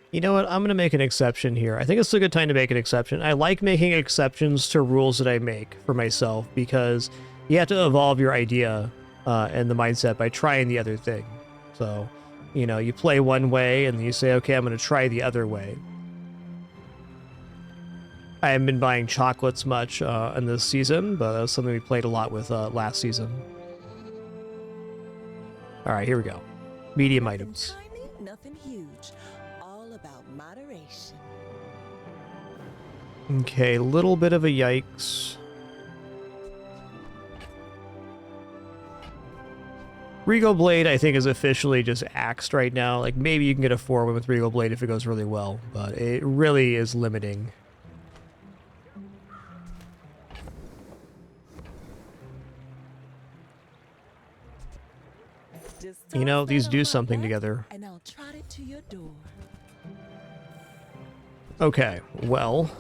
You know what? I'm going to make an exception here. I think it's a good time to make an exception. I like making exceptions to rules that I make for myself because you have to evolve your idea and the mindset by trying the other thing. So, you know, you play one way and then you say, okay, I'm going to try the other way. I haven't been buying chocolates much in this season, but that was something we played a lot with last season. All right, here we go. Medium items. Nothing huge. All about moderation. Okay, little bit of a yikes. Regal Blade, I think, is officially just axed right now. Like, maybe you can get a 4-win with Regal Blade if it goes really well, but it really is limiting. You know, these do something together. And I'll trot it to your door. Okay, well.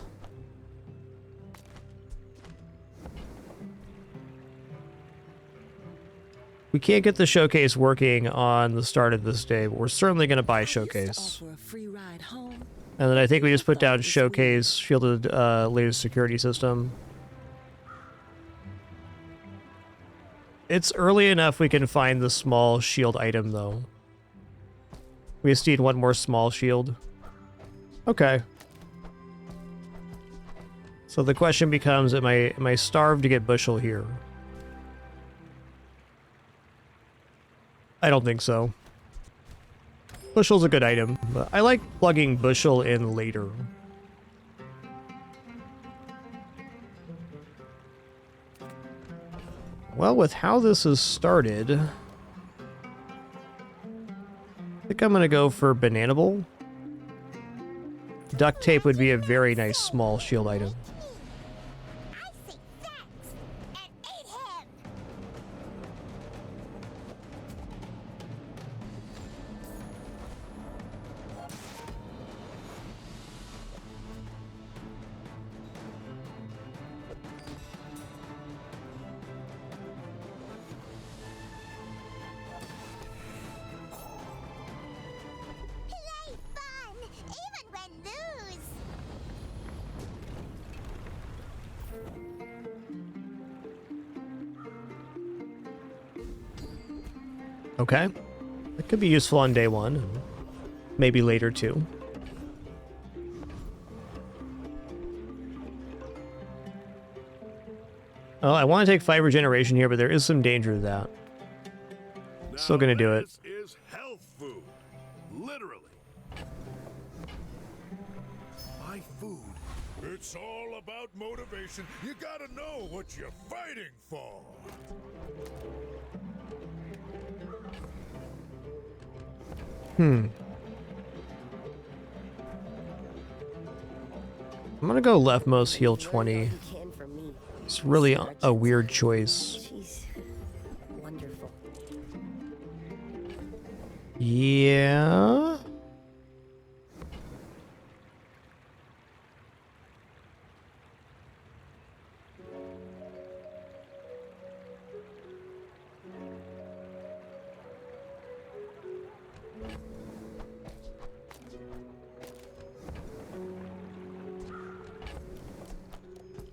We can't get the showcase working on the start of this day, but we're certainly going to buy showcase. And then I think we just put down showcase, shielded latest security system. It's early enough we can find the small shield item, though. We just need one more small shield. Okay. So the question becomes, am I starved to get Bushel here? I don't think so. Bushel's a good item, but I like plugging Bushel in later. Well, with how this has started, I think I'm going to go for Bananable. Duct tape would be a very nice small shield item. Okay. That could be useful on day 1. And maybe later too. Oh, I want to take 5 regeneration here, but there is some danger to that. Still gonna do it. This is health food. Literally. My food. It's all about motivation. You gotta know what you're fighting for. I'm gonna go leftmost, heal 20. It's really a weird choice. She's wonderful. Yeah.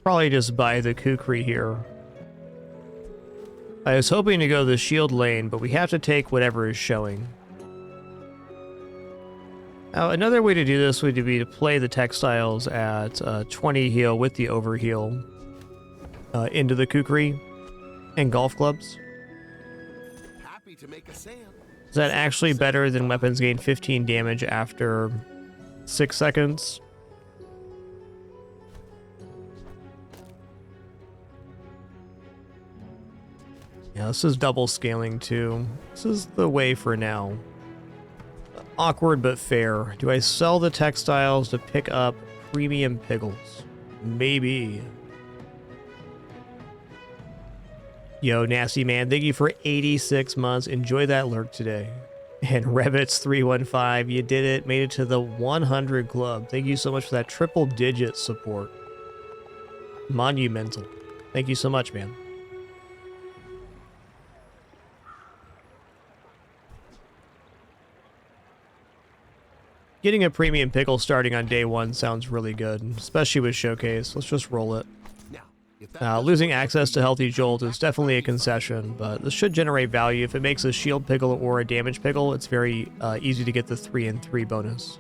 Probably just buy the Kukri here. I was hoping to go the shield lane, but we have to take whatever is showing. Now, another way to do this would be to play the textiles at 20 heal with the overheal into the Kukri and golf clubs. Happy to make a sale. Is that actually better than weapons gain 15 damage after 6 seconds? Yeah, this is double scaling too. This is the way for now. Awkward but fair. Do I sell the textiles to pick up premium Piggles? Maybe. Yo, Nasty Man, thank you for 86 months. Enjoy that lurk today. And Revits315, you did it. Made it to the 100 club. Thank you so much for that triple digit support. Monumental. Thank you so much, man. Getting a premium pickle starting on day 1 sounds really good, especially with Showcase. Let's just roll it. Losing access to Healthy Jolt is definitely a concession, but this should generate value. If it makes a shield pickle or a damage pickle, it's very easy to get the 3 and 3 bonus.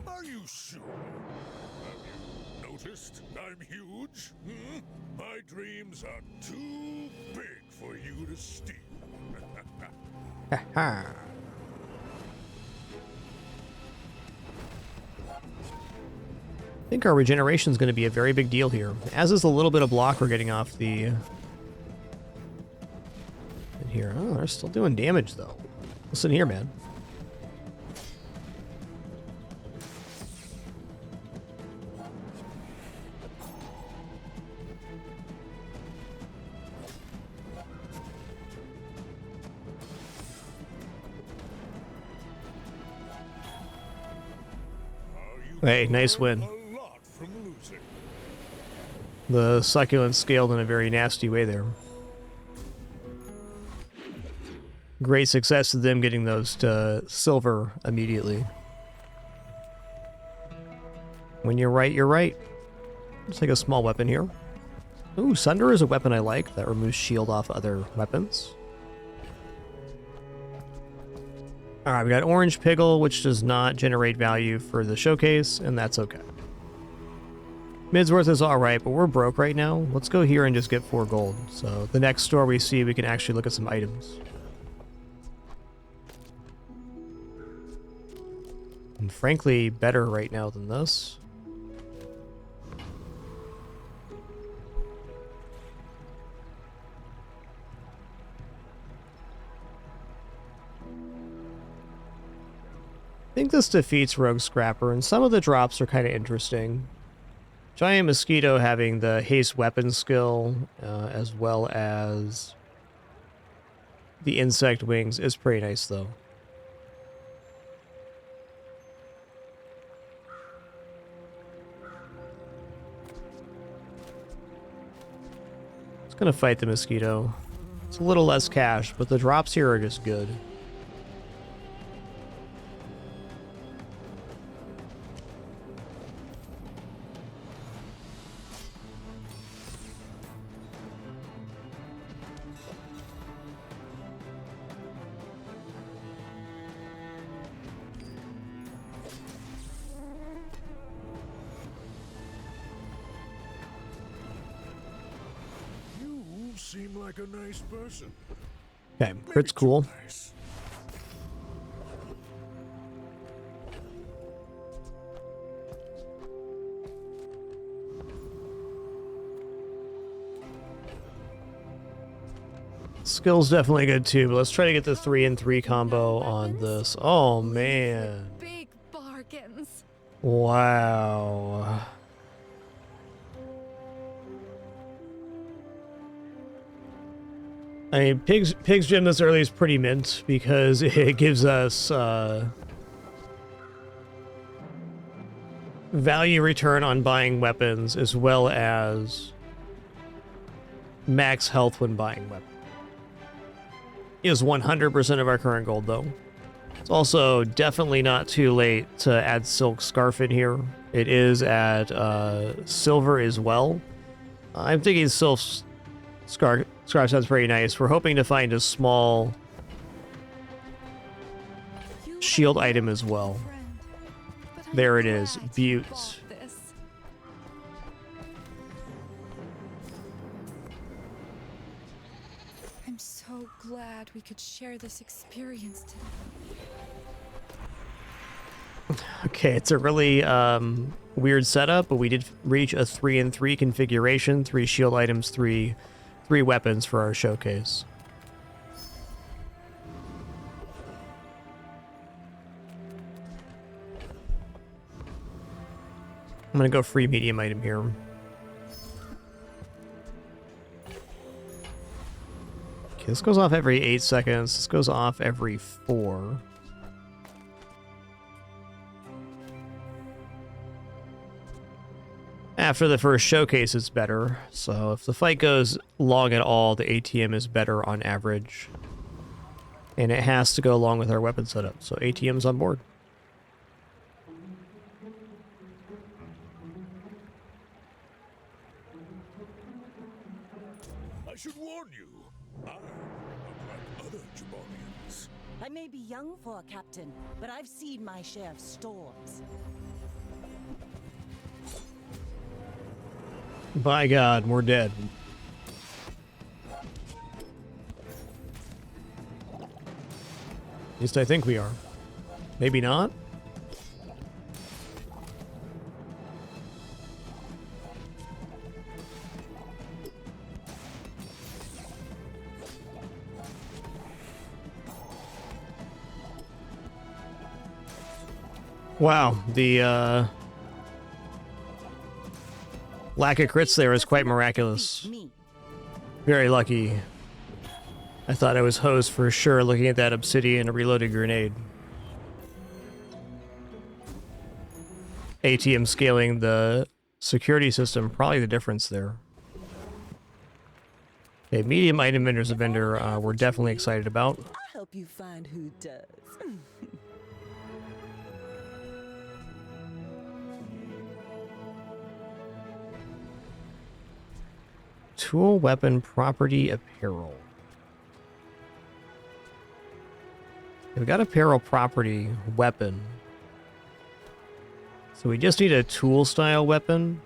Are you sure? Have you noticed I'm huge? Hmm? My dreams are too big for you to steal. Haha. I think our regeneration is going to be a very big deal here, as is a little bit of block we're getting off the... in here. Oh, they're still doing damage, though. Listen here, man. Hey, nice win. The succulent scaled in a very nasty way there. Great success to them getting those to silver immediately. When you're right, you're right. Let's take a small weapon here. Ooh, Sunder is a weapon I like that removes shield off other weapons. Alright, we got Orange Pickle, which does not generate value for the showcase, and that's okay. Midsworth is alright, but we're broke right now. Let's go here and just get 4 gold. So the next store we see, we can actually look at some items. And frankly, better right now than this. I think this defeats Rogue Scrapper, and some of the drops are kind of interesting. Giant Mosquito having the haste weapon skill, as well as the insect wings is pretty nice, though. It's gonna fight the Mosquito. It's a little less cash, but the drops here are just good. seem like a nice person. Okay, crit's cool. Nice. Skill's definitely good too, but let's try to get the 3 and 3 combo on this. Oh man. Big bargains. Wow. I mean, Pig's Gym this early is pretty mint because it gives us value return on buying weapons as well as max health when buying weapons. Is 100% of our current gold though. It's also definitely not too late to add Silk Scarf in here. It is at silver as well. I'm thinking Silk Scarf sounds pretty nice. We're hoping to find a small shield item as well. There it is, Buttes. I'm so glad we could share this experience today. Okay, it's a really weird setup, but we did reach a 3 and 3 configuration, 3 shield items, three weapons for our showcase. I'm gonna go free medium item here. Okay, this goes off every 8 seconds. This goes off every 4. After the first showcase, it's better. So if the fight goes long at all, the ATM is better on average. And it has to go along with our weapon setup. So ATM's on board. I should warn you, I'm unlike other Jabarians. I may be young for a captain, but I've seen my share of storms. By God, we're dead. At least I think we are. Maybe not? Wow, the lack of crits there is quite miraculous. Very lucky. I thought I was hosed for sure looking at that obsidian and a reloaded grenade. ATM scaling the security system, probably the difference there. Okay, medium item vendor's a vendor we're definitely excited about. I'll help you find who does. Tool, weapon, property, apparel. We've got apparel, property, weapon. So we just need a tool style weapon.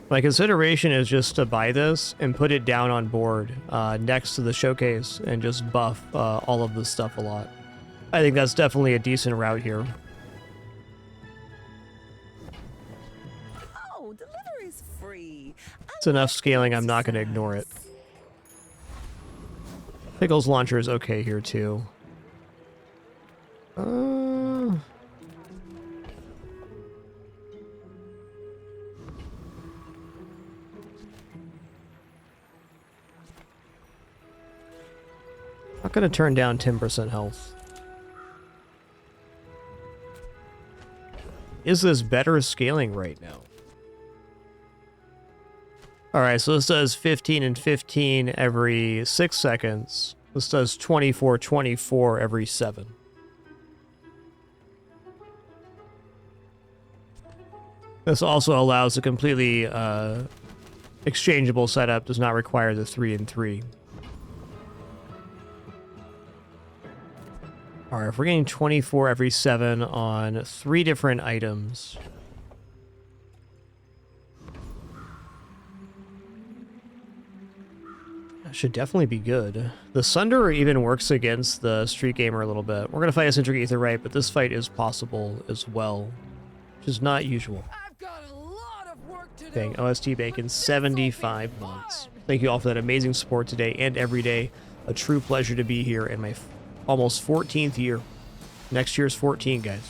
My consideration is just to buy this and put it down on board next to the showcase and just buff all of this stuff a lot. I think that's definitely a decent route here. Oh, delivery's free. It's enough scaling, I'm not going to ignore it. Piggles launcher is okay here too. Not going to turn down 10% health. Is this better scaling right now? Alright, so this does 15 and 15 every 6 seconds. This does 24, 24 every 7. This also allows a completely exchangeable setup, does not require the 3 and 3. Alright, if we're getting 24 every 7 on 3 different items. should definitely be good. The Sunder even works against the Street Gamer a little bit. We're going to fight a Centric Ether, right? But this fight is possible as well, which is not usual. Dang, OST Bacon, 75 months. Thank you all for that amazing support today and every day. A true pleasure to be here in my almost 14th year. Next year's 14, guys.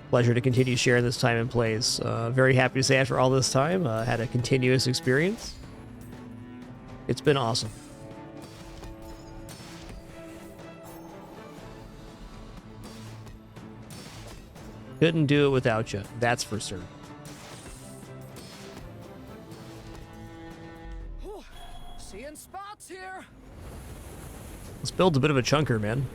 Pleasure to continue sharing this time and place. Very happy to say after all this time, had a continuous experience. It's been awesome. Couldn't do it without you, that's for certain. Seeing spots here. Let's build a bit of a chunker, man.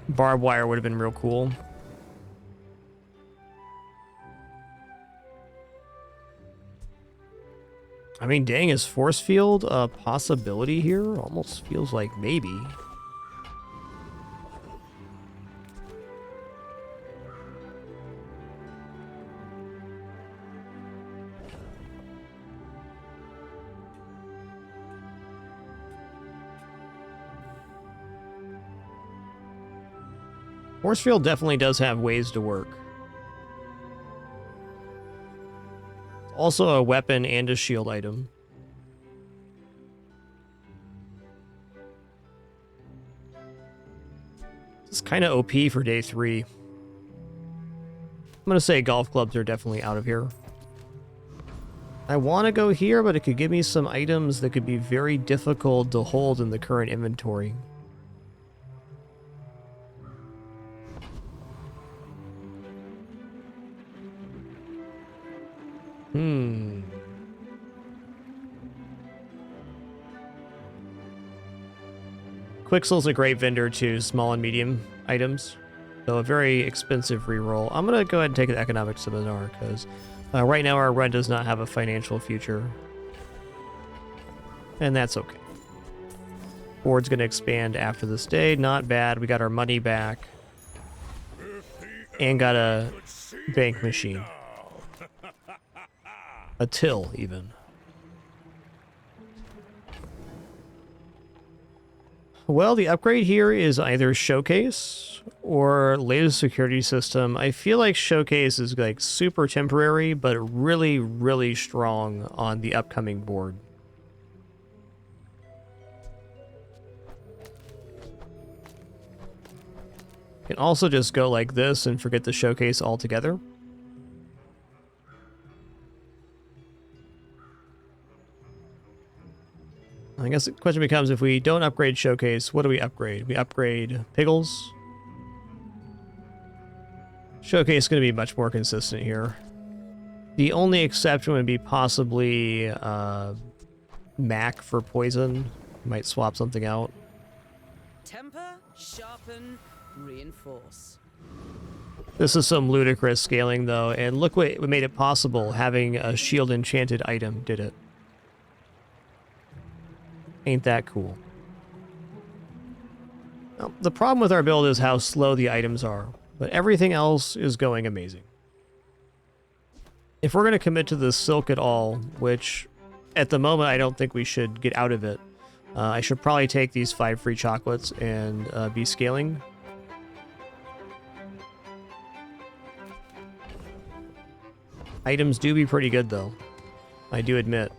Barbed wire would have been real cool. I mean, dang, is force field a possibility here? Almost feels like maybe. Force field definitely does have ways to work. Also a weapon and a shield item. This is kind of OP for day 3. I'm going to say golf clubs are definitely out of here. I want to go here, but it could give me some items that could be very difficult to hold in the current inventory. Quixel's a great vendor to small and medium items, so a very expensive reroll. I'm going to go ahead and take an economic seminar because right now our run does not have a financial future. And that's okay. Board's going to expand after this day. Not bad. We got our money back. And got a bank machine. A till, even. Well, the upgrade here is either Showcase or latest security system. I feel like Showcase is like super temporary, but really, really strong on the upcoming board. You can also just go like this and forget the Showcase altogether. I guess the question becomes, if we don't upgrade Showcase, what do we upgrade? We upgrade Piggles. Showcase is going to be much more consistent here. The only exception would be possibly Mac for poison. Might swap something out. Temper, sharpen, reinforce. This is some ludicrous scaling, though, and look what made it possible. Having a shield enchanted item did it. Ain't that cool? Now, the problem with our build is how slow the items are, but everything else is going amazing. If we're going to commit to the silk at all, which at the moment I don't think we should get out of it, I should probably take these 5 free chocolates and be scaling. Items do be pretty good, though. I do admit.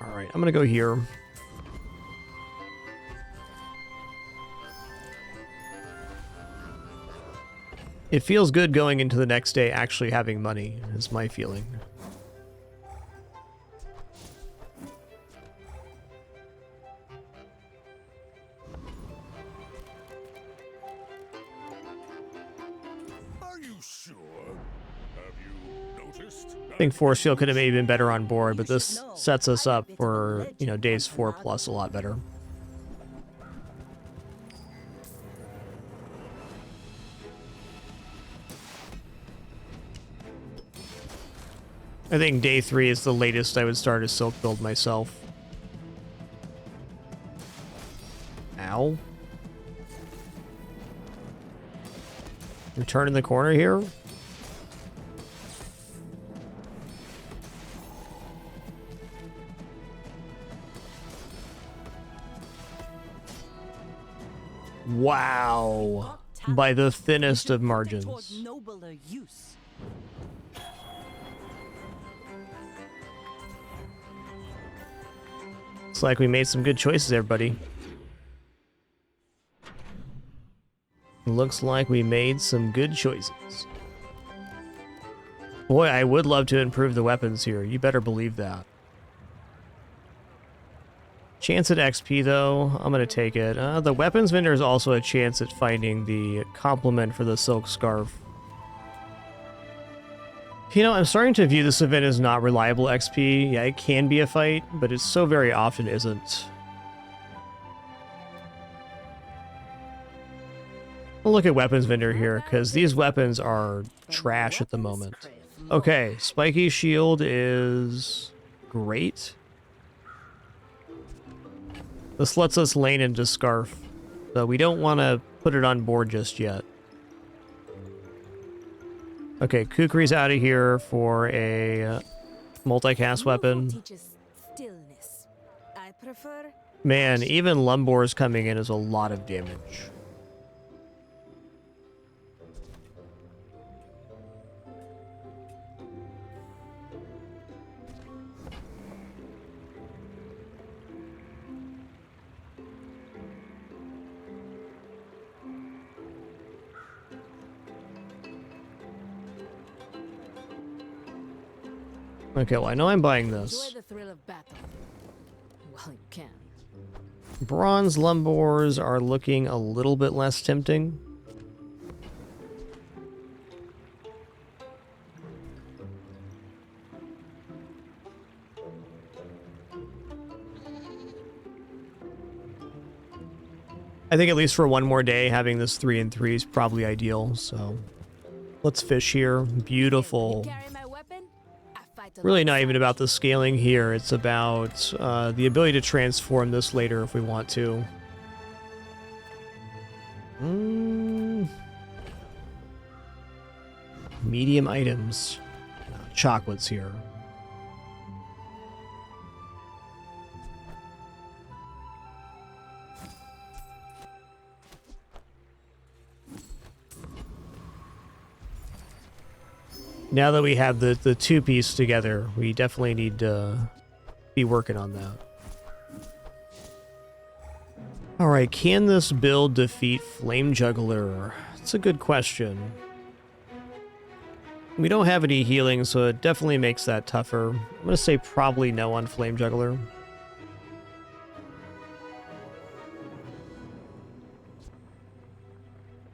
Alright, I'm gonna go here. It feels good going into the next day actually having money, is my feeling. Are you sure? Have you noticed? I think Force Field could have maybe been better on board, but this sets us up for, you know, days 4+ a lot better. I think day 3 is the latest I would start a silk build myself. Ow. turning the corner here. Wow. By the thinnest of margins. Nobler use. Looks like we made some good choices, everybody. Looks like we made some good choices. Boy, I would love to improve the weapons here. You better believe that. Chance at XP, though. I'm going to take it. The weapons vendor is also a chance at finding the complement for the silk scarf. You know, I'm starting to view this event as not reliable XP. Yeah, it can be a fight, but it so very often isn't. We'll look at weapons vendor here, because these weapons are trash at the moment. Okay, spiky shield is great. This lets us lane into scarf, so we don't want to put it on board just yet. Okay, Kukri's out of here for a multicast weapon. Man, even Lumbor's coming in is a lot of damage. Okay, well, I know I'm buying this. Enjoy the thrill of battle. Well, you can. Bronze Lumbors are looking a little bit less tempting. I think at least for one more day, having this 3 and 3 is probably ideal, so let's fish here. Beautiful. Really not even about the scaling here, it's about the ability to transform this later if we want to. Medium items. Chocolates here. Now that we have the two-piece together, we definitely need to be working on that. Alright, can this build defeat Flame Juggler? It's a good question. We don't have any healing, so it definitely makes that tougher. I'm going to say probably no on Flame Juggler.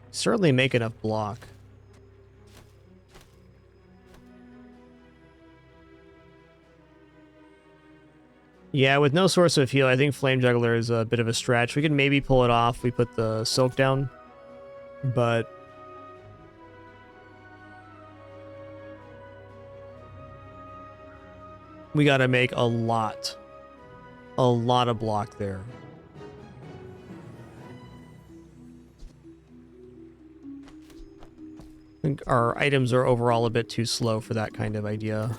Certainly make enough block. Yeah, with no source of heal, I think Flame Juggler is a bit of a stretch. We could maybe pull it off. We put the Silk down. But we gotta make a lot of block there. I think our items are overall a bit too slow for that kind of idea.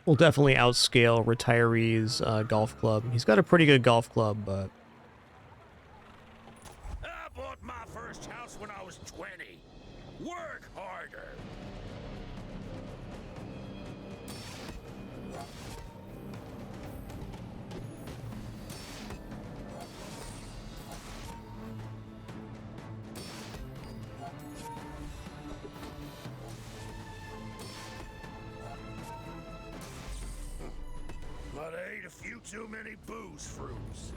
We'll definitely outscale Retiree's golf club. He's got a pretty good golf club, but... I bought my first house when I was 20. Work harder. But I ate a few too many booze fruits.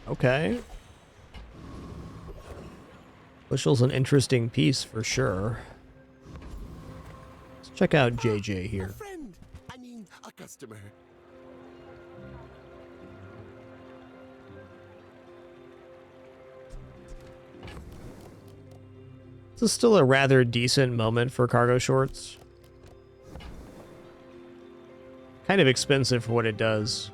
Okay. Bushel's an interesting piece for sure. Let's check out JJ here. A friend. I mean, a customer. This is still a rather decent moment for cargo shorts. Kind of expensive for what it does.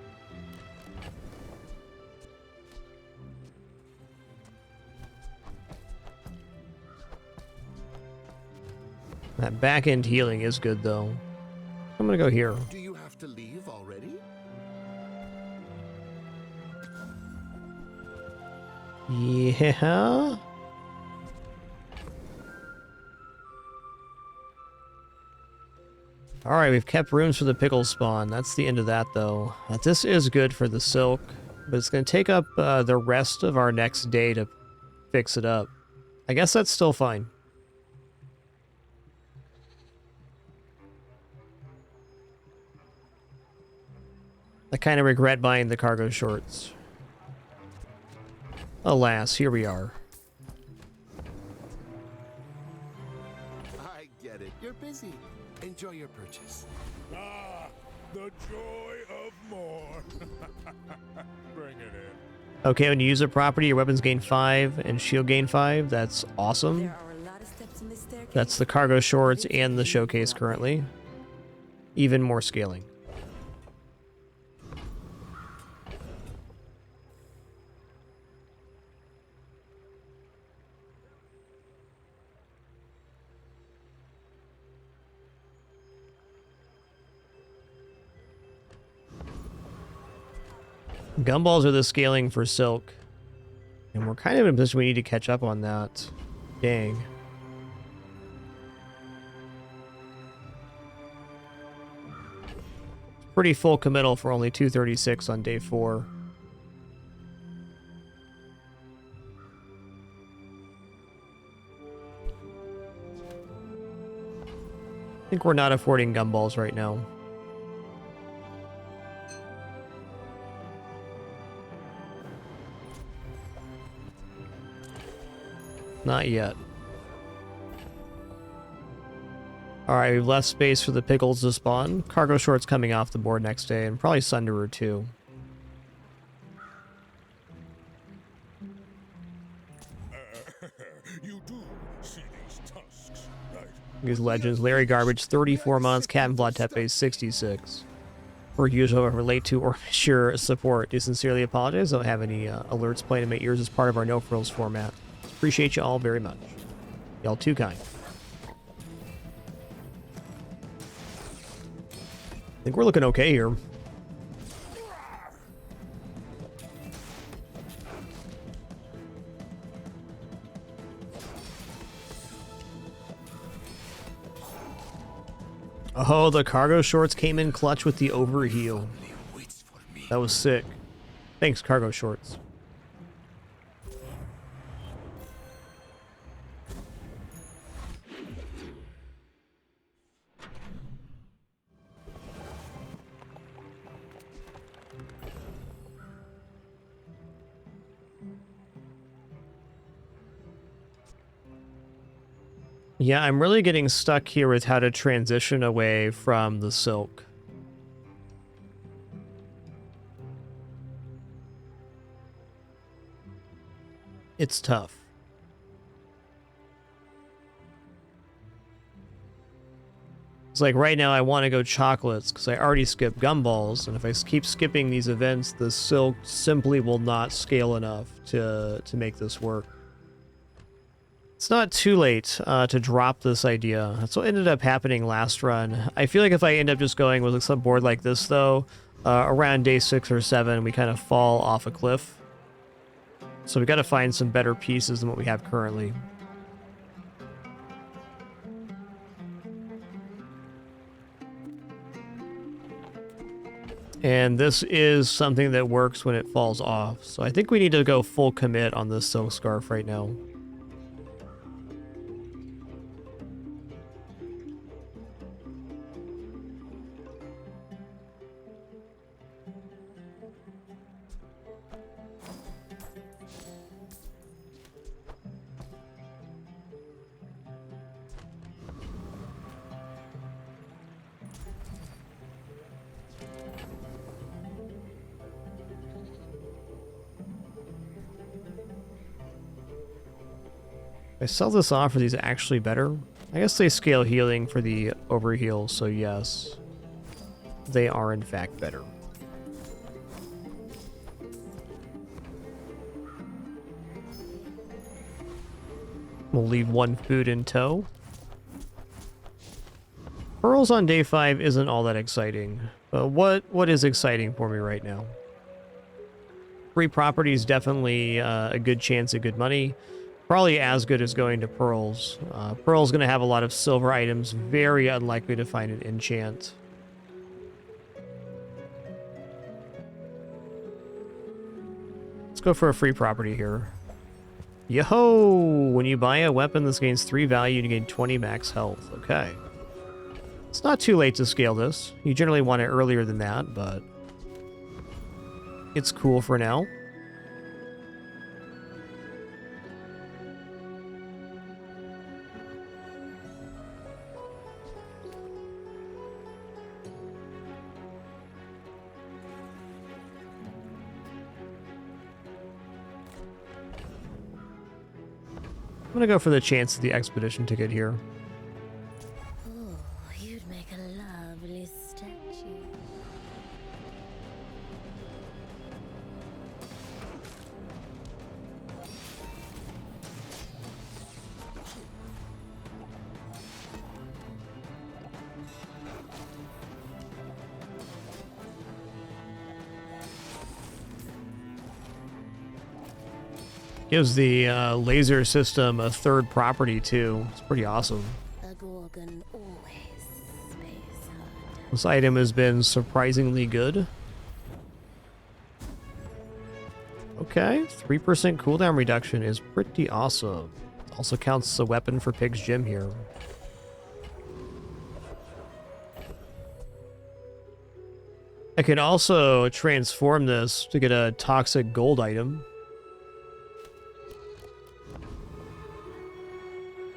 That back end healing is good though. I'm gonna go here. Do you have to leave already? Yeah. Alright, we've kept rooms for the pickle spawn. That's the end of that though. This is good for the silk, but it's gonna take up the rest of our next day to fix it up. I guess that's still fine. I kind of regret buying the cargo shorts. Alas, here we are. I get it. You're busy. Enjoy your purchase. Ah, the joy of more. Bring it in. Okay, when you use a property, your weapons gain 5 and shield gain 5. That's awesome. There are a lot of steps in this staircase. That's the cargo shorts and the showcase currently. Even more scaling. Gumballs are the scaling for silk. And we're kind of in a position we need to catch up on that. Dang. Pretty full committal for only 236 on day 4. I think we're not affording gumballs right now. Not yet. Alright, we've left space for the Piggles to spawn. Cargo shorts coming off the board next day, and probably Sunderer too. You do see these tusks, right? These legends. Larry Garbage, 34 months. Captain Vlatepe, 66. For usual, relate to or sure support. Do sincerely apologize. Don't have any alerts playing in my ears as part of our no frills format. Appreciate you all very much. Y'all too kind. I think we're looking okay here. Oh, the cargo shorts came in clutch with the overheal. That was sick. Thanks, cargo shorts. Yeah, I'm really getting stuck here with how to transition away from the silk. It's tough. It's like right now I want to go chocolates because I already skipped gumballs, and if I keep skipping these events, the silk simply will not scale enough to make this work. It's not too late to drop this idea. That's what ended up happening last run. I feel like if I end up just going with some board like this, though, around day 6 or 7, we kind of fall off a cliff. So we got to find some better pieces than what we have currently. And this is something that works when it falls off. So I think we need to go full commit on this silk scarf right now. If I sell this off, are these actually better? I guess they scale healing for the overheal, so yes. They are in fact better. We'll leave one food in tow. Pearls on day 5 isn't all that exciting. But what is exciting for me right now? Free property is definitely a good chance at good money. Probably as good as going to Pearls. Pearl's going to have a lot of silver items. Very unlikely to find an enchant. Let's go for a free property here. Yo-ho! When you buy a weapon, this gains 3 value and you gain 20 max health. Okay. It's not too late to scale this. You generally want it earlier than that, but it's cool for now. I'm gonna go for the chance of the expedition ticket here. Oh, you'd make a lovely statue. Gives the laser system a 3rd property too. It's pretty awesome. A gorgon always pays her. This item has been surprisingly good. Okay, 3% cooldown reduction is pretty awesome. Also counts as a weapon for Pig's Gym here. I could also transform this to get a toxic gold item.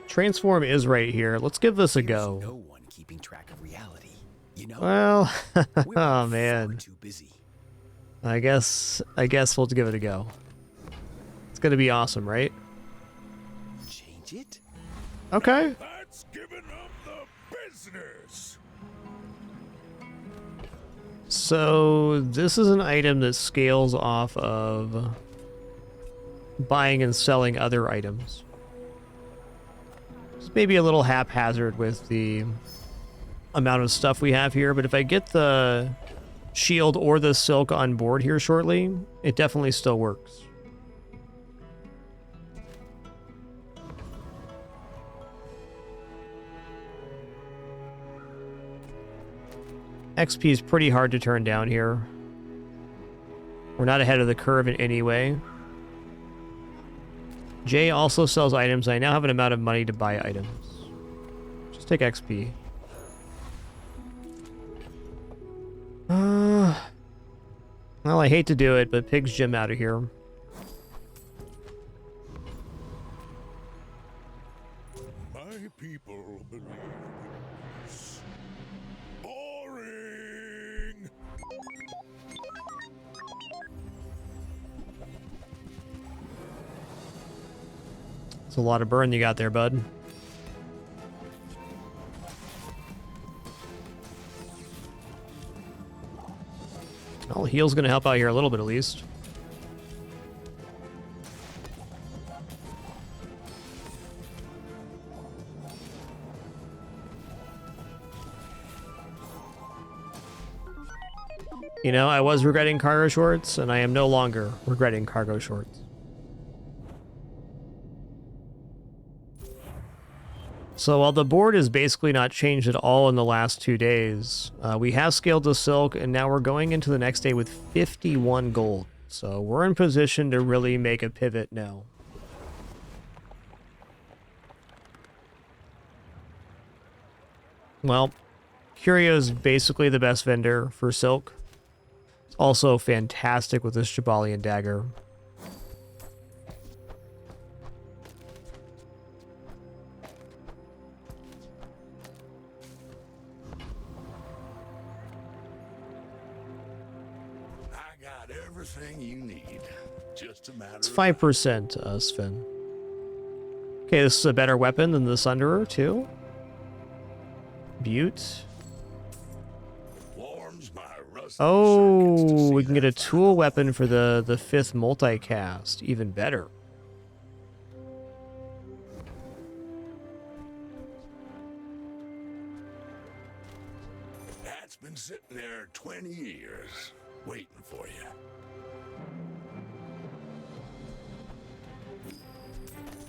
Transform is right here. Let's give this a go. No one keeping track of reality. You know? Well, We're oh man. too busy. I guess we'll give it a go. It's gonna be awesome, right? Change it? Okay. That's giving them the business. So this is an item that scales off of buying and selling other items. It's maybe a little haphazard with the amount of stuff we have here, but if I get the shield or the silk on board here shortly, it definitely still works. XP is pretty hard to turn down here. We're not ahead of the curve in any way. Jay also sells items. I now have an amount of money to buy items. Just take XP. Well, I hate to do it, but Pig's Gym out of here. My people believe this. Boring. It's a lot of burn you got there, bud. Well, heal's gonna help out here a little bit at least. You know, I was regretting cargo shorts, and I am no longer regretting cargo shorts. So while the board is basically not changed at all in the last 2 days, we have scaled the silk, and now we're going into the next day with 51 gold. So we're in position to really make a pivot now. Well, Curio's basically the best vendor for silk. It's also fantastic with this Jabalian dagger. Everything you need. Just a matter It's of 5%, Sven. Okay, this is a better weapon than the Sunderer, too. Butte. Oh, we can get a tool weapon for the 5th multicast. Even better. That's been sitting there 20 years, waiting for you.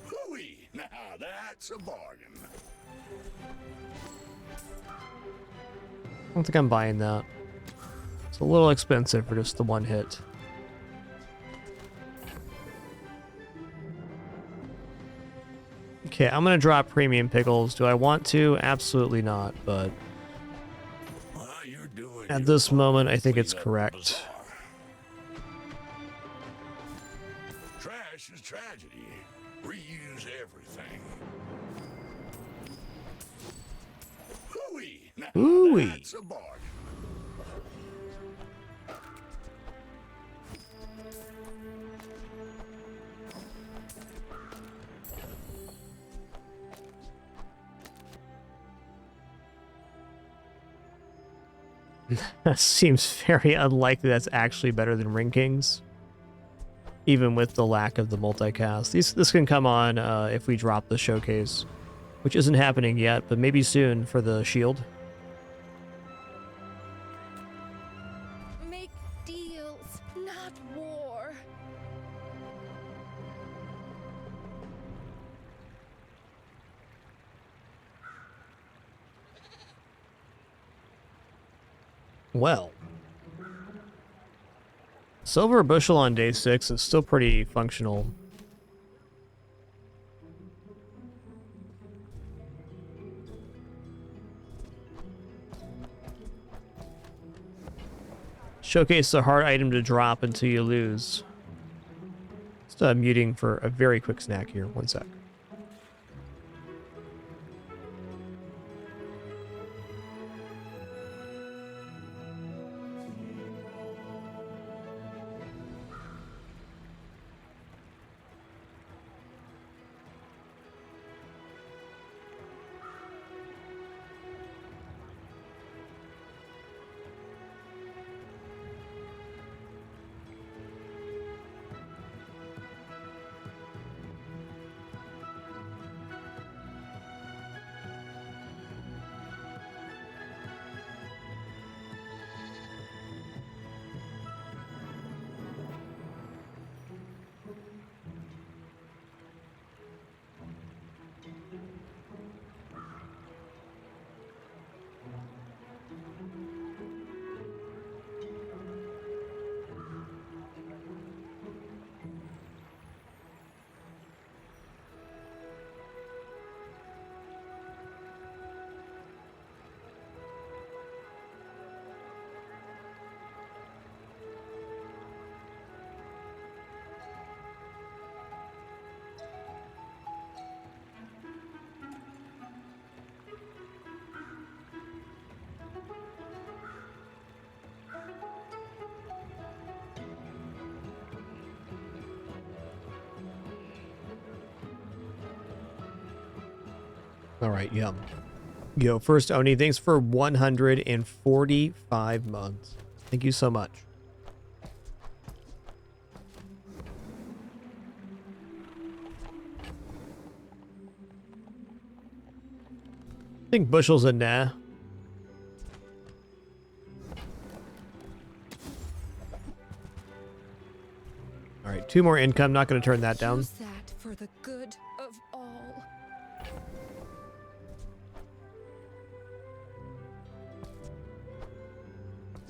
Hooey! Now that's a bargain. I don't think I'm buying that. It's a little expensive for just the one hit. Okay, I'm gonna drop premium pickles. Do I want to? Absolutely not, but at this moment, I think it's correct. Trash is tragedy. Reuse everything. Hooey! Now Ooh-wee. that's a bargain. That seems very unlikely that's actually better than Ring Kings. Even with the lack of the multicast. This can come on if we drop the showcase. Which isn't happening yet, but maybe soon for the shield. Make deals, not war. Well. Silver bushel on day 6 is still pretty functional. Showcase is a hard item to drop until you lose. Just muting for a very quick snack here. One sec. All right, yum. Yo, first Oni, thanks for 145 months. Thank you so much. I think bushel's a nah. All right, 2 more income. Not going to turn that down. Use that for the good of all.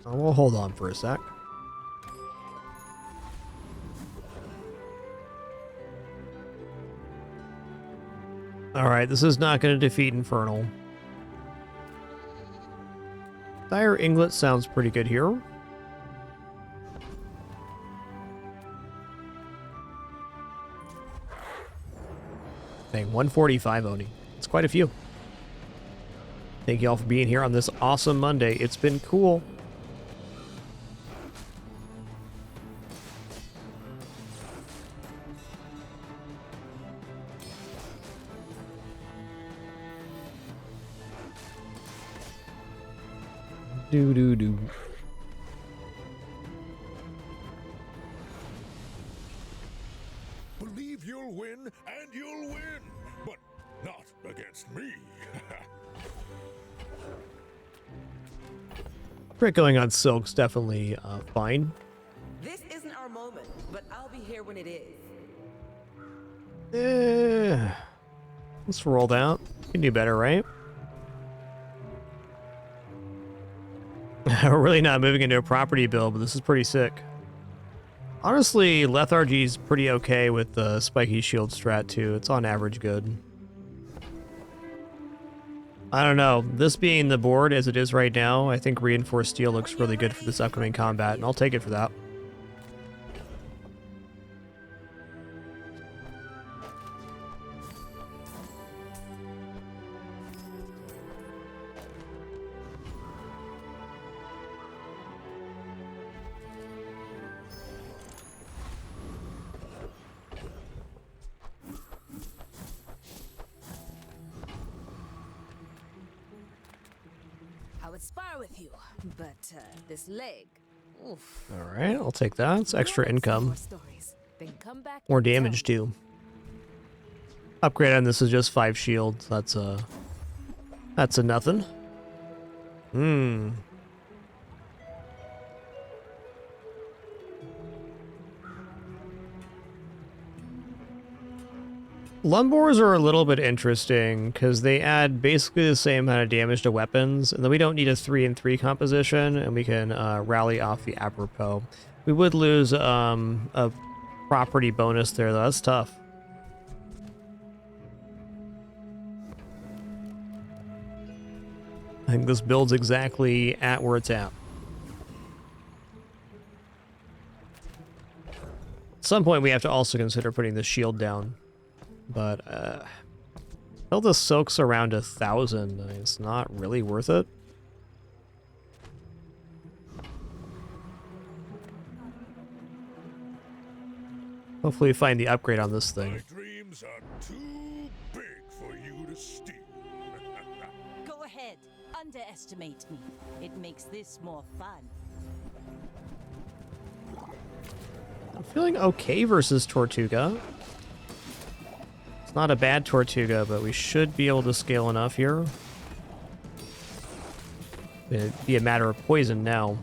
We'll hold on for a sec. Alright, this is not going to defeat Infernal. Dire Inglet sounds pretty good here. Dang, 145 Oni. It's quite a few. Thank you all for being here on this awesome Monday. It's been cool. Do do do. Believe you'll win, and you'll win, but not against me. Prickling on silk's definitely fine. This isn't our moment, but I'll be here when it is. Let's roll that. Can do better, right? We're really not moving into a property build, but this is pretty sick. Honestly, lethargy's pretty okay with the spiky shield strat too. It's on average good. I don't know. This being the board as it is right now, I think reinforced steel looks really good for this upcoming combat, and I'll take it for that. I would spar with you, but this leg. Oof. All right, I'll take that. It's extra income. More stories. Then come back. More and tell damage too. Upgrade on this is just 5 shields. That's a nothing. Lumbors are a little bit interesting because they add basically the same amount of damage to weapons, and then we don't need a 3-3 composition, and we can rally off the apropos. We would lose a property bonus there, though. That's tough. I think this build's exactly at where it's at. At some point, we have to also consider putting the shield down. But, till the silk's around 1,000, it's not really worth it. Hopefully we find the upgrade on this thing. My dreams are too big for you to steal. Go ahead, underestimate me. It makes this more fun. I'm feeling okay versus Tortuga. It's not a bad Tortuga, but we should be able to scale enough here. It'd be a matter of poison now.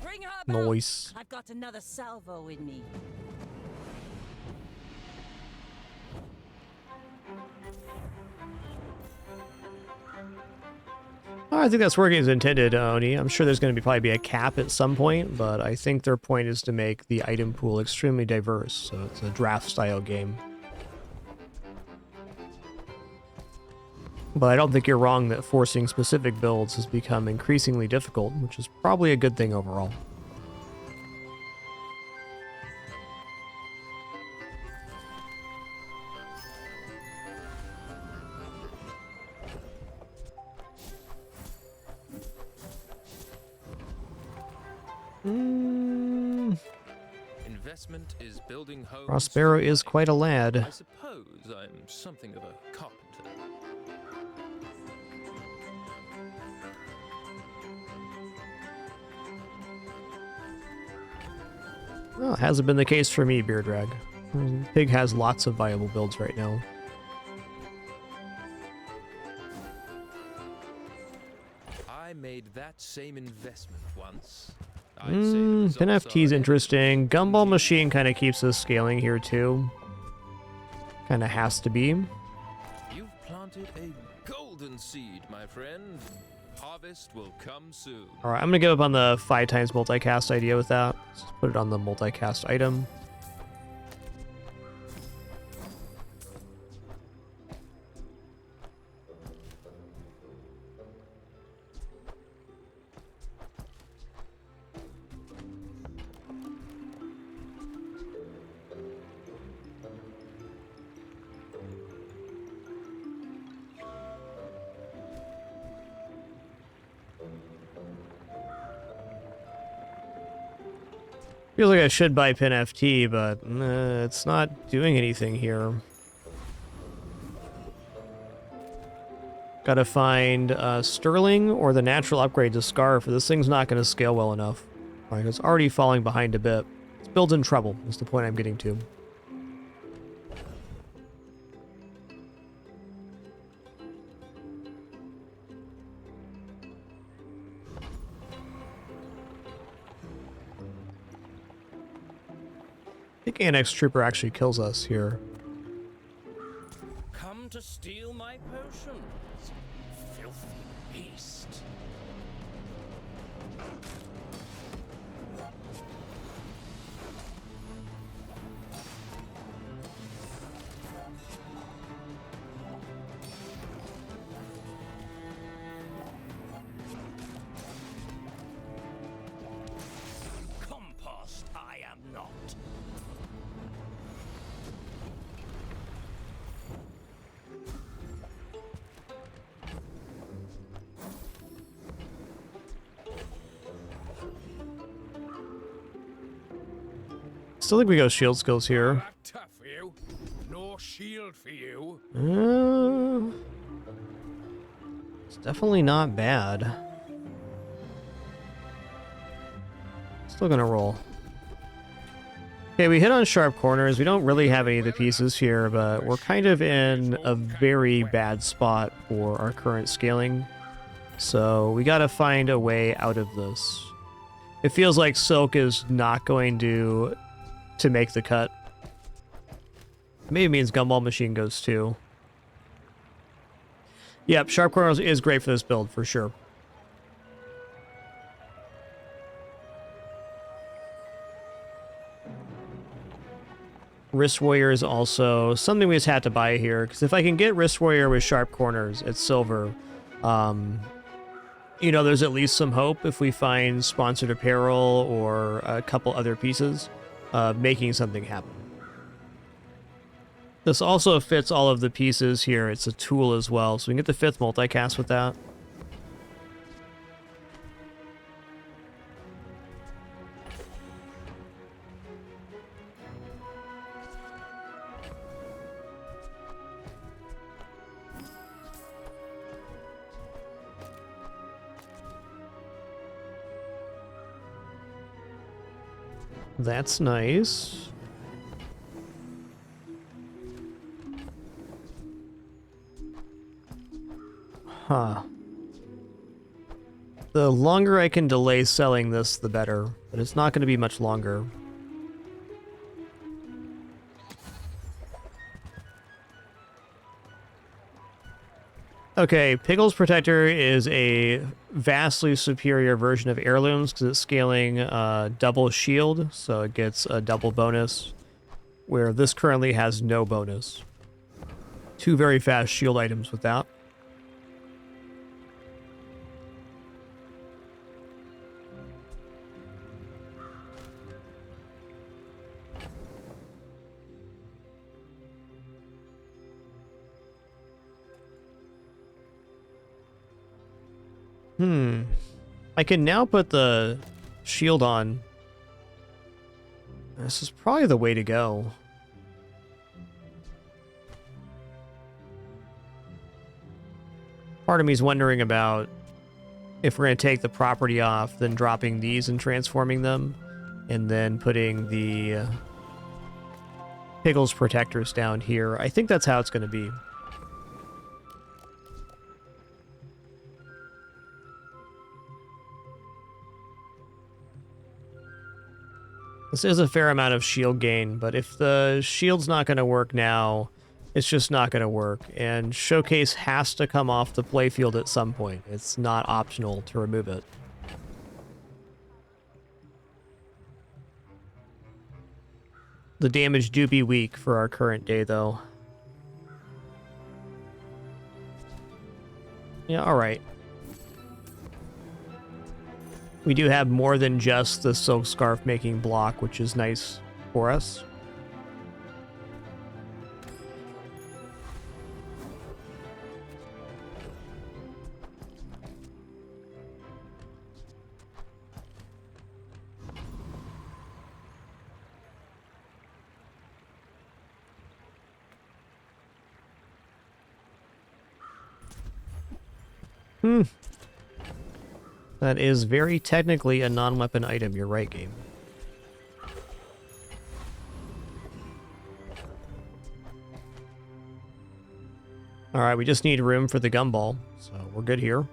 Bring her Nice. I've got another salvo in me. Oh, I think that's working as intended, Oni. I'm sure there's going to probably be a cap at some point, but I think their point is to make the item pool extremely diverse, so it's a draft-style game. But I don't think you're wrong that forcing specific builds has become increasingly difficult, which is probably a good thing overall. Investment is building homes. Prospero is quite a lad. I suppose I'm something of a carpenter. Well, it hasn't been the case for me, Beardrag. Pig has lots of viable builds right now. I made that same investment once. I'd say the results PNFT's are interesting. Gumball Machine kind of keeps us scaling here too. Kind of has to be. You've planted a golden seed, my friend. Harvest will come soon. Alright, I'm gonna give up on the 5x multicast idea with that. Let's just put it on the multicast item. Feels like I should buy PinFT, but it's not doing anything here. Gotta find sterling or the natural upgrade to scarf. This thing's not going to scale well enough. Like, it's already falling behind a bit. It's built in trouble, is the point I'm getting to. I think Annex Trooper actually kills us here. Come to steal my potions, filthy beast. Compost, I am not. Still think we go shield skills here. Tough for you. No shield for you. It's definitely not bad. Still gonna roll. Okay, we hit on sharp corners. We don't really have any of the pieces here, but we're kind of in a very bad spot for our current scaling. So we gotta find a way out of this. It feels like silk is not going to make the cut. Maybe means gumball machine goes too. Yep, sharp corners is great for this build for sure. Wrist Warrior is also something we just had to buy here, because if I can get Wrist Warrior with sharp corners at silver, you know, there's at least some hope if we find sponsored apparel or a couple other pieces of making something happen. This also fits all of the pieces here. It's a tool as well, so we can get the 5th multicast with that. That's nice. Huh. The longer I can delay selling this, the better. But it's not going to be much longer. Okay, Piggles Protector is a vastly superior version of Heirlooms because it's scaling double shield, so it gets a double bonus, where this currently has no bonus. 2 very fast shield items with that. I can now put the shield on. This is probably the way to go. Part of me is wondering about if we're going to take the property off, then dropping these and transforming them, and then putting the Piggles protectors down here. I think that's how it's going to be. This is a fair amount of shield gain, but if the shield's not going to work now, it's just not going to work. And Showcase has to come off the playfield at some point. It's not optional to remove it. The damage do be weak for our current day, though. Yeah, alright. We do have more than just the silk scarf making block, which is nice for us. That is very technically a non-weapon item. You're right, game. Alright, we just need room for the gumball, so we're good here.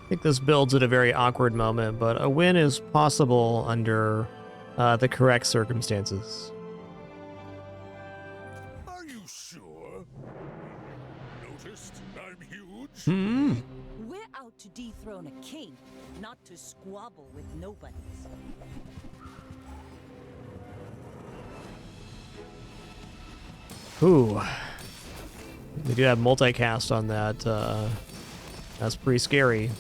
I think this builds at a very awkward moment, but a win is possible under the correct circumstances. Are you sure? Noticed I'm huge? We're out to dethrone a king, not to squabble with nobodies. Ooh. We do have multicast on that. That's pretty scary.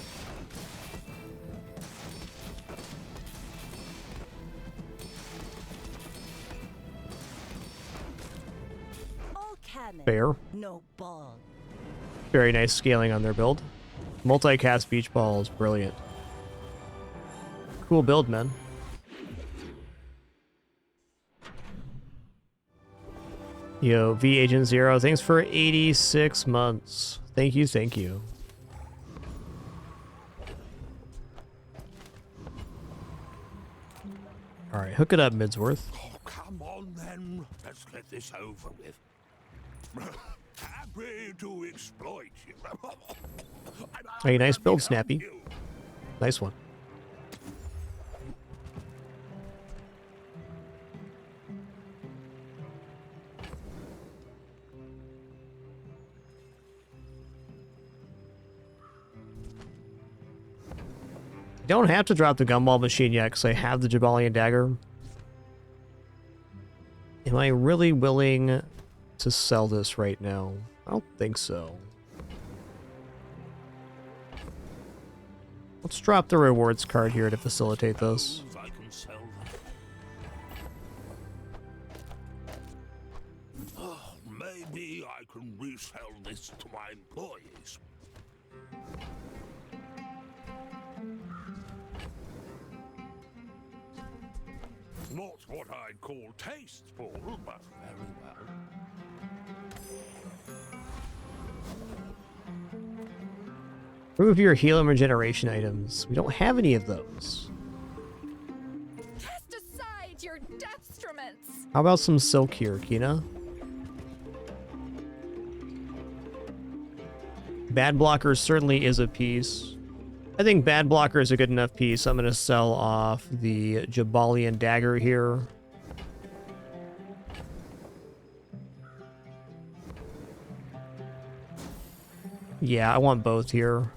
All cannon, Fair. no ball. Very nice scaling on their build. Multicast beach ball is brilliant. Cool build, man. Yo, V Agent Zero, thanks for 86 months. Thank you, thank you. Alright, hook it up, Midsworth. Oh, come on then. Let's get this over with. Happy to exploit you. Hey, nice build, Snappy. Nice one. I don't have to drop the gumball machine yet because I have the Jabalian dagger. Am I really willing to sell this right now? I don't think so. Let's drop the rewards card here to facilitate this. I can sell them. Oh, maybe I can resell this to my employees. Not what I'd call tasteful, but very well. Remove your heal and regeneration items. We don't have any of those. Cast aside your deathstruments. How about some silk here, Kina? Bad blocker certainly is a piece. I think bad blocker is a good enough piece. I'm going to sell off the Jabalian dagger here. Yeah, I want both here.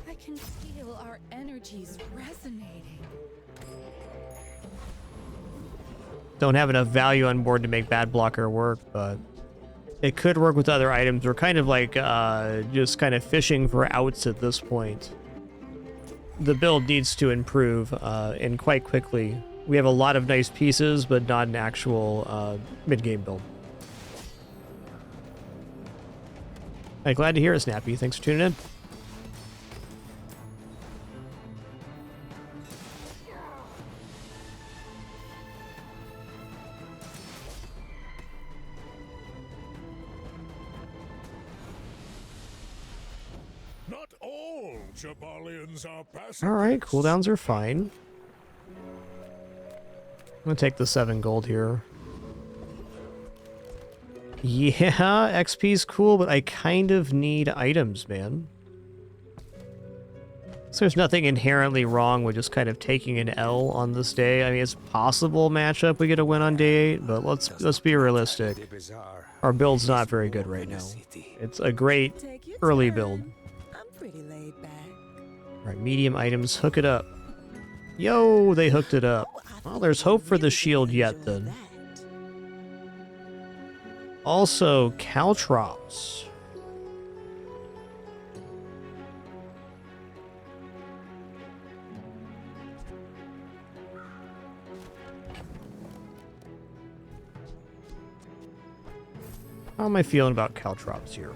I can feel our energies resonating. Don't have enough value on board to make bad blocker work, but it could work with other items. We're kind of like just kind of fishing for outs at this point. The build needs to improve and quite quickly. We have a lot of nice pieces, but not an actual mid-game build. Hey, glad to hear it, Snappy. Thanks for tuning in. Not all Jabalians are passive. Alright, cooldowns are fine. I'm gonna take the 7 gold here. Yeah, XP's cool, but I kind of need items, man. So there's nothing inherently wrong with just kind of taking an L on this day. I mean, it's possible matchup we get a win on day 8, but let's be realistic. Our build's not very good right now. It's a great early build. I'm pretty laid back. Alright, medium items, hook it up. Yo, they hooked it up. Well, there's hope for the shield yet, then. Also, caltrops. How am I feeling about caltrops here?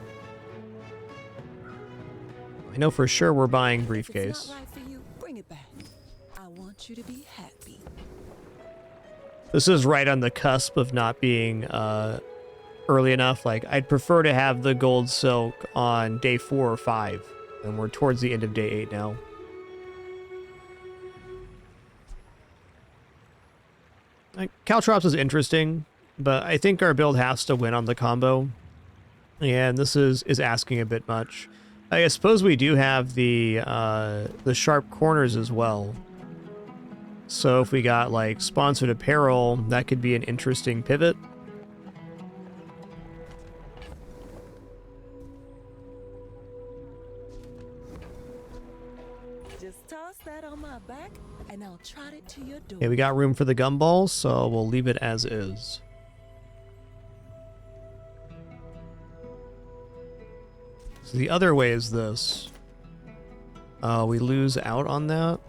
I know for sure we're buying If briefcase. it's not right for you, bring it back. I want you to be happy. This is right on the cusp of not being early enough. Like, I'd prefer to have the gold silk on day 4 or 5, and we're towards the end of day 8 now. Like, Caltrops is interesting, but I think our build has to win on the combo, and this is asking a bit much. I suppose we do have the sharp corners as well. So if we got like sponsored apparel, that could be an interesting pivot. Just toss that on my back, and I'll trot it to your door. Okay, we got room for the gumball, so we'll leave it as is. So the other way is this. We lose out on that.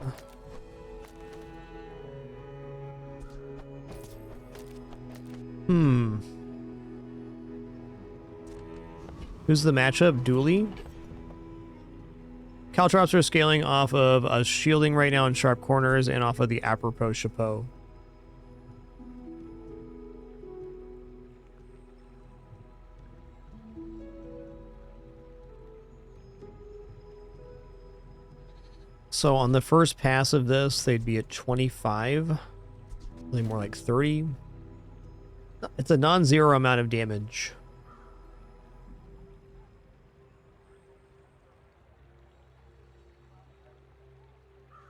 Who's the matchup? Dooley? Caltrops are scaling off of a shielding right now in sharp corners and off of the apropos chapeau. So on the first pass of this, they'd be at 25. Really more like 30. It's a non-zero amount of damage.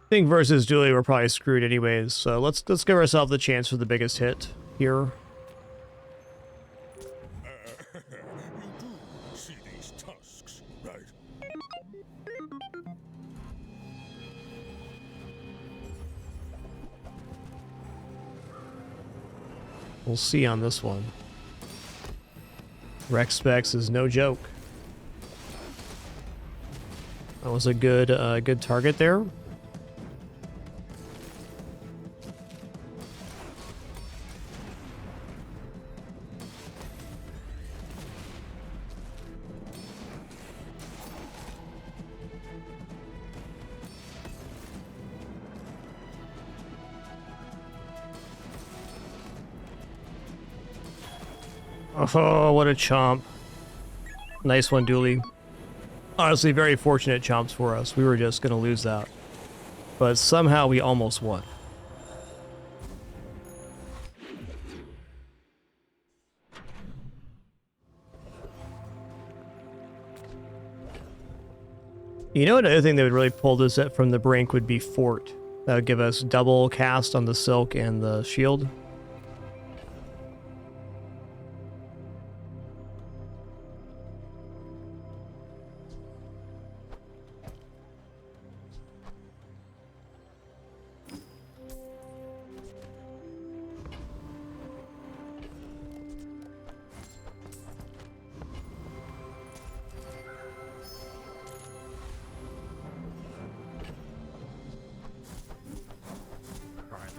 I think versus Dooley we're probably screwed anyways, so let's give ourselves the chance for the biggest hit here. You do see these tusks, right? We'll see on this one. Rex Specs is no joke. That was a good target there. Oh, what a chomp. Nice one, Dooley. Honestly, very fortunate chomps for us. We were just going to lose that. But somehow we almost won. You know, another thing that would really pull this from the brink would be Fort. That would give us double cast on the Silk and the Shield.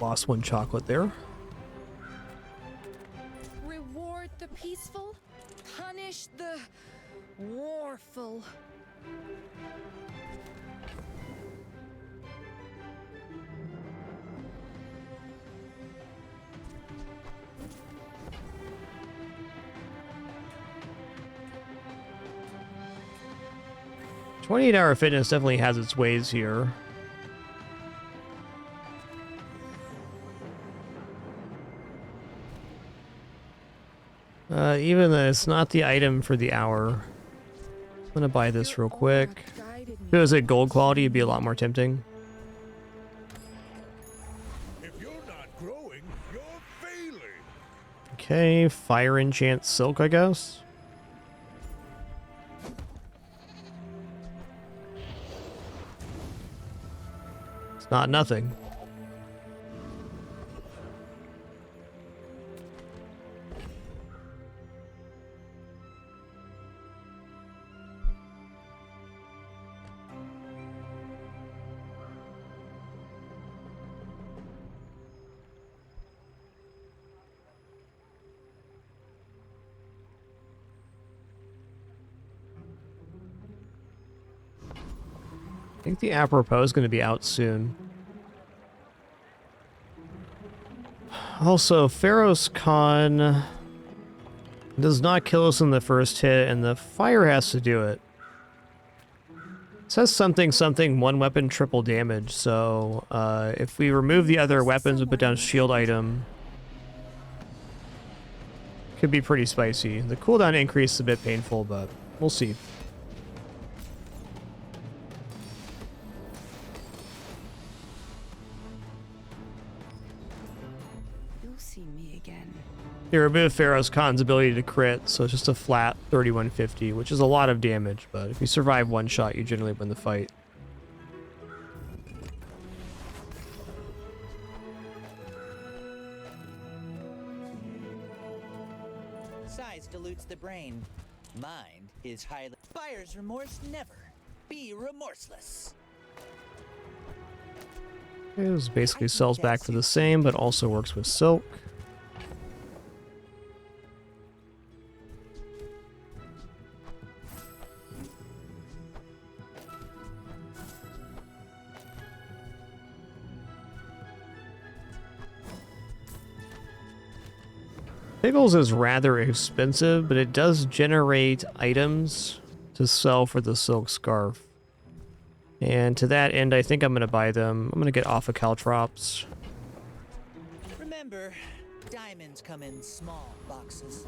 Lost one chocolate there. Reward the peaceful, punish the warful. $28 fitness definitely has its ways here. Even though it's not the item for the hour. I'm gonna buy this real quick. If it was at gold quality, it'd be a lot more tempting. If you're not growing, you're failing. Okay, fire enchant silk, I guess. It's not nothing. think the apropos is going to be out soon. Also, Pharaoh's Con does not kill us in the first hit, and the fire has to do it. It says something, one weapon, triple damage, so if we remove the other weapons and put down shield item, could be pretty spicy. The cooldown increase is a bit painful, but we'll see. You'll see me again. You remove Pharaoh's Khan's ability to crit, so it's just a flat 3150, which is a lot of damage, but if you survive one shot, you generally win the fight. Size dilutes the brain. Mind is highly... Buyer's remorse never. Be remorseless. It basically sells back for the same, but also works with silk. Piggles is rather expensive, but it does generate items to sell for the silk scarf. And to that end, I think I'm going to buy them. I'm going to get off of caltrops. Remember, diamonds come in small boxes.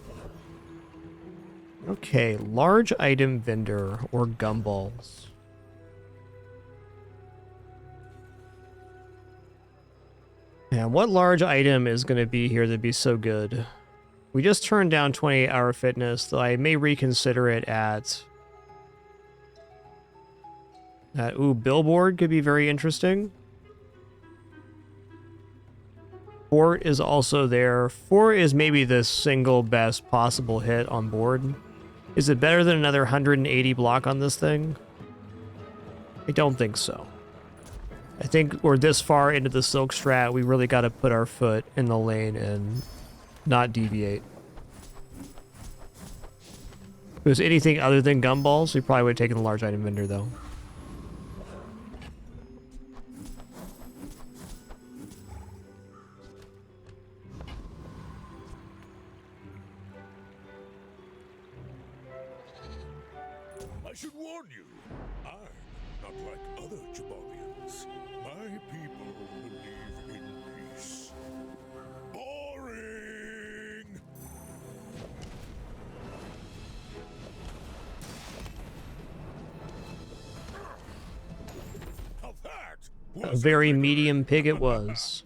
Okay, large item vendor or gumballs. And what large item is going to be here that'd be so good? We just turned down 28-hour fitness, though I may reconsider it at... ooh, billboard could be very interesting. Fort is also there. Fort is maybe the single best possible hit on board. Is it better than another 180 block on this thing? I don't think so. I think we're this far into the silk strat, we really got to put our foot in the lane and not deviate. If it was anything other than gumballs, we probably would have taken the large item vendor, though. I should warn you, I'm not like other Jabarians. My people believe in peace. Boring! Now that A very medium pig it was.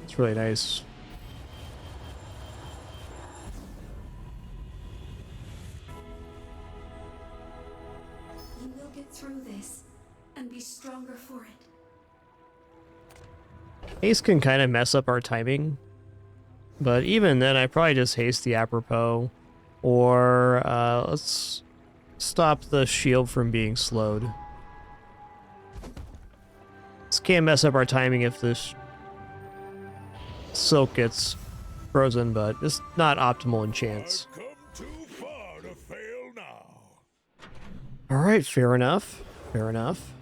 It's really nice. You will get through this and be stronger for it. Haste can kind of mess up our timing, but even then I probably just haste the apropos, or let's stop the shield from being slowed. This can mess up our timing if this silk gets frozen, but it's not optimal in chance. Alright, fair enough. Fair enough.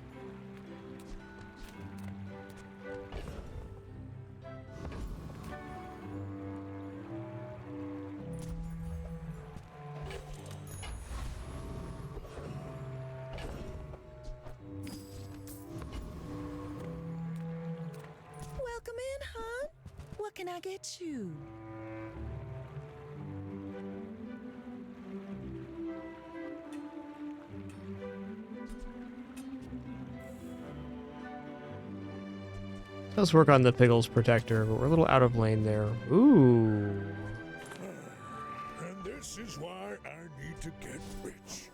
Welcome in, hon. What can I get you? Let's work on the Piggles protector, but we're a little out of lane there. Ooh. And this is why I need to get rich.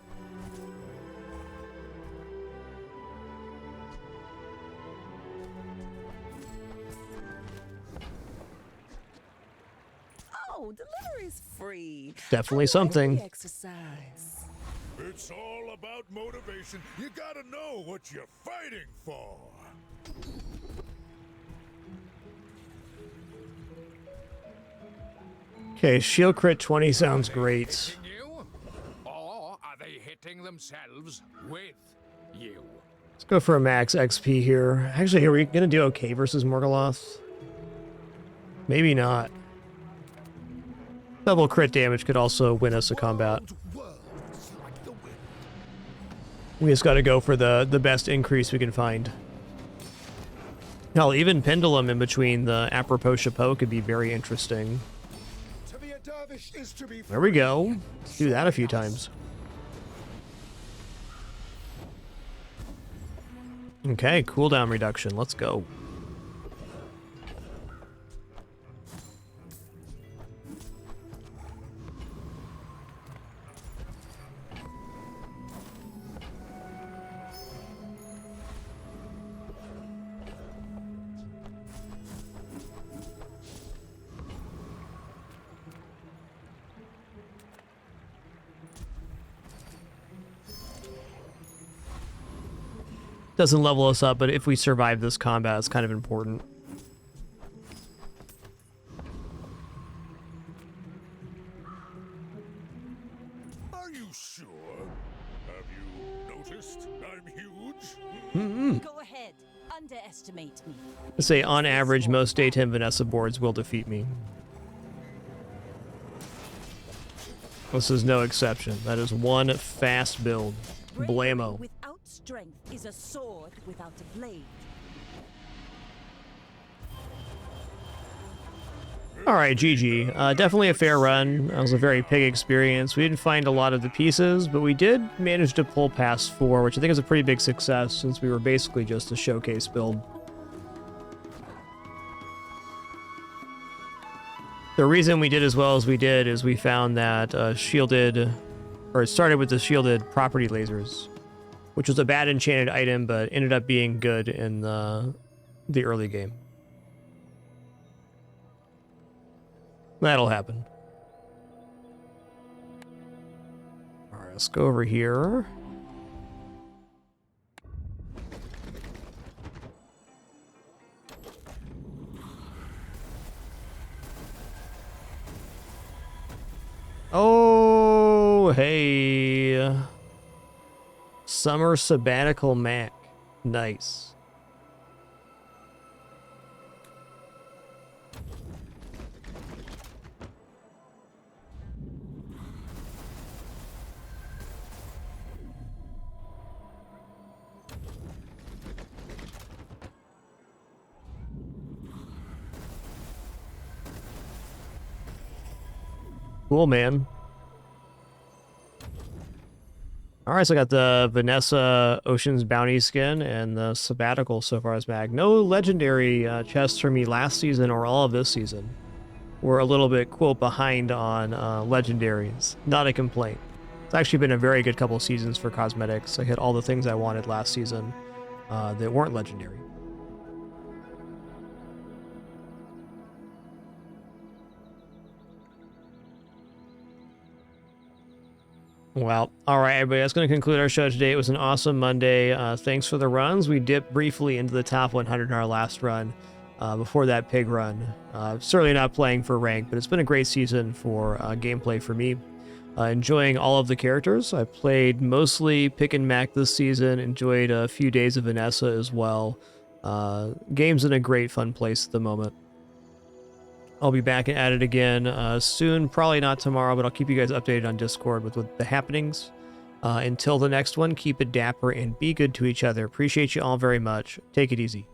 Oh, delivery's free. Definitely something. Exercise. It's all about motivation. You gotta know what you're fighting for. Okay, shield crit 20 sounds great. You? Or are they hitting themselves with You. Let's go for a max XP here. Actually, are we going to do okay versus Morgaloth? Maybe not. Double crit damage could also win us a combat. We just got to go for the best increase we can find. Hell, even Pendulum in between the Apropos Chapeau could be very interesting. There we go. Let's do that a few times. Okay, cooldown reduction. Let's go. Doesn't level us up, but if we survive this combat, it's kind of important. Are you sure? Have you noticed I'm huge? Go ahead. Underestimate me. I say, on average, most day 10 Vanessa boards will defeat me. This is no exception. That is one fast build. Blammo. Without strength is a sword without a blade. Alright, GG. Definitely a fair run. That was a very pig experience. We didn't find a lot of the pieces, but we did manage to pull past 4, which I think is a pretty big success since we were basically just a showcase build. The reason we did as well as we did is we found that it started with the shielded property lasers, which was a bad enchanted item, but ended up being good in the early game. That'll happen. All right, let's go over here. Oh, hey. Summer Sabbatical Mac. Nice. Cool, man. Alright, so I got the Vanessa Ocean's Bounty skin and the Sabbatical so far as back. No legendary chests for me last season or all of this season. We're a little bit, quote, behind on legendaries. Not a complaint. It's actually been a very good couple seasons for cosmetics. I hit all the things I wanted last season that weren't legendary. Well, all right, everybody, that's going to conclude our show today. It was an awesome Monday. Thanks for the runs. We dipped briefly into the top 100 in our last run before that pig run. Certainly not playing for rank, but it's been a great season for gameplay for me. Enjoying all of the characters. I played mostly Pick and Mac this season. Enjoyed a few days of Vanessa as well. Game's in a great, fun place at the moment. I'll be back at it again soon, probably not tomorrow, but I'll keep you guys updated on Discord with the happenings. Until the next one, keep it dapper and be good to each other. Appreciate you all very much. Take it easy.